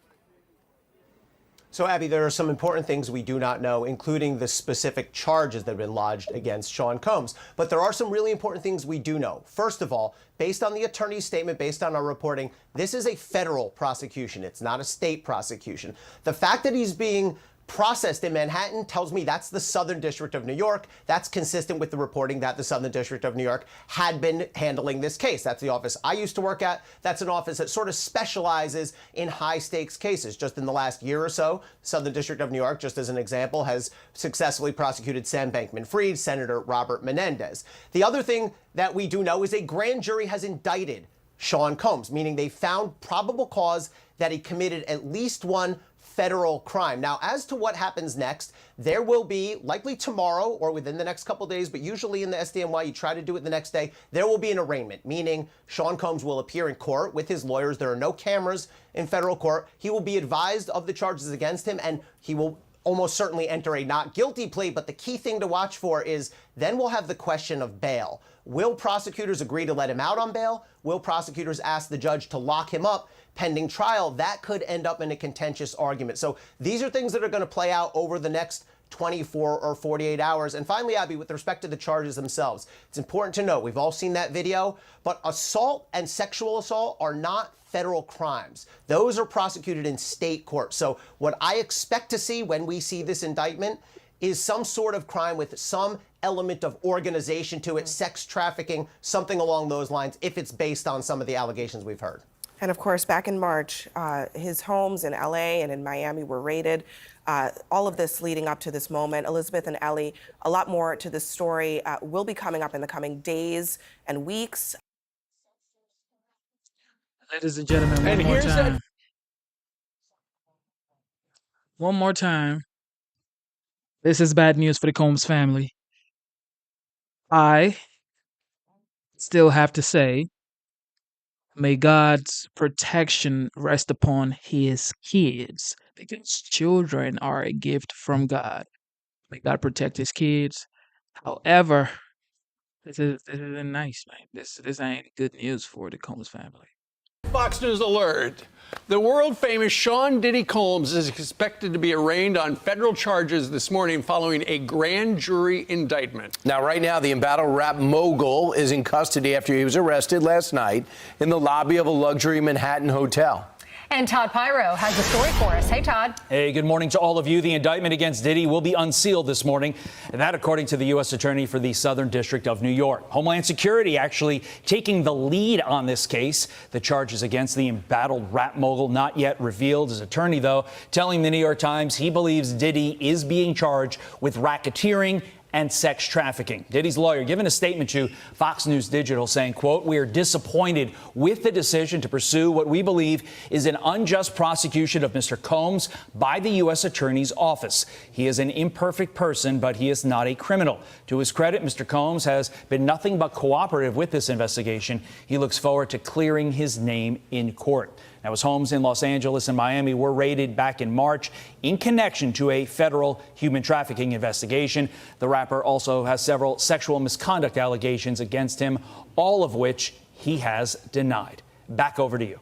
So, Abby, there are some important things we do not know, including the specific charges that have been lodged against Sean Combs. But there are some really important things we do know. First of all, based on the attorney's statement, based on our reporting, this is a federal prosecution. It's not a state prosecution. The fact that he's being processed in Manhattan tells me that's the Southern District of New York. That's consistent with the reporting that the Southern District of New York had been handling this case. That's the office I used to work at. That's an office that sort of specializes in high stakes cases. Just in the last year or so, Southern District of New York, just as an example, has successfully prosecuted Sam Bankman-Fried, Senator Robert Menendez. The other thing that we do know is a grand jury has indicted Sean Combs, meaning they found probable cause that he committed at least one federal crime. Now, as to what happens next, there will be, likely tomorrow or within the next couple days, but usually in the SDNY, you try to do it the next day, there will be an arraignment, meaning Sean Combs will appear in court with his lawyers. There are no cameras in federal court. He will be advised of the charges against him, and he will almost certainly enter a not guilty plea. But the key thing to watch for is then we'll have the question of bail. Will prosecutors agree to let him out on bail? Will prosecutors ask the judge to lock him up pending trial? That could end up in a contentious argument. So these are things that are going to play out over the next 24 or 48 hours. And finally, Abby, with respect to the charges themselves, it's important to note, we've all seen that video, but assault and sexual assault are not federal crimes. Those are prosecuted in state court. So what I expect to see when we see this indictment is some sort of crime with some element of organization to it, sex trafficking, something along those lines, if it's based on some of the allegations we've heard. And of course, back in March, his homes in LA and in Miami were raided. All of this leading up to this moment. Elizabeth and Ellie, a lot more to this story will be coming up in the coming days and weeks. Ladies and gentlemen, one more time. One more time. This is bad news for the Combs family. I still have to say, may God's protection rest upon his kids, because children are a gift from God. May God protect his kids. However, this isn't nice, man. This ain't good news for the Combs family. Fox News alert. The world-famous Sean Diddy Combs is expected to be arraigned on federal charges this morning following a grand jury indictment. Now, right now, the embattled rap mogul is in custody after he was arrested last night in the lobby of a luxury Manhattan hotel. And Todd Pyro has the story for us. Hey, Todd. Hey, good morning to all of you. The indictment against Diddy will be unsealed this morning, and that according to the U.S. Attorney for the Southern District of New York. Homeland Security actually taking the lead on this case. The charges against the embattled rap mogul not yet revealed. His attorney, though, telling the New York Times he believes Diddy is being charged with racketeering and sex trafficking. Diddy's lawyer giving a statement to Fox News Digital saying, quote, "We are disappointed with the decision to pursue what we believe is an unjust prosecution of Mr. Combs by the U.S. Attorney's Office. He is an imperfect person, but he is not a criminal." To his credit, Mr. Combs has been nothing but cooperative with this investigation. He looks forward to clearing his name in court. Now, his homes in Los Angeles and Miami were raided back in March in connection to a federal human trafficking investigation. The rapper also has several sexual misconduct allegations against him, all of which he has denied. Back over to you.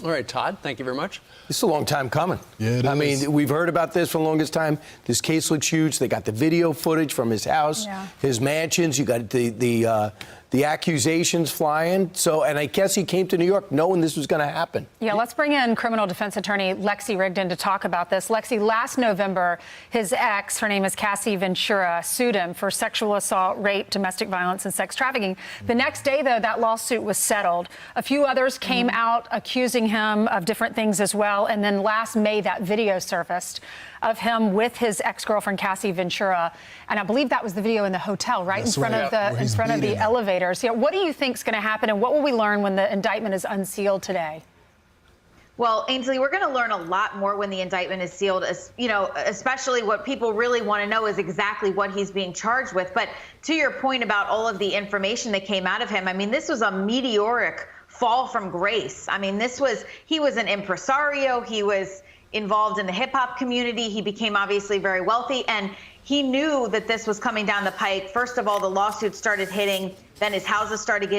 All right, Todd, thank you very much. This is a long time coming. Yeah, it I is. mean, we've heard about this for the longest time. This case looks huge. They got the video footage from his house, his mansions. You got the accusations flying. So, and I guess he came to New York knowing this was going to happen. Yeah, let's bring in criminal defense attorney Lexi Rigdon to talk about this. Lexi, last November, his ex, her name is Cassie Ventura, sued him for sexual assault, rape, domestic violence, and sex trafficking. The next day, though, that lawsuit was settled. A few others came out accusing him of different things as well. And then last May, that video surfaced of him with his ex-girlfriend Cassie Ventura, and I believe that was the video in the hotel, right? That's in front right. of the elevators. Yeah, what do you think is going to happen, and what will we learn when the indictment is unsealed today? Well, Ainsley, we're going to learn a lot more when the indictment is sealed. You know, especially what people really want to know is exactly what he's being charged with. But to your point about all of the information that came out of him, I mean, this was a meteoric fall from grace. I mean, he was an impresario. He was involved in the hip hop community. He became obviously very wealthy, and he knew that this was coming down the pike. First of all, the lawsuits started hitting, then his houses started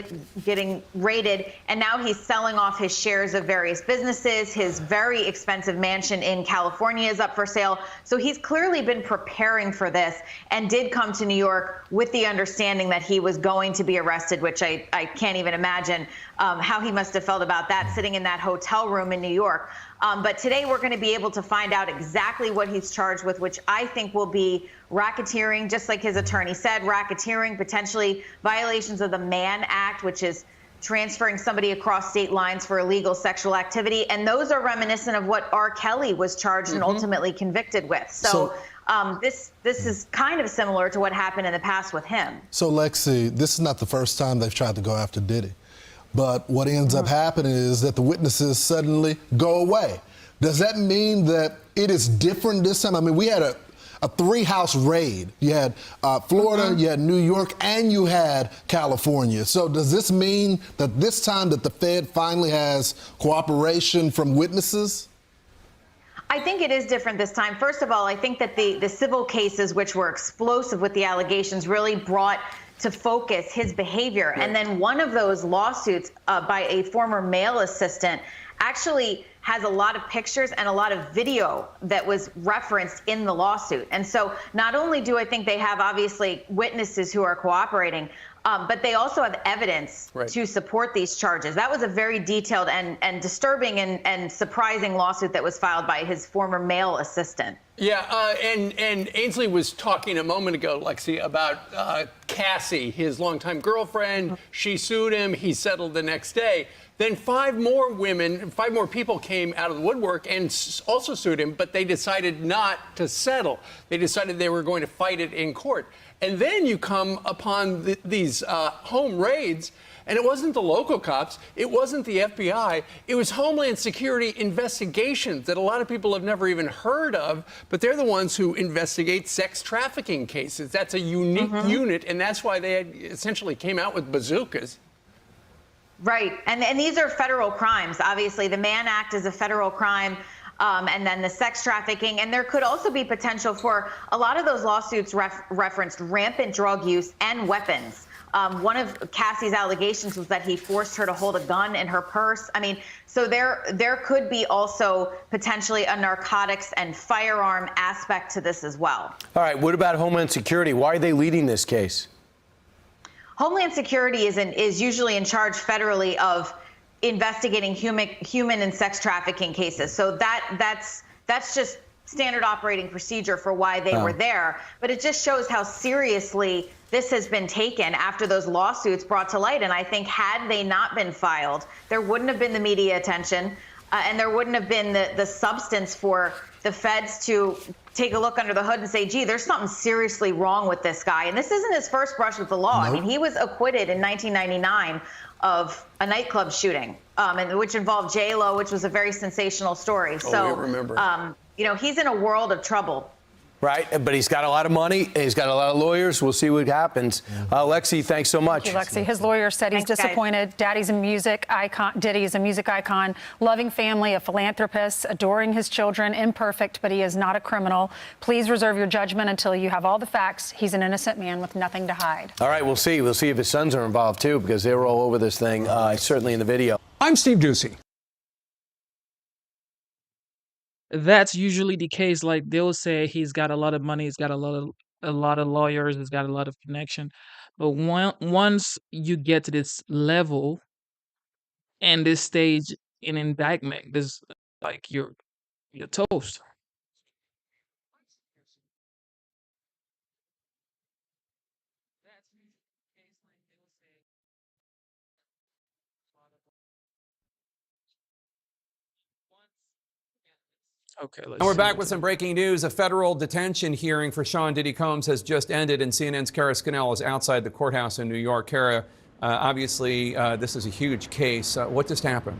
getting raided, and now he's selling off his shares of various businesses. His very expensive mansion in California is up for sale. So he's clearly been preparing for this and did come to New York with the understanding that he was going to be arrested, which I can't even imagine how he must have felt about that, sitting in that hotel room in New York. But today we're going to be able to find out exactly what he's charged with, which I think will be racketeering, just like his attorney said, racketeering, potentially violations of the Mann Act, which is transferring somebody across state lines for illegal sexual activity. And those are reminiscent of what R. Kelly was charged and ultimately convicted with. So this is kind of similar to what happened in the past with him. So, Lexi, this is not the first time they've tried to go after Diddy. But what ends up happening is that the witnesses suddenly go away. Does that mean that it is different this time? I mean, we had a three-house raid. You had Florida, you had New York, and you had California. So does this mean that this time that the Fed finally has cooperation from witnesses? I think it is different this time. First of all, I think that the civil cases, which were explosive with the allegations, really brought to focus his behavior. Right. And then one of those lawsuits by a former male assistant actually has a lot of pictures and a lot of video that was referenced in the lawsuit. And so not only do I think they have obviously witnesses who are cooperating, but they also have evidence to support these charges. That was a very detailed and disturbing and surprising lawsuit that was filed by his former male assistant. Yeah, and Ainsley was talking a moment ago, Lexi, about Cassie, his longtime girlfriend. She sued him. He settled the next day. Then five more people came out of the woodwork and also sued him, but they decided not to settle. They decided they were going to fight it in court. And then you come upon these home raids, and it wasn't the local cops, it wasn't the FBI, it was Homeland Security investigations that a lot of people have never even heard of, but they're the ones who investigate sex trafficking cases. That's a unique unit, and that's why they essentially came out with bazookas. Right, and these are federal crimes. Obviously, the Mann Act is a federal crime. And then the sex trafficking. And there could also be potential for a lot of those lawsuits referenced rampant drug use and weapons. One of Cassie's allegations was that he forced her to hold a gun in her purse. I mean, so there could be also potentially a narcotics and firearm aspect to this as well. All right, what about Homeland Security? Why are they leading this case? Homeland Security is usually in charge federally of investigating human and sex trafficking cases. So that's just standard operating procedure for why they were there. But it just shows how seriously this has been taken after those lawsuits brought to light. And I think had they not been filed, there wouldn't have been the media attention and there wouldn't have been the substance for the feds to take a look under the hood and say, gee, there's something seriously wrong with this guy. And this isn't his first brush with the law. Nope. I mean, he was acquitted in 1999 of a nightclub shooting, and which involved J-Lo, which was a very sensational story. Oh, we remember. You know, he's in a world of trouble. right? But he's got a lot of money. He's got a lot of lawyers. We'll see what happens. Lexi, thanks so much. Thank you, Lexi. His lawyer said he's disappointed. Daddy's a music icon. Diddy is a music icon, loving family, a philanthropist, adoring his children, imperfect, but he is not a criminal. Please reserve your judgment until you have all the facts. He's an innocent man with nothing to hide. All right, we'll see. We'll see if his sons are involved, too, because they were all over this thing, certainly in the video. I'm Steve Ducey. That's usually the case. Like they'll say he's got a lot of money, he's got a lot of lawyers, he's got a lot of connection. But once you get to this level and this stage in indictment, this like you're toast. Okay, let's And we're see back what's with some breaking news. A federal detention hearing for Sean Diddy Combs has just ended, and CNN's Kara Scannell is outside the courthouse in New York. Kara, obviously, this is a huge case. What just happened?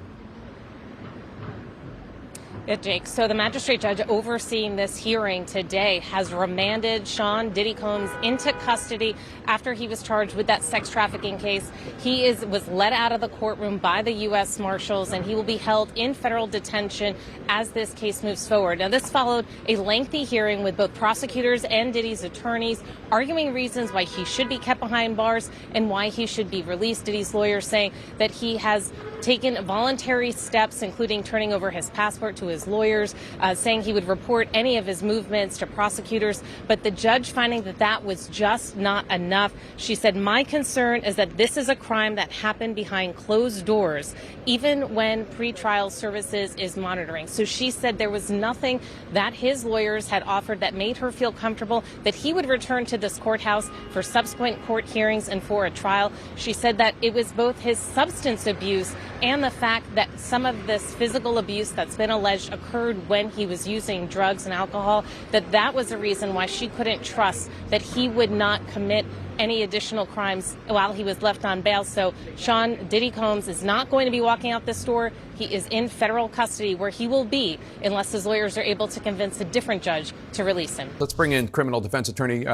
Yeah, Jake. So the magistrate judge overseeing this hearing today has remanded Sean Diddy Combs into custody after he was charged with that sex trafficking case. He was let out of the courtroom by the U.S. Marshals, and he will be held in federal detention as this case moves forward. Now, this followed a lengthy hearing with both prosecutors and Diddy's attorneys arguing reasons why he should be kept behind bars and why he should be released. Diddy's lawyers saying that he has taken voluntary steps, including turning over his passport to his lawyers, saying he would report any of his movements to prosecutors. But the judge finding that that was just not enough. She said, "My concern is that this is a crime that happened behind closed doors, even when pretrial services is monitoring." So she said there was nothing that his lawyers had offered that made her feel comfortable that he would return to this courthouse for subsequent court hearings and for a trial. She said that it was both his substance abuse and the fact that some of this physical abuse that's been alleged occurred when he was using drugs and alcohol, that was a reason why she couldn't trust that he would not commit any additional crimes while he was left on bail. So Sean Diddy Combs is not going to be walking out this door. He is in federal custody, where he will be unless his lawyers are able to convince a different judge to release him. Let's bring in criminal defense attorney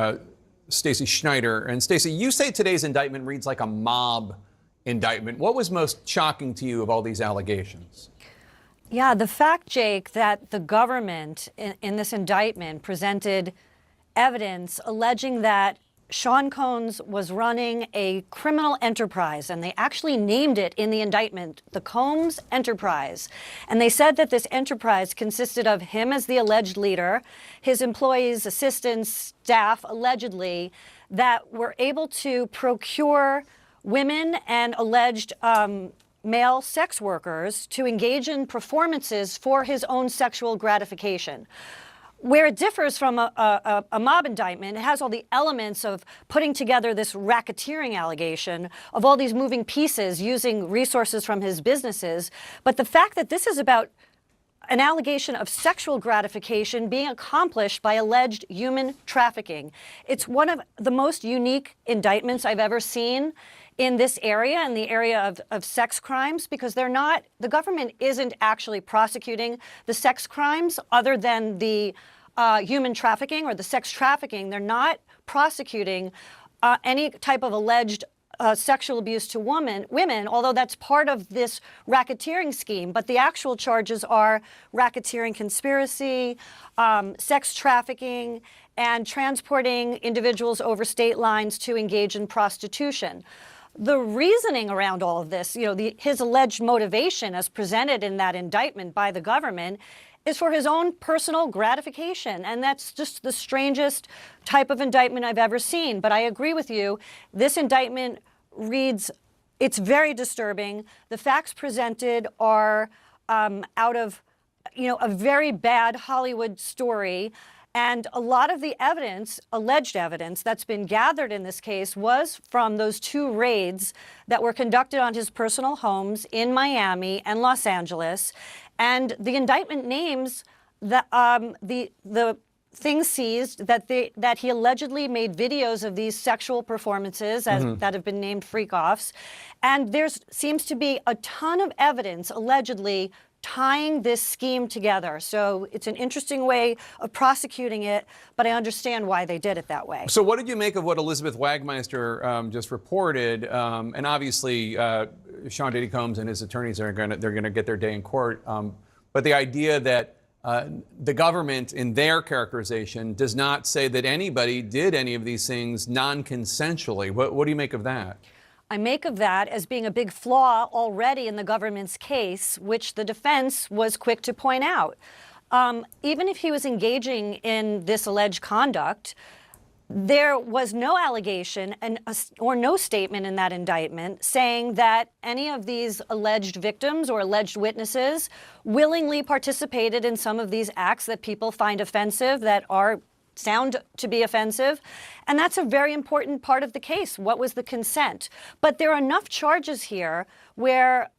Stacey Schneider. And Stacey, you say today's indictment reads like a mob indictment. What was most shocking to you of all these allegations? Yeah, the fact, Jake, that the government in this indictment presented evidence alleging that Sean Combs was running a criminal enterprise, and they actually named it in the indictment, the Combs Enterprise. And they said that this enterprise consisted of him as the alleged leader, his employees, assistants, staff, allegedly, that were able to procure women and alleged male sex workers to engage in performances for his own sexual gratification. Where it differs from a mob indictment, it has all the elements of putting together this racketeering allegation of all these moving pieces using resources from his businesses. But the fact that this is about an allegation of sexual gratification being accomplished by alleged human trafficking. It's one of the most unique indictments I've ever seen in this area, in the area of sex crimes, because the government isn't actually prosecuting the sex crimes other than the human trafficking or the sex trafficking. They're not prosecuting any type of alleged sexual abuse to women, although that's part of this racketeering scheme. But the actual charges are racketeering conspiracy, sex trafficking, and transporting individuals over state lines to engage in prostitution. The reasoning around all of this, his alleged motivation as presented in that indictment by the government, is for his own personal gratification. And that's just the strangest type of indictment I've ever seen. But I agree with you. This indictment reads, it's very disturbing. The facts presented are out of, a very bad Hollywood story. And a lot of the evidence, alleged evidence, that's been gathered in this case was from those two raids that were conducted on his personal homes in Miami and Los Angeles. And the indictment names the things seized that he allegedly made videos of these sexual performances that have been named freak-offs. And there seems to be a ton of evidence allegedly tying this scheme together. So it's an interesting way of prosecuting it, but I understand why they did it that way. So what did you make of what Elizabeth Wagmeister just reported? And obviously, Sean Diddy Combs and his attorneys are going to get their day in court. But the idea that the government, in their characterization, does not say that anybody did any of these things non-consensually. What do you make of that? I make of that as being a big flaw already in the government's case, which the defense was quick to point out. Even if he was engaging in this alleged conduct, there was no allegation or no statement in that indictment saying that any of these alleged victims or alleged witnesses willingly participated in some of these acts that people find offensive, that are sound to be offensive. And that's a very important part of the case. What was the consent? But there are enough charges here where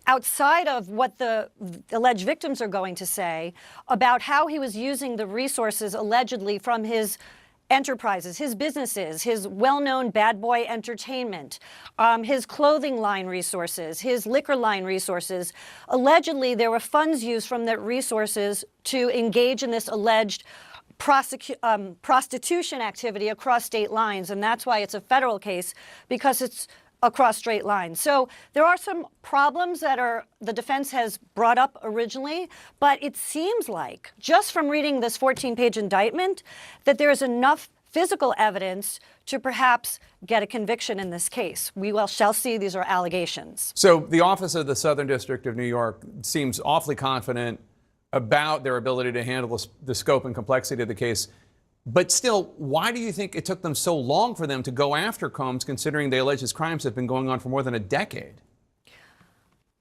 outside of what the alleged victims are going to say about how he was using the resources allegedly from his enterprises, his businesses, his well-known bad boy entertainment, his clothing line resources, his liquor line resources. Allegedly, there were funds used from that resources to engage in this alleged prostitution activity across state lines, and that's why it's a federal case, because it's across straight lines. So there are some problems that the defense has brought up originally, but it seems like, just from reading this 14-page indictment, that there is enough physical evidence to perhaps get a conviction in this case. We shall see. These are allegations. So the Office of the Southern District of New York seems awfully confident about their ability to handle the scope and complexity of the case. But still, why do you think it took them so long for them to go after Combs, considering they allege his crimes have been going on for more than a decade?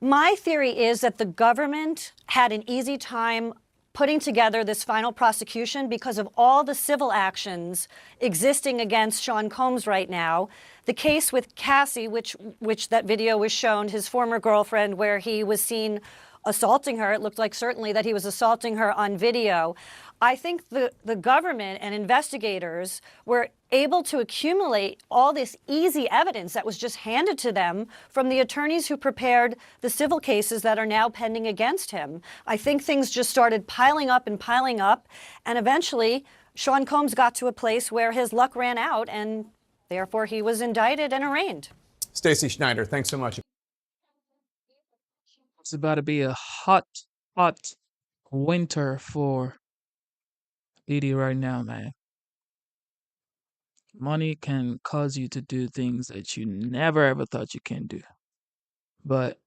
My theory is that the government had an easy time putting together this final prosecution because of all the civil actions existing against Sean Combs right now. The case with Cassie, which that video was shown, his former girlfriend, where he was seen assaulting her. It looked like certainly that he was assaulting her on video. I think the government and investigators were able to accumulate all this easy evidence that was just handed to them from the attorneys who prepared the civil cases that are now pending against him. I think things just started piling up, and eventually Sean Combs got to a place where his luck ran out, and therefore he was indicted and arraigned. Stacey Schneider, thanks so much. It's about to be a hot winter for Diddy right now, man. Money can cause you to do things that you never ever thought you can do. But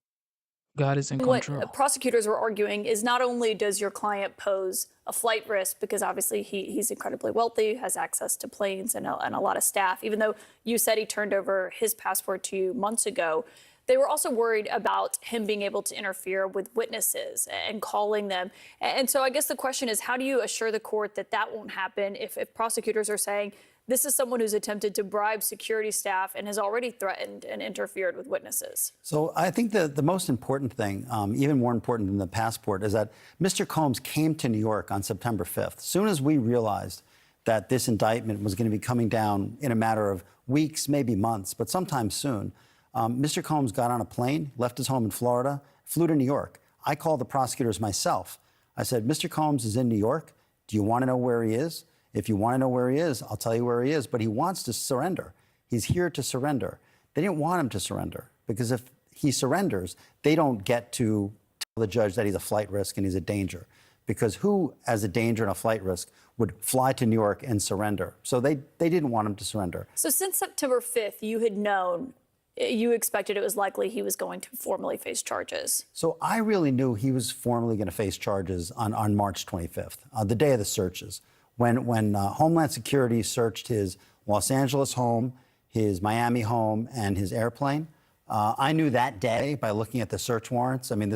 God is in control. What prosecutors were arguing is not only does your client pose a flight risk, because obviously he's incredibly wealthy, has access to planes and a lot of staff, even though you said he turned over his passport to you months ago. They were also worried about him being able to interfere with witnesses and calling them. And so I guess the question is, how do you assure the court that that won't happen if prosecutors are saying this is someone who's attempted to bribe security staff and has already threatened and interfered with witnesses? So I think the most important thing, even more important than the passport, is that Mr. Combs came to New York on September 5th. As soon as we realized that this indictment was going to be coming down in a matter of weeks, maybe months, but sometime soon, Mr. Combs got on a plane, left his home in Florida, flew to New York. I called the prosecutors myself. I said, Mr. Combs is in New York. Do you want to know where he is? If you want to know where he is, I'll tell you where he is. But he wants to surrender. He's here to surrender. They didn't want him to surrender because if he surrenders, they don't get to tell the judge that he's a flight risk and he's a danger. Because who, as a danger and a flight risk, would fly to New York and surrender? So they didn't want him to surrender. So since September 5th, you had known, you expected it was likely he was going to formally face charges. So I really knew he was formally going to face charges on March 25th, the day of the searches, when Homeland Security searched his Los Angeles home, his Miami home, and his airplane. I knew that day by looking at the search warrants. I mean,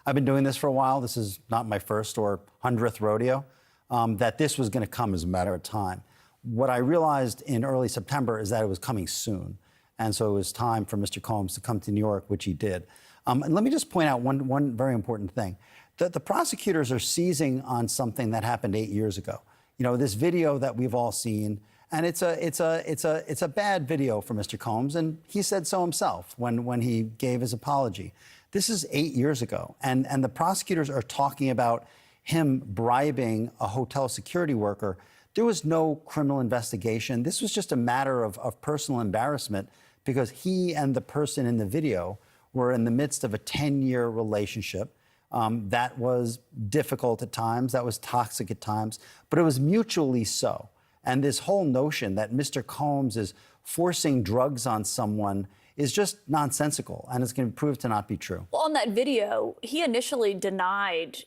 I've been doing this for a while. This is not my first or 100th rodeo, that this was going to come as a matter of time. What I realized in early September is that it was coming soon. And so it was time for Mr. Combs to come to New York, which he did. And let me just point out one very important thing. The prosecutors are seizing on something that happened 8 years ago. You know, this video that we've all seen, and it's a bad video for Mr. Combs, and he said so himself when he gave his apology. This is 8 years ago. And the prosecutors are talking about him bribing a hotel security worker. There was no criminal investigation. This was just a matter of personal embarrassment because he and the person in the video were in the midst of a 10-year relationship. That was difficult at times, that was toxic at times, but it was mutually so. And this whole notion that Mr. Combs is forcing drugs on someone is just nonsensical, and it's going to prove to not be true. Well, on that video, he initially denied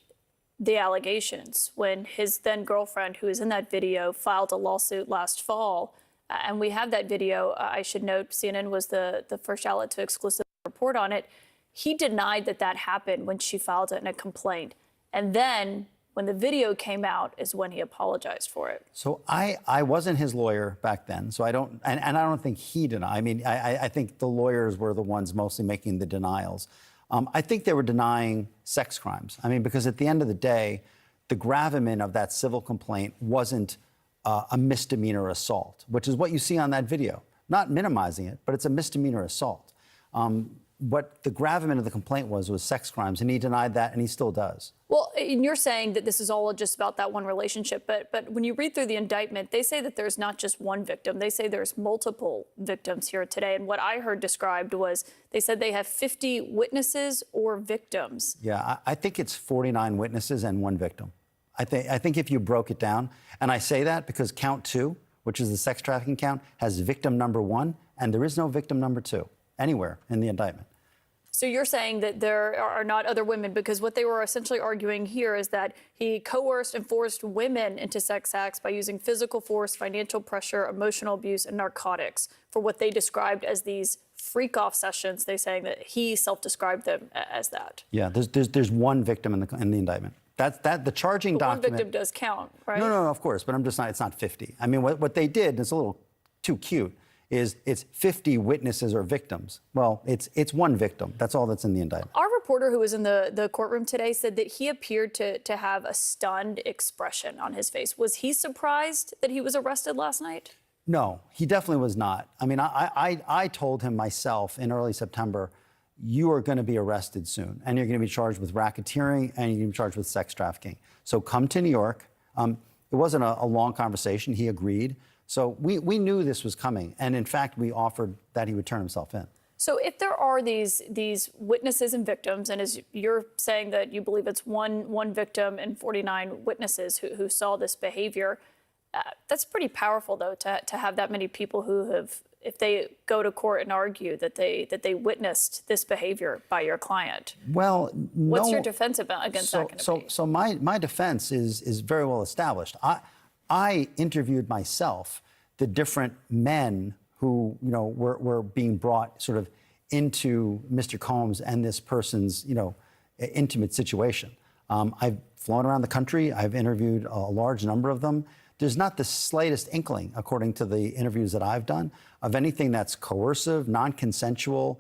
the allegations when his then girlfriend, who is in that video, filed a lawsuit last fall. And we have that video. I should note CNN was the first outlet to exclusively report on it. He denied that that happened when she filed it in a complaint. And then when the video came out is when he apologized for it. So I wasn't his lawyer back then, so I don't, and I don't think he denied. I mean, I think the lawyers were the ones mostly making the denials. I think they were denying sex crimes. I mean, because at the end of the day, the gravamen of that civil complaint wasn't a misdemeanor assault, which is what you see on that video. Not minimizing it, but it's a misdemeanor assault. What the gravamen of the complaint was sex crimes, and he denied that, and he still does. Well, and you're saying that this is all just about that one relationship, but when you read through the indictment, they say that there's not just one victim. They say there's multiple victims here today. And what I heard described was they said they have 50 witnesses or victims. Yeah, I think it's 49 witnesses and one victim. I think if you broke it down, and I say that because count 2, which is the sex trafficking count, has victim number 1, and there is no victim number 2 anywhere in the indictment. So you're saying that there are not other women, because what they were essentially arguing here is that he coerced and forced women into sex acts by using physical force, financial pressure, emotional abuse, and narcotics for what they described as these freak-off sessions. They're saying that he self-described them as that. Yeah, there's one victim in the indictment. That the charging document. One victim does count, right? No, of course, but I'm just not. It's not 50. I mean, what they did, and it's a little too cute, is it's 50 witnesses or victims. Well, it's one victim. That's all that's in the indictment. Our reporter who was in the courtroom today said that he appeared to have a stunned expression on his face. Was he surprised that he was arrested last night? No, he definitely was not. I mean, I told him myself in early September, you are going to be arrested soon, and you're going to be charged with racketeering, and you're going to be charged with sex trafficking. So come to New York. It wasn't a long conversation. He agreed. So we knew this was coming. And in fact, we offered that he would turn himself in. So if there are these witnesses and victims, and as you're saying that you believe it's one victim and 49 witnesses who saw this behavior, that's pretty powerful, though, to have that many people who have, if they go to court and argue that they witnessed this behavior by your client. Well, no. What's your defense against that going to be? So my defense is very well established. I interviewed myself the different men who were being brought sort of into Mr. Combs and this person's intimate situation. I've flown around the country. I've interviewed a large number of them. There's not the slightest inkling, according to the interviews that I've done, of anything that's coercive, non-consensual.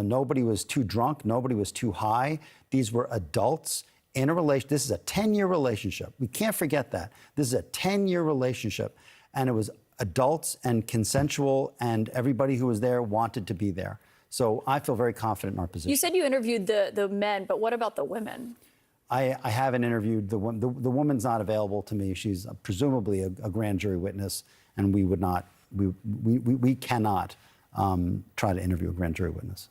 Nobody was too drunk. Nobody was too high. These were adults in a relationship. This is a 10-year relationship. We can't forget that. This is a 10-year relationship, and it was adults and consensual, and everybody who was there wanted to be there. So I feel very confident in our position. You said you interviewed the men, but what about the women? I haven't interviewed the woman. The woman's not available to me. She's presumably a grand jury witness, and we would not. We cannot try to interview a grand jury witness.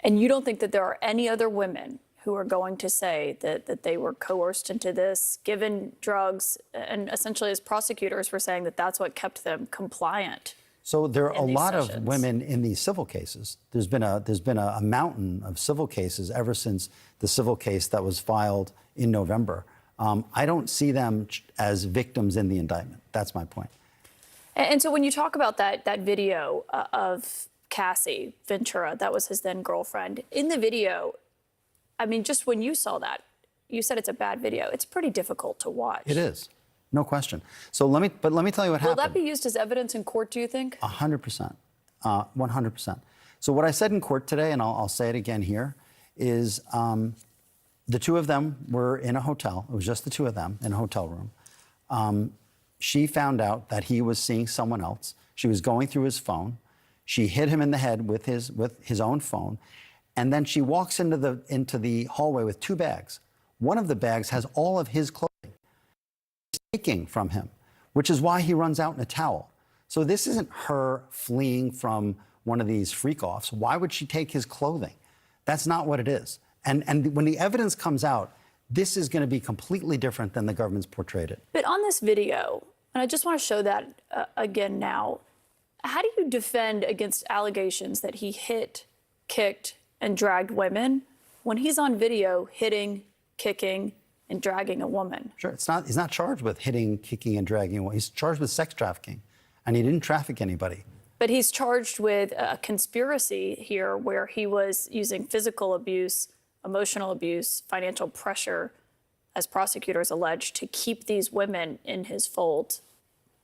And you don't think that there are any other women who are going to say that they were coerced into this, given drugs, and essentially as prosecutors were saying that that's what kept them compliant? So there are a lot of women in these civil cases. There's been a mountain of civil cases ever since the civil case that was filed in November. I don't see them as victims in the indictment. That's my point. And so when you talk about that video of Cassie Ventura, that was his then girlfriend, in the video, I mean, just when you saw that, you said it's a bad video. It's pretty difficult to watch. It is, no question. So let me tell you what happened. Will that be used as evidence in court, do you think? 100%, 100%. So what I said in court today, and I'll say it again here, is the two of them were in a hotel. It was just the two of them in a hotel room. She found out that he was seeing someone else. She was going through his phone. She hit him in the head with his own phone. And then she walks into the hallway with 2 bags. One of the bags has all of his clothing. She's taking from him, which is why he runs out in a towel. So this isn't her fleeing from one of these freak-offs. Why would she take his clothing? That's not what it is. And when the evidence comes out, this is going to be completely different than the government's portrayed it. But on this video, and I just want to show that again now, how do you defend against allegations that he hit, kicked, and dragged women when he's on video hitting, kicking, and dragging a woman? Sure, he's not charged with hitting, kicking, and dragging a woman. He's charged with sex trafficking, and he didn't traffic anybody. But he's charged with a conspiracy here where he was using physical abuse, emotional abuse, financial pressure, as prosecutors allege, to keep these women in his fold.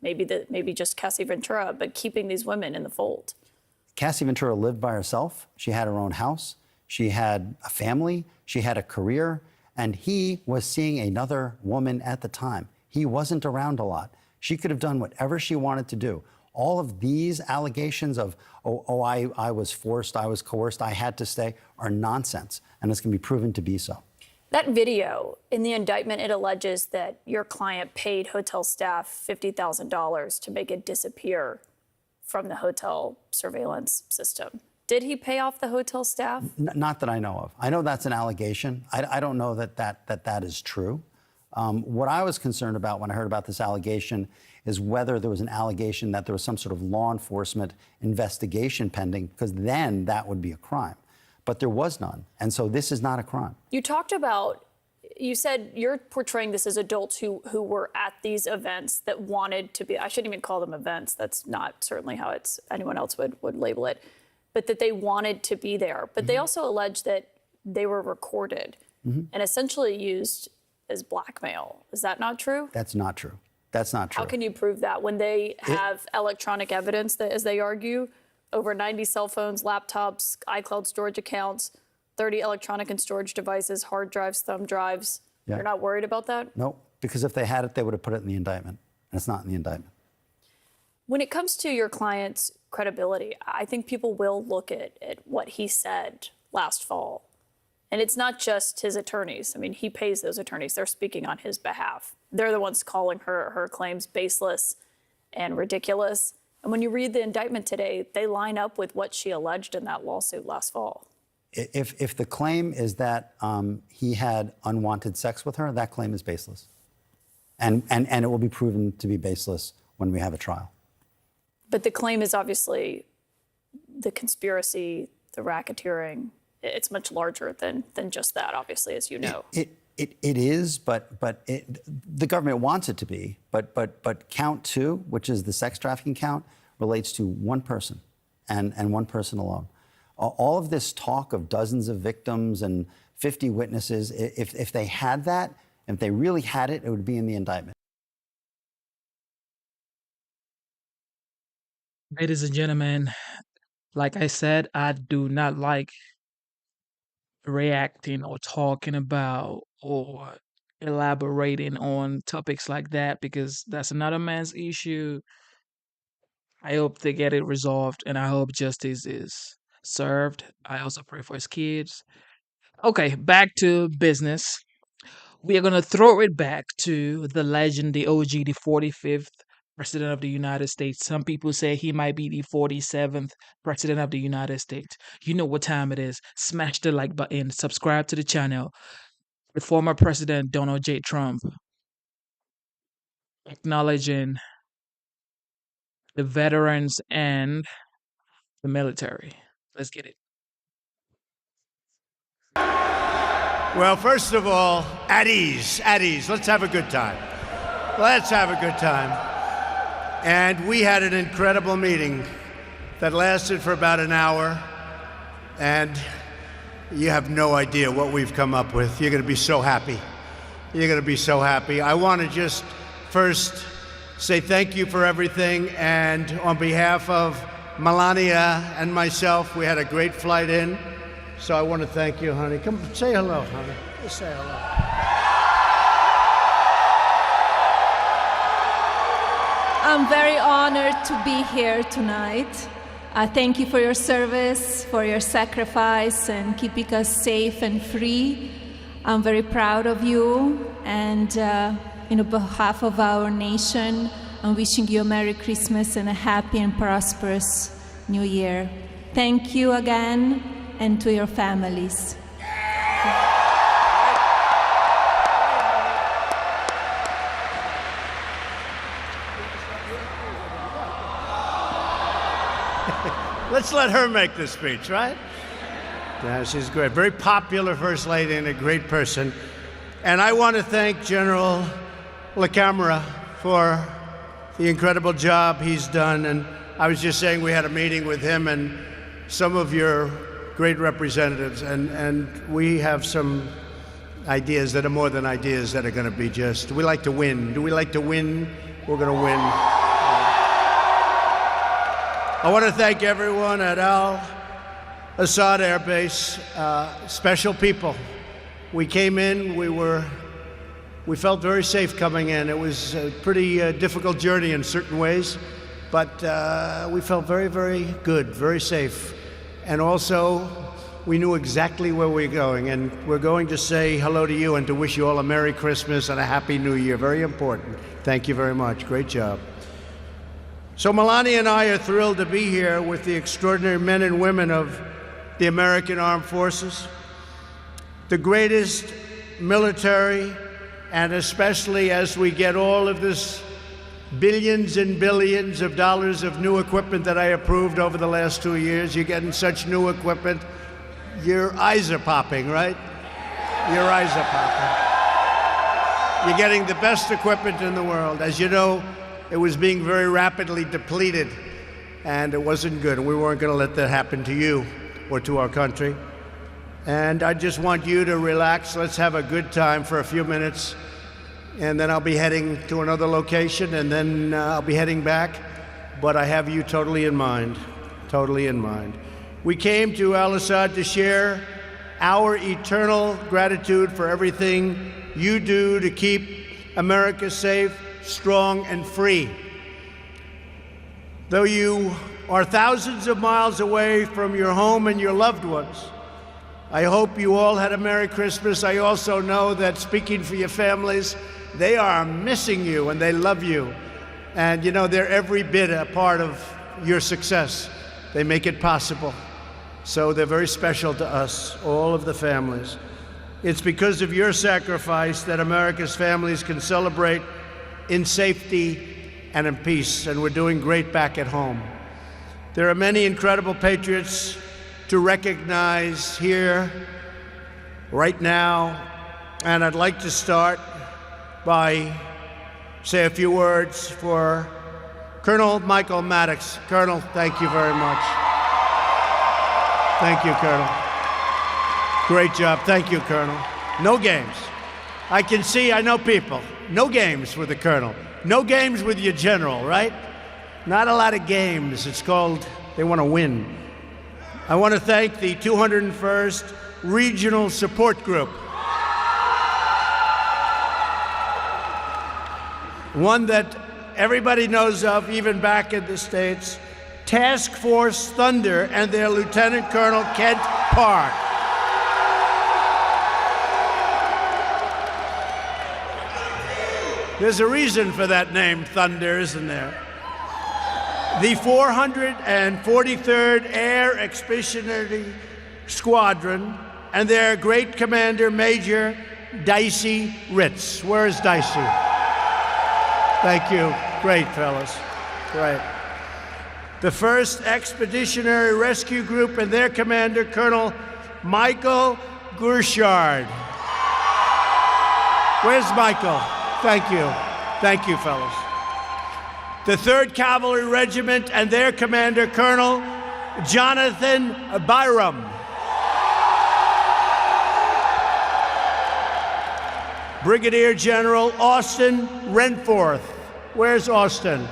Maybe just Cassie Ventura, but keeping these women in the fold. Cassie Ventura lived by herself. She had her own house. She had a family. She had a career. And he was seeing another woman at the time. He wasn't around a lot. She could have done whatever she wanted to do. All of these allegations of, I was forced, I was coerced, I had to stay, are nonsense. And it's going to be proven to be so. That video, in the indictment, it alleges that your client paid hotel staff $50,000 to make it disappear from the hotel surveillance system. Did he pay off the hotel staff? Not that I know of. I know that's an allegation. I don't know that is true. What I was concerned about when I heard about this allegation is whether there was an allegation that there was some sort of law enforcement investigation pending, because then that would be a crime. But there was none. And so this is not a crime. You said you're portraying this as adults who were at these events that wanted to be, I shouldn't even call them events. That's not certainly how anyone else would label it, but that they wanted to be there. But they also allege that they were recorded and essentially used as blackmail. Is that not true? That's not true. That's not true. How can you prove that when they have electronic evidence that, as they argue, over 90 cell phones, laptops, iCloud storage accounts, 30 electronic and storage devices, hard drives, thumb drives? Yeah. You're not worried about that? No, because if they had it, they would have put it in the indictment. And it's not in the indictment. When it comes to your client's credibility, I think people will look at what he said last fall. And it's not just his attorneys. I mean, he pays those attorneys. They're speaking on his behalf. They're the ones calling her claims baseless and ridiculous. And when you read the indictment today, they line up with what she alleged in that lawsuit last fall. If the claim is that he had unwanted sex with her, that claim is baseless. And it will be proven to be baseless when we have a trial. But the claim is obviously the conspiracy, the racketeering. It's much larger than just that, obviously, as you know. It is, but the government wants it to be. But count 2, which is the sex trafficking count, relates to one person and one person alone. All of this talk of dozens of victims and 50 witnesses, if they had that, if they really had it, it would be in the indictment. Ladies and gentlemen, like I said, I do not like reacting or talking about or elaborating on topics like that, because that's another man's issue. I hope they get it resolved, and I hope justice is served. I also pray for his kids. Okay, back to business. We are going to throw it back to the legend, the OG, the 45th President of the United States. Some people say he might be the 47th President of the United States. You know what time it is. Smash the like button. Subscribe to the channel. The former President Donald J. Trump acknowledging the veterans and the military. Let's get it. Well, first of all, at ease. Let's have a good time. Let's have a good time. And we had an incredible meeting that lasted for about an hour. And you have no idea what we've come up with. You're going to be so happy. You're going to be so happy. I want to just first say thank you for everything. And on behalf of Melania and myself, we had a great flight in. So I want to thank you, honey. Come say hello, honey. Just say hello. I'm very honored to be here tonight. Thank you for your service, for your sacrifice, and keeping us safe and free. I'm very proud of you, and on behalf of our nation, I'm wishing you a Merry Christmas and a happy and prosperous New Year. Thank you again, and to your families. Let's let her make the speech, right? Yeah, she's great. Very popular First Lady and a great person. And I want to thank General LaCamera for the incredible job he's done. And I was just saying we had a meeting with him and some of your great representatives. And we have some ideas that are more than ideas that are going to be just, we like to win. Do we like to win? We're going to win. I want to thank everyone at Al-Assad Air Base, special people. We came in, we felt very safe coming in. It was a pretty difficult journey in certain ways, but we felt very, very good, very safe. And also, we knew exactly where we were going, and we're going to say hello to you and to wish you all a Merry Christmas and a Happy New Year. Very important. Thank you very much. Great job. So Melania and I are thrilled to be here with the extraordinary men and women of the American Armed Forces, the greatest military, and especially as we get all of this billions and billions of dollars of new equipment that I approved over the last 2 years. You're getting such new equipment, your eyes are popping, right? Your eyes are popping. You're getting the best equipment in the world. As you know, it was being very rapidly depleted, and it wasn't good. And we weren't going to let that happen to you or to our country. And I just want you to relax. Let's have a good time for a few minutes, and then I'll be heading to another location, and then I'll be heading back. But I have you totally in mind, totally in mind. We came to Al-Assad to share our eternal gratitude for everything you do to keep America safe, strong, and free. Though you are thousands of miles away from your home and your loved ones, I hope you all had a Merry Christmas. I also know that, speaking for your families, they are missing you and they love you. And you know, they're every bit a part of your success. They make it possible. So they're very special to us, all of the families. It's because of your sacrifice that America's families can celebrate in safety and in peace, and we're doing great back at home. There are many incredible patriots to recognize here right now, and I'd like to start by say a few words for Colonel Michael Maddox. Colonel, thank you very much. Thank you, Colonel. Great job. Thank you, Colonel. No games. I can see, I know people. No games with the Colonel. No games with your general, right? Not a lot of games. It's called, they want to win. I want to thank the 201st Regional Support Group. One that everybody knows of, even back in the States, Task Force Thunder and their Lieutenant Colonel Kent Park. There's a reason for that name, Thunder, isn't there? The 443rd Air Expeditionary Squadron and their great commander, Major Dicey Ritz. Where's Dicey? Thank you. Great, fellas. Great. The 1st Expeditionary Rescue Group and their commander, Colonel Michael Gurshard. Where's Michael? Thank you. Thank you, fellas. The 3rd Cavalry Regiment and their commander, Colonel Jonathan Byram. Brigadier General Austin Renforth. Where's Austin?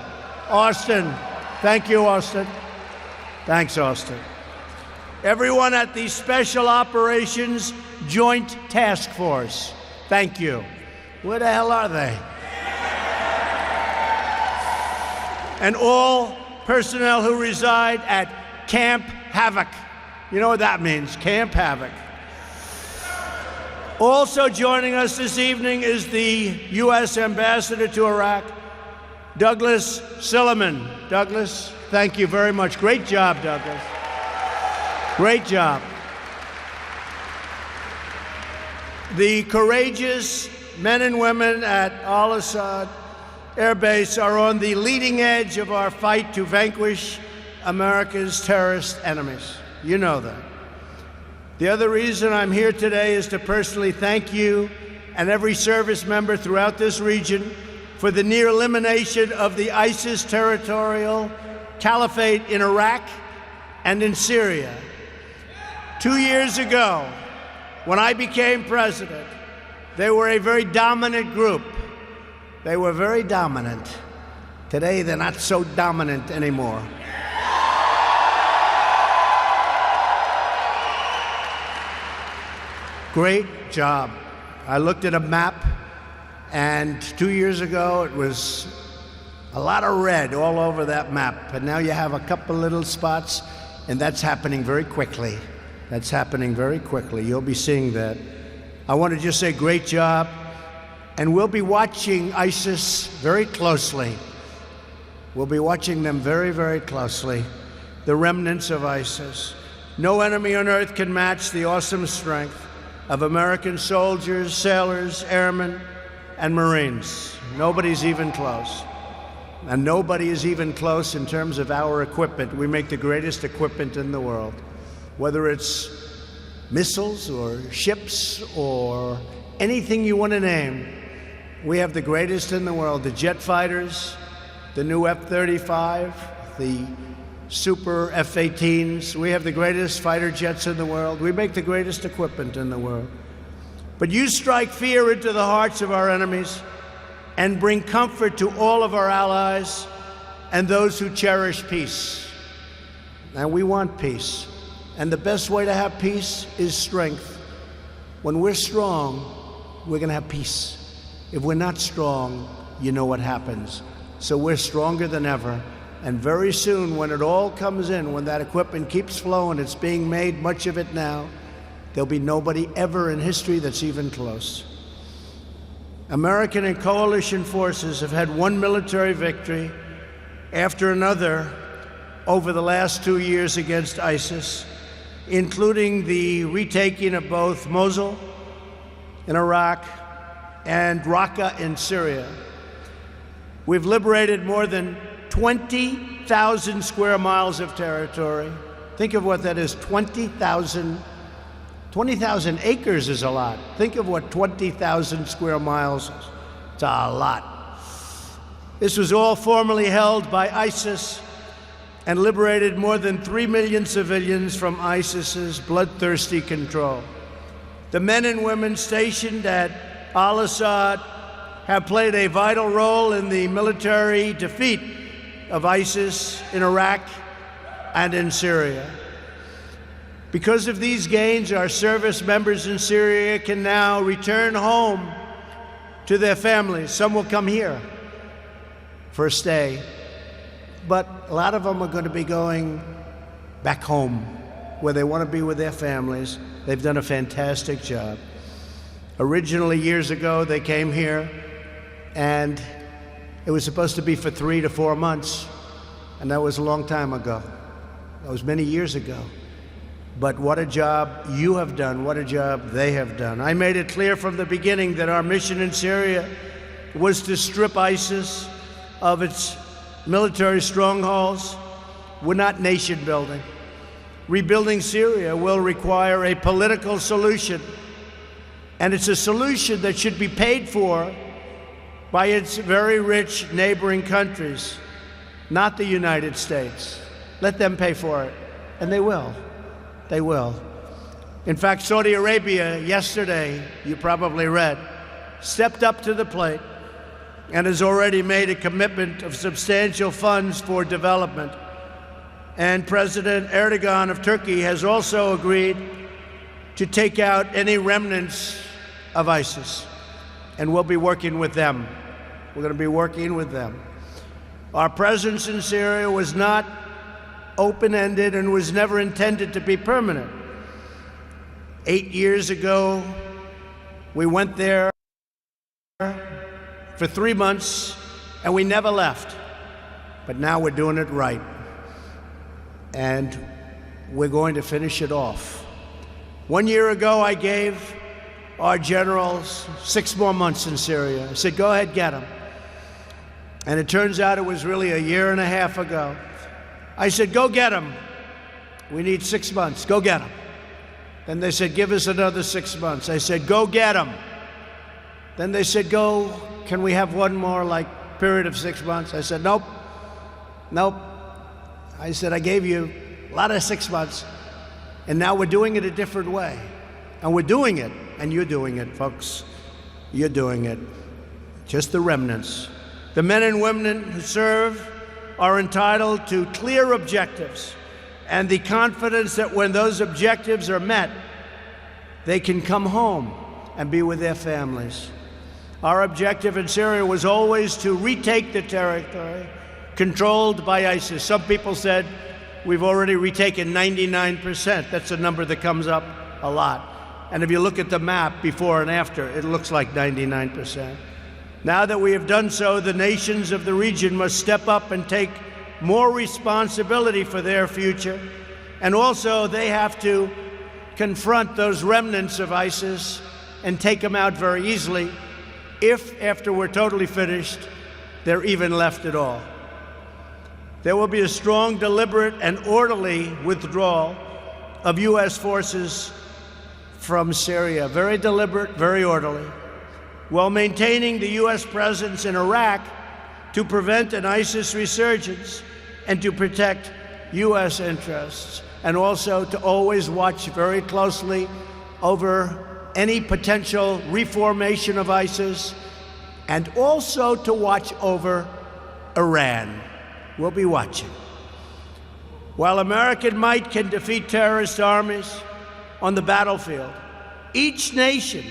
Austin. Thank you, Austin. Thanks, Austin. Everyone at the Special Operations Joint Task Force. Thank you. Where the hell are they? And all personnel who reside at Camp Havoc. You know what that means, Camp Havoc. Also joining us this evening is the U.S. Ambassador to Iraq, Douglas Silliman. Douglas, thank you very much. Great job, Douglas. Great job. The courageous men and women at Al-Assad Air Base are on the leading edge of our fight to vanquish America's terrorist enemies. You know that. The other reason I'm here today is to personally thank you and every service member throughout this region for the near elimination of the ISIS territorial caliphate in Iraq and in Syria. 2 years ago, when I became president, they were a very dominant group. They were very dominant. Today, they're not so dominant anymore. Great job. I looked at a map, and 2 years ago, it was a lot of red all over that map. And now you have a couple little spots, and that's happening very quickly. That's happening very quickly. You'll be seeing that. I want to just say great job. And we'll be watching ISIS very closely. We'll be watching them very, very closely. The remnants of ISIS. No enemy on earth can match the awesome strength of American soldiers, sailors, airmen, and Marines. Nobody's even close. And nobody is even close in terms of our equipment. We make the greatest equipment in the world. Whether it's missiles or ships or anything you want to name, we have the greatest in the world. The jet fighters, the new F-35, the super F-18s. We have the greatest fighter jets in the world. We make the greatest equipment in the world. But you strike fear into the hearts of our enemies and bring comfort to all of our allies and those who cherish peace. And we want peace. And the best way to have peace is strength. When we're strong, we're going to have peace. If we're not strong, you know what happens. So we're stronger than ever. And very soon, when it all comes in, when that equipment keeps flowing, it's being made, much of it now, there'll be nobody ever in history that's even close. American and coalition forces have had one military victory after another over the last 2 years against ISIS, including the retaking of both Mosul in Iraq and Raqqa in Syria. We've liberated more than 20,000 square miles of territory. Think of what that is, 20,000 acres is a lot. Think of what 20,000 square miles is. It's a lot. This was all formerly held by ISIS and liberated more than 3 million civilians from ISIS's bloodthirsty control. The men and women stationed at Al-Assad have played a vital role in the military defeat of ISIS in Iraq and in Syria. Because of these gains, our service members in Syria can now return home to their families. Some will come here for a stay, but a lot of them are going to be going back home where they want to be with their families. They've done a fantastic job. Originally, years ago, they came here, and it was supposed to be for 3 to 4 months, and that was a long time ago. That was many years ago. But what a job you have done, what a job they have done. I made it clear from the beginning that our mission in Syria was to strip ISIS of its military strongholds. We're not nation building. Rebuilding Syria will require a political solution, and it's a solution that should be paid for by its very rich neighboring countries, not the United States. Let them pay for it, and they will. They will. In fact, Saudi Arabia yesterday, you probably read, stepped up to the plate and has already made a commitment of substantial funds for development. And President Erdogan of Turkey has also agreed to take out any remnants of ISIS. And we'll be working with them. We're going to be working with them. Our presence in Syria was not open-ended and was never intended to be permanent. 8 years ago, we went there for 3 months, and we never left. But now we're doing it right. And we're going to finish it off. 1 year ago, I gave our generals 6 more months in Syria. I said, go ahead, get them. And it turns out it was really a year and a half ago. I said, go get them. We need 6 months. Go get them. Then they said, give us another 6 months. I said, go get them. Then they said, can we have one more, period of 6 months? I said, nope. I said, I gave you a lot of 6 months, and now we're doing it a different way. And we're doing it, and you're doing it, folks. You're doing it. Just the remnants. The men and women who serve are entitled to clear objectives and the confidence that when those objectives are met, they can come home and be with their families. Our objective in Syria was always to retake the territory controlled by ISIS. Some people said we've already retaken 99%. That's a number that comes up a lot. And if you look at the map before and after, it looks like 99%. Now that we have done so, the nations of the region must step up and take more responsibility for their future. And also, they have to confront those remnants of ISIS and take them out very easily, if, after we're totally finished, they're even left at all. There will be a strong, deliberate, and orderly withdrawal of U.S. forces from Syria. Very deliberate, very orderly, while maintaining the U.S. presence in Iraq to prevent an ISIS resurgence and to protect U.S. interests, and also to always watch very closely over any potential reformation of ISIS, and also to watch over Iran. We'll be watching. While American might can defeat terrorist armies on the battlefield, each nation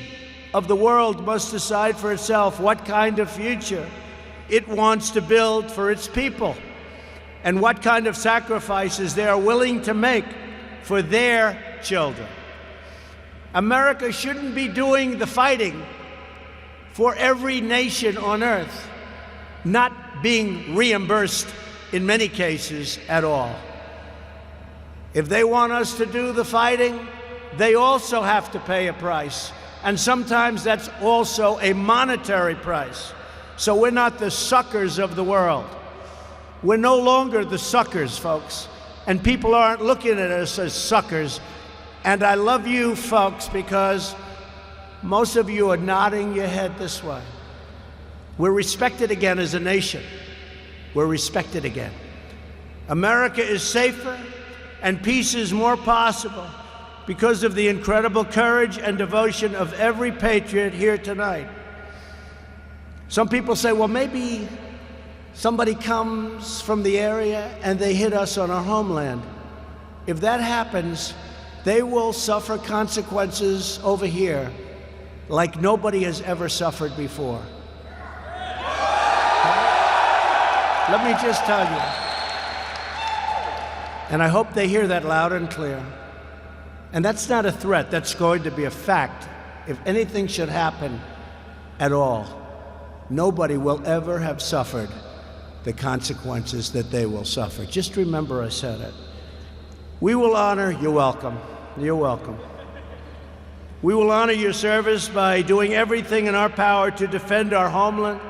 of the world must decide for itself what kind of future it wants to build for its people and what kind of sacrifices they are willing to make for their children. America shouldn't be doing the fighting for every nation on earth, not being reimbursed in many cases at all. If they want us to do the fighting, they also have to pay a price. And sometimes that's also a monetary price. So we're not the suckers of the world. We're no longer the suckers, folks. And people aren't looking at us as suckers. And I love you, folks, because most of you are nodding your head this way. We're respected again as a nation. We're respected again. America is safer and peace is more possible because of the incredible courage and devotion of every patriot here tonight. Some people say, well, maybe somebody comes from the area and they hit us on our homeland. If that happens, they will suffer consequences over here like nobody has ever suffered before. Let me just tell you, and I hope they hear that loud and clear. And that's not a threat, that's going to be a fact. If anything should happen at all, nobody will ever have suffered the consequences that they will suffer. Just remember I said it. We will honor, you're welcome, you're welcome. We will honor your service by doing everything in our power to defend our homeland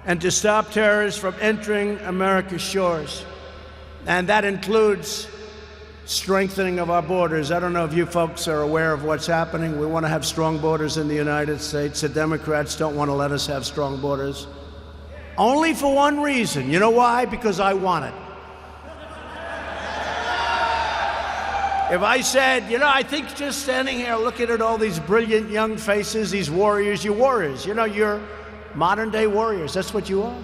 and to stop terrorists from entering America's shores. And that includes strengthening of our borders. I don't know if you folks are aware of what's happening. We want to have strong borders in the United States. The Democrats don't want to let us have strong borders. Only for one reason. You know why? Because I want it. If I said, I think just standing here looking at all these brilliant young faces, these warriors, you're warriors. You're modern day warriors. That's what you are.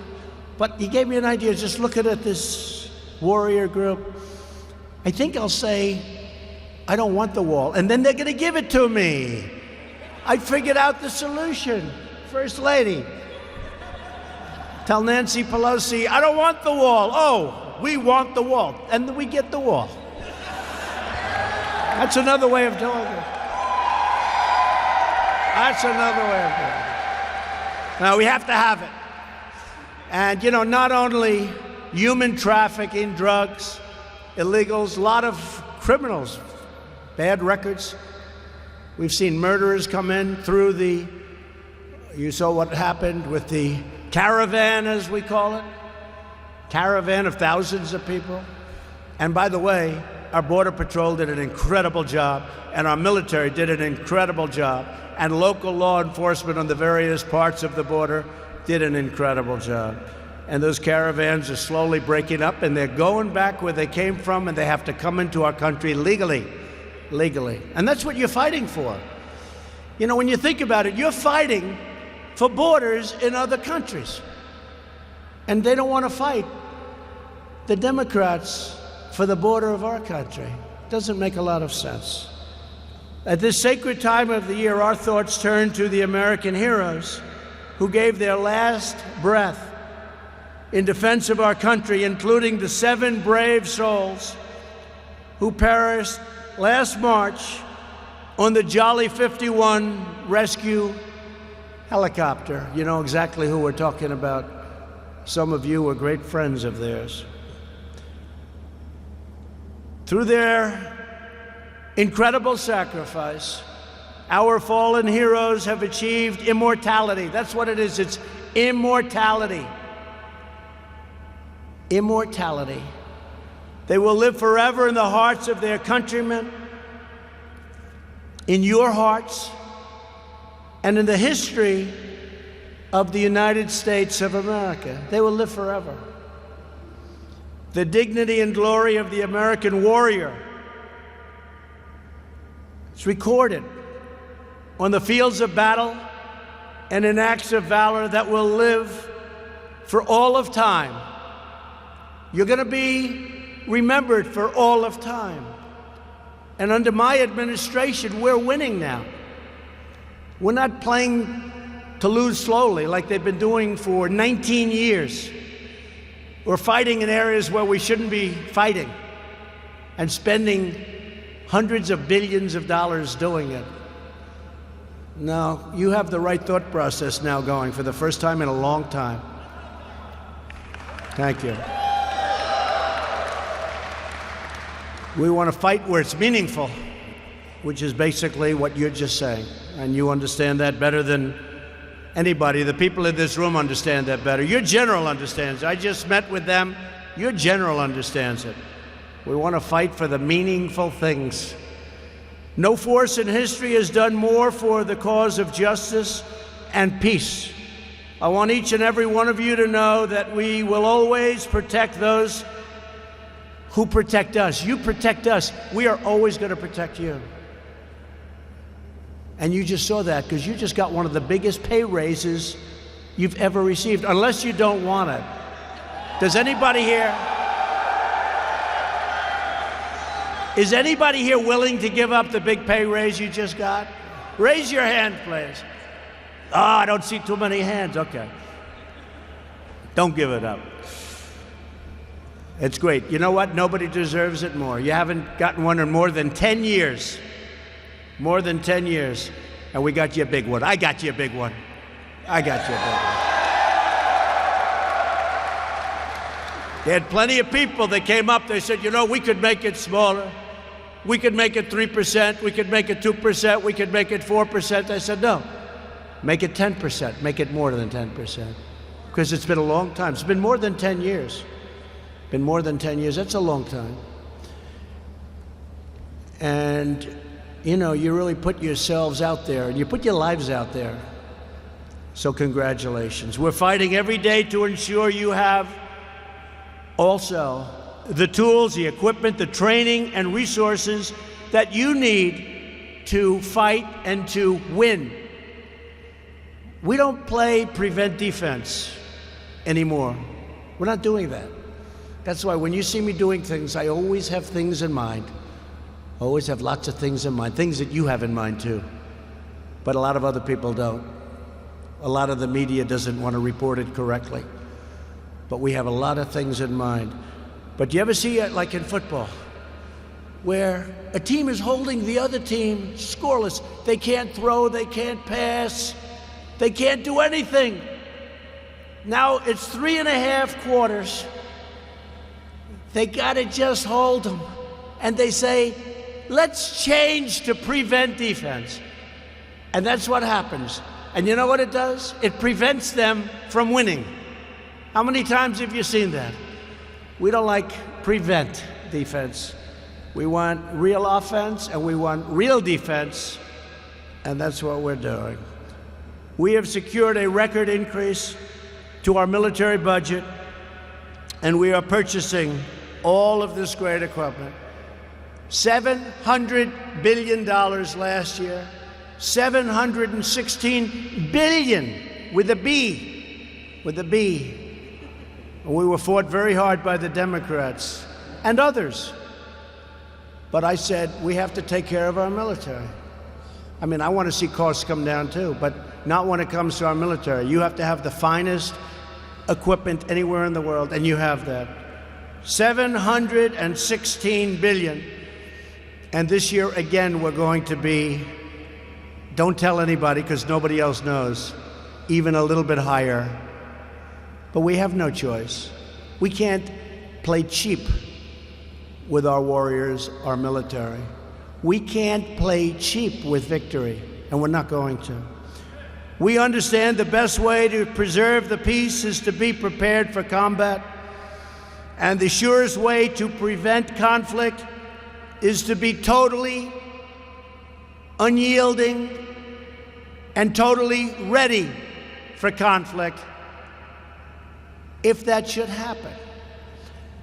But you gave me an idea, just looking at this warrior group. I think I'll say, I don't want the wall. And then they're going to give it to me. I figured out the solution. First Lady, tell Nancy Pelosi, I don't want the wall. Oh, We want the wall. And we get the wall. That's another way of doing it. That's another way of doing it. Now, we have to have it. And, you know, not only human trafficking, drugs, illegals, a lot of criminals, bad records. We've seen murderers come in through the, you saw what happened with the caravan, as we call it, caravan of thousands of people. And by the way, our Border Patrol did an incredible job, and our military did an incredible job, and local law enforcement on the various parts of the border did an incredible job. And those caravans are slowly breaking up, and they're going back where they came from, and they have to come into our country legally. And that's what you're fighting for. You know, when you think about it, you're fighting for borders in other countries. And they don't want to fight the Democrats for the border of our country. Doesn't make a lot of sense. At this sacred time of the year, our thoughts turn to the American heroes who gave their last breath in defense of our country, including the 7 brave souls who perished last March on the Jolly 51 rescue helicopter. You know exactly who we're talking about. Some of you were great friends of theirs. Through their incredible sacrifice, our fallen heroes have achieved immortality. That's what it is. It's immortality. Immortality. They will live forever in the hearts of their countrymen, in your hearts, and in the history of the United States of America. They will live forever. The dignity and glory of the American warrior is recorded on the fields of battle and in acts of valor that will live for all of time. You're going to be remembered for all of time. And under my administration, we're winning now. We're not playing to lose slowly like they've been doing for 19 years. We're fighting in areas where we shouldn't be fighting and spending hundreds of billions of dollars doing it. No, you have the right thought process now going for the first time in a long time. Thank you. We want to fight where it's meaningful, which is basically what you're just saying. And you understand that better than anybody. The people in this room understand that better. Your general understands it. I just met with them. Your general understands it. We want to fight for the meaningful things. No force in history has done more for the cause of justice and peace. I want each and every one of you to know that we will always protect those who protect us. You protect us. We are always going to protect you. And you just saw that because you just got one of the biggest pay raises you've ever received, unless you don't want it. Does anybody here? Is anybody here willing to give up the big pay raise you just got? Raise your hand, please. Oh, I don't see too many hands. Okay. Don't give it up. It's great. You know what? Nobody deserves it more. You haven't gotten one in more than 10 years. More than 10 years. And we got you a big one. I got you a big one. I got you a big one. They had plenty of people that came up. They said, you know, we could make it smaller. We could make it 3%. We could make it 2%. We could make it 4%. I said, no. Make it 10%. Make it more than 10%. Because it's been a long time. It's been more than 10 years. Been more than 10 years. That's a long time. And, you know, you really put yourselves out there, and you put your lives out there. So congratulations. We're fighting every day to ensure you have also the tools, the equipment, the training, and resources that you need to fight and to win. We don't play prevent defense anymore. We're not doing that. That's why when you see me doing things, I always have things in mind. I always have lots of things in mind, things that you have in mind too. But a lot of other people don't. A lot of the media doesn't want to report it correctly. But we have a lot of things in mind. But you ever see it like in football, where a team is holding the other team scoreless? They can't throw, they can't pass, they can't do anything. Now it's 3.5 quarters. They gotta just hold them. And they say, let's change to prevent defense. And that's what happens. And you know what it does? It prevents them from winning. How many times have you seen that? We don't like prevent defense. We want real offense and we want real defense, and that's what we're doing. We have secured a record increase to our military budget, and we are purchasing all of this great equipment. $700 billion last year, $716 billion with a B, with a B. And we were fought very hard by the Democrats and others. But I said, we have to take care of our military. I mean, I want to see costs come down too, but not when it comes to our military. You have to have the finest equipment anywhere in the world, and you have that. $716 billion. And this year, again, we're going to be, don't tell anybody because nobody else knows, even a little bit higher. But we have no choice. We can't play cheap with our warriors, our military. We can't play cheap with victory, and we're not going to. We understand the best way to preserve the peace is to be prepared for combat, and the surest way to prevent conflict is to be totally unyielding and totally ready for conflict if that should happen.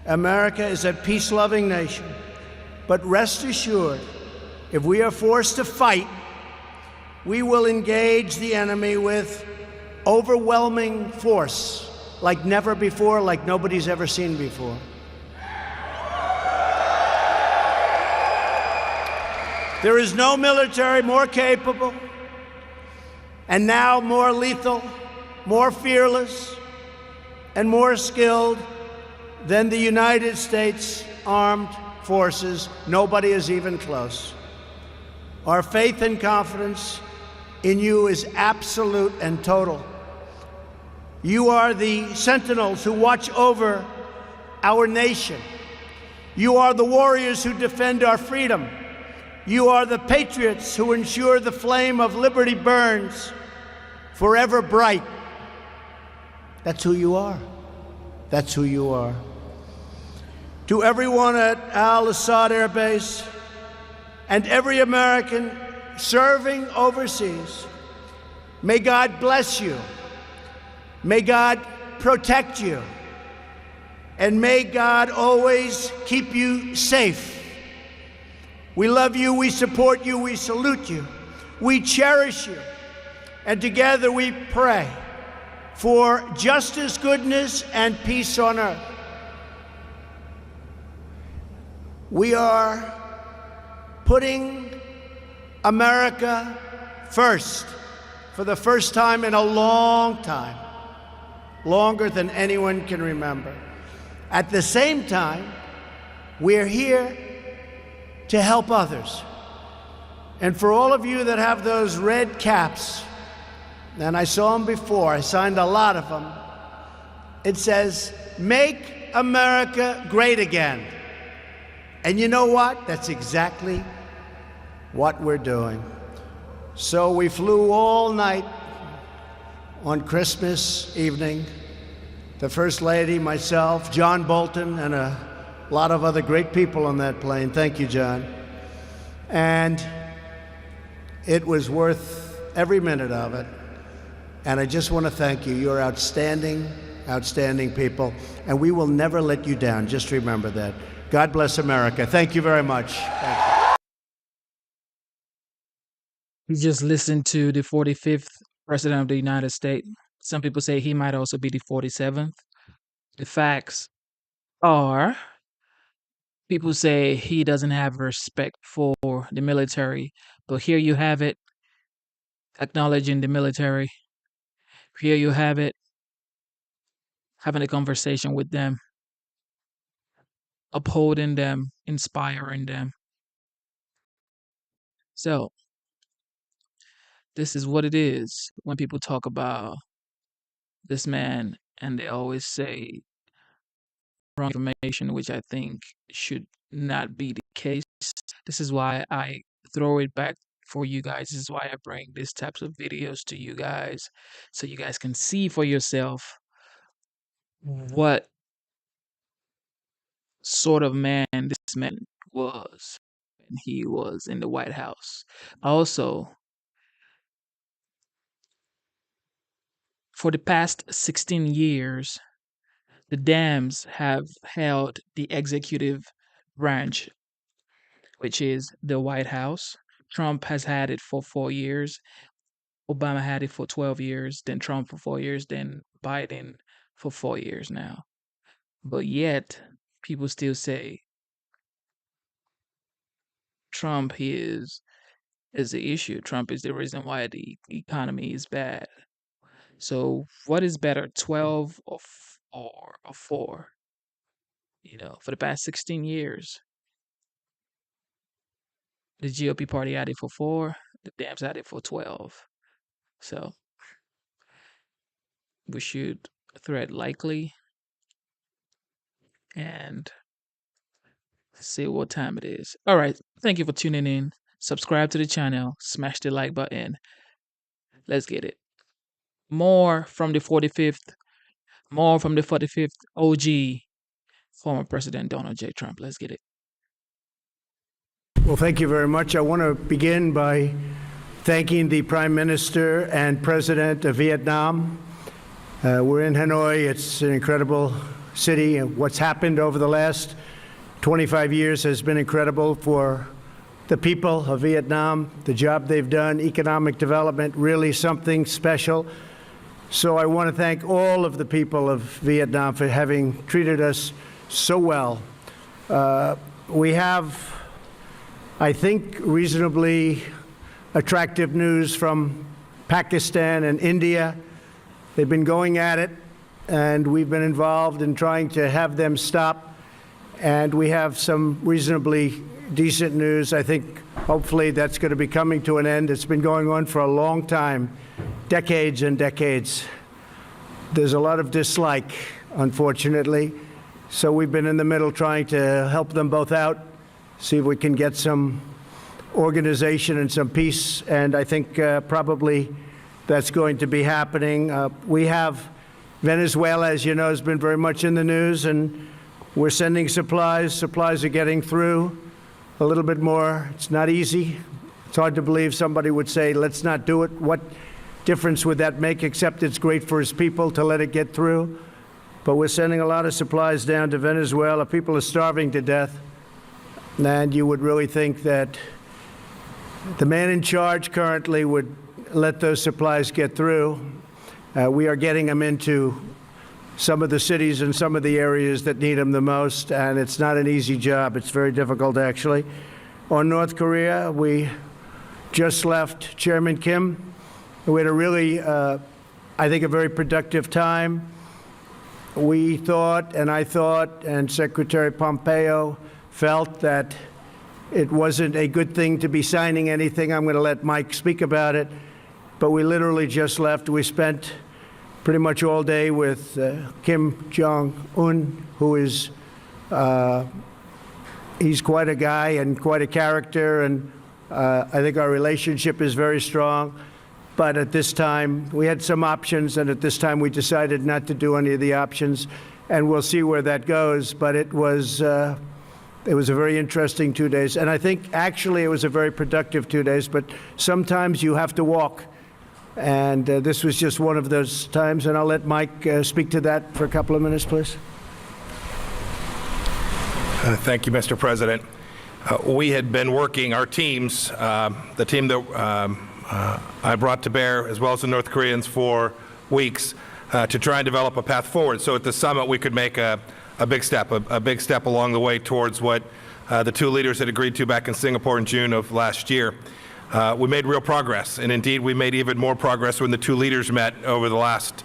America is a peace-loving nation, but rest assured, if we are forced to fight, we will engage the enemy with overwhelming force, like never before, like nobody's ever seen before. There is no military more capable, and now more lethal, more fearless, and more skilled than the United States Armed Forces. Nobody is even close. Our faith and confidence in you is absolute and total. You are the sentinels who watch over our nation. You are the warriors who defend our freedom. You are the patriots who ensure the flame of liberty burns forever bright. That's who you are. That's who you are. To everyone at Al-Assad Air Base and every American serving overseas, may God bless you. May God protect you. And may God always keep you safe. We love you, we support you, we salute you, we cherish you. And together we pray for justice, goodness, and peace on earth. We are putting America first for the first time in a long time, longer than anyone can remember. At the same time, we're here to help others. And for all of you that have those red caps, and I saw them before, I signed a lot of them, it says, "Make America Great Again." And you know what? That's exactly what we're doing. So we flew all night on Christmas evening. The First Lady, myself, John Bolton, and a lot of other great people on that plane. Thank you, John. And it was worth every minute of it. And I just want to thank you. You're outstanding, outstanding people. And we will never let you down. Just remember that. God bless America. Thank you very much. Thank you. You just listened to the 45th President of the United States. Some people say he might also be the 47th. The facts are, people say he doesn't have respect for the military, but here you have it, acknowledging the military. Here you have it, having a conversation with them. upholding them, inspiring them. So, this is what it is when people talk about this man and they always say wrong information, which I think should not be the case. This is why I throw it back for you guys. This is why I bring these types of videos to you guys so you guys can see for yourself what sort of man this man was when he was in the White House. Also, for the past 16 years, the Dems have held the executive branch, which is the White House. Trump has had it for 4 years. Obama had it for 12 years, then Trump for 4 years, then Biden for 4 years now. But yet, people still say Trump is the issue. Trump is the reason why the economy is bad. So, what is better, 12 or 4? You know, for the past 16 years, the GOP party had it for 4, the Dems had it for 12. So, we should thread likely and see what time it is. All right. Thank you for tuning in. Subscribe to the channel. Smash the like button. Let's get it. More from the 45th OG, former President Donald J. Trump. Let's get it. Well, thank you very much. I want to begin by thanking the Prime Minister and President of Vietnam. We're in Hanoi. It's an incredible city. What's happened over the last 25 years has been incredible for the people of Vietnam, the job they've done, economic development, really something special. So I want to thank all of the people of Vietnam for having treated us so well. We have, I think, reasonably attractive news from Pakistan and India. They've been going at it, and we've been involved in trying to have them stop. And we have some reasonably decent news. I think hopefully that's going to be coming to an end. It's been going on for a long time, decades and decades. There's a lot of dislike, unfortunately. So we've been in the middle trying to help them both out, see if we can get some organization and some peace. And I think probably that's going to be happening. We have Venezuela, as you know, has been very much in the news, and we're sending supplies. Supplies are getting through a little bit more. It's not easy. It's hard to believe somebody would say, let's not do it. What difference would that make, except it's great for his people to let it get through? But we're sending a lot of supplies down to Venezuela. People are starving to death. And you would really think that the man in charge currently would let those supplies get through. We are getting them into some of the cities and some of the areas that need them the most, and it's not an easy job. It's very difficult, actually. On North Korea, we just left Chairman Kim. We had a really, I think, a very productive time. We thought, and I thought, and Secretary Pompeo felt that it wasn't a good thing to be signing anything. I'm going to let Mike speak about it. But we literally just left. We spent pretty much all day with Kim Jong-un, who is, he's quite a guy and quite a character, and I think our relationship is very strong. But at this time, we had some options, and at this time we decided not to do any of the options, and we'll see where that goes. But it was a very interesting 2 days, and I think actually it was a very productive 2 days, but sometimes you have to walk. And this was just one of those times, and I'll let Mike speak to that for a couple of minutes, please. Thank you, Mr. President. We had been working, our teams, the team that I brought to bear, as well as the North Koreans, for weeks to try and develop a path forward. So at the summit, we could make a big step along the way towards what the two leaders had agreed to back in Singapore in June of last year. we made real progress. And indeed, we made even more progress when the two leaders met over the last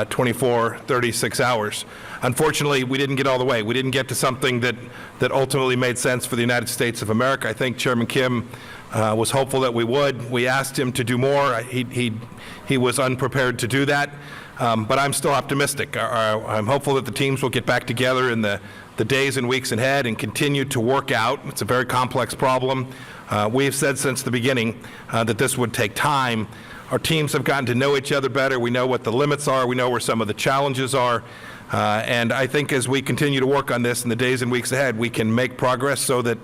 24, 36 hours. Unfortunately, we didn't get all the way. We didn't get to something that ultimately made sense for the United States of America. I think Chairman Kim was hopeful that we would. We asked him to do more. He was unprepared to do that. But I'm still optimistic. I'm hopeful that the teams will get back together in the days and weeks ahead and continue to work out. It's a very complex problem. We have said since the beginning that this would take time. Our teams have gotten to know each other better. We know what the limits are. We know where some of the challenges are. And I think as we continue to work on this in the days and weeks ahead, we can make progress so that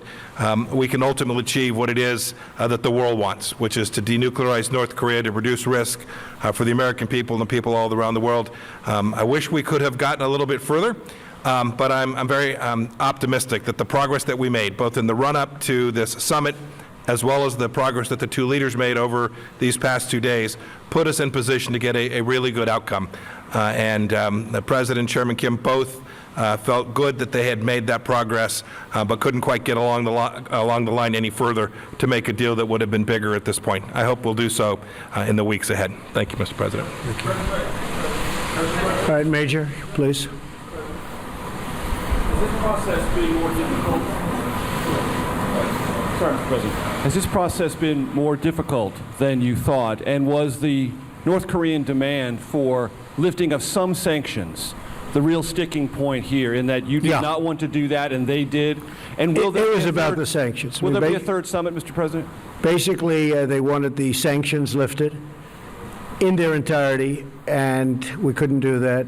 we can ultimately achieve what it is that the world wants, which is to denuclearize North Korea, to reduce risk for the American people and the people all around the world. I wish we could have gotten a little bit further, but I'm very optimistic that the progress that we made, both in the run-up to this summit, as well as the progress that the two leaders made over these past 2 days, put us in position to get a really good outcome. And the President and Chairman Kim both felt good that they had made that progress, but couldn't quite get along the line any further to make a deal that would have been bigger at this point. I hope we'll do so in the weeks ahead. Thank you, Mr. President. Thank you. All right, Major, please. Is this process being more difficult? Sorry, Mr. President. Has this process been more difficult than you thought? And was the North Korean demand for lifting of some sanctions the real sticking point here, in that you did not want to do that and they did? And will it was about the sanctions. Will there be a third summit, Mr. President? Basically, they wanted the sanctions lifted in their entirety, and we couldn't do that.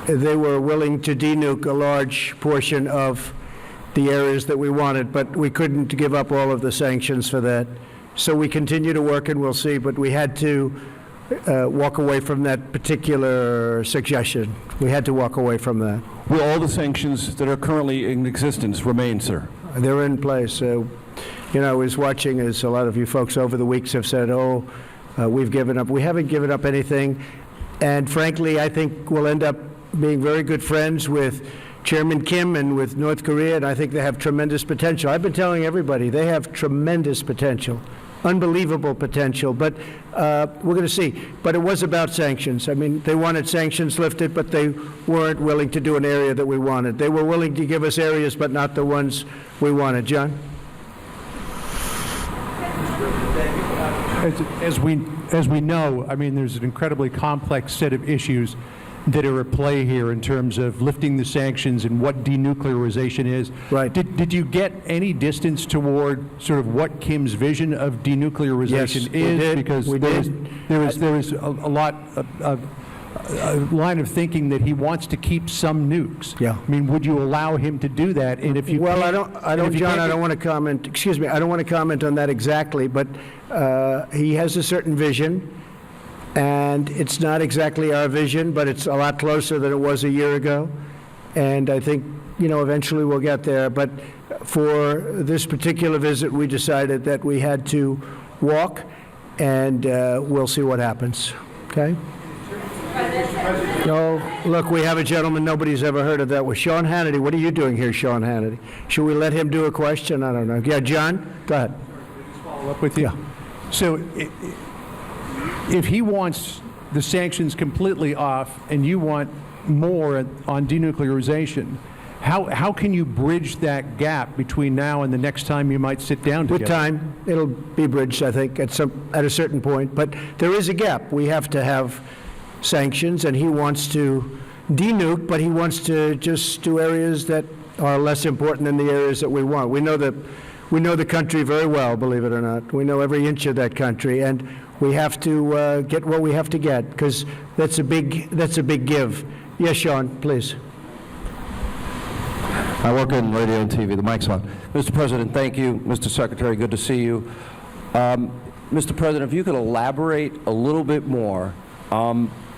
They were willing to denuke a large portion of the areas that we wanted, but we couldn't give up all of the sanctions for that. So we continue to work, and we'll see, but we had to walk away from that particular suggestion. We had to walk away from that. Will all the sanctions that are currently in existence remain, sir? They're in place. You know, I was watching, as a lot of you folks over the weeks have said, we've given up. We haven't given up anything. And frankly, I think we'll end up being very good friends with Chairman Kim and with North Korea, and I think they have tremendous potential. I've been telling everybody they have tremendous potential, unbelievable potential, but we're going to see. But it was about sanctions. I mean, they wanted sanctions lifted, but they weren't willing to do an area that we wanted. They were willing to give us areas, but not the ones we wanted. John? As we know, I mean, there's an incredibly complex set of issues that are at play here in terms of lifting the sanctions and what denuclearization is. Right. Did you get any distance toward sort of what Kim's vision of denuclearization is? We did. Because we there did. was a line of thinking that he wants to keep some nukes. Yeah. I mean, would you allow him to do that? And if you Well, I don't, John. I don't want to comment. Excuse me. I don't want to comment on that exactly, but he has a certain vision. And it's not exactly our vision, but it's a lot closer than it was a year ago. And I think, you know, eventually we'll get there. But for this particular visit, we decided that we had to walk, and we'll see what happens. Okay? No, look, we have a gentleman nobody's ever heard of that was Sean Hannity. What are you doing here, Sean Hannity? Should we let him do a question? I don't know. Yeah, John, go ahead. just follow up with you? Yeah. So if he wants the sanctions completely off and you want more on denuclearization, how can you bridge that gap between now and the next time you might sit down together? With time, it'll be bridged, I think, at a certain point. But there is a gap. We have to have sanctions, and he wants to denuke, but he wants to just do areas that are less important than the areas that we want. We know the country very well, believe it or not. We know every inch of that country, and we have to get what we have to get, because that's a big give. Yes, Sean, please. I work in radio and TV. The mic's on. Mr. President, thank you. Mr. Secretary, good to see you. Mr. President, if you could elaborate a little bit more.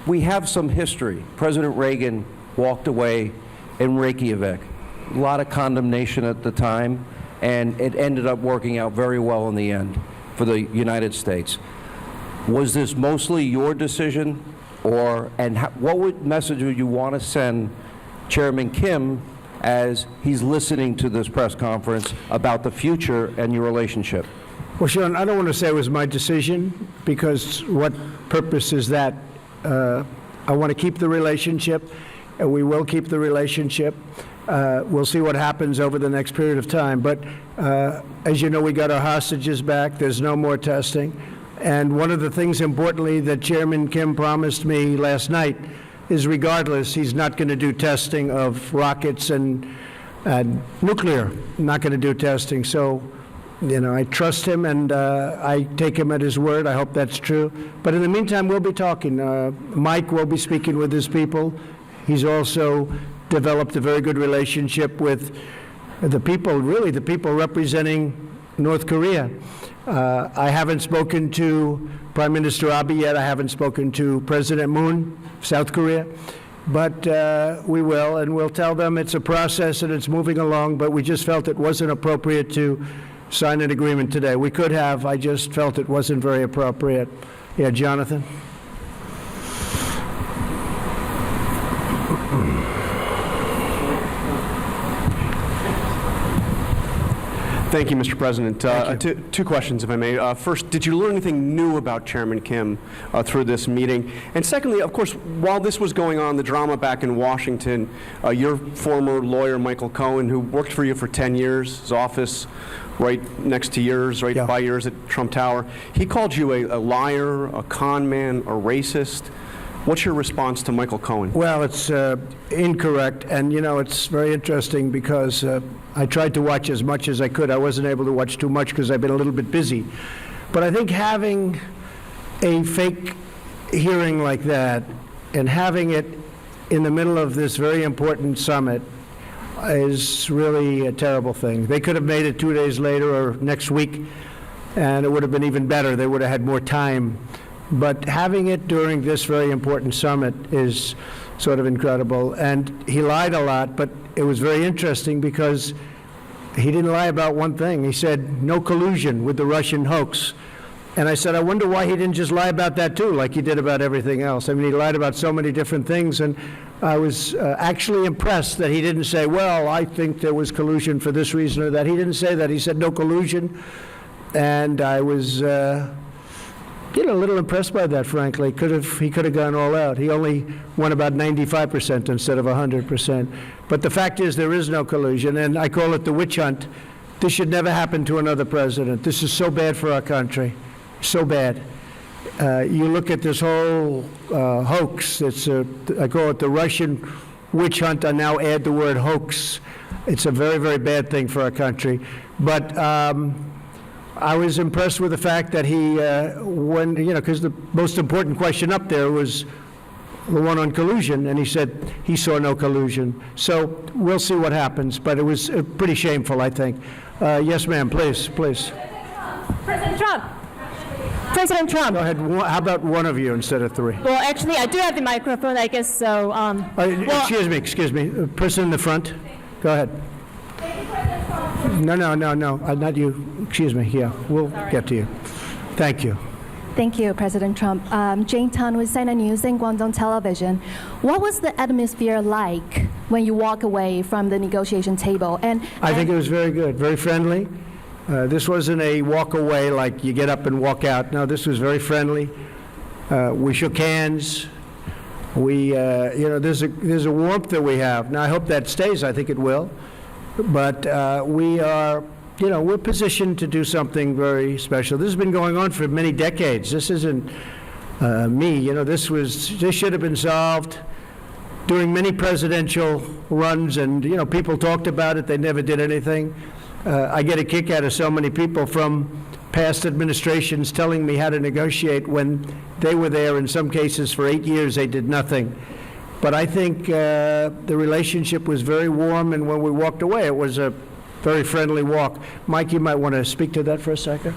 We have some history. President Reagan walked away in Reykjavik. A lot of condemnation at the time, and it ended up working out very well in the end for the United States. Was this mostly your decision, what message would you want to send Chairman Kim as he's listening to this press conference about the future and your relationship? Well, Sean, I don't want to say it was my decision, because what purpose is that? I want to keep the relationship, and we will keep the relationship. We'll see what happens over the next period of time. But as you know, we got our hostages back. There's no more testing. And one of the things, importantly, that Chairman Kim promised me last night is, regardless, he's not going to do testing of rockets and nuclear, not going to do testing. So, you know, I trust him, and I take him at his word. I hope that's true. But in the meantime, we'll be talking. Mike will be speaking with his people. He's also developed a very good relationship with the people, really the people representing North Korea. I haven't spoken to Prime Minister Abe yet. I haven't spoken to President Moon, South Korea. But we will, and we'll tell them it's a process and it's moving along, but we just felt it wasn't appropriate to sign an agreement today. We could have, I just felt it wasn't very appropriate. Yeah, Jonathan? Thank you, Mr. President. Two questions, if I may. First, did you learn anything new about Chairman Kim through this meeting? And secondly, of course, while this was going on, the drama back in Washington, your former lawyer, Michael Cohen, who worked for you for 10 years, his office right next to yours, right by yours at Trump Tower, he called you a liar, a con man, a racist. What's your response to Michael Cohen? Well, it's incorrect, and you know, it's very interesting because I tried to watch as much as I could. I wasn't able to watch too much because I've been a little bit busy. But I think having a fake hearing like that and having it in the middle of this very important summit is really a terrible thing. They could have made it 2 days later or next week, and it would have been even better. They would have had more time. But having it during this very important summit is sort of incredible. And he lied a lot, but it was very interesting because he didn't lie about one thing. He said no collusion with the Russian hoax. And I said, I wonder why he didn't just lie about that too, like he did about everything else. I mean, he lied about so many different things, and I was actually impressed that he didn't say, well, I think there was collusion for this reason or that. He didn't say that. He said no collusion. And I was a little impressed by that, frankly. He could have gone all out. He only won about 95% instead of 100%. But the fact is there is no collusion, and I call it the witch hunt. This should never happen to another president. This is so bad for our country, so bad. You look at this whole hoax. I call it the Russian witch hunt. I now add the word hoax. It's a very, very bad thing for our country. But I was impressed with the fact that he, because the most important question up there was the one on collusion, and he said he saw no collusion. So we'll see what happens, but it was pretty shameful, I think. Yes, ma'am, please. President Trump. President Trump. Go ahead. How about one of you instead of three? Well, actually, I do have the microphone, I guess, so. Excuse me. Person in the front. Go ahead. No, not you. Excuse me. Yeah, we'll get to you. Thank you. Thank you, President Trump. Jane Tan with CNN News and Guangdong Television. What was the atmosphere like when you walk away from the negotiation table? I think it was very good, very friendly. This wasn't a walk away like you get up and walk out. No, this was very friendly. We shook hands. There's a warmth that we have. Now, I hope that stays. I think it will. But we are, we're positioned to do something very special. This has been going on for many decades. This isn't me. This should have been solved during many presidential runs, and people talked about it. They never did anything. I get a kick out of so many people from past administrations telling me how to negotiate when they were there. In some cases, for 8 years, they did nothing. But I think the relationship was very warm, and when we walked away, it was a very friendly walk. Mike, you might want to speak to that for a second.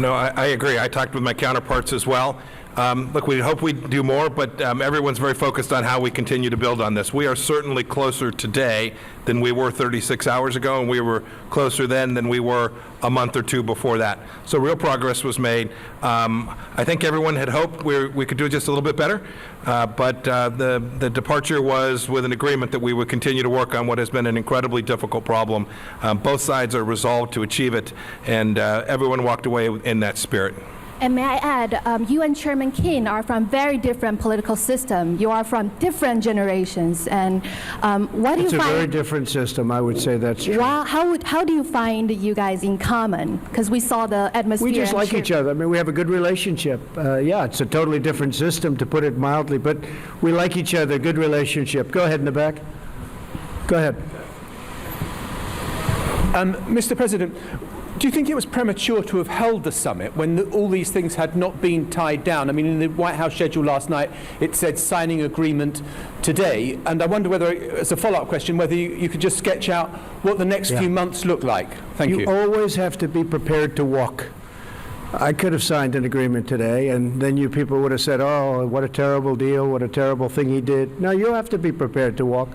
No, I agree. I talked with my counterparts as well. Look, we hope we do more, but everyone's very focused on how we continue to build on this. We are certainly closer today than we were 36 hours ago, and we were closer then than we were a month or two before that. So real progress was made. I think everyone had hoped we could do just a little bit better, but the departure was with an agreement that we would continue to work on what has been an incredibly difficult problem. Both sides are resolved to achieve it, and everyone walked away in that spirit. And may I add, you and Chairman Kim are from very different political systems. You are from different generations. And what do you find? It's a very different system. I would say that's true. Well, how do you find you guys in common? Because we saw the atmosphere. We just like each other. I mean, we have a good relationship. Yeah, it's a totally different system, to put it mildly, but we like each other, good relationship. Go ahead in the back. Go ahead. Mr. President, do you think it was premature to have held the summit when all these things had not been tied down? I mean, in the White House schedule last night, it said signing agreement today. And I wonder whether, as a follow-up question, whether you could just sketch out what the next few months look like. Thank you. You always have to be prepared to walk. I could have signed an agreement today, and then you people would have said, oh, what a terrible deal, what a terrible thing he did. No, you have to be prepared to walk.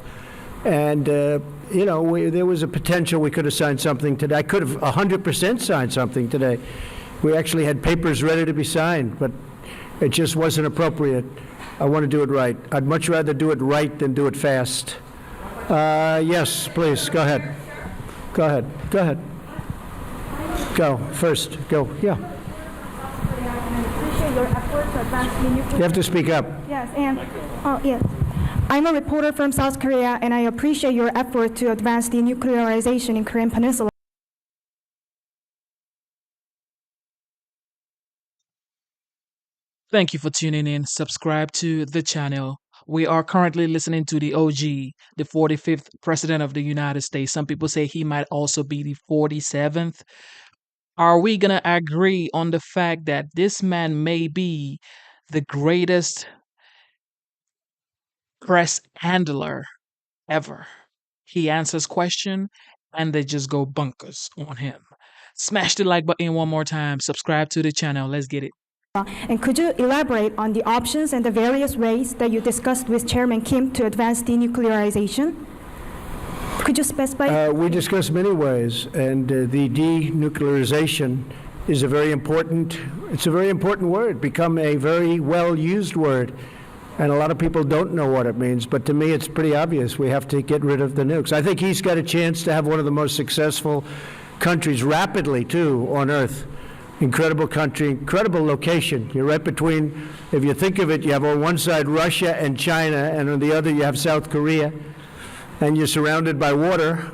And, you know, there was a potential we could have signed something today. I could have 100% signed something today. We actually had papers ready to be signed, but it just wasn't appropriate. I want to do it right. I'd much rather do it right than do it fast. Yes, please, go ahead. Go ahead. Go ahead. Go, first, go, yeah. You have to speak up. Yes, and, oh, yes. I'm a reporter from South Korea, and I appreciate your effort to advance denuclearization in Korean Peninsula. Thank you for tuning in. Subscribe to the channel. We are currently listening to the OG, the 45th President of the United States. Some people say he might also be the 47th. Are we going to agree on the fact that this man may be the greatest press handler ever? He answers question and they just go bunkers on him. Smash the like button one more time. Subscribe to the channel. Let's get it. And could you elaborate on the options and the various ways that you discussed with Chairman Kim to advance denuclearization? Could you specify? We discussed many ways, and the denuclearization is a very important word, become a very well-used word. And a lot of people don't know what it means, but to me it's pretty obvious. We have to get rid of the nukes. I think he's got a chance to have one of the most successful countries, rapidly too, on Earth. Incredible country, incredible location. You're right between, if you think of it, you have on one side Russia and China, and on the other you have South Korea. And you're surrounded by water,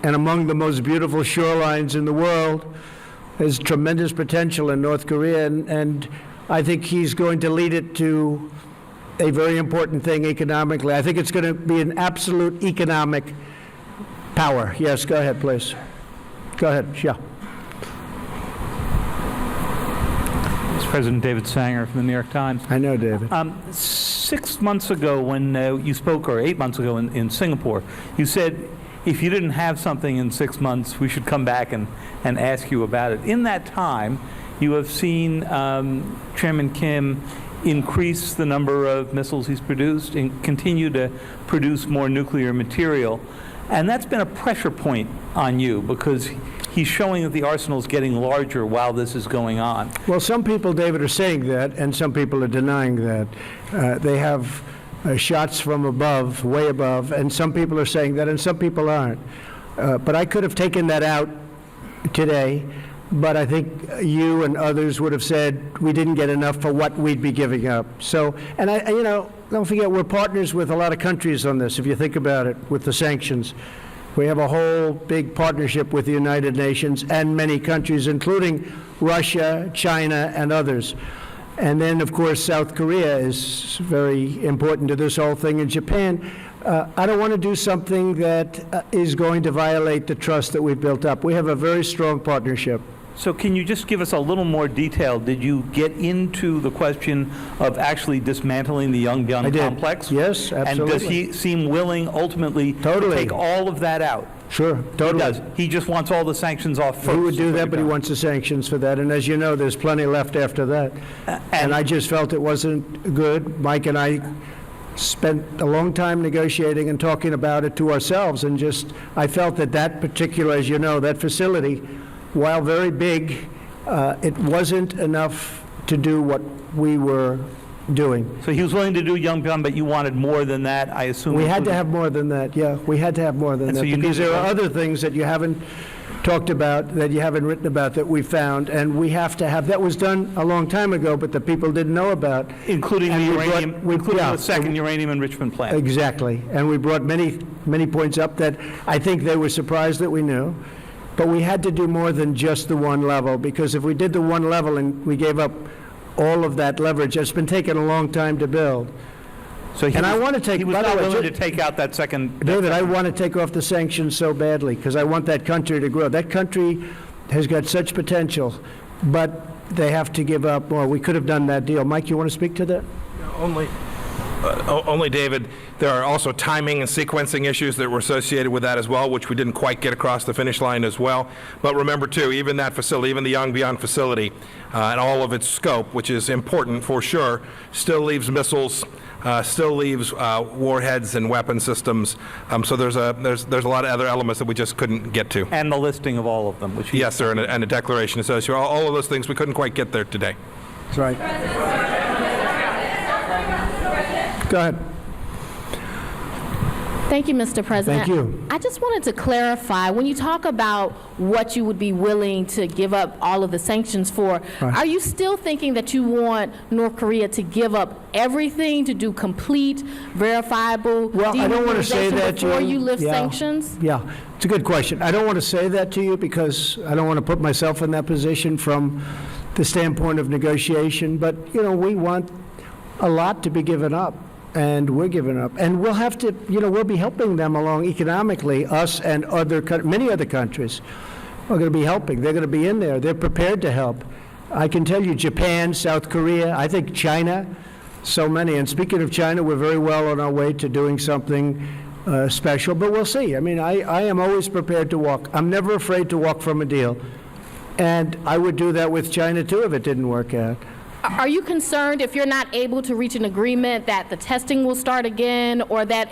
and among the most beautiful shorelines in the world. There's tremendous potential in North Korea, and I think he's going to lead it to a very important thing economically. I think it's going to be an absolute economic power. Yes, go ahead, please. Go ahead, yeah. Mr. President, David Sanger from the New York Times. I know, David. 6 months ago when you spoke, or 8 months ago in Singapore, you said if you didn't have something in 6 months, we should come back and ask you about it. In that time, you have seen Chairman Kim increase the number of missiles he's produced and continue to produce more nuclear material. And that's been a pressure point on you because he's showing that the arsenal is getting larger while this is going on. Well, some people, David, are saying that, and some people are denying that. They have shots from above, way above, and some people are saying that, and some people aren't. But I could have taken that out today. But I think you and others would have said we didn't get enough for what we'd be giving up. So, and you know, don't forget, we're partners with a lot of countries on this, if you think about it, with the sanctions. We have a whole big partnership with the United Nations and many countries, including Russia, China, and others. And then, of course, South Korea is very important to this whole thing, and Japan. I don't want to do something that is going to violate the trust that we've built up. We have a very strong partnership. So can you just give us a little more detail? Did you get into the question of actually dismantling the Yongbyon complex? Yes, absolutely. And does he seem willing ultimately to take all of that out? Sure, totally. He does. He just wants all the sanctions off first. He would do that, but he wants the sanctions for that. And as you know, there's plenty left after that. And I just felt it wasn't good. Mike and I spent a long time negotiating and talking about it to ourselves. And I felt that particular, as you know, that facility, while very big, it wasn't enough to do what we were doing. So he was willing to do Yongbyon, but you wanted more than that, I assume? We had to have more than that, yeah. We had to have more than that, because there are other things that you haven't talked about, that you haven't written about, that we found, and we have to have. That was done a long time ago, but the people didn't know about. Including the uranium, the second uranium enrichment plant. Exactly. And we brought many points up that I think they were surprised that we knew. But we had to do more than just the one level, because if we did the one level and we gave up all of that leverage, it's been taking a long time to build. So I want to take. He was not willing to take out that second. David, I want to take off the sanctions so badly because I want that country to grow. That country has got such potential, but they have to give up more. We could have done that deal. Mike, you want to speak to that? Only, David, there are also timing and sequencing issues that were associated with that as well, which we didn't quite get across the finish line as well. But remember, too, even that facility, even the Yongbyon facility, and all of its scope, which is important for sure, still leaves missiles, still leaves warheads and weapon systems. So there's a lot of other elements that we just couldn't get to. And the listing of all of them. Which yes, sir, and a declaration associated. All of those things we couldn't quite get there today. That's right. Go ahead. Thank you, Mr. President. Thank you. I just wanted to clarify, when you talk about what you would be willing to give up all of the sanctions for, are you still thinking that you want North Korea to give up everything to do complete, verifiable I don't want to say that before you lift sanctions? Yeah, it's a good question. I don't want to say that to you because I don't want to put myself in that position from the standpoint of negotiation, but, we want a lot to be given up. And we're giving up. And we'll have to, we'll be helping them along economically, us and many other countries are going to be helping. They're going to be in there. They're prepared to help. I can tell you Japan, South Korea, I think China, so many. And speaking of China, we're very well on our way to doing something special, but we'll see. I mean, I am always prepared to walk. I'm never afraid to walk from a deal. And I would do that with China, too, if it didn't work out. Are you concerned if you're not able to reach an agreement that the testing will start again, or that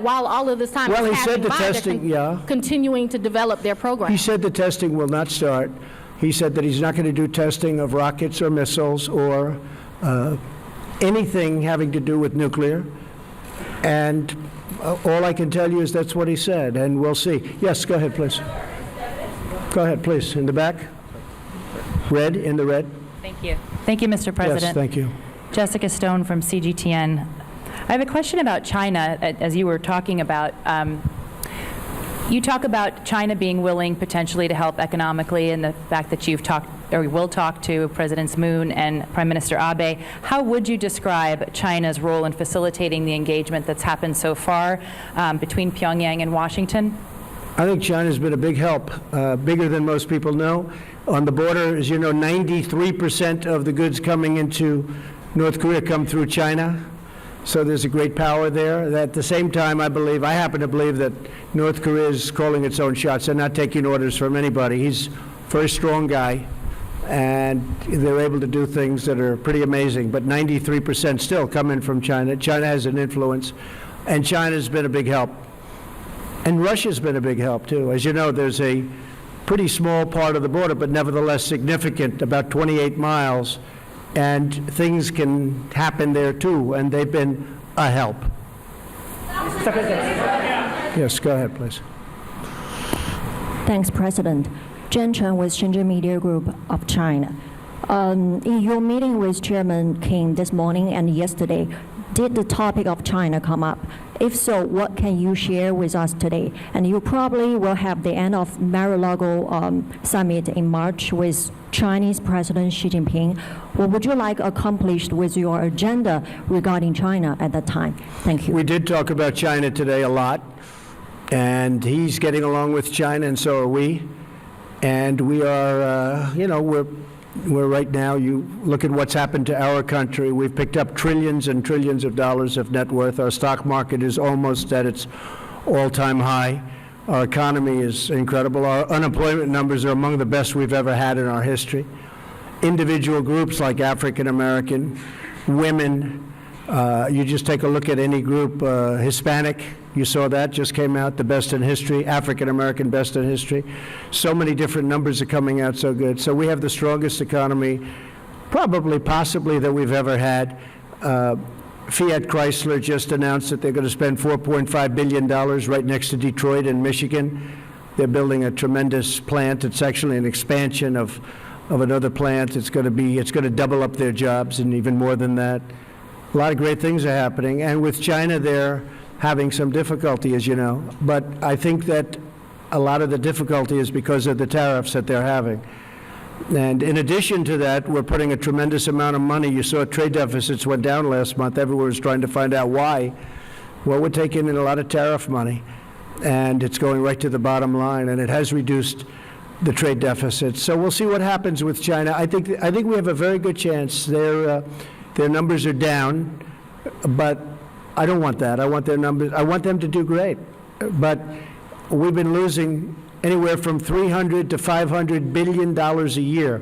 while all of this time is happening, they're continuing to develop their program? He said the testing will not start. He said that he's not going to do testing of rockets or missiles or anything having to do with nuclear. And all I can tell you is that's what he said, and we'll see. Yes, go ahead, please. Go ahead, please. In the back. Red, in the red. Thank you. Thank you, Mr. President. Yes, thank you. Jessica Stone from CGTN. I have a question about China, as you were talking about. You talk about China being willing potentially to help economically, and the fact that you've talked or will talk to Presidents Moon and Prime Minister Abe. How would you describe China's role in facilitating the engagement that's happened so far between Pyongyang and Washington? I think China's been a big help, bigger than most people know. On the border, as you know, 93% of the goods coming into North Korea come through China. So there's a great power there. At the same time, I happen to believe that North Korea is calling its own shots. They're not taking orders from anybody. He's a very strong guy, and they're able to do things that are pretty amazing. But 93% still come in from China. China has an influence, and China's been a big help. And Russia's been a big help, too. As you know, there's a pretty small part of the border, but nevertheless significant, about 28 miles, and things can happen there, too, and they've been a help. Yes, go ahead, please. Thanks, President. Jen Chen with Shenzhen Media Group of China. In your meeting with Chairman Kim this morning and yesterday, did the topic of China come up? If so, what can you share with us today? And you probably will have the end of Mar-a-Lago summit in March with Chinese President Xi Jinping. What would you like accomplished with your agenda regarding China at that time? Thank you. We did talk about China today a lot, and he's getting along with China, and so are we. And we are, we're right now, you look at what's happened to our country. We've picked up trillions and trillions of dollars of net worth. Our stock market is almost at its all-time high. Our economy is incredible. Our unemployment numbers are among the best we've ever had in our history. Individual groups like African American, women, you just take a look at any group, Hispanic, you saw that, just came out, the best in history, African American, best in history. So many different numbers are coming out so good. So we have the strongest economy, probably, possibly, that we've ever had. Fiat Chrysler just announced that they're going to spend $4.5 billion right next to Detroit in Michigan. They're building a tremendous plant. It's actually an expansion of another plant. It's going to double up their jobs and even more than that. A lot of great things are happening. And with China, they're having some difficulty, as you know. But I think that a lot of the difficulty is because of the tariffs that they're having. And in addition to that, we're putting a tremendous amount of money. You saw trade deficits went down last month. Everyone was trying to find out why. Well, we're taking in a lot of tariff money, and it's going right to the bottom line, and it has reduced the trade deficit. So we'll see what happens with China. I think we have a very good chance. Their numbers are down, but I don't want that. I want their numbers. I want them to do great. But we've been losing anywhere from $300 to $500 billion a year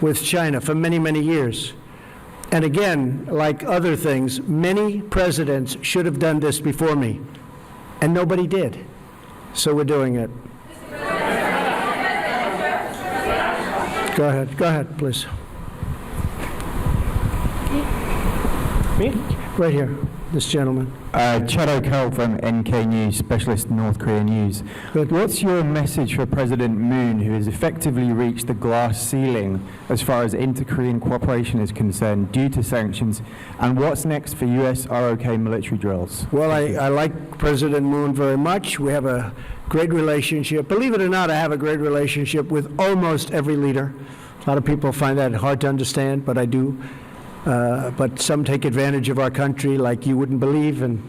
with China for many, many years. And again, like other things, many presidents should have done this before me, and nobody did. So we're doing it. Go ahead, please. Me? Right here, this gentleman. Chado Cole from NK News, Specialist North Korea News. Good. What's your message for President Moon, who has effectively reached the glass ceiling as far as inter-Korean cooperation is concerned due to sanctions, and what's next for U.S. ROK military drills? Well, I like President Moon very much. We have a great relationship. Believe it or not, I have a great relationship with almost every leader. A lot of people find that hard to understand, but I do. But some take advantage of our country like you wouldn't believe, and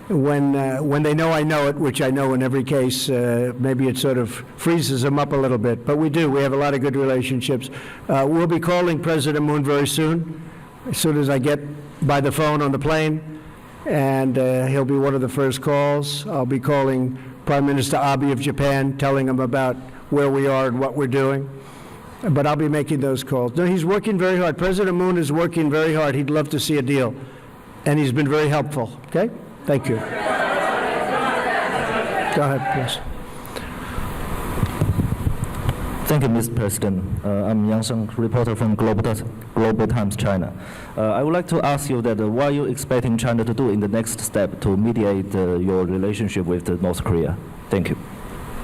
when they know I know it, which I know in every case, maybe it sort of freezes them up a little bit. But we do. We have a lot of good relationships. We'll be calling President Moon very soon as I get by the phone on the plane, and he'll be one of the first calls. I'll be calling Prime Minister Abe of Japan, telling him about where we are and what we're doing. But I'll be making those calls. No, he's working very hard. President Moon is working very hard. He'd love to see a deal. And he's been very helpful. Okay? Thank you. Go ahead, please. Thank you, Mr. President. I'm Yang Sheng, reporter from Global Times, China. I would like to ask you that what are you expecting China to do in the next step to mediate your relationship with North Korea? Thank you.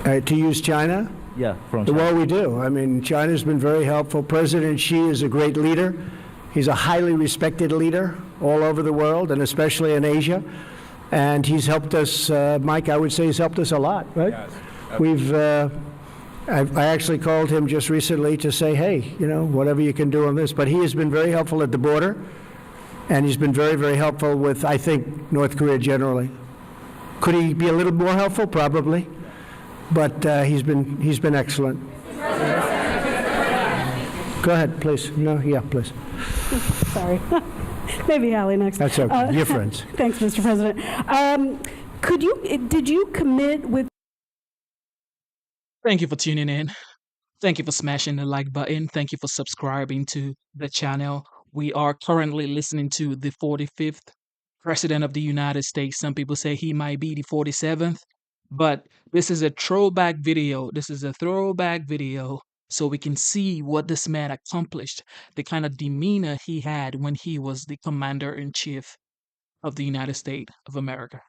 To use China? Yeah, from China. Well, we do. I mean, China's been very helpful. President Xi is a great leader. He's a highly respected leader all over the world, and especially in Asia. And he's helped us, Mike, I would say he's helped us a lot, right? Yes. I actually called him just recently to say, hey, whatever you can do on this. But he has been very helpful at the border, and he's been very, very helpful with, I think, North Korea generally. Could he be a little more helpful? Probably. But he's been excellent. Go ahead, please. No, yeah, please. Sorry. Maybe Hallie next. That's okay. You're friends. Thanks, Mr. President. Did you commit with... Thank you for tuning in. Thank you for smashing the like button. Thank you for subscribing to the channel. We are currently listening to the 45th President of the United States. Some people say he might be the 47th. But this is a throwback video. This is a throwback video so we can see what this man accomplished, the kind of demeanor he had when he was the commander-in-chief of the United States of America.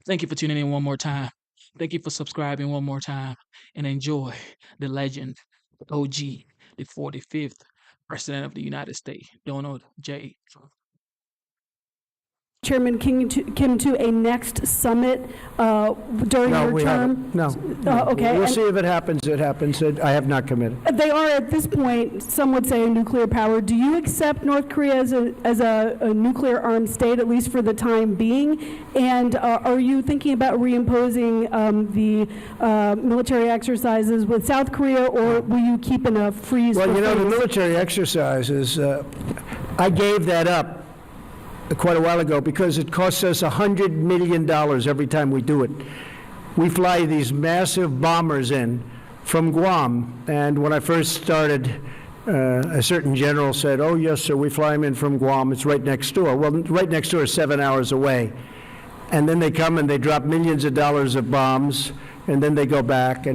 Thank you for tuning in one more time. Thank you for subscribing one more time, and enjoy the legend, the OG, the 45th President of the United States, Donald J. Trump. Chairman Kim to a next summit during your term? No. Okay. We'll see if it happens. It happens. I have not committed. They are, at this point, some would say a nuclear power. Do you accept North Korea as a nuclear armed state, at least for the time being? And are you thinking about reimposing the military exercises with South Korea, or will you keep in a freeze? Well, the military exercises, I gave that up quite a while ago because it costs us $100 million every time we do it. we fly these massive bombers in from Guam. And when I first started, a certain general said, "Oh, yes, sir, we fly them in from Guam. It's right next door." Well, right next door is 7 hours away. And then they come and they drop millions of dollars of bombs, and then they go back.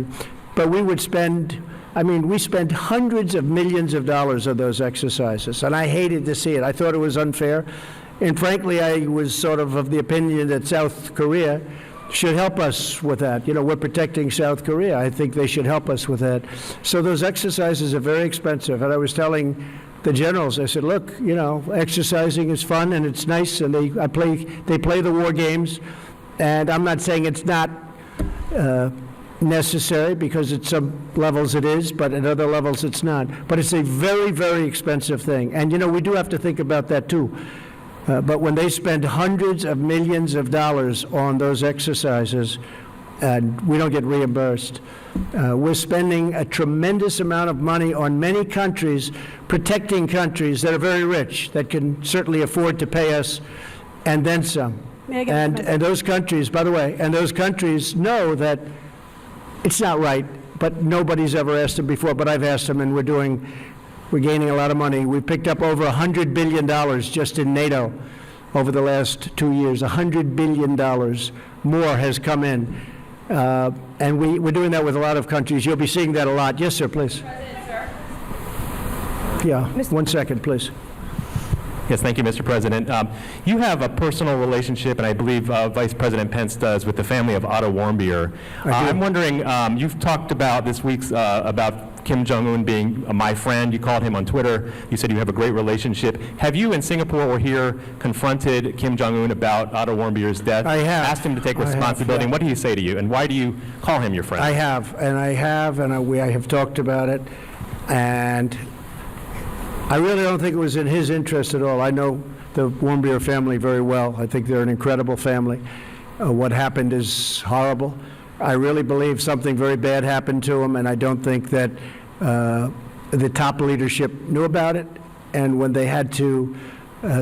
But we would spend, we spent hundreds of millions of dollars on those exercises, and I hated to see it. I thought it was unfair. And frankly, I was sort of the opinion that South Korea should help us with that. We're protecting South Korea. I think they should help us with that. So those exercises are very expensive. And I was telling the generals, I said, look, exercising is fun and it's nice, and they play the war games. And I'm not saying it's not necessary, because at some levels it is, but at other levels it's not. But it's a very, very expensive thing. And, we do have to think about that too. But when they spend hundreds of millions of dollars on those exercises, and we don't get reimbursed, we're spending a tremendous amount of money on many countries, protecting countries that are very rich, that can certainly afford to pay us, and then some. And those countries, by the way, and those countries know that it's not right, but nobody's ever asked them before, but I've asked them, and we're gaining a lot of money. We picked up over $100 billion just in NATO over the last 2 years. $100 billion more has come in. And we're doing that with a lot of countries. You'll be seeing that a lot. Yes, sir, please. President, sir. Yeah, 1 second, please. Yes, thank you, Mr. President. You have a personal relationship, and I believe Vice President Pence does, with the family of Otto Warmbier. I'm wondering, you've talked about this week's about Kim Jong-un being my friend. You called him on Twitter. You said you have a great relationship. Have you in Singapore or here confronted Kim Jong-un about Otto Warmbier's death? I have. Asked him to take responsibility. And what did he say to you? And why do you call him your friend? I have, and I have talked about it. And I really don't think it was in his interest at all. I know the Warmbier family very well. I think they're an incredible family. What happened is horrible. I really believe something very bad happened to him, and I don't think that the top leadership knew about it. And when they had to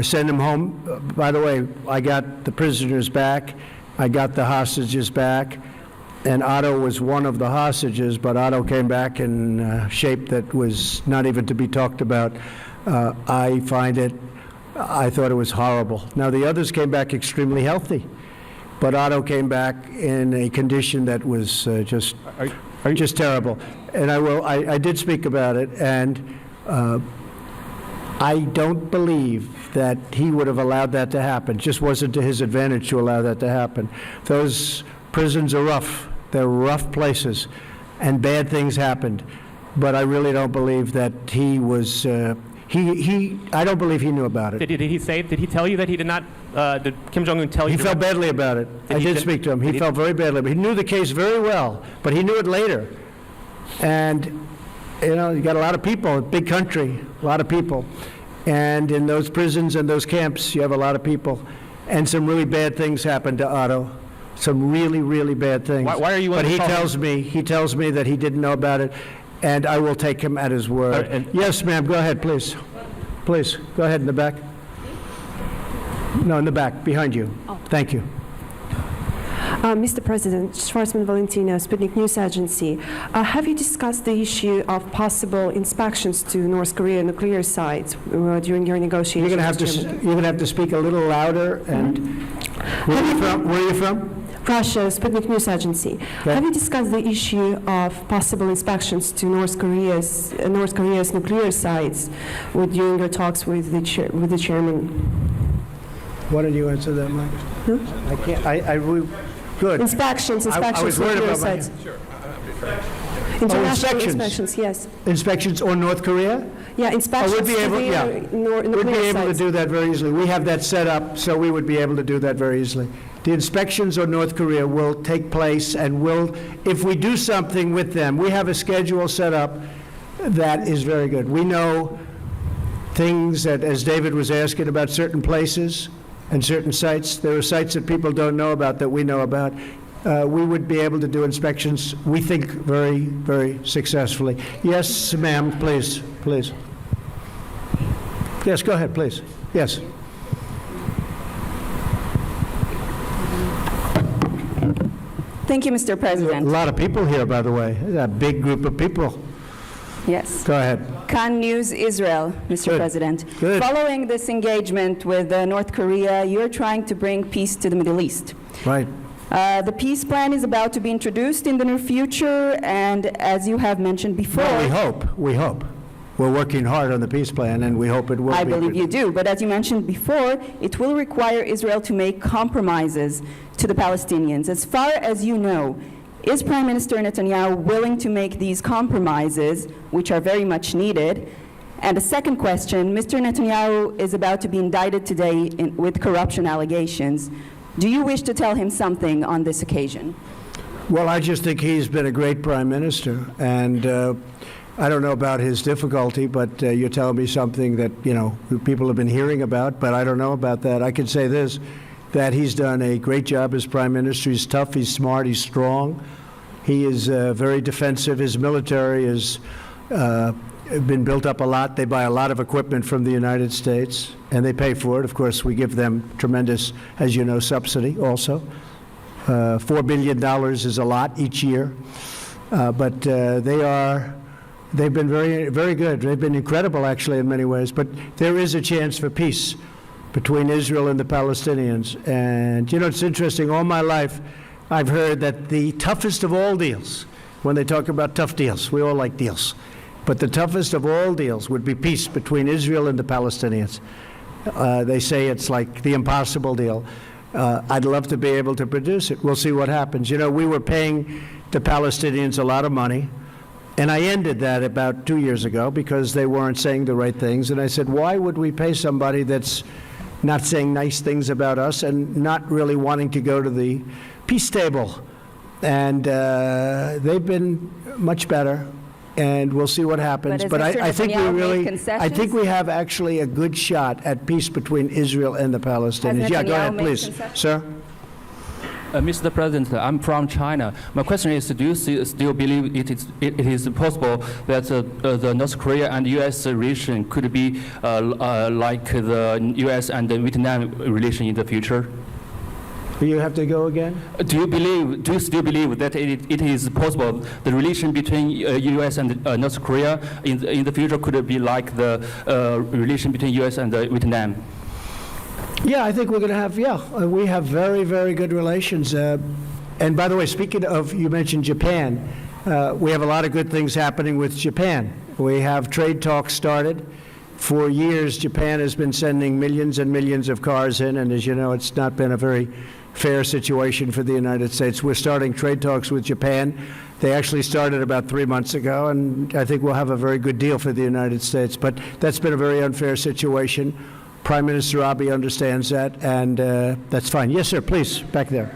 send him home, by the way, I got the prisoners back, I got the hostages back, and Otto was one of the hostages, but Otto came back in shape that was not even to be talked about. I thought it was horrible. Now, the others came back extremely healthy, but Otto came back in a condition that was just terrible. And I did speak about it, and I don't believe that he would have allowed that to happen. It just wasn't to his advantage to allow that to happen. Those prisons are rough. They're rough places, and bad things happened. But I really don't believe that he was. I don't believe he knew about it. Did he tell you that he did not? Did Kim Jong-un tell you? He felt badly about it. I did speak to him. He felt very badly. He knew the case very well, but he knew it later. And you got a lot of people, a big country, a lot of people, and in those prisons and those camps, you have a lot of people, and some really bad things happened to Otto. Some really, really bad things. Why are you? But he tells me that he didn't know about it, and I will take him at his word. Yes, ma'am. Go ahead, please. Please go ahead in the back. No, in the back, behind you. Thank you. Mr. President, Schwarzman Valentino, Sputnik News Agency. Have you discussed the issue of possible inspections to North Korea nuclear sites during your negotiations? You're going to have to speak a little louder. And where are you from? Russia, Sputnik News Agency. Okay. Have you discussed the issue of possible inspections to North Korea's nuclear sites during your talks with the chairman? Why don't you answer that, Mike? I can't. Good. Inspections I was worried nuclear about sites. Sure. International inspections, yes. Inspections on North Korea? Yeah, inspections we'd be able to do that very easily. We have that set up, so we would be able to do that very easily. The inspections on North Korea will take place, and if we do something with them, we have a schedule set up that is very good. We know things that, as David was asking about certain places and certain sites, there are sites that people don't know about that we know about. We would be able to do inspections, we think, very, very successfully. Yes, ma'am, please. Yes, go ahead, please. Yes. Thank you, Mr. President. A lot of people here, by the way. A big group of people. Yes. Go ahead. Khan News Israel, Mr. Good. President. Good. Following this engagement with North Korea, you're trying to bring peace to the Middle East. Right. The peace plan is about to be introduced in the near future, and as you have mentioned before... Well, we hope. We hope. We're working hard on the peace plan, and we hope it will I be. believe you do, but as you mentioned before, it will require Israel to make compromises to the Palestinians. As far as you know, is Prime Minister Netanyahu willing to make these compromises, which are very much needed? And a second question, Mr. Netanyahu is about to be indicted today with corruption allegations. Do you wish to tell him something on this occasion? Well, I just think he's been a great prime minister, and I don't know about his difficulty, but you're telling me something that, you know, people have been hearing about, but I don't know about that. I can say this, that he's done a great job as prime minister. He's tough, he's smart, he's strong. He is very defensive. His military has been built up a lot. They buy a lot of equipment from the United States, and they pay for it. Of course, we give them tremendous, as you know, subsidy also. $4 billion is a lot each year, but they've been very, very good. They've been incredible, actually, in many ways. But there is a chance for peace between Israel and the Palestinians. And, you know, it's interesting. All my life, I've heard that the toughest of all deals, when they talk about tough deals, we all like deals, but the toughest of all deals would be peace between Israel and the Palestinians. They say it's like the impossible deal. I'd love to be able to produce it. We'll see what happens. You know, we were paying the Palestinians a lot of money, and I ended that about 2 years ago because they weren't saying the right things. And I said, why would we pay somebody that's not saying nice things about us and not really wanting to go to the peace table? And they've been much better, and we'll see what happens. But I think we really, I think we have actually a good shot at peace between Israel and the Palestinians. Yeah, go ahead, please, sir. Mr. President, I'm from China. My question is, do you still believe it is possible that the North Korea and U.S. relation could be like the U.S. and the Vietnam relation in the future? You have to go again? Do you still believe that it is possible the relation between U.S. and North Korea in the future could be like the relation between U.S. and Vietnam? Yeah, I think we're going to have, we have very, very good relations. And by the way, speaking of, you mentioned Japan, we have a lot of good things happening with Japan. We have trade talks started. For years, Japan has been sending millions and millions of cars in, and as you know, it's not been a very fair situation for the United States. We're starting trade talks with Japan. They actually started about 3 months ago, and I think we'll have a very good deal for the United States. But that's been a very unfair situation. Prime Minister Abe understands that, and that's fine. Yes, sir, please, back there.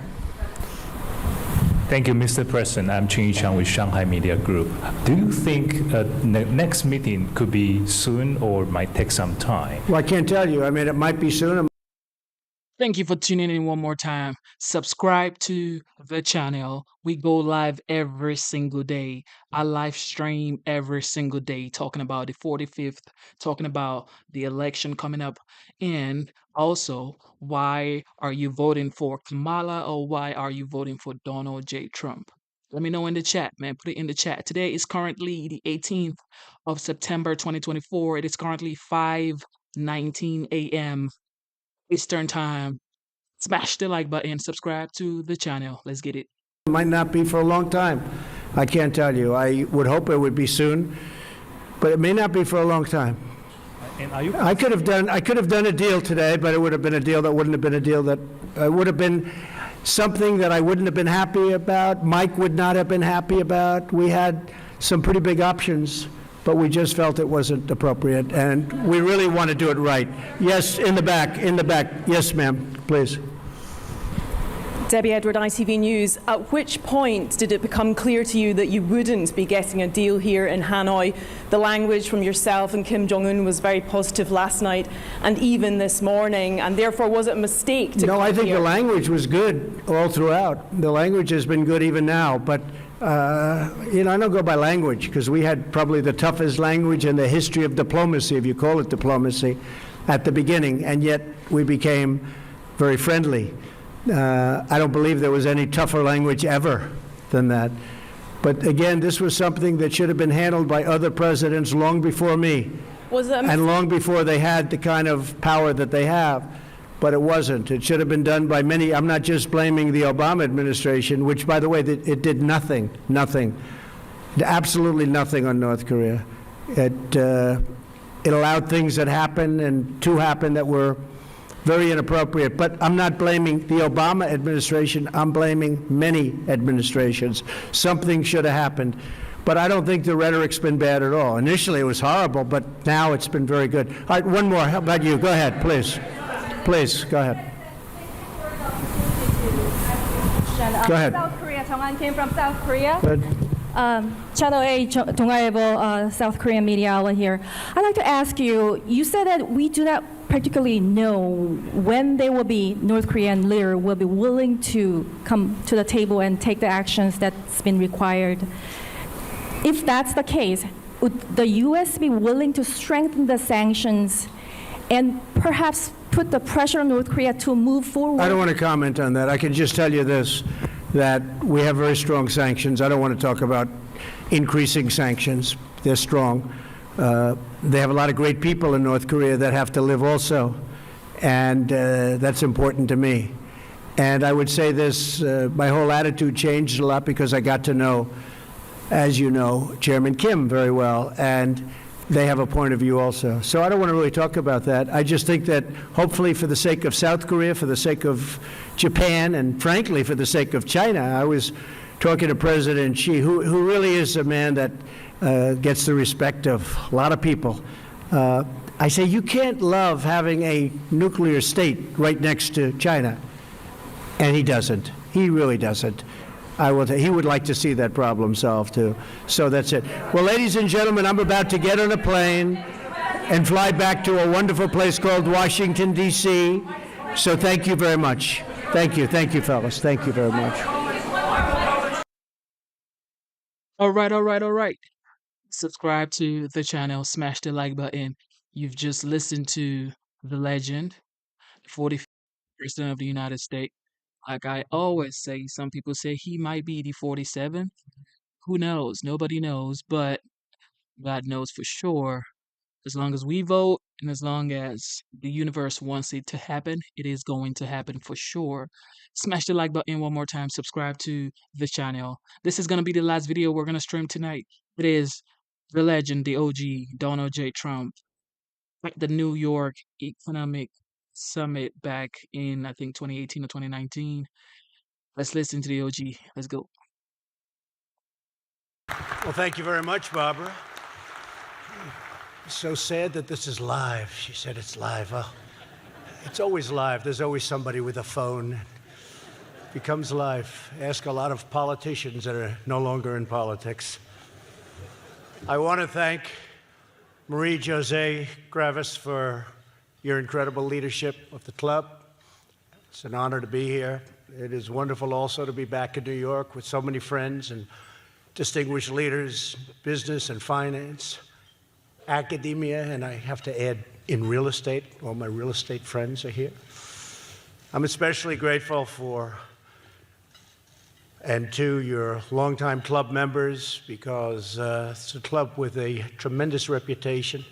Thank you, Mr. President. I'm Ching Yichang with Shanghai Media Group. Do you think the next meeting could be soon or might take some time? Well, I can't tell you. I mean, it might be soon. Thank you for tuning in one more time. Subscribe to the channel. We go live every single day. I live stream every single day talking about the 45th, talking about the election coming up, and also why are you voting for Kamala or why are you voting for Donald J. Trump? Let me know in the chat, man. Put it in the chat. Today is currently the 18th of September 2024. It is currently 5:19 a.m. Eastern Time. Smash the like button, subscribe to the channel. Let's get it. It might not be for a long time. I can't tell you. I would hope it would be soon, but it may not be for a long time. And are you I could have done a deal today, but it would have been a deal that wouldn't have been a deal that would have been something that I wouldn't have been happy about. Mike would not have been happy about. We had some pretty big options, but we just felt it wasn't appropriate, and we really want to do it right. Yes, in the back, in the back. Yes, ma'am, please. Debbie Edward, ITV News. At which point did it become clear to you that you wouldn't be getting a deal here in Hanoi? The language from yourself and Kim Jong-un was very positive last night and even this morning, and therefore was it a mistake to No, come I think here? the language was good all throughout. The language has been good even now, but you know, I don't go by language because we had probably the toughest language in the history of diplomacy, if you call it diplomacy, at the beginning, and yet we became very friendly. I don't believe there was any tougher language ever than that. But again, this was something that should have been handled by other presidents long before me, and long before they had the kind of power that they have. But it wasn't. It should have been done by many. I'm not just blaming the Obama administration, which, by the way, it did nothing, absolutely nothing on North Korea. It allowed things that happened and to happen that were very inappropriate. But I'm not blaming the Obama administration. I'm blaming many administrations. Something should have happened. But I don't think the rhetoric's been bad at all. Initially, it was horrible, but now it's been very good. All right, one more. How about you? Go ahead, please. Please, go ahead. Go ahead. South Korea. Jong-an came from South Korea. Good. Channel 8, 동아일보, South Korean media outlet here. I'd like to ask you, you said that we do not particularly know when there will be North Korean leader will be willing to come to the table and take the actions that's been required. If that's the case, would the U.S. be willing to strengthen the sanctions and perhaps put the pressure on North Korea to move forward? I don't want to comment on that. I can just tell you this, that we have very strong sanctions. I don't want to talk about increasing sanctions. They're strong. They have a lot of great people in North Korea that have to live also, and that's important to me. And I would say this, my whole attitude changed a lot because I got to know, as you know, Chairman Kim very well, and they have a point of view also. So I don't want to really talk about that. I just think that hopefully for the sake of South Korea, for the sake of Japan, and frankly for the sake of China, I was talking to President Xi, who really is a man that gets the respect of a lot of people. I say you can't love having a nuclear state right next to China, and he doesn't. He really doesn't. He would like to see that problem solved, too. So that's it. Well, ladies and gentlemen, I'm about to get on a plane and fly back to a wonderful place called Washington, D.C. So thank you very much. Thank you, fellas. Thank you very much. All right. Subscribe to the channel, smash the like button. You've just listened to the legend, the 45th President of the United States. Like I always say, some people say he might be the 47th. Who knows? Nobody knows, but God knows for sure. As long as we vote and as long as the universe wants it to happen, it is going to happen for sure. Smash the like button one more time. Subscribe to the channel. This is going to be the last video we're going to stream tonight. It is the legend, the OG, Donald J. Trump, at the New York Economic Summit back in, I think, 2018 or 2019. Let's listen to the OG. Let's go. Well, thank you very much, Barbara. It's so sad that this is live. She said it's live. Well, it's always live. There's always somebody with a phone. It becomes live. Ask a lot of politicians that are no longer in politics. I want to thank Marie-José Gravis for your incredible leadership of the club. It's an honor to be here. It is wonderful also to be back in New York with so many friends and distinguished leaders, business and finance, academia, and I have to add, in real estate. All my real estate friends are here. I'm especially grateful for and to your longtime club members because it's a club with a tremendous reputation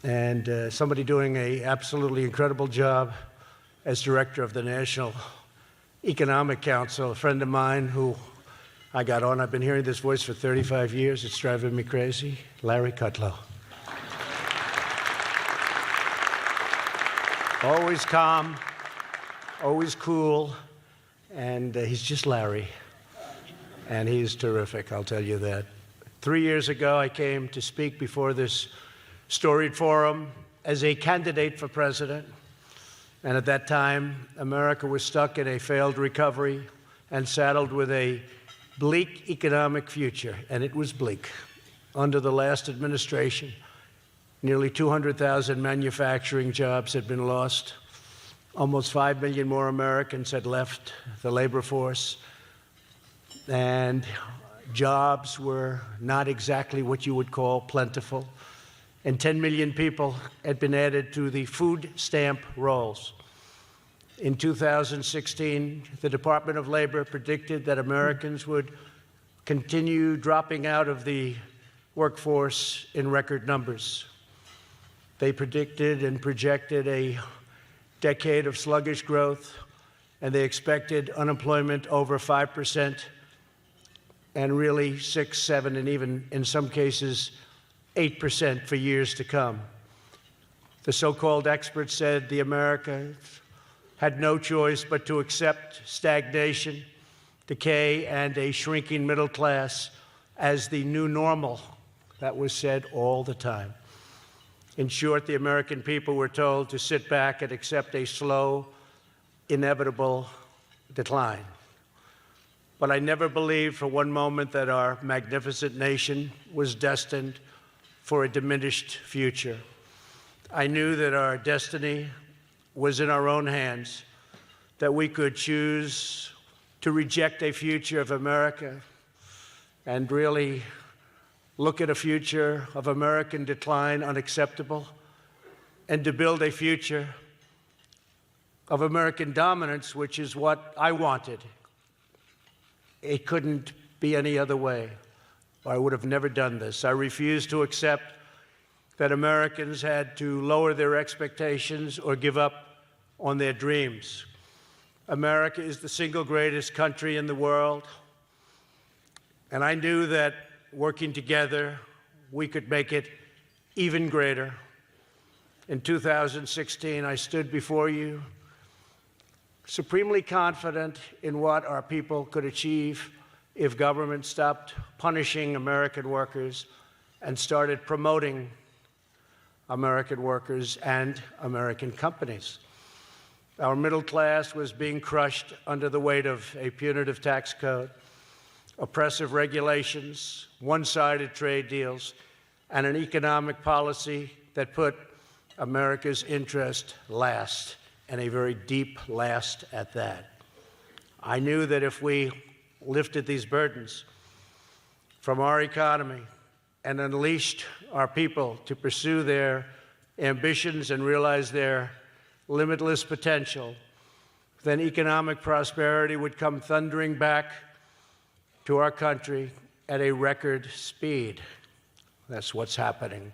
and somebody doing an absolutely incredible job as director of the National Economic Council, a friend of mine who I got on. I've been hearing this voice for 35 years. It's driving me crazy. Larry Kudlow. Always calm, always cool, and he's just Larry. And he's terrific, I'll tell you that. 3 years ago, I came to speak before this storied forum as a candidate for president. And at that time, America was stuck in a failed recovery and saddled with a bleak economic future, and it was bleak. Under the last administration, nearly 200,000 manufacturing jobs had been lost. Almost 5 million more Americans had left the labor force, and jobs were not exactly what you would call plentiful. And 10 million people had been added to the food stamp rolls. In 2016, the Department of Labor predicted that Americans would continue dropping out of the workforce in record numbers. They predicted and projected a decade of sluggish growth, and they expected unemployment over 5%, and really 6, 7, and even in some cases 8% for years to come. The so-called experts said the Americans had no choice but to accept stagnation, decay, and a shrinking middle class as the new normal. That was said all the time. In short, the American people were told to sit back and accept a slow, inevitable decline. But I never believed for one moment that our magnificent nation was destined for a diminished future. I knew that our destiny was in our own hands, that we could choose to reject a future of America and really look at a future of American decline unacceptable, and to build a future of American dominance, which is what I wanted. It couldn't be any other way, or I would have never done this. I refused to accept that Americans had to lower their expectations or give up on their dreams. America is the single greatest country in the world, and I knew that working together, we could make it even greater. In 2016, I stood before you, supremely confident in what our people could achieve if government stopped punishing American workers and started promoting American workers and American companies. Our middle class was being crushed under the weight of a punitive tax code, oppressive regulations, one-sided trade deals, and an economic policy that put America's interest last, and a very deep last at that. I knew that if we lifted these burdens from our economy and unleashed our people to pursue their ambitions and realize their limitless potential, then economic prosperity would come thundering back to our country at a record speed. That's what's happening.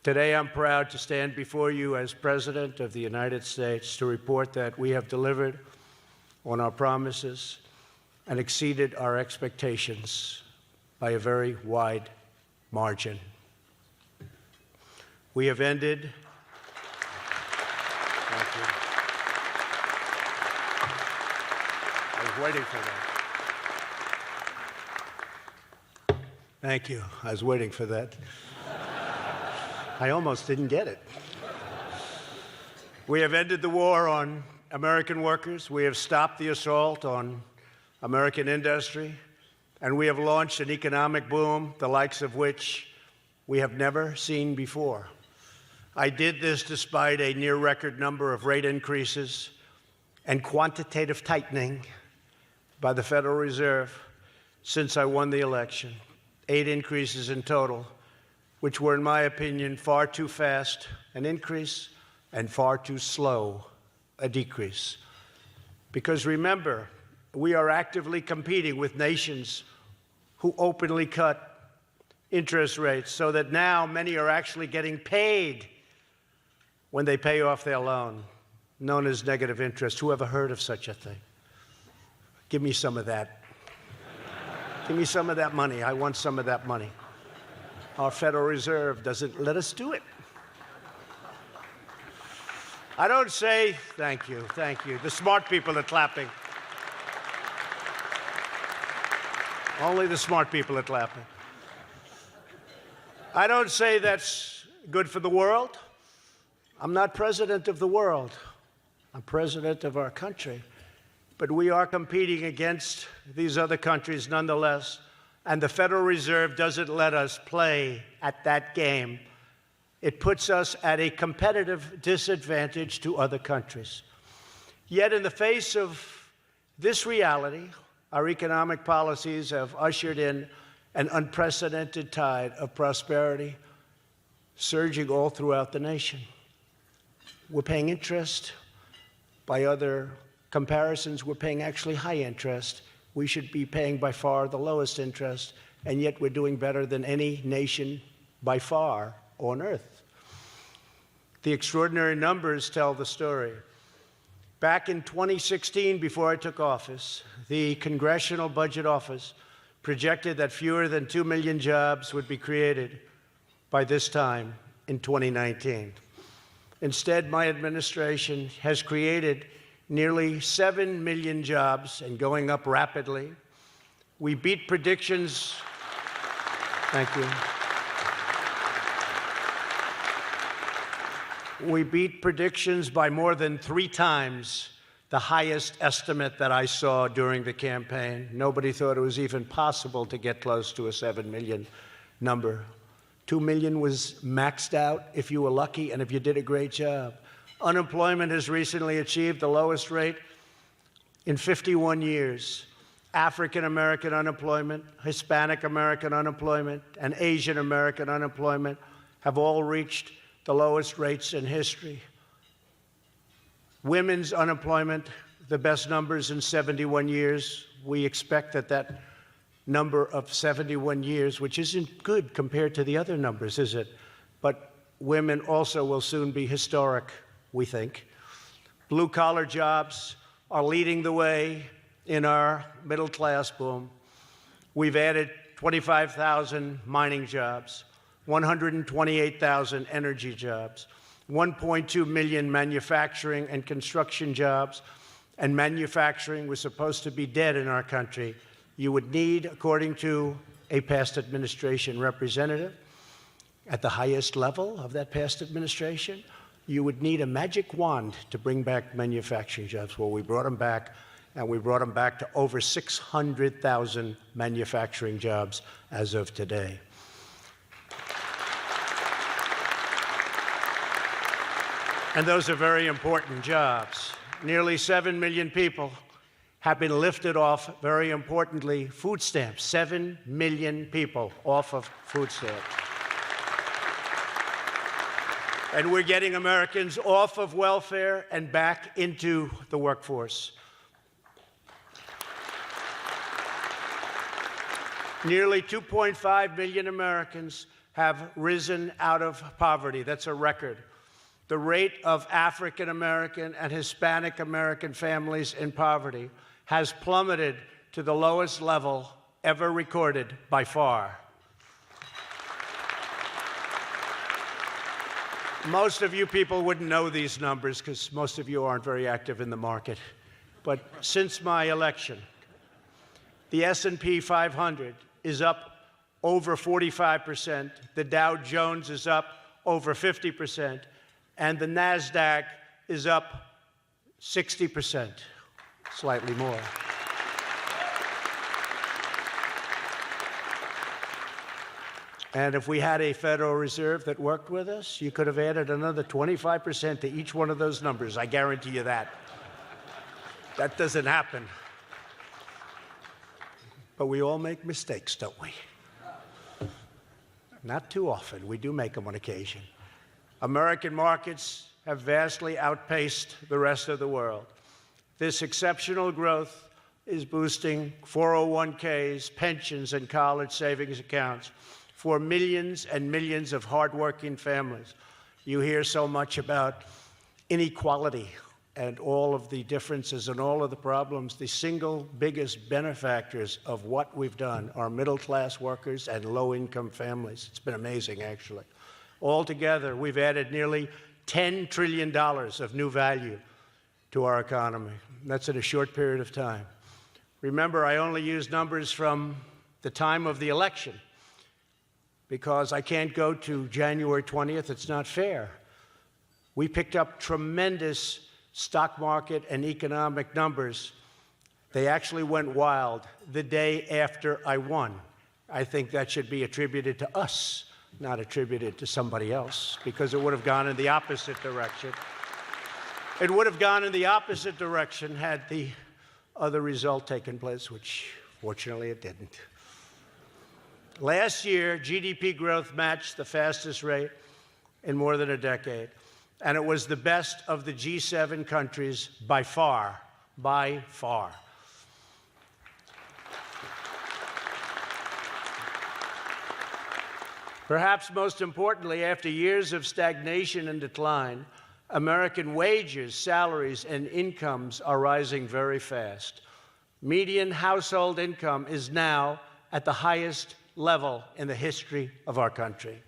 Today, I'm proud to stand before you as President of the United States to report that we have delivered on our promises and exceeded our expectations by a very wide margin. We have ended. Thank you. I was waiting for that. Thank you. I was waiting for that. I almost didn't get it. We have ended the war on American workers. We have stopped the assault on American industry. And we have launched an economic boom, the likes of which we have never seen before. I did this despite a near-record number of rate increases and quantitative tightening by the Federal Reserve since I won the election. 8 increases in total, which were, in my opinion, far too fast an increase and far too slow a decrease. Because remember, we are actively competing with nations who openly cut interest rates so that now many are actually getting paid when they pay off their loan, known as negative interest. Who ever heard of such a thing? Give me some of that. Give me some of that money. I want some of that money. Our Federal Reserve doesn't let us do it. I don't say, thank you, thank you. The smart people are clapping. Only the smart people are clapping. I don't say that's good for the world. I'm not president of the world. I'm president of our country. But we are competing against these other countries nonetheless, and the Federal Reserve doesn't let us play at that game. It puts us at a competitive disadvantage to other countries. Yet in the face of this reality, our economic policies have ushered in an unprecedented tide of prosperity, surging all throughout the nation. We're paying interest By other comparisons, we're paying actually high interest. We should be paying by far the lowest interest, and yet we're doing better than any nation by far on earth. The extraordinary numbers tell the story. Back in 2016, before I took office, the Congressional Budget Office projected that fewer than 2 million jobs would be created by this time in 2019. Instead, my administration has created nearly 7 million jobs and going up rapidly. We beat predictions. Thank you. We beat predictions by more than 3 times the highest estimate that I saw during the campaign. Nobody thought it was even possible to get close to a 7 million number. 2 million was maxed out if you were lucky and if you did a great job. Unemployment has recently achieved the lowest rate in 51 years. African American unemployment, Hispanic American unemployment, and Asian American unemployment have all reached the lowest rates in history. Women's unemployment, the best numbers in 71 years. We expect that number of 71 years, which isn't good compared to the other numbers, is it? But women also will soon be historic, we think. Blue-collar jobs are leading the way in our middle-class boom. We've added 25,000 mining jobs, 128,000 energy jobs, 1.2 million manufacturing and construction jobs, and manufacturing was supposed to be dead in our country. You would need, according to a past administration representative, at the highest level of that past administration, you would need a magic wand to bring back manufacturing jobs. Well, we brought them back, and we brought them back to over 600,000 manufacturing jobs as of today. And those are very important jobs. Nearly 7 million people have been lifted off, very importantly, food stamps. 7 million people off of food stamps. And we're getting Americans off of welfare and back into the workforce. Nearly 2.5 million Americans have risen out of poverty. That's a record. The rate of African American and Hispanic American families in poverty has plummeted to the lowest level ever recorded by far. Most of you people wouldn't know these numbers because most of you aren't very active in the market. But since my election, the S&P 500 is up over 45%, the Dow Jones is up over 50%, and the NASDAQ is up 60%, slightly more. And if we had a Federal Reserve that worked with us, you could have added another 25% to each one of those numbers. I guarantee you that. That doesn't happen. But we all make mistakes, don't we? Not too often. We do make them on occasion. American markets have vastly outpaced the rest of the world. This exceptional growth is boosting 401ks, pensions, and college savings accounts for millions and millions of hardworking families. You hear so much about inequality and all of the differences and all of the problems. The single biggest benefactors of what we've done are middle-class workers and low-income families. It's been amazing, actually. Altogether, we've added nearly $10 trillion of new value to our economy. That's in a short period of time. Remember, I only use numbers from the time of the election because I can't go to January 20th. It's not fair. We picked up tremendous stock market and economic numbers. They actually went wild the day after I won. I think that should be attributed to us, not attributed to somebody else, because it would have gone in the opposite direction. It would have gone in the opposite direction had the other result taken place, which fortunately it didn't. Last year, GDP growth matched the fastest rate in more than a decade. and it was the best of the G7 countries by far, by far. Perhaps most importantly, after years of stagnation and decline, American wages, salaries, and incomes are rising very fast. Median household income is now at the highest level in the history of our country.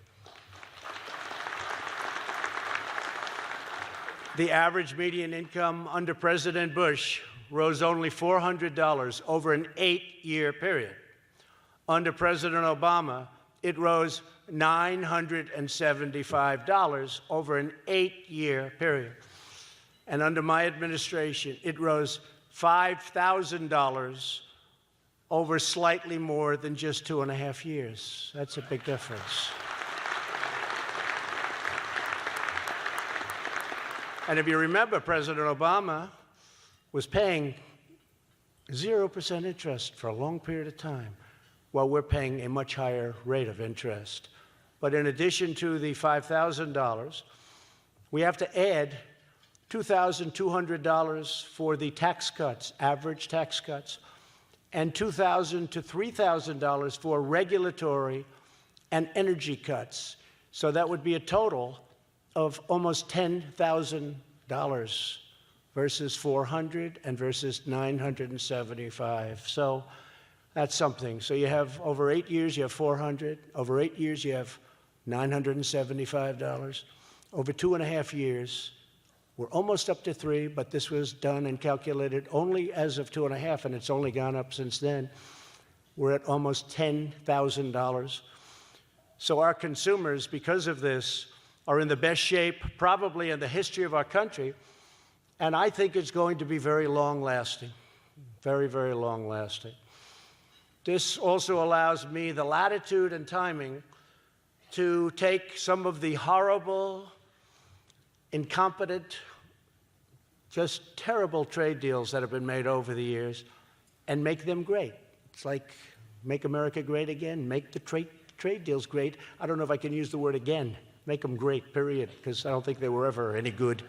The average median income under President Bush rose only $400 over an 8-year period. Under President Obama, it rose $975 over an 8-year period. And under my administration, it rose $5,000 over slightly more than just 2.5 years. That's a big difference. And if you remember, President Obama was paying 0% interest for a long period of time, while we're paying a much higher rate of interest. But in addition to the $5,000, we have to add $2,200 for the tax cuts, average tax cuts, and $2,000 to $3,000 for regulatory and energy cuts. So that would be a total of almost $10,000 versus $400 and versus $975. So that's something. So you have over 8 years, you have $400. Over 8 years, you have $975. Over 2.5 years, we're almost up to 3, but this was done and calculated only as of 2.5, and it's only gone up since then. We're at almost $10,000. So our consumers, because of this, are in the best shape probably in the history of our country, and I think it's going to be very long-lasting, very, very long-lasting. This also allows me the latitude and timing to take some of the horrible, incompetent, just terrible trade deals that have been made over the years and make them great. It's like make America great again, make the trade deals great. I don't know if I can use the word again. Make them great, period, because I don't think they were ever any good.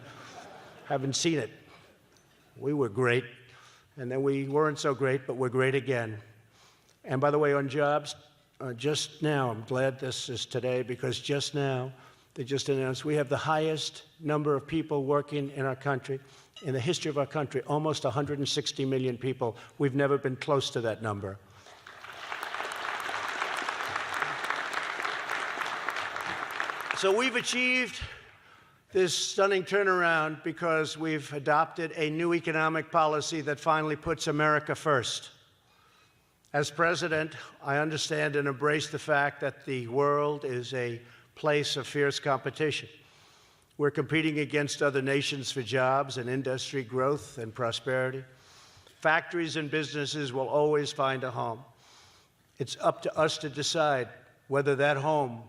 Haven't seen it. We were great, and then we weren't so great, but we're great again. And by the way, on jobs, just now, I'm glad this is today, because just now, they just announced we have the highest number of people working in our country, in the history of our country, almost 160 million people. We've never been close to that number. So we've achieved this stunning turnaround because we've adopted a new economic policy that finally puts America first. As president, I understand and embrace the fact that the world is a place of fierce competition. We're competing against other nations for jobs and industry growth and prosperity. Factories and businesses will always find a home. It's up to us to decide whether that home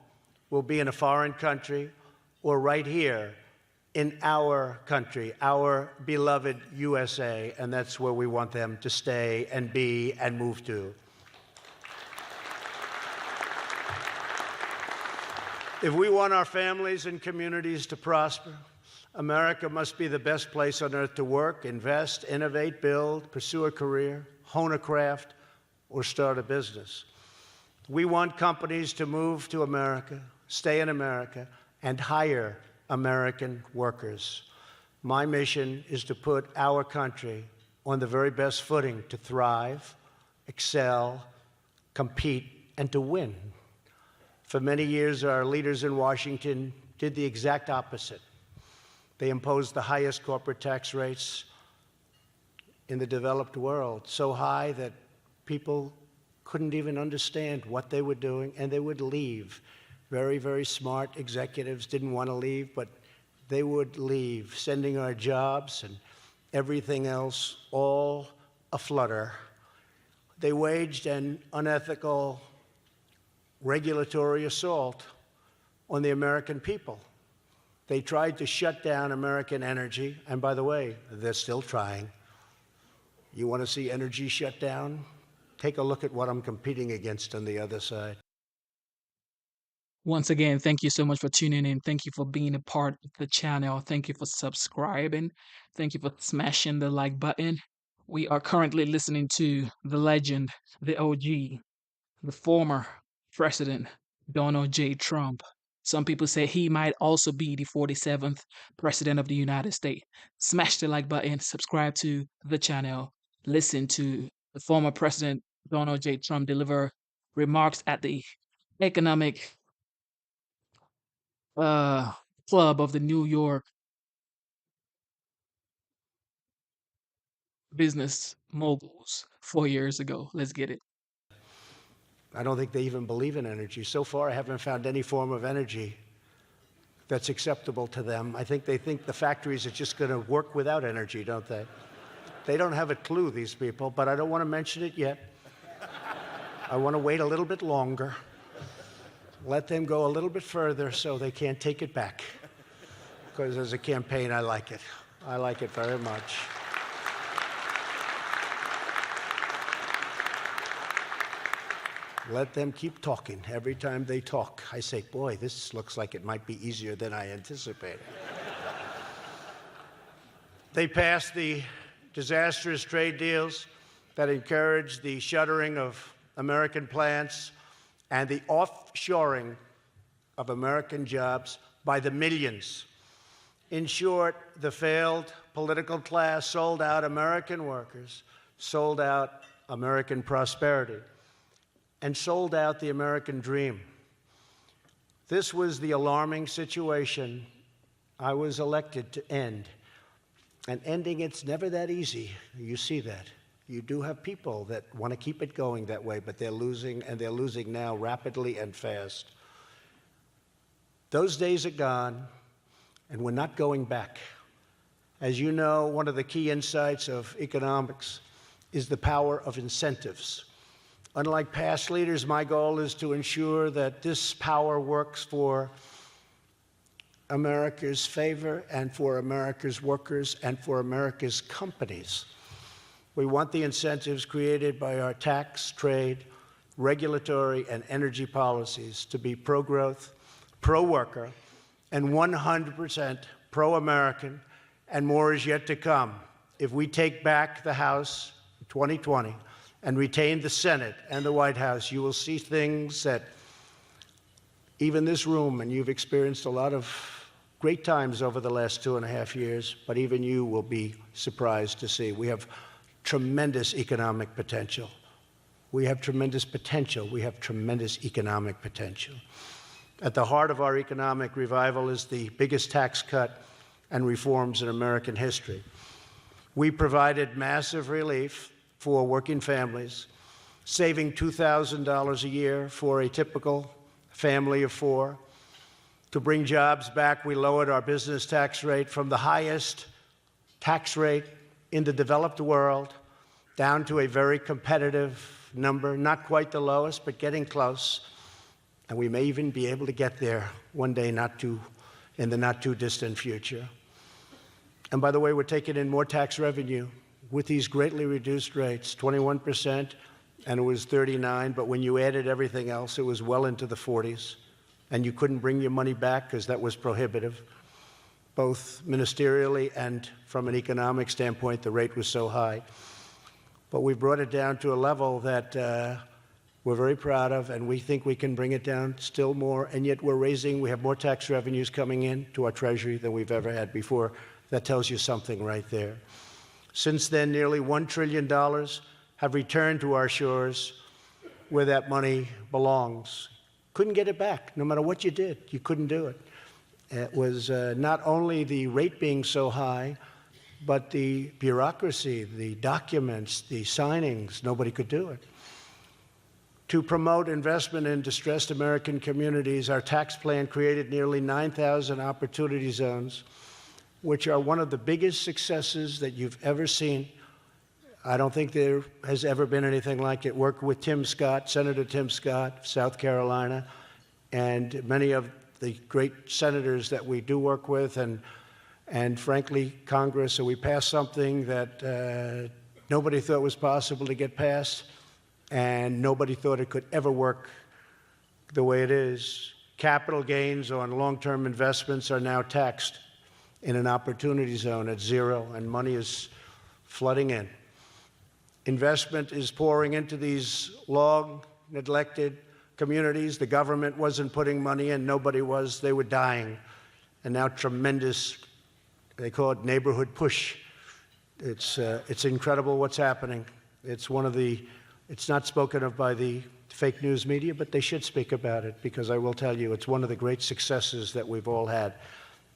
will be in a foreign country or right here in our country, our beloved USA, and that's where we want them to stay and be and move to. If we want our families and communities to prosper, America must be the best place on earth to work, invest, innovate, build, pursue a career, hone a craft, or start a business. We want companies to move to America, stay in America, and hire American workers. My mission is to put our country on the very best footing to thrive, excel, compete, and to win. For many years, our leaders in Washington did the exact opposite. They imposed the highest corporate tax rates in the developed world, so high that people couldn't even understand what they were doing, and they would leave. Very, very smart executives didn't want to leave, but they would leave, sending our jobs and everything else all aflutter. They waged an unethical regulatory assault on the American people. They tried to shut down American energy, and by the way, they're still trying. You want to see energy shut down? Take a look at what I'm competing against on the other side. Once again, thank you so much for tuning in. Thank you for being a part of the channel. Thank you for subscribing. Thank you for smashing the like button. We are currently listening to the legend, the OG, the former President Donald J. Trump. Some people say he might also be the 47th President of the United States. Smash the like button, subscribe to the channel, listen to the former President Donald J. Trump deliver remarks at the Economic Club of the New York Business Moguls 4 years ago. Let's get it. I don't think they even believe in energy. So far, I haven't found any form of energy that's acceptable to them. I think they think the factories are just going to work without energy, don't they? They don't have a clue, these people, but I don't want to mention it yet. I want to wait a little bit longer. Let them go a little bit further so they can't take it back. Because as a campaign, I like it. I like it very much. Let them keep talking. Every time they talk, I say, boy, this looks like it might be easier than I anticipated. They passed the disastrous trade deals that encouraged the shuttering of American plants and the offshoring of American jobs by the millions. In short, the failed political class sold out American workers, sold out American prosperity, and sold out the American dream. This was the alarming situation I was elected to end. And ending it's never that easy. You see that. You do have people that want to keep it going that way, but they're losing, and they're losing now rapidly and fast. Those days are gone, and we're not going back. As you know, one of the key insights of economics is the power of incentives. Unlike past leaders, my goal is to ensure that this power works for America's favor and for America's workers and for America's companies. We want the incentives created by our tax, trade, regulatory, and energy policies to be pro-growth, pro-worker, and 100% pro-American, and more is yet to come. If we take back the House in 2020 and retain the Senate and the White House, you will see things that even this room, and you've experienced a lot of great times over the last 2.5 years, but even you will be surprised to see. We have tremendous economic potential. We have tremendous potential. We have tremendous economic potential. At the heart of our economic revival is the biggest tax cut and reforms in American history. We provided massive relief for working families, saving $2,000 a year for a typical family of four. To bring jobs back, we lowered our business tax rate from the highest tax rate in the developed world down to a very competitive number, not quite the lowest, but getting close. And we may even be able to get there one day, in the not too distant future. And by the way, we're taking in more tax revenue with these greatly reduced rates, 21%, and it was 39%, but when you added everything else, it was well into the 40s, and you couldn't bring your money back because that was prohibitive. Both ministerially and from an economic standpoint, the rate was so high. But we brought it down to a level that we're very proud of, and we think we can bring it down still more, and yet we have more tax revenues coming in to our Treasury than we've ever had before. That tells you something right there. Since then, nearly $1 trillion have returned to our shores where that money belongs. Couldn't get it back. No matter what you did, you couldn't do it. It was not only the rate being so high, but the bureaucracy, the documents, the signings, nobody could do it. To promote investment in distressed American communities, our tax plan created nearly 9,000 opportunity zones, which are one of the biggest successes that you've ever seen. I don't think there has ever been anything like it. Worked with Tim Scott, Senator Tim Scott, South Carolina, and many of the great senators that we do work with, and frankly, Congress. So we passed something that nobody thought was possible to get passed, and nobody thought it could ever work the way it is. Capital gains on long-term investments are now taxed in an opportunity zone at zero, and money is flooding in. Investment is pouring into these long neglected communities. The government wasn't putting money in, nobody was, they were dying. And now tremendous, they call it neighborhood push. It's incredible what's happening. It's not spoken of by the fake news media, but they should speak about it, because I will tell you, it's one of the great successes that we've all had.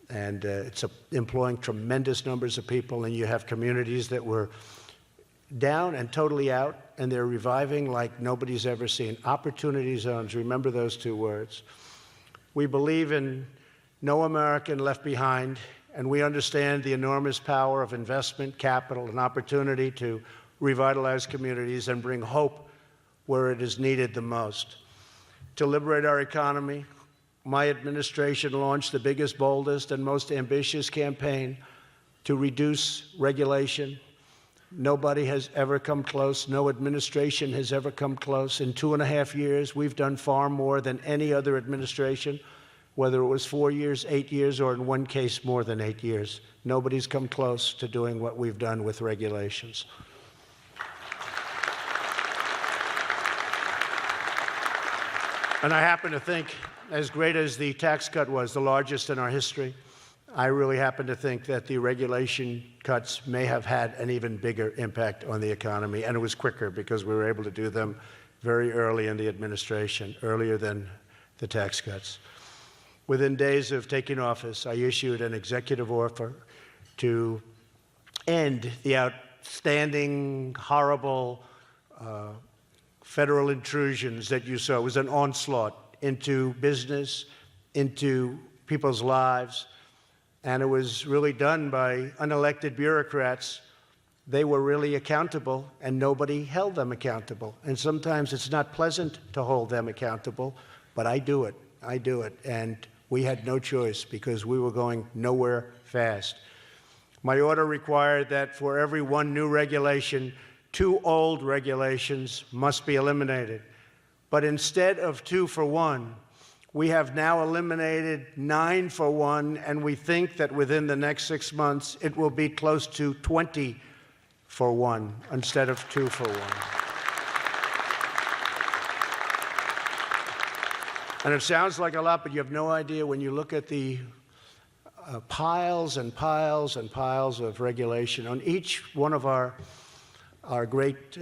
And it's employing tremendous numbers of people, and you have communities that were down and totally out, and they're reviving like nobody's ever seen. Opportunity zones, remember those two words. We believe in no American left behind, and we understand the enormous power of investment, capital, and opportunity to revitalize communities and bring hope where it is needed the most. To liberate our economy, my administration launched the biggest, boldest, and most ambitious campaign to reduce regulation. Nobody has ever come close. No administration has ever come close. In 2.5 years, we've done far more than any other administration, whether it was 4 years, 8 years, or in one case, more than 8 years. Nobody's come close to doing what we've done with regulations. And I happen to think, as great as the tax cut was, the largest in our history, I really happen to think that the regulation cuts may have had an even bigger impact on the economy, and it was quicker because we were able to do them very early in the administration, earlier than the tax cuts. Within days of taking office, I issued an executive order to end the outstanding, horrible federal intrusions that you saw. It was an onslaught into business, into people's lives, and it was really done by unelected bureaucrats. They were really accountable, and nobody held them accountable. And sometimes it's not pleasant to hold them accountable, but I do it. I do it. And we had no choice because we were going nowhere fast. My order required that for every one new regulation, 2 old regulations must be eliminated. But instead of 2 for 1, we have now eliminated 9 for 1, and we think that within the next 6 months, it will be close to 20 for 1 instead of 2 for 1. And it sounds like a lot, but you have no idea when you look at the piles and piles and piles of regulation on each one of our great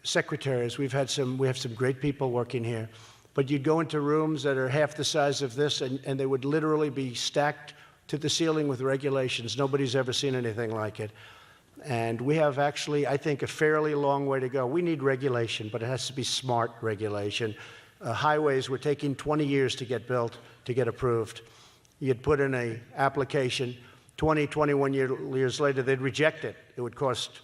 secretaries. We have some great people working here. But you'd go into rooms that are half the size of this, and they would literally be stacked to the ceiling with regulations. Nobody's ever seen anything like it. And we have actually, I think, a fairly long way to go. We need regulation, but it has to be smart regulation. Highways were taking 20 years to get built, to get approved. You'd put in an application, 20, 21 years later, they'd reject it. It would cost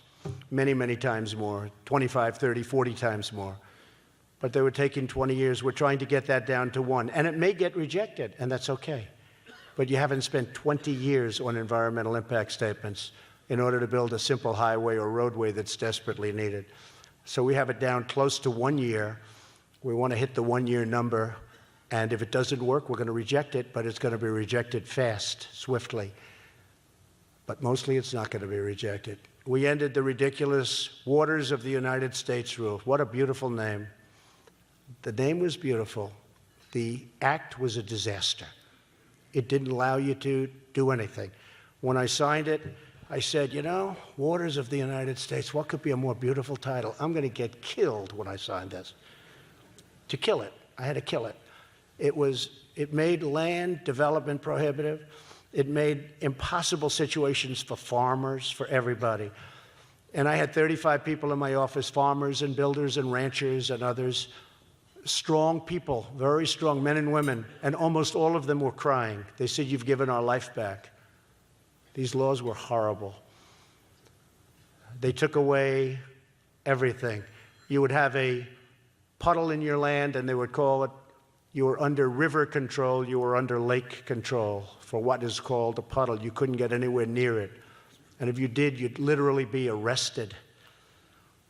many, many times more, 25, 30, 40 times more. But they were taking 20 years. We're trying to get that down to 1. And it may get rejected, and that's okay. But you haven't spent 20 years on environmental impact statements in order to build a simple highway or roadway that's desperately needed. So we have it down close to 1 year. We want to hit the 1-year number. And if it doesn't work, we're going to reject it, but it's going to be rejected fast, swiftly. But mostly it's not going to be rejected. We ended the ridiculous Waters of the United States rule. What a beautiful name. The name was beautiful. The act was a disaster. It didn't allow you to do anything. When I signed it, I said, you know, Waters of the United States, what could be a more beautiful title? I'm going to get killed when I signed this. To kill it. I had to kill it. It made land development prohibitive. It made impossible situations for farmers, for everybody. And I had 35 people in my office, farmers and builders and ranchers and others. Strong people, very strong men and women, and almost all of them were crying. They said, you've given our life back. These laws were horrible. They took away everything. You would have a puddle in your land, and they would call it, you were under river control, you were under lake control for what is called a puddle. You couldn't get anywhere near it. And if you did, you'd literally be arrested.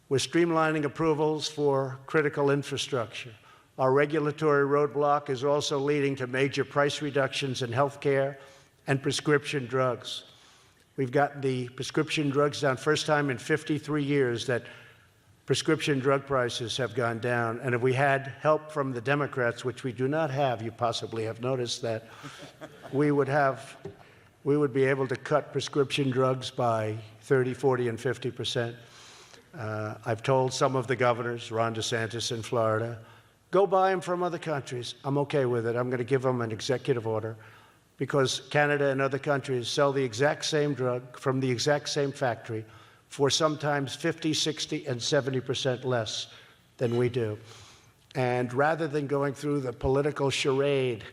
We're streamlining approvals for critical infrastructure. Our regulatory roadblock is also leading to major price reductions in health care and prescription drugs. We've got the prescription drugs down, first time in 53 years that prescription drug prices have gone down. And if we had help from the Democrats, which we do not have, you possibly have noticed that, we would be able to cut prescription drugs by 30, 40, and 50%. I've told some of the governors, Ron DeSantis in Florida, go buy them from other countries. I'm okay with it. I'm going to give them an executive order because Canada and other countries sell the exact same drug from the exact same factory for sometimes 50, 60, and 70% less than we do. And rather than going through the political charade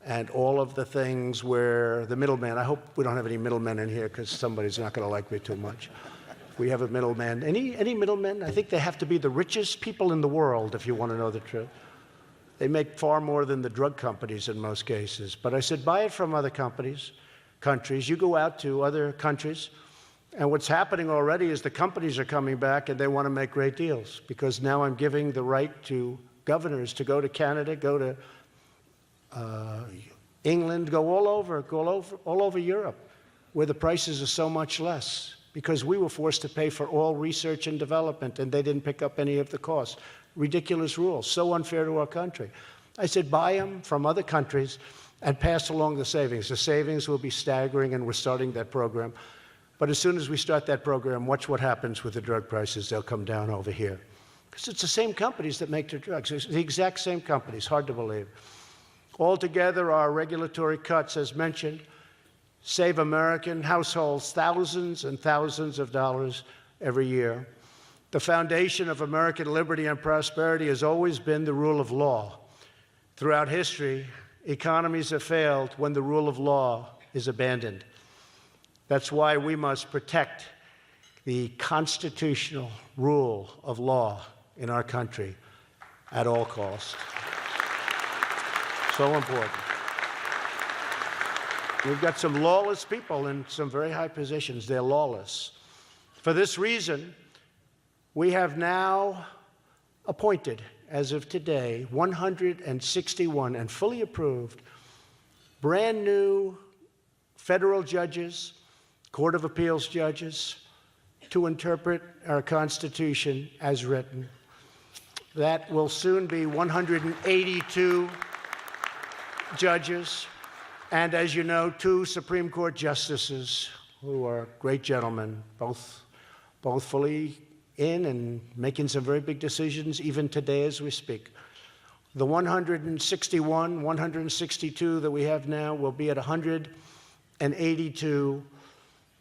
and all of the things where the middleman, I hope we don't have any middlemen in here because somebody's not going to like me too much. We have a middleman. Any middlemen? I think they have to be the richest people in the world, if you want to know the truth. They make far more than the drug companies in most cases. But I said, buy it from other countries. You go out to other countries, and what's happening already is the companies are coming back and they want to make great deals because now I'm giving the right to governors to go to Canada, go to England, go all over Europe, where the prices are so much less. Because we were forced to pay for all research and development, and they didn't pick up any of the costs. Ridiculous rules, so unfair to our country. I said, buy them from other countries and pass along the savings. The savings will be staggering, and we're starting that program. But as soon as we start that program, watch what happens with the drug prices. They'll come down over here. Because it's the same companies that make the drugs. It's the exact same companies, hard to believe. Altogether, our regulatory cuts, as mentioned, save American households thousands and thousands of dollars every year. The foundation of American liberty and prosperity has always been the rule of law. Throughout history, economies have failed when the rule of law is abandoned. That's why we must protect the constitutional rule of law in our country at all costs. So important. We've got some lawless people in some very high positions. They're lawless. For this reason, we have now appointed, as of today, 161 and fully approved brand new federal judges, Court of Appeals judges, to interpret our Constitution as written. That will soon be 182 judges. And as you know, 2 Supreme Court justices who are great gentlemen, both fully in and making some very big decisions even today as we speak. The 161, 162 that we have now will be at 182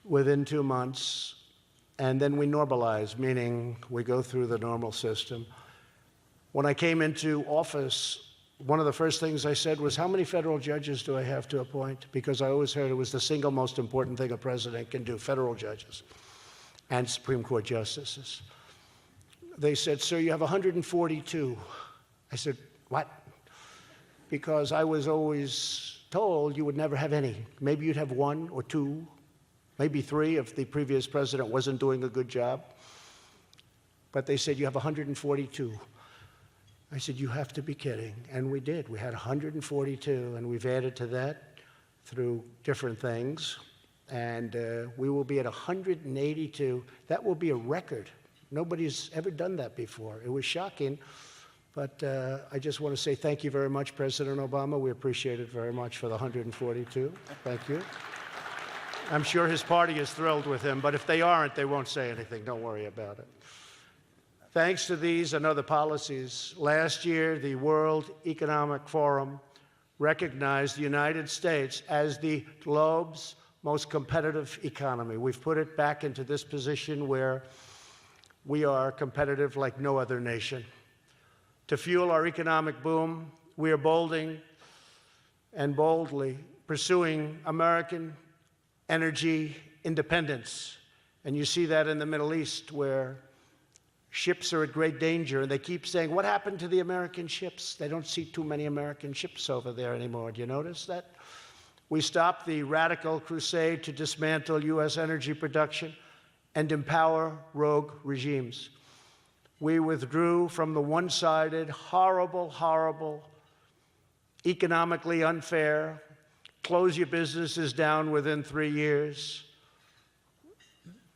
within 2 months. And then we normalize, meaning we go through the normal system. When I came into office, one of the first things I said was, how many federal judges do I have to appoint? Because I always heard it was the single most important thing a president can do, federal judges and Supreme Court justices. They said, sir, you have 142. I said, what? Because I was always told you would never have any. Maybe you'd have 1 or 2, maybe 3 if the previous president wasn't doing a good job. But they said, you have 142. I said, you have to be kidding. And we did. We had 142, and we've added to that through different things. And we will be at 182. That will be a record. Nobody's ever done that before. It was shocking. But I just want to say thank you very much, President Obama. We appreciate it very much for the 142. Thank you. I'm sure his party is thrilled with him, but if they aren't, they won't say anything. Don't worry about it. Thanks to these and other policies, last year the World Economic Forum recognized the United States as the globe's most competitive economy. We've put it back into this position where we are competitive like no other nation. To fuel our economic boom, we are boldly pursuing American energy independence. And you see that in the Middle East, where ships are at great danger, and they keep saying, what happened to the American ships? They don't see too many American ships over there anymore. Do you notice that? We stopped the radical crusade to dismantle U.S. energy production and empower rogue regimes. we withdrew from the one-sided, horrible, horrible, economically unfair, close your businesses down within 3 years,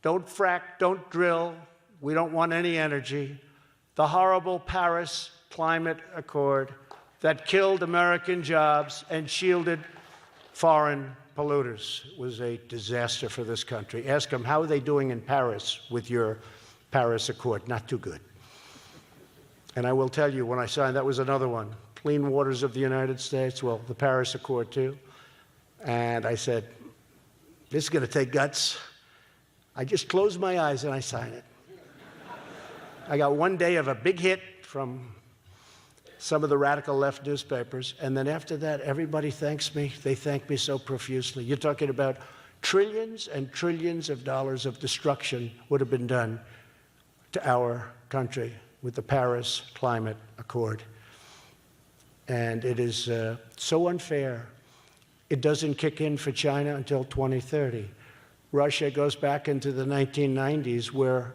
don't frack, don't drill, we don't want any energy, the horrible Paris Climate Accord that killed American jobs and shielded foreign polluters. It was a disaster for this country. Ask them, how are they doing in Paris with your Paris Accord? Not too good. And I will tell you, when I signed, that was another one. Clean waters of the United States, well, the Paris Accord too. And I said, this is going to take guts. I just closed my eyes and I signed it. I got one day of a big hit from some of the radical left newspapers, and then after that, everybody thanks me. They thank me so profusely. You're talking about trillions and trillions of dollars of destruction would have been done to our country with the Paris Climate Accord. And it is so unfair. It doesn't kick in for China until 2030. Russia goes back into the 1990s, where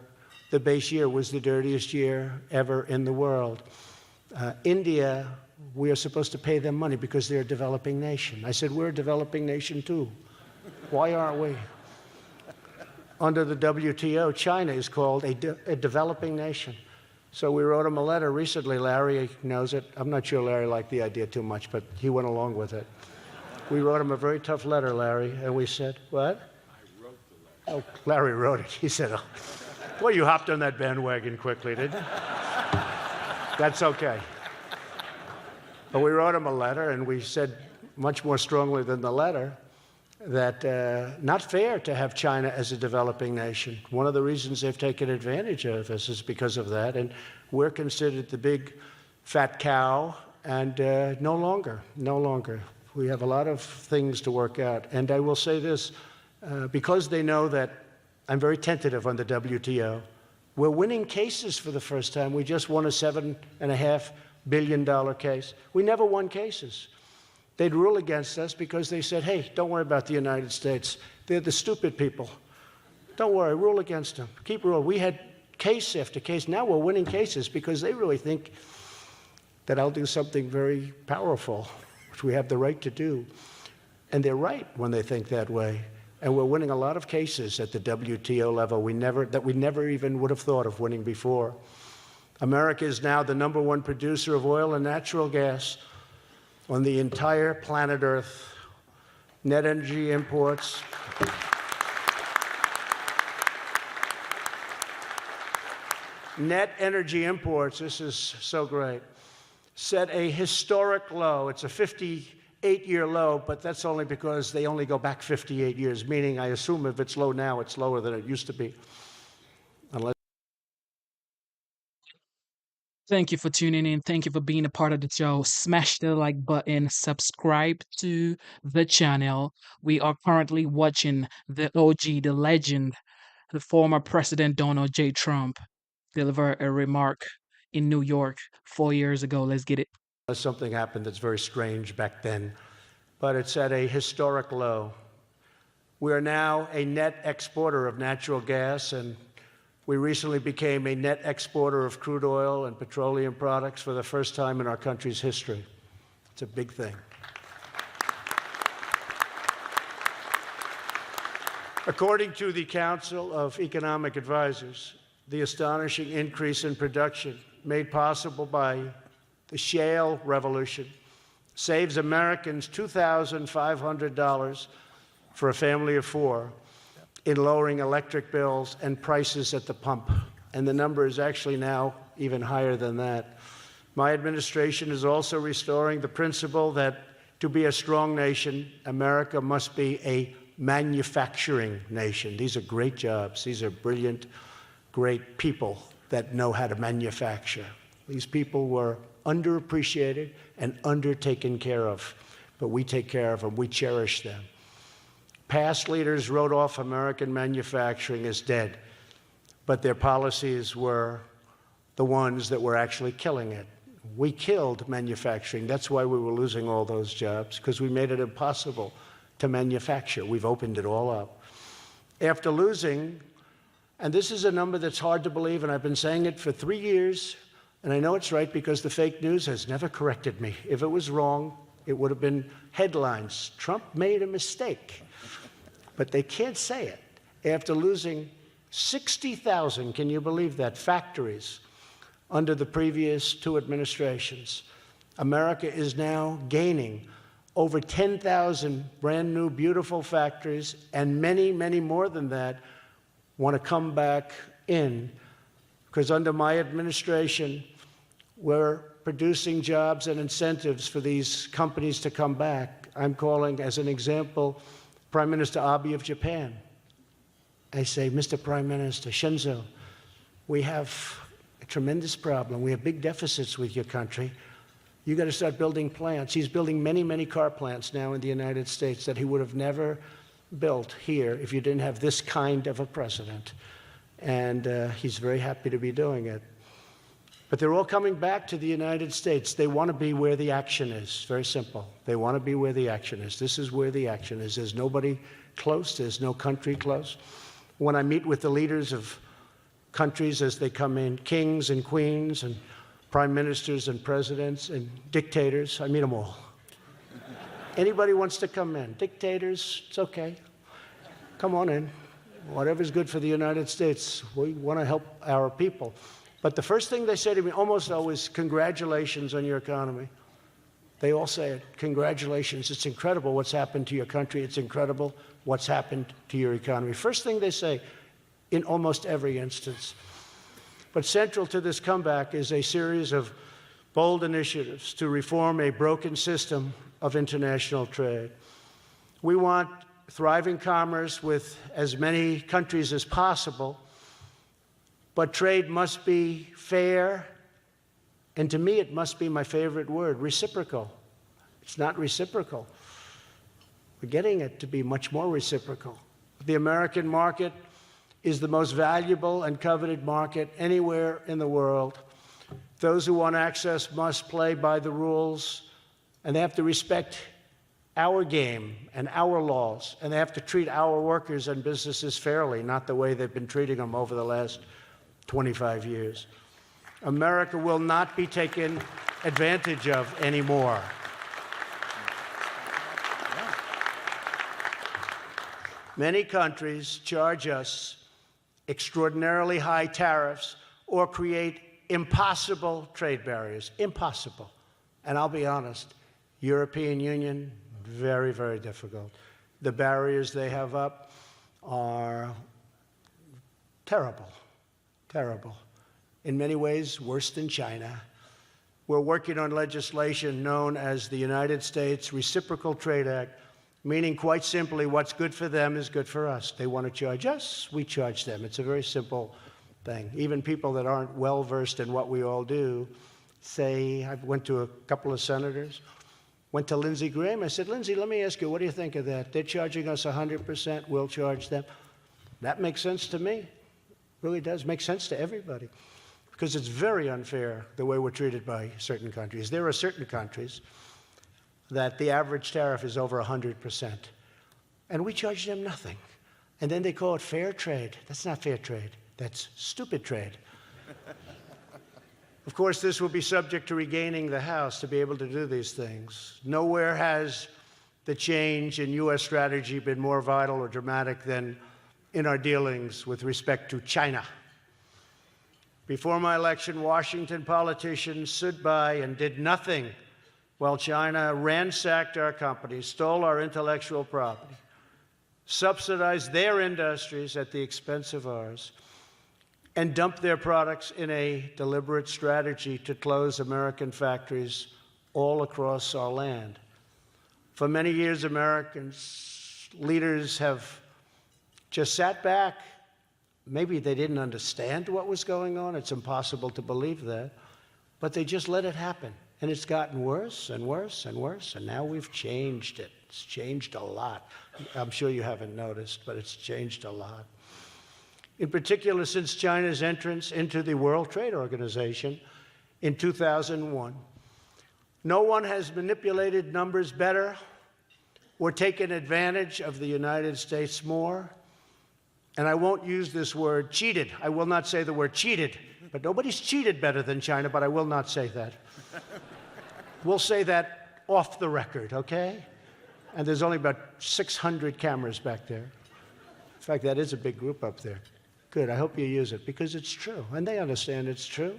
the base year was the dirtiest year ever in the world. India, we are supposed to pay them money because they're a developing nation. I said, we're a developing nation too. Why aren't we? Under the WTO, China is called a developing nation. So we wrote him a letter recently. Larry knows it. I'm not sure Larry liked the idea too much, but he went along with it. We wrote him a very tough letter, Larry, and we said, what? I wrote the letter. Oh, Larry wrote it. He said, oh. Well, you hopped on that bandwagon quickly, didn't you? That's okay. But we wrote him a letter, and we said much more strongly than the letter that not fair to have China as a developing nation. One of the reasons they've taken advantage of us is because of that, and we're considered the big fat cow, and no longer. We have a lot of things to work out. And I will say this, because they know that I'm very tentative on the WTO, we're winning cases for the first time. We just won a $7.5 billion case. We never won cases. They'd rule against us because they said, hey, don't worry about the United States. They're the stupid people. Don't worry, rule against them. Keep rule. We had case after case. Now we're winning cases because they really think that I'll do something very powerful, which we have the right to do. And they're right when they think that way. And we're winning a lot of cases at the WTO level that we never even would have thought of winning before. America is now the #1 producer of oil and natural gas on the entire planet Earth. Net energy imports. Net energy imports, this is so great, set a historic low. It's a 58-year low, but that's only because they only go back 58 years, meaning I assume if it's low now, it's lower than it used to be. Thank you for tuning in. Thank you for being a part of the show. Smash the like button, subscribe to the channel. We are currently watching the OG, the legend, the former President Donald J. Trump deliver a remark in New York 4 years ago. Let's get it. Something happened that's very strange back then, but it's at a historic low. We are now a net exporter of natural gas, and we recently became a net exporter of crude oil and petroleum products for the first time in our country's history. It's a big thing. According to the Council of Economic Advisors, the astonishing increase in production made possible by the shale revolution saves Americans $2,500 for a family of 4 in lowering electric bills and prices at the pump. And the number is actually now even higher than that. My administration is also restoring the principle that to be a strong nation, America must be a manufacturing nation. These are great jobs. These are brilliant, great people that know how to manufacture. These people were underappreciated and undertaken care of, but we take care of them. We cherish them. Past leaders wrote off American manufacturing as dead, but their policies were the ones that were actually killing it. We killed manufacturing. That's why we were losing all those jobs, because we made it impossible to manufacture. We've opened it all up. After losing And this is a number that's hard to believe, and I've been saying it for 3 years, and I know it's right because the fake news has never corrected me. If it was wrong, it would have been headlines. Trump made a mistake. But they can't say it after losing 60,000, can you believe that, factories under the previous 2 administrations. America is now gaining over 10,000 brand new, beautiful factories, and many, many more than that want to come back in, because under my administration, we're producing jobs and incentives for these companies to come back. I'm calling, as an example, Prime Minister Abe of Japan. I say, Mr. Prime Minister Shinzo, we have a tremendous problem. We have big deficits with your country. You got to start building plants. He's building many, many car plants now in the United States that he would have never built here if you didn't have this kind of a president. And he's very happy to be doing it. But they're all coming back to the United States. They want to be where the action is. Very simple. They want to be where the action is. This is where the action is. There's nobody close. There's no country close. When I meet with the leaders of countries as they come in, kings and queens and prime ministers and presidents and dictators, I meet them all. Anybody wants to come in. Dictators, it's okay. Come on in. Whatever's good for the United States. We want to help our people. But the first thing they say to me almost always, congratulations on your economy. They all say it. Congratulations. It's incredible what's happened to your country. It's incredible what's happened to your economy. First thing they say in almost every instance. But central to this comeback is a series of bold initiatives to reform a broken system of international trade. We want thriving commerce with as many countries as possible, but trade must be fair, and to me it must be my favorite word, reciprocal. It's not reciprocal. We're getting it to be much more reciprocal. The American market is the most valuable and coveted market anywhere in the world. Those who want access must play by the rules, and they have to respect our game and our laws, and they have to treat our workers and businesses fairly, not the way they've been treating them over the last 25 years. America will not be taken advantage of anymore. Many countries charge us extraordinarily high tariffs or create impossible trade barriers. Impossible. And I'll be honest, European Union, very, very difficult. The barriers they have up are terrible, terrible. In many ways, worse than China. We're working on legislation known as the United States Reciprocal Trade Act, meaning quite simply what's good for them is good for us. They want to charge us, we charge them. It's a very simple thing. Even people that aren't well-versed in what we all do say, I went to a couple of senators, went to Lindsey Graham. I said, Lindsey, let me ask you, what do you think of that? They're charging us 100%, we'll charge them. That makes sense to me. Really does make sense to everybody. Because it's very unfair the way we're treated by certain countries. There are certain countries that the average tariff is over 100%. And we charge them nothing. And then they call it fair trade. That's not fair trade. That's stupid trade. Of course, this will be subject to regaining the House to be able to do these things. Nowhere has the change in U.S. strategy been more vital or dramatic than in our dealings with respect to China. Before my election, Washington politicians stood by and did nothing while China ransacked our companies, stole our intellectual property, subsidized their industries at the expense of ours, and dumped their products in a deliberate strategy to close American factories all across our land. For many years, Americans, leaders have just sat back. Maybe they didn't understand what was going on. It's impossible to believe that. But they just let it happen. And it's gotten worse and worse and worse. And now we've changed it. It's changed a lot. I'm sure you haven't noticed, but it's changed a lot. In particular, since China's entrance into the World Trade Organization in 2001, no one has manipulated numbers better or taken advantage of the United States more and I won't use this word cheated. I will not say the word cheated, but nobody's cheated better than China, but I will not say that. We'll say that off the record, okay? And there's only about 600 cameras back there. In fact, that is a big group up there. Good, I hope you use it, because it's true, and they understand it's true.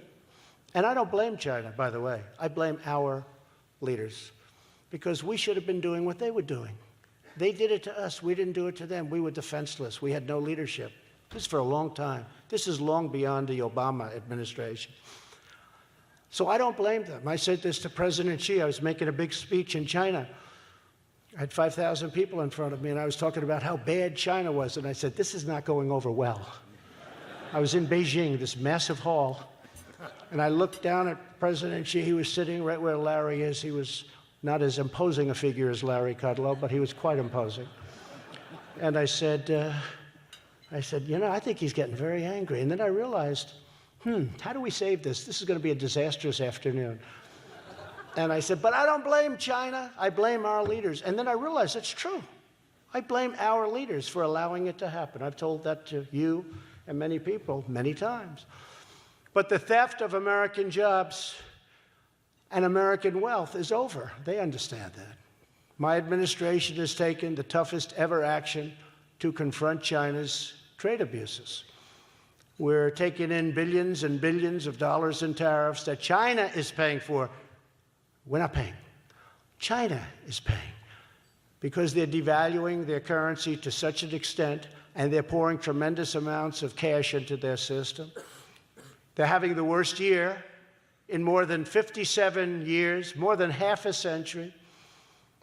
And I don't blame China, by the way. I blame our leaders, because we should have been doing what they were doing. They did it to us. We didn't do it to them. We were defenseless. We had no leadership. This is for a long time. This is long beyond the Obama administration. So I don't blame them. I said this to President Xi. I was making a big speech in China. I had 5,000 people in front of me, and I was talking about how bad China was. And I said, this is not going over well. I was in Beijing, this massive hall, and I looked down at President Xi. He was sitting right where Larry is. He was not as imposing a figure as Larry Kudlow, but he was quite imposing. And I said, you know, I think he's getting very angry. And then I realized, how do we save this? This is going to be a disastrous afternoon. And I said, but I don't blame China. I blame our leaders. And then I realized it's true. I blame our leaders for allowing it to happen. I've told that to you and many people many times. But the theft of American jobs and American wealth is over. They understand that. My administration has taken the toughest ever action to confront China's trade abuses. We're taking in billions and billions of dollars in tariffs that China is paying for. We're not paying. China is paying, because they're devaluing their currency to such an extent, and they're pouring tremendous amounts of cash into their system. They're having the worst year in more than 57 years, more than half a century.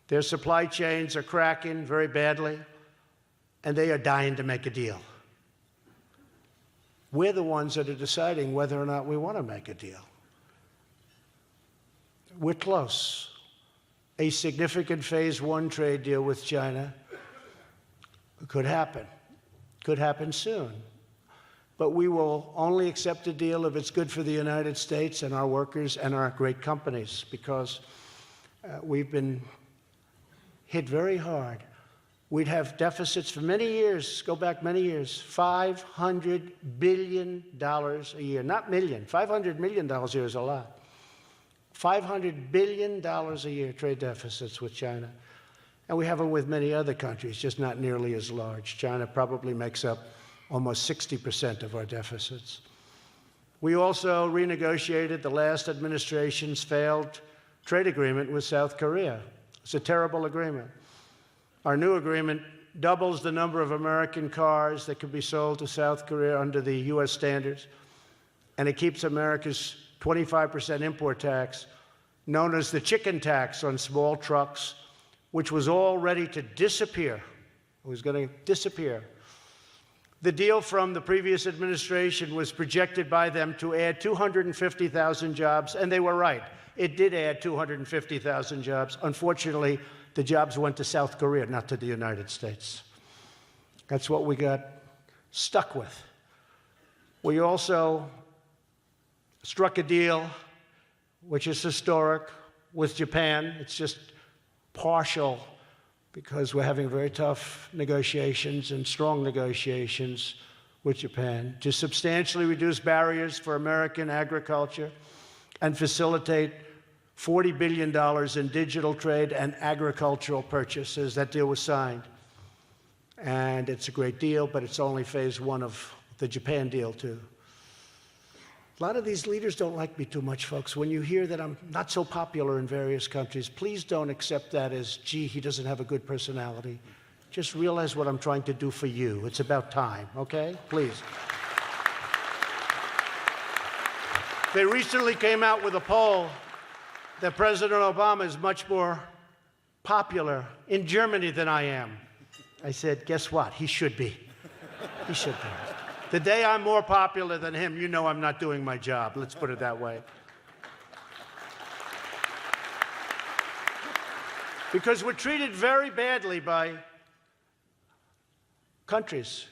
Their supply chains are cracking very badly, and they are dying to make a deal. We're the ones that are deciding whether or not we want to make a deal. We're close. A significant phase one trade deal with China could happen soon. But we will only accept a deal if it's good for the United States and our workers and our great companies, because we've been hit very hard. We'd have deficits for many years, go back many years, $500 billion a year, not million. $500 million a year is a lot. $500 billion a year trade deficits with China. And we have them with many other countries, just not nearly as large. China probably makes up almost 60% of our deficits. We also renegotiated the last administration's failed trade agreement with South Korea. It's a terrible agreement. Our new agreement doubles the number of American cars that can be sold to South Korea under the U.S. standards, and it keeps America's 25% import tax, known as the chicken tax on small trucks, which was all ready to disappear. It was going to disappear. The deal from the previous administration was projected by them to add 250,000 jobs, and they were right. It did add 250,000 jobs. Unfortunately, the jobs went to South Korea, not to the United States. That's what we got stuck with. We also struck a deal, which is historic, with Japan. It's just partial, because we're having very tough negotiations and strong negotiations with Japan to substantially reduce barriers for American agriculture and facilitate $40 billion in digital trade and agricultural purchases. That deal was signed. And it's a great deal, but it's only phase one of the Japan deal, too. A lot of these leaders don't like me too much, folks. When you hear that I'm not so popular in various countries, please don't accept that as, gee, he doesn't have a good personality. Just realize what I'm trying to do for you. It's about time, okay? Please. They recently came out with a poll that President Obama is much more popular in Germany than I am. I said, guess what? He should be. He should be. The day I'm more popular than him, you know I'm not doing my job. Let's put it that way. Because we're treated very badly by countries.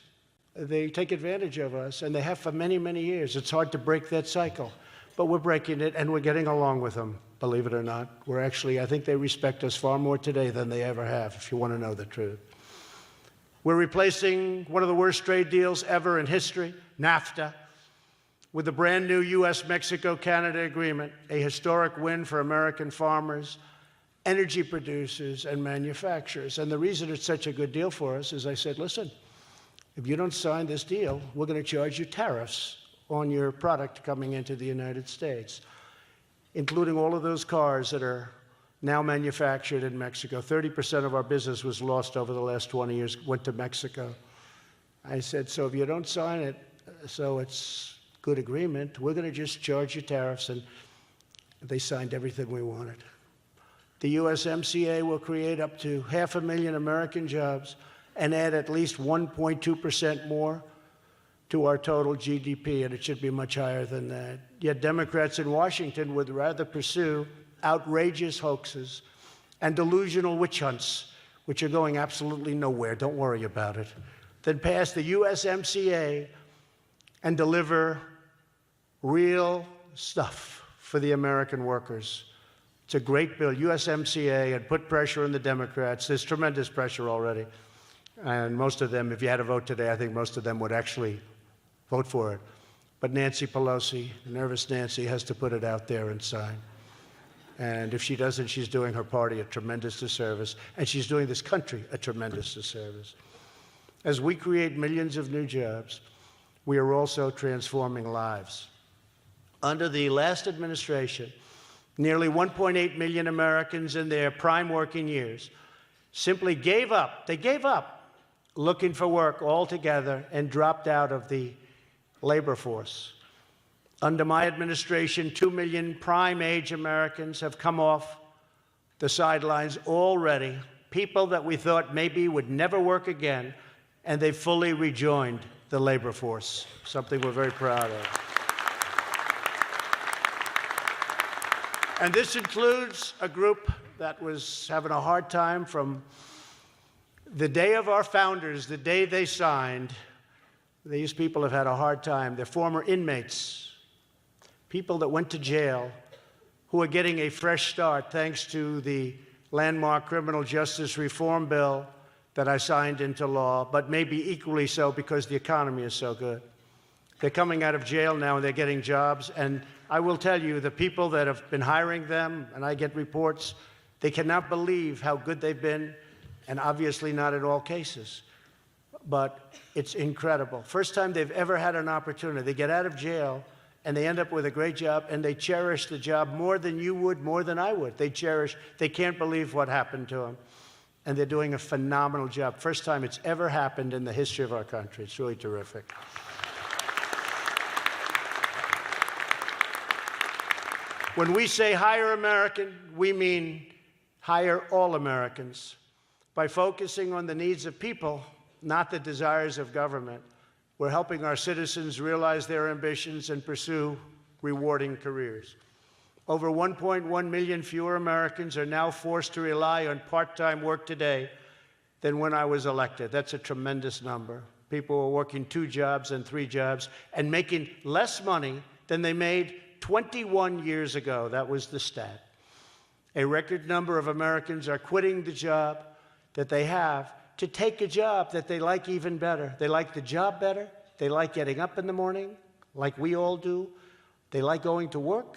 They take advantage of us, and they have for many, many years. It's hard to break that cycle. But we're breaking it, and we're getting along with them, believe it or not. We're actually, I think they respect us far more today than they ever have, if you want to know the truth. We're replacing one of the worst trade deals ever in history, NAFTA, with the brand new U.S.-Mexico-Canada agreement, a historic win for American farmers, energy producers, and manufacturers. And the reason it's such a good deal for us is I said, listen, if you don't sign this deal, we're going to charge you tariffs on your product coming into the United States, including all of those cars that are now manufactured in Mexico. 30% of our business was lost over the last 20 years, went to Mexico. I said, so if you don't sign it, so it's good agreement, we're going to just charge you tariffs. And they signed everything we wanted. The USMCA will create up to 500,000 American jobs and add at least 1.2% more to our total GDP, and it should be much higher than that. Yet Democrats in Washington would rather pursue outrageous hoaxes and delusional witch hunts, which are going absolutely nowhere, don't worry about it, than pass the USMCA and deliver real stuff for the American workers. It's a great bill, USMCA, and put pressure on the Democrats. There's tremendous pressure already. And most of them, if you had a vote today, I think most of them would actually vote for it. But Nancy Pelosi, nervous Nancy, has to put it out there and sign. And if she doesn't, she's doing her party a tremendous disservice, and she's doing this country a tremendous disservice. As we create millions of new jobs, we are also transforming lives. Under the last administration, nearly 1.8 million Americans in their prime working years simply gave up. They gave up looking for work altogether and dropped out of the labor force. Under my administration, 2 million prime-age Americans have come off the sidelines already, people that we thought maybe would never work again, and they fully rejoined the labor force, something we're very proud of. And this includes a group that was having a hard time from the day of our founders, the day they signed. These people have had a hard time. They're former inmates, people that went to jail, who are getting a fresh start thanks to the landmark criminal justice reform bill that I signed into law, but maybe equally so because the economy is so good. They're coming out of jail now and they're getting jobs. And I will tell you, the people that have been hiring them, and I get reports, they cannot believe how good they've been, and obviously not in all cases. But it's incredible. First time they've ever had an opportunity. They get out of jail and they end up with a great job, and they cherish the job more than you would, more than I would. They can't believe what happened to them. And they're doing a phenomenal job. First time it's ever happened in the history of our country. It's really terrific. When we say hire American, we mean hire all Americans by focusing on the needs of people, not the desires of government. We're helping our citizens realize their ambitions and pursue rewarding careers. Over 1.1 million fewer Americans are now forced to rely on part-time work today than when I was elected. That's a tremendous number. People are working 2 jobs and 3 jobs and making less money than they made 21 years ago. That was the stat. A record number of Americans are quitting the job that they have to take a job that they like even better. They like the job better. They like getting up in the morning, like we all do. They like going to work.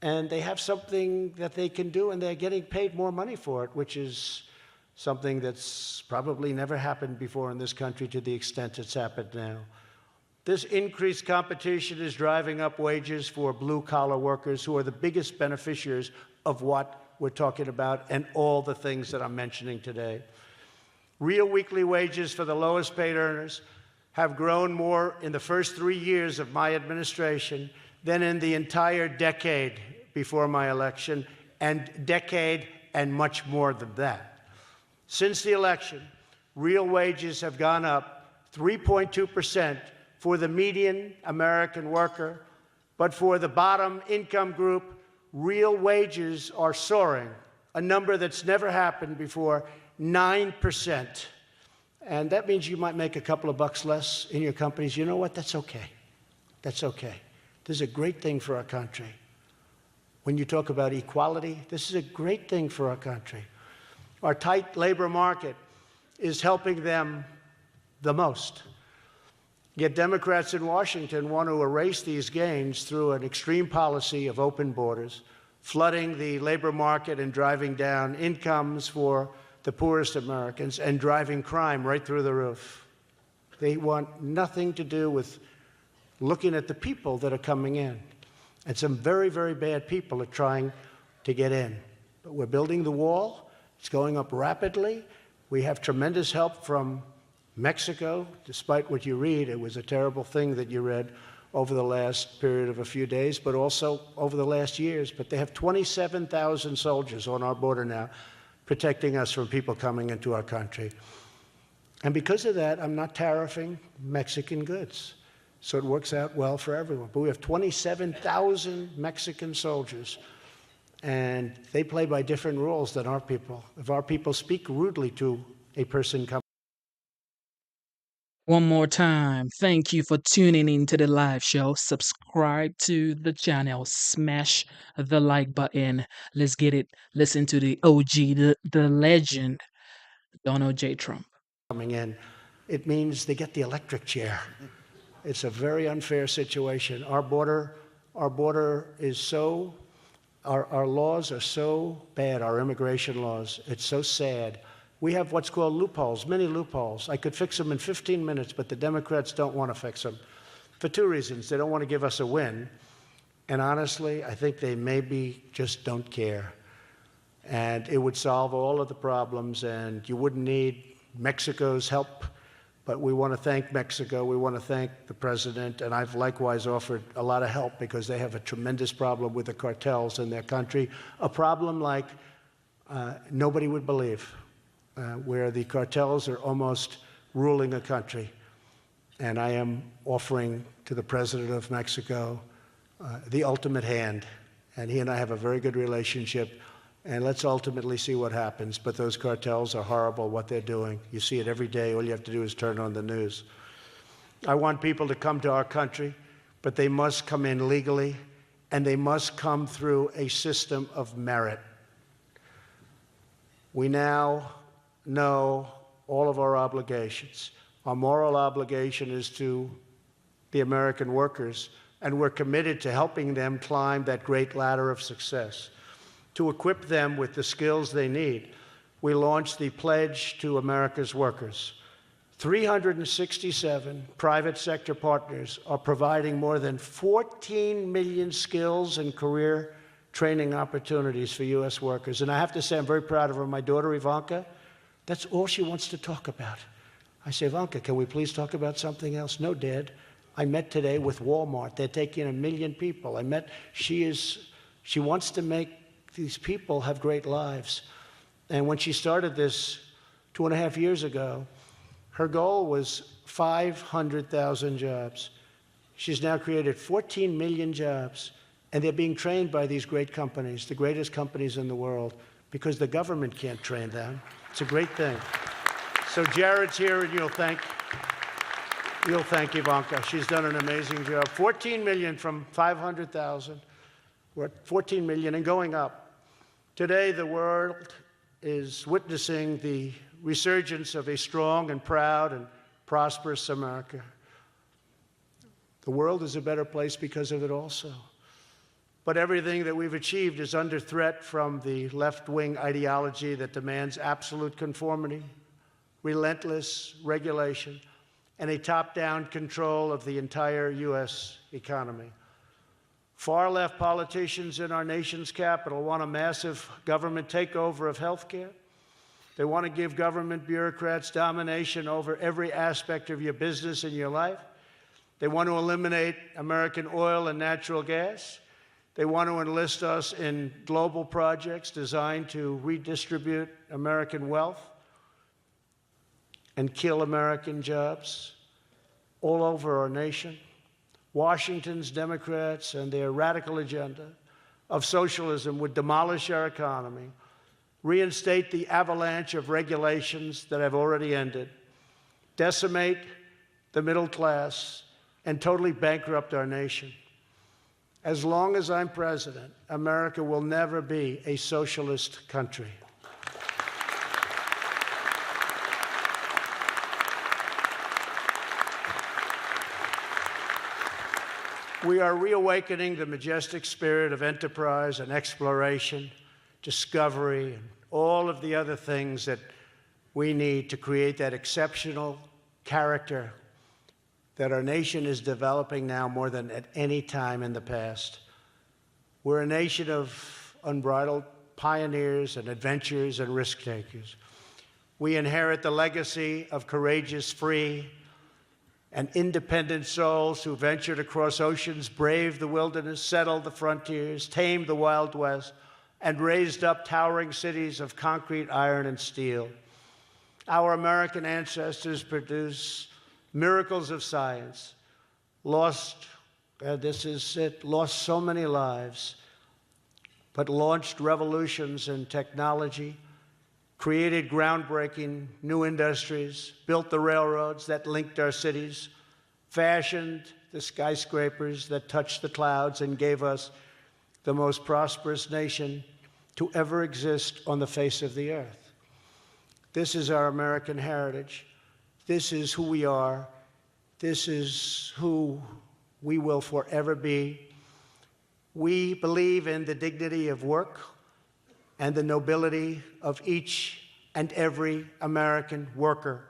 And they have something that they can do, and they're getting paid more money for it, which is something that's probably never happened before in this country to the extent it's happened now. This increased competition is driving up wages for blue-collar workers, who are the biggest beneficiaries of what we're talking about and all the things that I'm mentioning today. Real weekly wages for the lowest paid earners have grown more in the first 3 years of my administration than in the entire decade before my election, and decade and much more than that. Since the election, real wages have gone up 3.2% for the median American worker, but for the bottom income group, real wages are soaring, a number that's never happened before, 9%. And that means you might make a couple of bucks less in your companies. You know what? That's okay. That's okay. This is a great thing for our country. When you talk about equality, this is a great thing for our country. Our tight labor market is helping them the most. Yet Democrats in Washington want to erase these gains through an extreme policy of open borders, flooding the labor market and driving down incomes for the poorest Americans and driving crime right through the roof. They want nothing to do with looking at the people that are coming in. And some very, very bad people are trying to get in. But we're building the wall. It's going up rapidly. We have tremendous help from Mexico. Despite what you read, it was a terrible thing that you read over the last period of a few days, but also over the last years. But they have 27,000 soldiers on our border now, protecting us from people coming into our country. And because of that, I'm not tariffing Mexican goods. So it works out well for everyone. But we have 27,000 Mexican soldiers, and they play by different rules than our people. If our people speak rudely to a person coming. One more time, thank you for tuning in to the live show. Subscribe to the channel, smash the like button. Let's get it. Listen to the OG, the legend, Donald J. Trump. Coming in, it means they get the electric chair. It's a very unfair situation. Our border is so, our laws are so bad, our immigration laws. It's so sad. We have what's called loopholes, many loopholes. I could fix them in 15 minutes, but the Democrats don't want to fix them for two reasons. They don't want to give us a win, and honestly, I think they maybe just don't care. And it would solve all of the problems, and you wouldn't need Mexico's help. But we want to thank Mexico. We want to thank the president. And I've likewise offered a lot of help because they have a tremendous problem with the cartels in their country, a problem like nobody would believe, where the cartels are almost ruling a country. And I am offering to the president of Mexico the ultimate hand. And he and I have a very good relationship. And let's ultimately see what happens. But those cartels are horrible, what they're doing. You see it every day. All you have to do is turn on the news. I want people to come to our country, but they must come in legally, and they must come through a system of merit. We now know all of our obligations. Our moral obligation is to the American workers, and we're committed to helping them climb that great ladder of success. To equip them with the skills they need, we launched the Pledge to America's Workers. 367 private sector partners are providing more than 14 million skills and career training opportunities for U.S. workers. And I have to say, I'm very proud of her. My daughter, Ivanka, that's all she wants to talk about. I say, Ivanka, can we please talk about something else? No, Dad. I met today with Walmart. They're taking 1 million people. She wants to make these people have great lives. And when she started this 2.5 years ago, her goal was 500,000 jobs. She's now created 14 million jobs, and they're being trained by these great companies, the greatest companies in the world, because the government can't train them. It's a great thing. So Jared's here, and you'll thank Ivanka. She's done an amazing job. 14 million from 500,000. We're at 14 million and going up. Today, the world is witnessing the resurgence of a strong and proud and prosperous America. The world is a better place because of it also. But everything that we've achieved is under threat from the left-wing ideology that demands absolute conformity, relentless regulation, and a top-down control of the entire U.S. economy. Far-left politicians in our nation's capital want a massive government takeover of health care. They want to give government bureaucrats domination over every aspect of your business and your life. They want to eliminate American oil and natural gas. They want to enlist us in global projects designed to redistribute American wealth and kill American jobs all over our nation. Washington's Democrats and their radical agenda of socialism would demolish our economy, reinstate the avalanche of regulations that have already ended, decimate the middle class, and totally bankrupt our nation. As long as I'm president, America will never be a socialist country. We are reawakening the majestic spirit of enterprise and exploration, discovery, and all of the other things that we need to create that exceptional character that our nation is developing now more than at any time in the past. We're a nation of unbridled pioneers and adventurers and risk takers. We inherit the legacy of courageous, free, and independent souls who ventured across oceans, braved the wilderness, settled the frontiers, tamed the Wild West, and raised up towering cities of concrete, iron, and steel. Our American ancestors produced miracles of science, lost so many lives, but launched revolutions in technology, created groundbreaking new industries, built the railroads that linked our cities, fashioned the skyscrapers that touched the clouds, and gave us the most prosperous nation to ever exist on the face of the earth. This is our American heritage. This is who we are. This is who we will forever be. We believe in the dignity of work and the nobility of each and every American worker.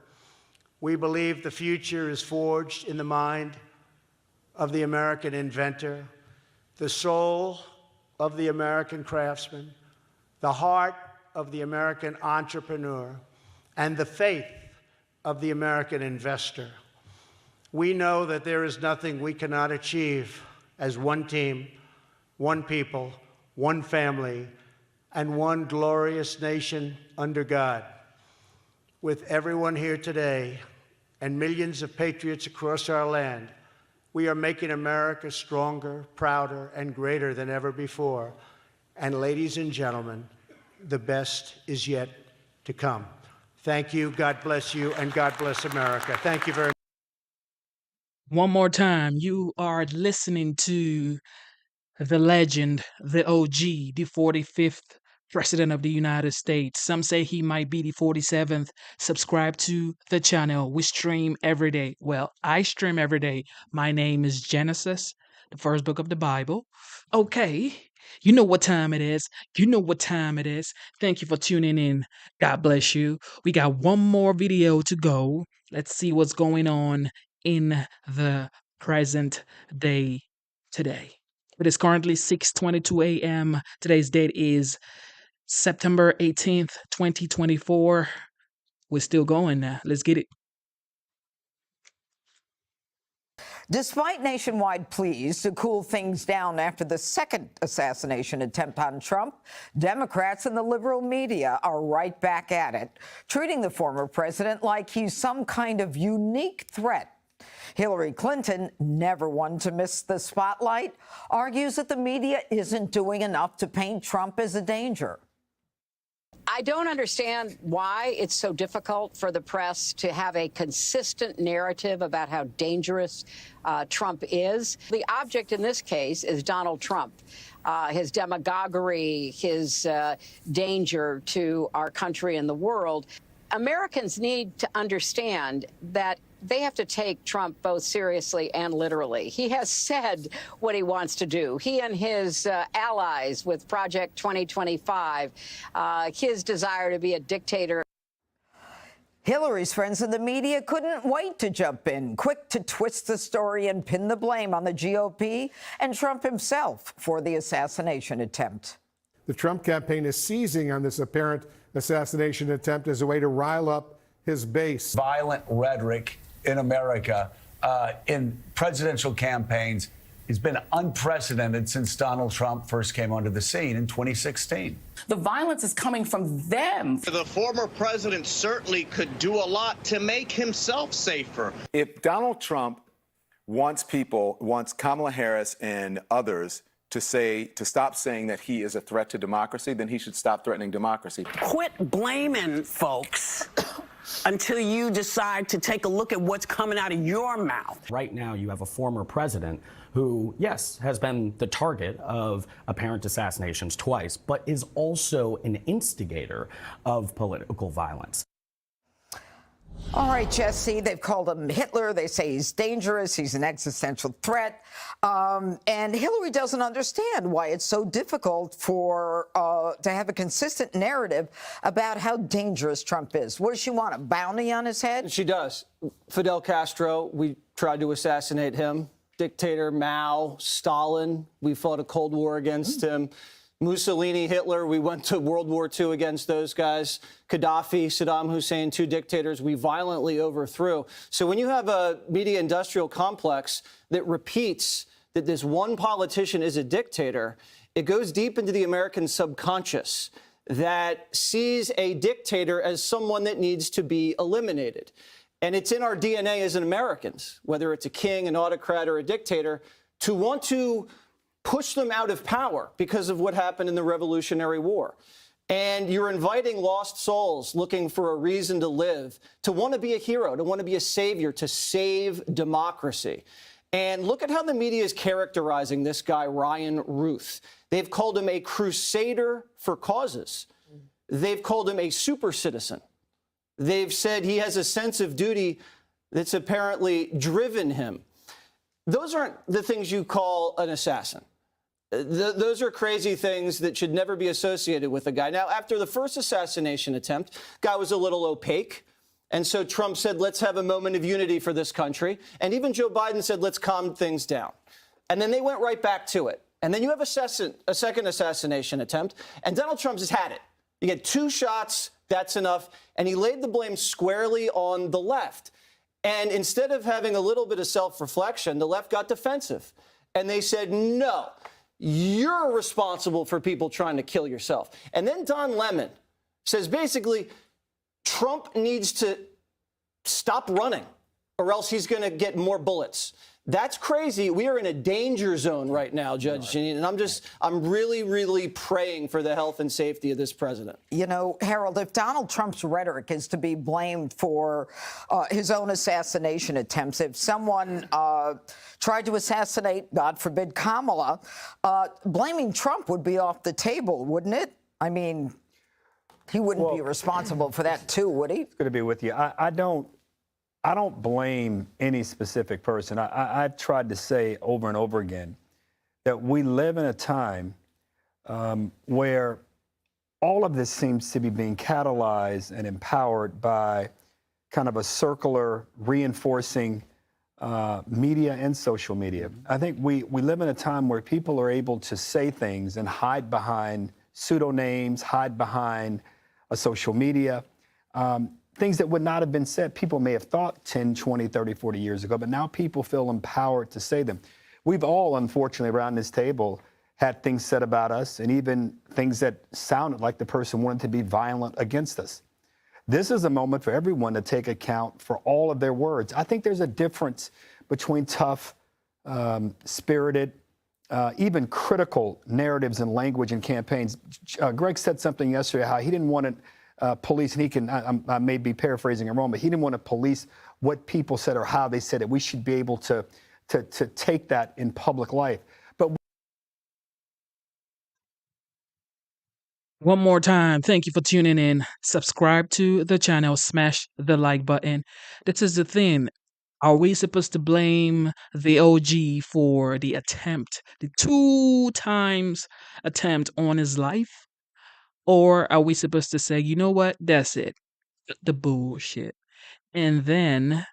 We believe the future is forged in the mind of the American inventor, the soul of the American craftsman, the heart of the American entrepreneur, and the faith of the American investor. We know that there is nothing we cannot achieve as one team, one people, one family, and one glorious nation under God. With everyone here today and millions of patriots across our land, we are making America stronger, prouder, and greater than ever before. And ladies and gentlemen, the best is yet to come. Thank you, God bless you, and God bless America. Thank you very much. One more time, you are listening to the legend, the OG, the 45th President of the United States. Some say he might be the 47th. Subscribe to the channel. We stream every day. Well, I stream every day. My name is Genesis, the first book of the Bible. Okay, you know what time it is. You know what time it is. Thank you for tuning in. God bless you. We got one more video to go. Let's see what's going on in the present day today. It is currently 6:22 a.m. Today's date is September 18th, 2024. We're still going now. Let's get it. Despite nationwide pleas to cool things down after the second assassination attempt on Trump, Democrats and the liberal media are right back at it, treating the former president like he's some kind of unique threat. Hillary Clinton, never one to miss the spotlight, argues that the media isn't doing enough to paint Trump as a danger. I don't understand why it's so difficult for the press to have a consistent narrative about how dangerous Trump is. The object in this case is Donald Trump, his demagoguery, his danger to our country and the world. Americans need to understand that they have to take Trump both seriously and literally. He has said what he wants to do. He and his allies with Project 2025, his desire to be a dictator. Hillary's friends in the media couldn't wait to jump in, quick to twist the story and pin the blame on the GOP and Trump himself for the assassination attempt. The Trump campaign is seizing on this apparent assassination attempt as a way to rile up his base. Violent rhetoric in America in presidential campaigns has been unprecedented since Donald Trump first came onto the scene in 2016. The violence is coming from them. The former president certainly could do a lot to make himself safer. If Donald Trump wants Kamala Harris and others to stop saying that he is a threat to democracy, then he should stop threatening democracy. Quit blaming folks until you decide to take a look at what's coming out of your mouth. Right now, you have a former president who, yes, has been the target of apparent assassinations twice, but is also an instigator of political violence. All right, Jesse, they've called him Hitler. They say he's dangerous. He's an existential threat. And Hillary doesn't understand why it's so difficult for to have a consistent narrative about how dangerous Trump is. What does she want, a bounty on his head? She does. Fidel Castro, we tried to assassinate him. Dictator Mao, Stalin, we fought a Cold War against him. Mussolini, Hitler, we went to World War II against those guys. Gaddafi, Saddam Hussein, two dictators we violently overthrew. So when you have a media industrial complex that repeats that this one politician is a dictator, it goes deep into the American subconscious that sees a dictator as someone that needs to be eliminated. And it's in our DNA as Americans, whether it's a king, an autocrat, or a dictator, to want to push them out of power because of what happened in the Revolutionary War. And you're inviting lost souls looking for a reason to live, to want to be a hero, to want to be a savior, to save democracy. And look at how the media is characterizing this guy, Ryan Ruth. They've called him a crusader for causes. They've called him a super citizen. They've said he has a sense of duty that's apparently driven him. Those aren't the things you call an assassin. Those are crazy things that should never be associated with a guy. Now, after the first assassination attempt, guy was a little opaque. And so Trump said, let's have a moment of unity for this country. And even Joe Biden said, let's calm things down. And then they went right back to it. And then you have a second assassination attempt. And Donald Trump has had it. You get 2 shots. That's enough. And he laid the blame squarely on the left. And instead of having a little bit of self-reflection, the left got defensive. And they said, no, you're responsible for people trying to kill yourself. And then Don Lemon says, basically, Trump needs to stop running or else he's going to get more bullets. That's crazy. We are in a danger zone right now, Judge Jeanine, and I'm really, really praying for the health and safety of this president. You know, Harold, if Donald Trump's rhetoric is to be blamed for his own assassination attempts, if someone tried to assassinate, God forbid, Kamala, blaming Trump would be off the table, wouldn't it? I mean, he wouldn't be responsible for that too, would he? Good to be with you. I don't blame any specific person. I've tried to say over and over again that we live in a time where all of this seems to be being catalyzed and empowered by kind of a circular reinforcing media and social media. I think we live in a time where people are able to say things and hide behind pseudonames, hide behind a social media. Things that would not have been said, people may have thought 10, 20, 30, 40 years ago, but now people feel empowered to say them. We've all, unfortunately, around this table had things said about us and even things that sounded like the person wanted to be violent against us. This is a moment for everyone to take account for all of their words. I think there's a difference between tough, spirited, even critical narratives and language in campaigns. Greg said something yesterday, how he didn't want to police, and he can, I may be paraphrasing it wrong, but he didn't want to police what people said or how they said it. We should be able to take that in public life. But one more time, thank you for tuning in. Subscribe to the channel, smash the like button. This is the thing. Are we supposed to blame the OG for the attempt, the 2 times attempt on his life? Or are we supposed to say, you know what, that's it, the bullshit, and then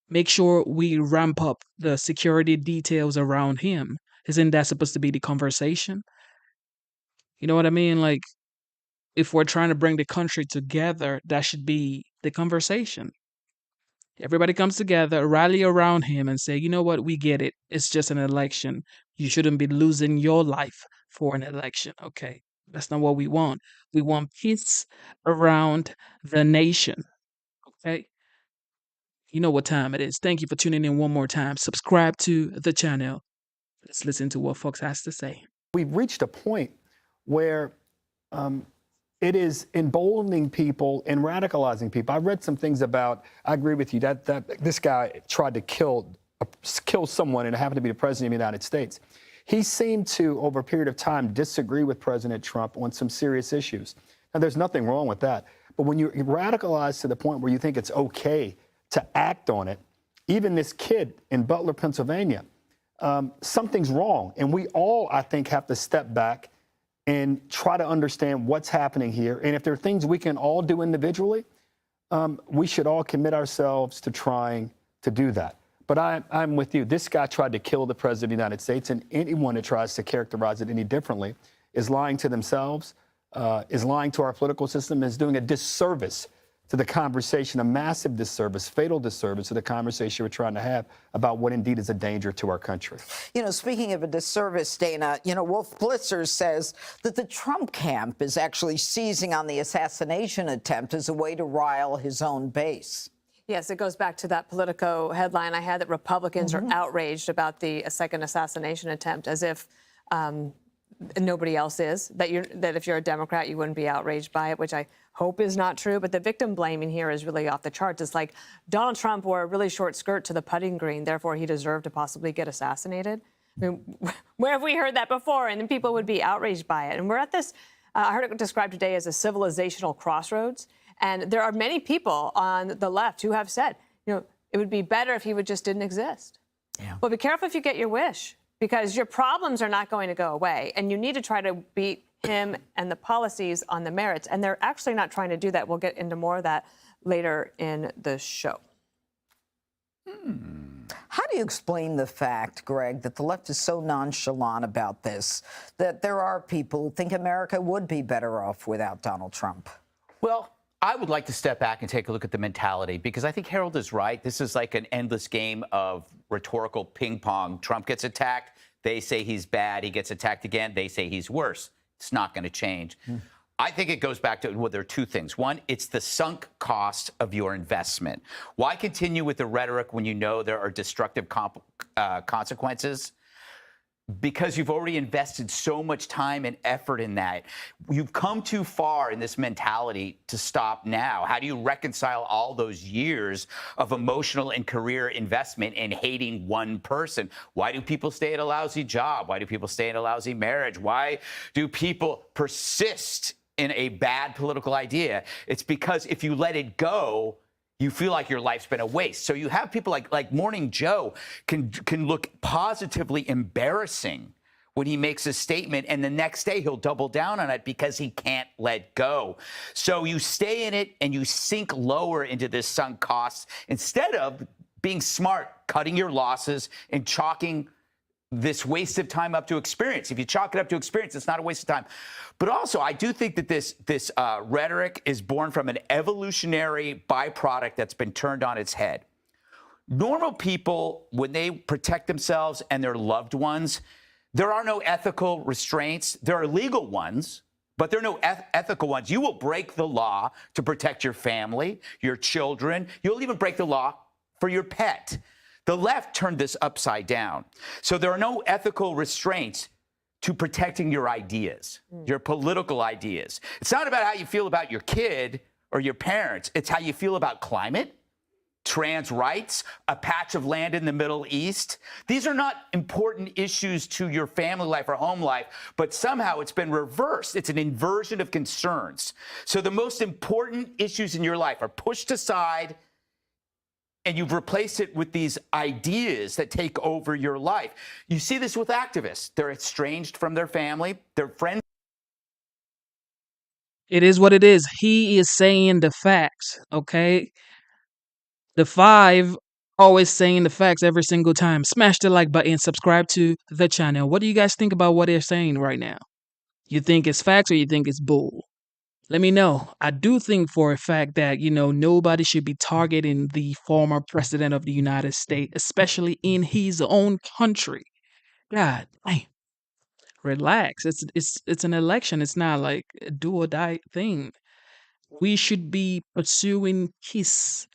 make sure we ramp up the security details around him? Isn't that supposed to be the conversation? You know what I mean? Like, if we're trying to bring the country together, that should be the conversation. Everybody comes together, rally around him and say, you know what, we get it. It's just an election. You shouldn't be losing your life for an election. Okay. That's not what we want. We want peace around the nation. Okay? You know what time it is. Thank you for tuning in one more time. Subscribe to the channel. Let's listen to what Fox has to say. We've reached a point where it is emboldening people and radicalizing people. I read some things about, I agree with you, that this guy tried to kill someone and it happened to be the president of the United States. He seemed to, over a period of time, disagree with President Trump on some serious issues. Now, there's nothing wrong with that. But when you're radicalized to the point where you think it's okay to act on it, even this kid in Butler, Pennsylvania, something's wrong. And we all, I think, have to step back and try to understand what's happening here. And if there are things we can all do individually, we should all commit ourselves to trying to do that. But I'm with you. This guy tried to kill the president of the United States, and anyone that tries to characterize it any differently is lying to themselves, is lying to our political system, is doing a disservice to the conversation, a massive disservice, fatal disservice to the conversation we're trying to have about what indeed is a danger to our country. You know, speaking of a disservice, Dana, you know, Wolf Blitzer says that the Trump camp is actually seizing on the assassination attempt as a way to rile his own base. Yes, it goes back to that Politico headline I had that Republicans are outraged about the second assassination attempt, as if nobody else is, that if you're a Democrat, you wouldn't be outraged by it, which I hope is not true. But the victim blaming here is really off the charts. It's like Donald Trump wore a really short skirt to the putting green, therefore he deserved to possibly get assassinated. I mean, where have we heard that before? And then people would be outraged by it. And we're at this, I heard it described today as a civilizational crossroads. And there are many people on the left who have said, you know, it would be better if he just didn't exist. Yeah. Well, be careful if you get your wish, because your problems are not going to go away. And you need to try to beat him and the policies on the merits. And they're actually not trying to do that. We'll get into more of that later in the show. How do you explain the fact, Greg, that the left is so nonchalant about this, that there are people who think America would be better off without Donald Trump? Well, I would like to step back and take a look at the mentality, because I think Harold is right. This is like an endless game of rhetorical ping pong. Trump gets attacked. They say he's bad. He gets attacked again. They say he's worse. It's not going to change. I think it goes back to, well, there are two things. One, it's the sunk cost of your investment. Why continue with the rhetoric when you know there are destructive consequences? Because you've already invested so much time and effort in that. You've come too far in this mentality to stop now. How do you reconcile all those years of emotional and career investment in hating one person? Why do people stay at a lousy job? Why do people stay in a lousy marriage? Why do people persist in a bad political idea? It's because if you let it go, you feel like your life's been a waste. So you have people like Morning Joe can look positively embarrassing when he makes a statement, and the next day he'll double down on it because he can't let go. So you stay in it and you sink lower into this sunk costs instead of being smart, cutting your losses and chalking this waste of time up to experience. If you chalk it up to experience, it's not a waste of time. But also, I do think that this rhetoric is born from an evolutionary byproduct that's been turned on its head. Normal people, when they protect themselves and their loved ones, there are no ethical restraints. There are legal ones, but there are no ethical ones. You will break the law to protect your family, your children. You'll even break the law for your pet. The left turned this upside down. So there are no ethical restraints to protecting your ideas, your political ideas. It's not about how you feel about your kid or your parents. It's how you feel about climate, trans rights, a patch of land in the Middle East. These are not important issues to your family life or home life, but somehow it's been reversed. It's an inversion of concerns. So the most important issues in your life are pushed aside, and you've replaced it with these ideas that take over your life. You see this with activists. They're estranged from their family, their friends. It is what it is. He is saying the facts, okay? The five always saying the facts every single time. Smash the like button, subscribe to the channel. What do you guys think about what they're saying right now? You think it's facts or you think it's bull? Let me know. I do think for a fact that, nobody should be targeting the former president of the United States, especially in his own country. God, hey, relax. It's an election. It's not like a do or die thing. We should be pursuing peace.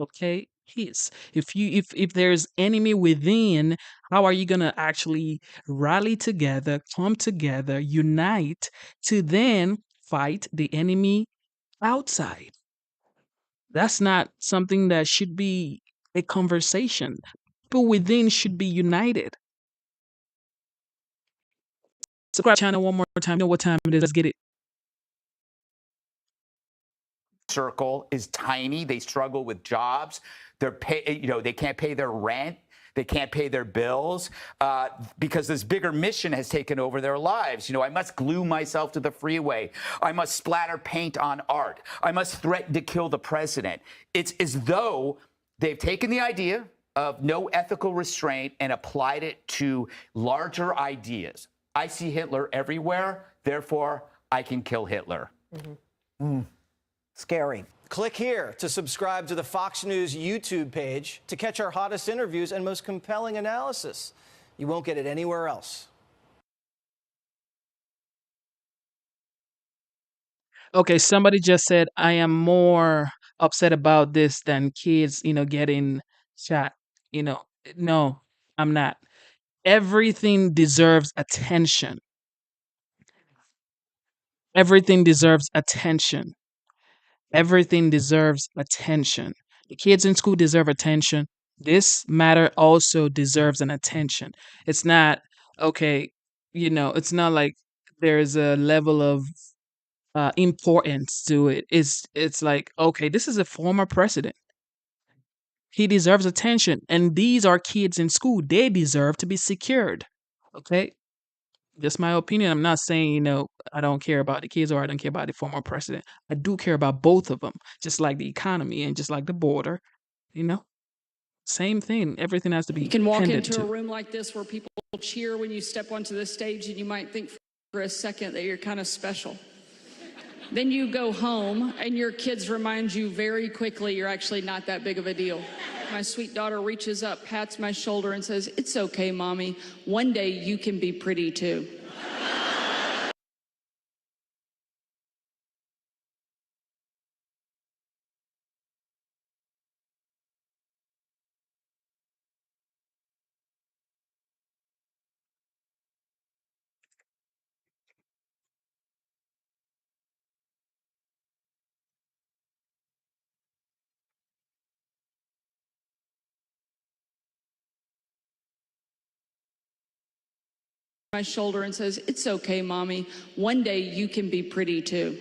Okay? Peace. If there's enemy within, how are you gonna actually rally together, come together, unite to then fight the enemy outside? That's not something that should be a conversation. People within should be united. Subscribe to the channel one more time. You know what time it is. Let's get it. circle is tiny. They struggle with jobs. They can't pay their rent. They can't pay their bills because this bigger mission has taken over their lives. I must glue myself to the freeway. I must splatter paint on art. I must threaten to kill the president. It's as though they've taken the idea of no ethical restraint and applied it to larger ideas. I see Hitler everywhere, therefore I can kill Hitler. Scary. Click here to subscribe to the Fox News YouTube page to catch our hottest interviews and most compelling analysis. You won't get it anywhere else. Okay, somebody just said, I am more upset about this than kids, getting shot. No, I'm not. Everything deserves attention. Everything deserves attention. Everything deserves attention. The kids in school deserve attention. This matter also deserves an attention. It's not, okay, it's not like there's a level of importance to it. It's like, okay, this is a former president. He deserves attention. And these are kids in school. They deserve to be secured. Okay? Just my opinion. I'm not saying, I don't care about the kids or I don't care about the former president. I do care about both of them, just like the economy and just like the border. Same thing. Everything has to be You can walk tended into to. a room like this where people cheer when you step onto the stage and you might think for a second that you're kind of special. Then you go home and your kids remind you very quickly you're actually not that big of a deal. My sweet daughter reaches up, pats my shoulder and says, "It's okay, Mommy. One day you can be pretty too." My shoulder and says, "It's okay, Mommy. One day you can be pretty too."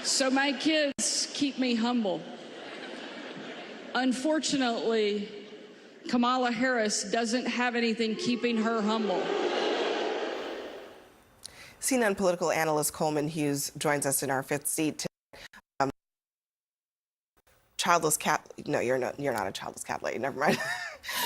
So my kids keep me humble. Unfortunately, Kamala Harris doesn't have anything keeping her humble. CNN political analyst Coleman Hughes joins us in our fifth seat. Childless cat? No, you're not a childless cat lady. Never mind.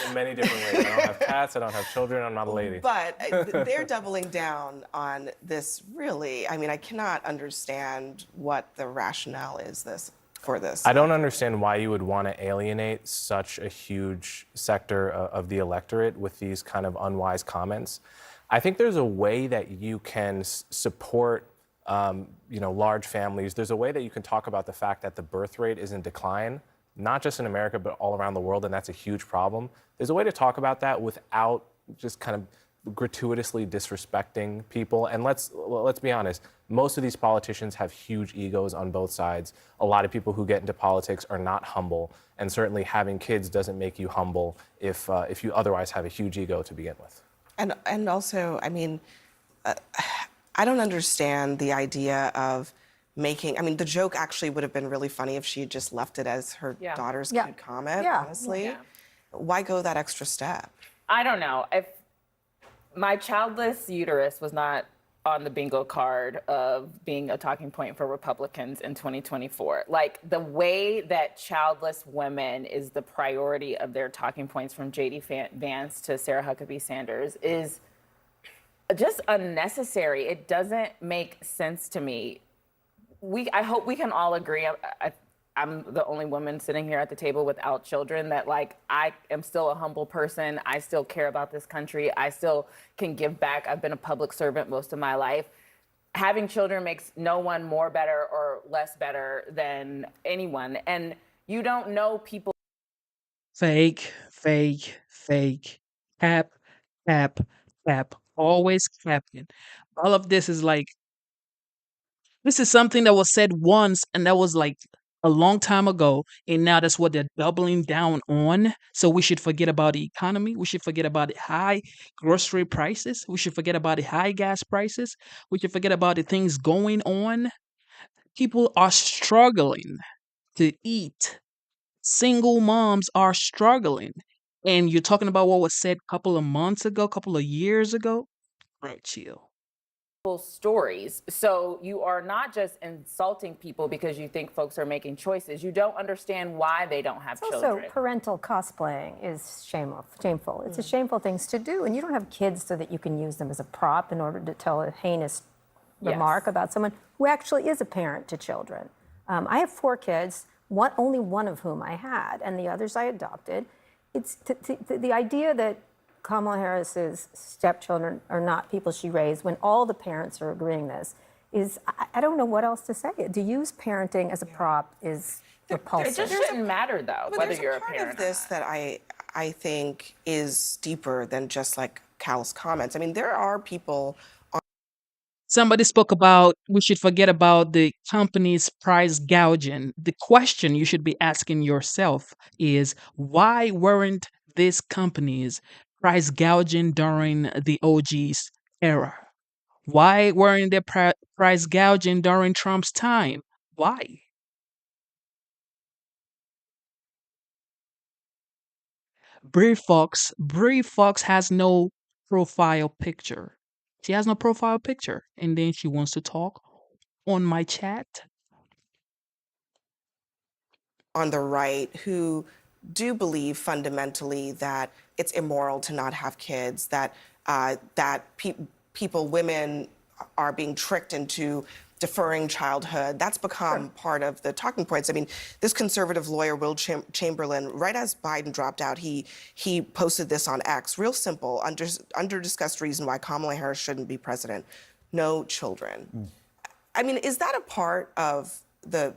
In many different ways. I don't have cats. I don't have children. I'm not a lady. But they're doubling down on this. Really, I mean, I cannot understand what the rationale is for this. I don't understand why you would want to alienate such a huge sector of the electorate with these kind of unwise comments. I think there's a way that you can support large families. There's a way that you can talk about the fact that the birth rate is in decline, not just in America, but all around the world, and that's a huge problem. There's a way to talk about that without just kind of gratuitously disrespecting people. And let's be honest, most of these politicians have huge egos on both sides. A lot of people who get into politics are not humble, and certainly having kids doesn't make you humble if you otherwise have a huge ego to begin with. And also, I mean, I don't understand the idea of making, I mean, the joke actually would have been really funny if she had just left it as her daughter's cute comment, honestly. Yeah. Why go that extra step? I don't know. If my childless uterus was not on the bingo card of being a talking point for Republicans in 2024. Like, the way that childless women is the priority of their talking points, from J.D. Vance to Sarah Huckabee Sanders, is just unnecessary. It doesn't make sense to me. I hope we can all agree. I'm the only woman sitting here at the table without children, that, like, I am still a humble person. I still care about this country. I still can give back. I've been a public servant most of my life. Having children makes no one more better or less better than anyone. And you don't know people. Fake, fake, fake. Cap, cap, cap. Always capping. All of this is like, this is something that was said once and that was like a long time ago, and now that's what they're doubling down on. So we should forget about the economy. We should forget about the high grocery prices. We should forget about the high gas prices. We should forget about the things going on People are struggling to eat. Single moms are struggling. And you're talking about what was said a couple of months ago, a couple of years ago? Bro, chill. Stories. So you are not just insulting people because you think folks are making choices. You don't understand why they don't have children. Also, parental cosplaying is shameful. It's a shameful thing to do, and you don't have kids so that you can use them as a prop in order to tell a heinous remark about someone who actually is a parent to children. I have 4 kids, only one of whom I had, and the others I adopted. It's the idea that Kamala Harris's stepchildren are not people she raised when all the parents are agreeing this is, I don't know what else to say. To use parenting as a prop is repulsive. It just shouldn't matter, though, whether you're a part parent of this that I think is deeper than just like callous comments. I mean, there are people. Somebody spoke about we should forget about the company's price gouging. The question you should be asking yourself is why weren't these companies price gouging during the OG's era? Why weren't they price gouging during Trump's time? Why? Brie Fox has no profile picture. She has no profile picture, and then she wants to talk on my chat. On the right who do believe fundamentally that it's immoral to not have kids, that women are being tricked into deferring childhood. That's become part of the talking points. I mean, this conservative lawyer, Will Chamberlain, right as Biden dropped out, he posted this on X. Real simple, under-discussed reason why Kamala Harris shouldn't be president. No children. I mean, is that a part of the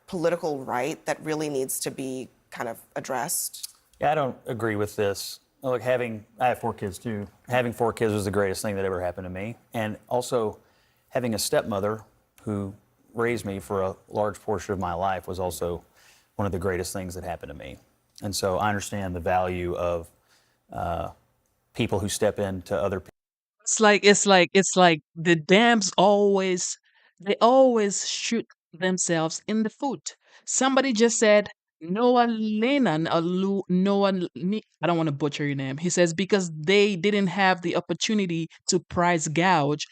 political right that really needs to be kind of addressed? Yeah, I don't agree with this. Look, I have 4 kids too. Having 4 kids was the greatest thing that ever happened to me. And also having a stepmother who raised me for a large portion of my life was also one of the greatest things that happened to me. And so I understand the value of people who step into other people. It's like the dams always shoot themselves in the foot. Somebody just said Noah Lennon, I don't want to butcher your name. He says because they didn't have the opportunity to price gouge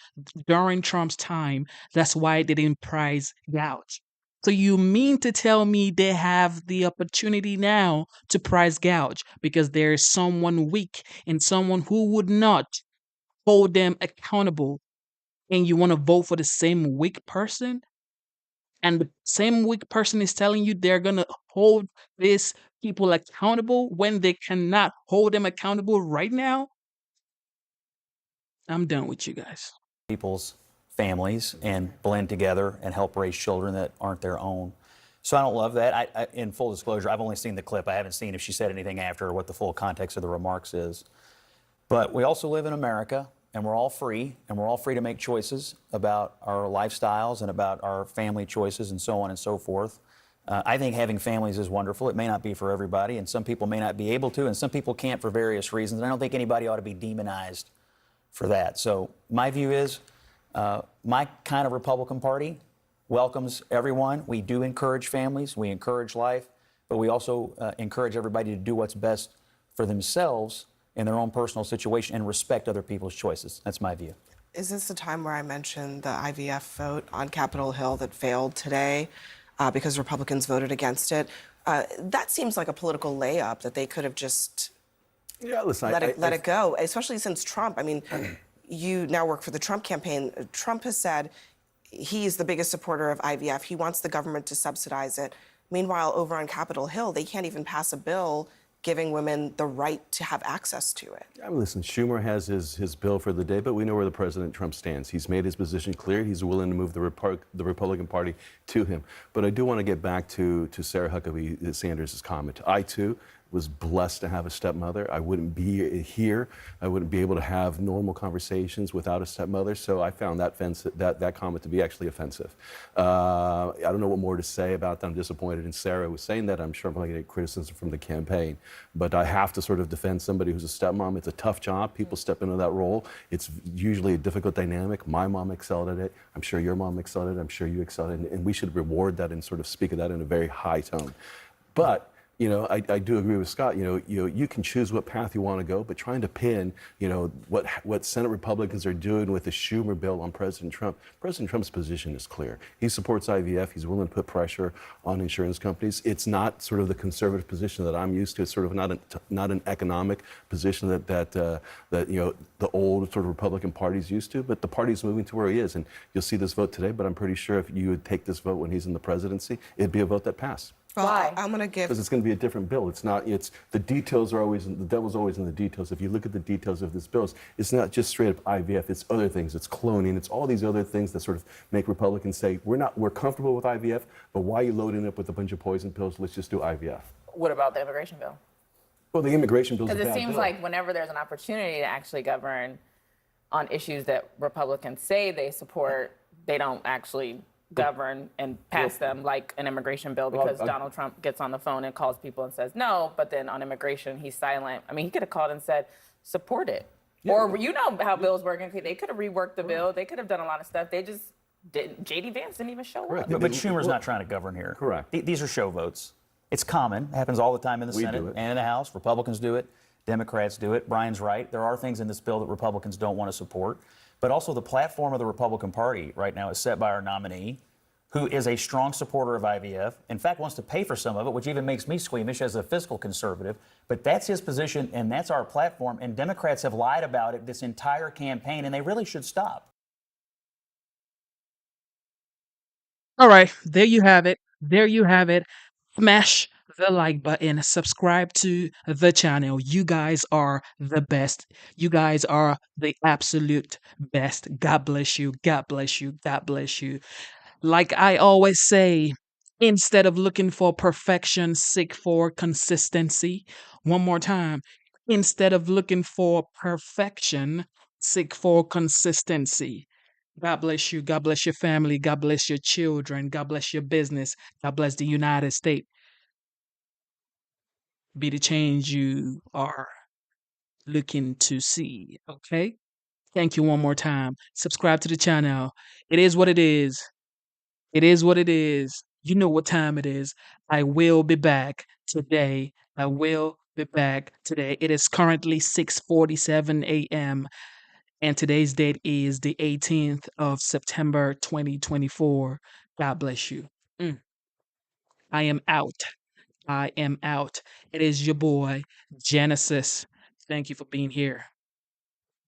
during Trump's time, that's why they didn't price gouge. So you mean to tell me they have the opportunity now to price gouge because there is someone weak and someone who would not hold them accountable, and you want to vote for the same weak person? And the same weak person is telling you they're going to hold these people accountable when they cannot hold them accountable right now? I'm done with you guys. People's families and blend together and help raise children that aren't their own. So I don't love that. I in full disclosure, I've only seen the clip. I haven't seen if she said anything after or what the full context of the remarks is. But we also live in America, and we're all free, to make choices about our lifestyles and about our family choices and so on and so forth. I think having families is wonderful. It may not be for everybody, and some people may not be able to, and some people can't for various reasons. And I don't think anybody ought to be demonized for that. So my view is my kind of Republican Party welcomes everyone. We do encourage families. We encourage life. But we also encourage everybody to do what's best for themselves in their own personal situation and respect other people's choices. That's my view. Is this the time where I mentioned the IVF vote on Capitol Hill that failed today because Republicans voted against it? That seems like a political layup that they could have just let it go, especially since Trump. I mean, you now work for the Trump campaign. Trump has said he's the biggest supporter of IVF. He wants the government to subsidize it. Meanwhile, over on Capitol Hill, they can't even pass a bill giving women the right to have access to it. I mean, listen, Schumer has his bill for the day, but we know where the President Trump stands. He's made his position clear. He's willing to move the Republican Party to him. But I do want to get back to Sarah Huckabee Sanders' comment. I, too, was blessed to have a stepmother. I wouldn't be here. I wouldn't be able to have normal conversations without a stepmother. So I found that comment to be actually offensive. I don't know what more to say about that. I'm disappointed in Sarah was saying that. I'm sure I'm going to get criticism from the campaign. But I have to sort of defend somebody who's a stepmom. It's a tough job. People step into that role. It's usually a difficult dynamic. My mom excelled at it. I'm sure your mom excelled at it. I'm sure you excelled at it. And we should reward that and sort of speak of that in a very high tone. But I do agree with Scott. You can choose what path you want to go, but trying to pin, what Senate Republicans are doing with the Schumer bill on President Trump. President Trump's position is clear. He supports IVF. He's willing to put pressure on insurance companies. It's not sort of the conservative position that I'm used to. It's sort of not an economic position that the old sort of Republican Party's used to. But the party's moving to where he is, and you'll see this vote today. But I'm pretty sure if you would take this vote when he's in the presidency, it'd be a vote that passed. Well, why? I'm going to give... Because it's going to be a different bill. The details are always, the devil's always in the details. If you look at the details of this bill, it's not just straight up IVF, it's other things. It's cloning, it's all these other things that sort of make Republicans say, we're comfortable with IVF, but why are you loading it up with a bunch of poison pills? Let's just do IVF. What about the immigration bill? Well, the immigration bill is a Because bad it seems bill. like whenever there's an opportunity to actually govern on issues that Republicans say they support, they don't actually govern and pass them, like an immigration bill, because Donald Trump gets on the phone and calls people and says no, but then on immigration, he's silent. I mean, he could have called and said, support it. Yeah. Or you know how bills work. They could have reworked the bill. They could have done a lot of stuff. They just didn't. J.D. Vance didn't even show up. But Schumer's not trying to govern here. Correct. These are show votes. It's common. It happens all the time in the Senate and in the House. Republicans do it. Democrats do it. Brian's right. There are things in this bill that Republicans don't want to support. But also the platform of the Republican Party right now is set by our nominee, who is a strong supporter of IVF, in fact wants to pay for some of it, which even makes me squeamish as a fiscal conservative. But that's his position, and that's our platform, and Democrats have lied about it this entire campaign, and they really should stop. All right, there you have it. There you have it. Smash the like button, subscribe to the channel. You guys are the best. You guys are the absolute best. God bless you. God bless you. God bless you. Like I always say, instead of looking for perfection, seek for consistency. One more time. Instead of looking for perfection, seek for consistency. God bless you. God bless your family. God bless your children. God bless your business. God bless the United States. Be the change you are looking to see. Okay? Thank you one more time. Subscribe to the channel. It is what it is. It is what it is. You know what time it is. I will be back today. I will be back today. It is currently 6:47 a.m. and today's date is the 18th of September 2024. God bless you. I am out. I am out. It is your boy, Genesis. Thank you for being here.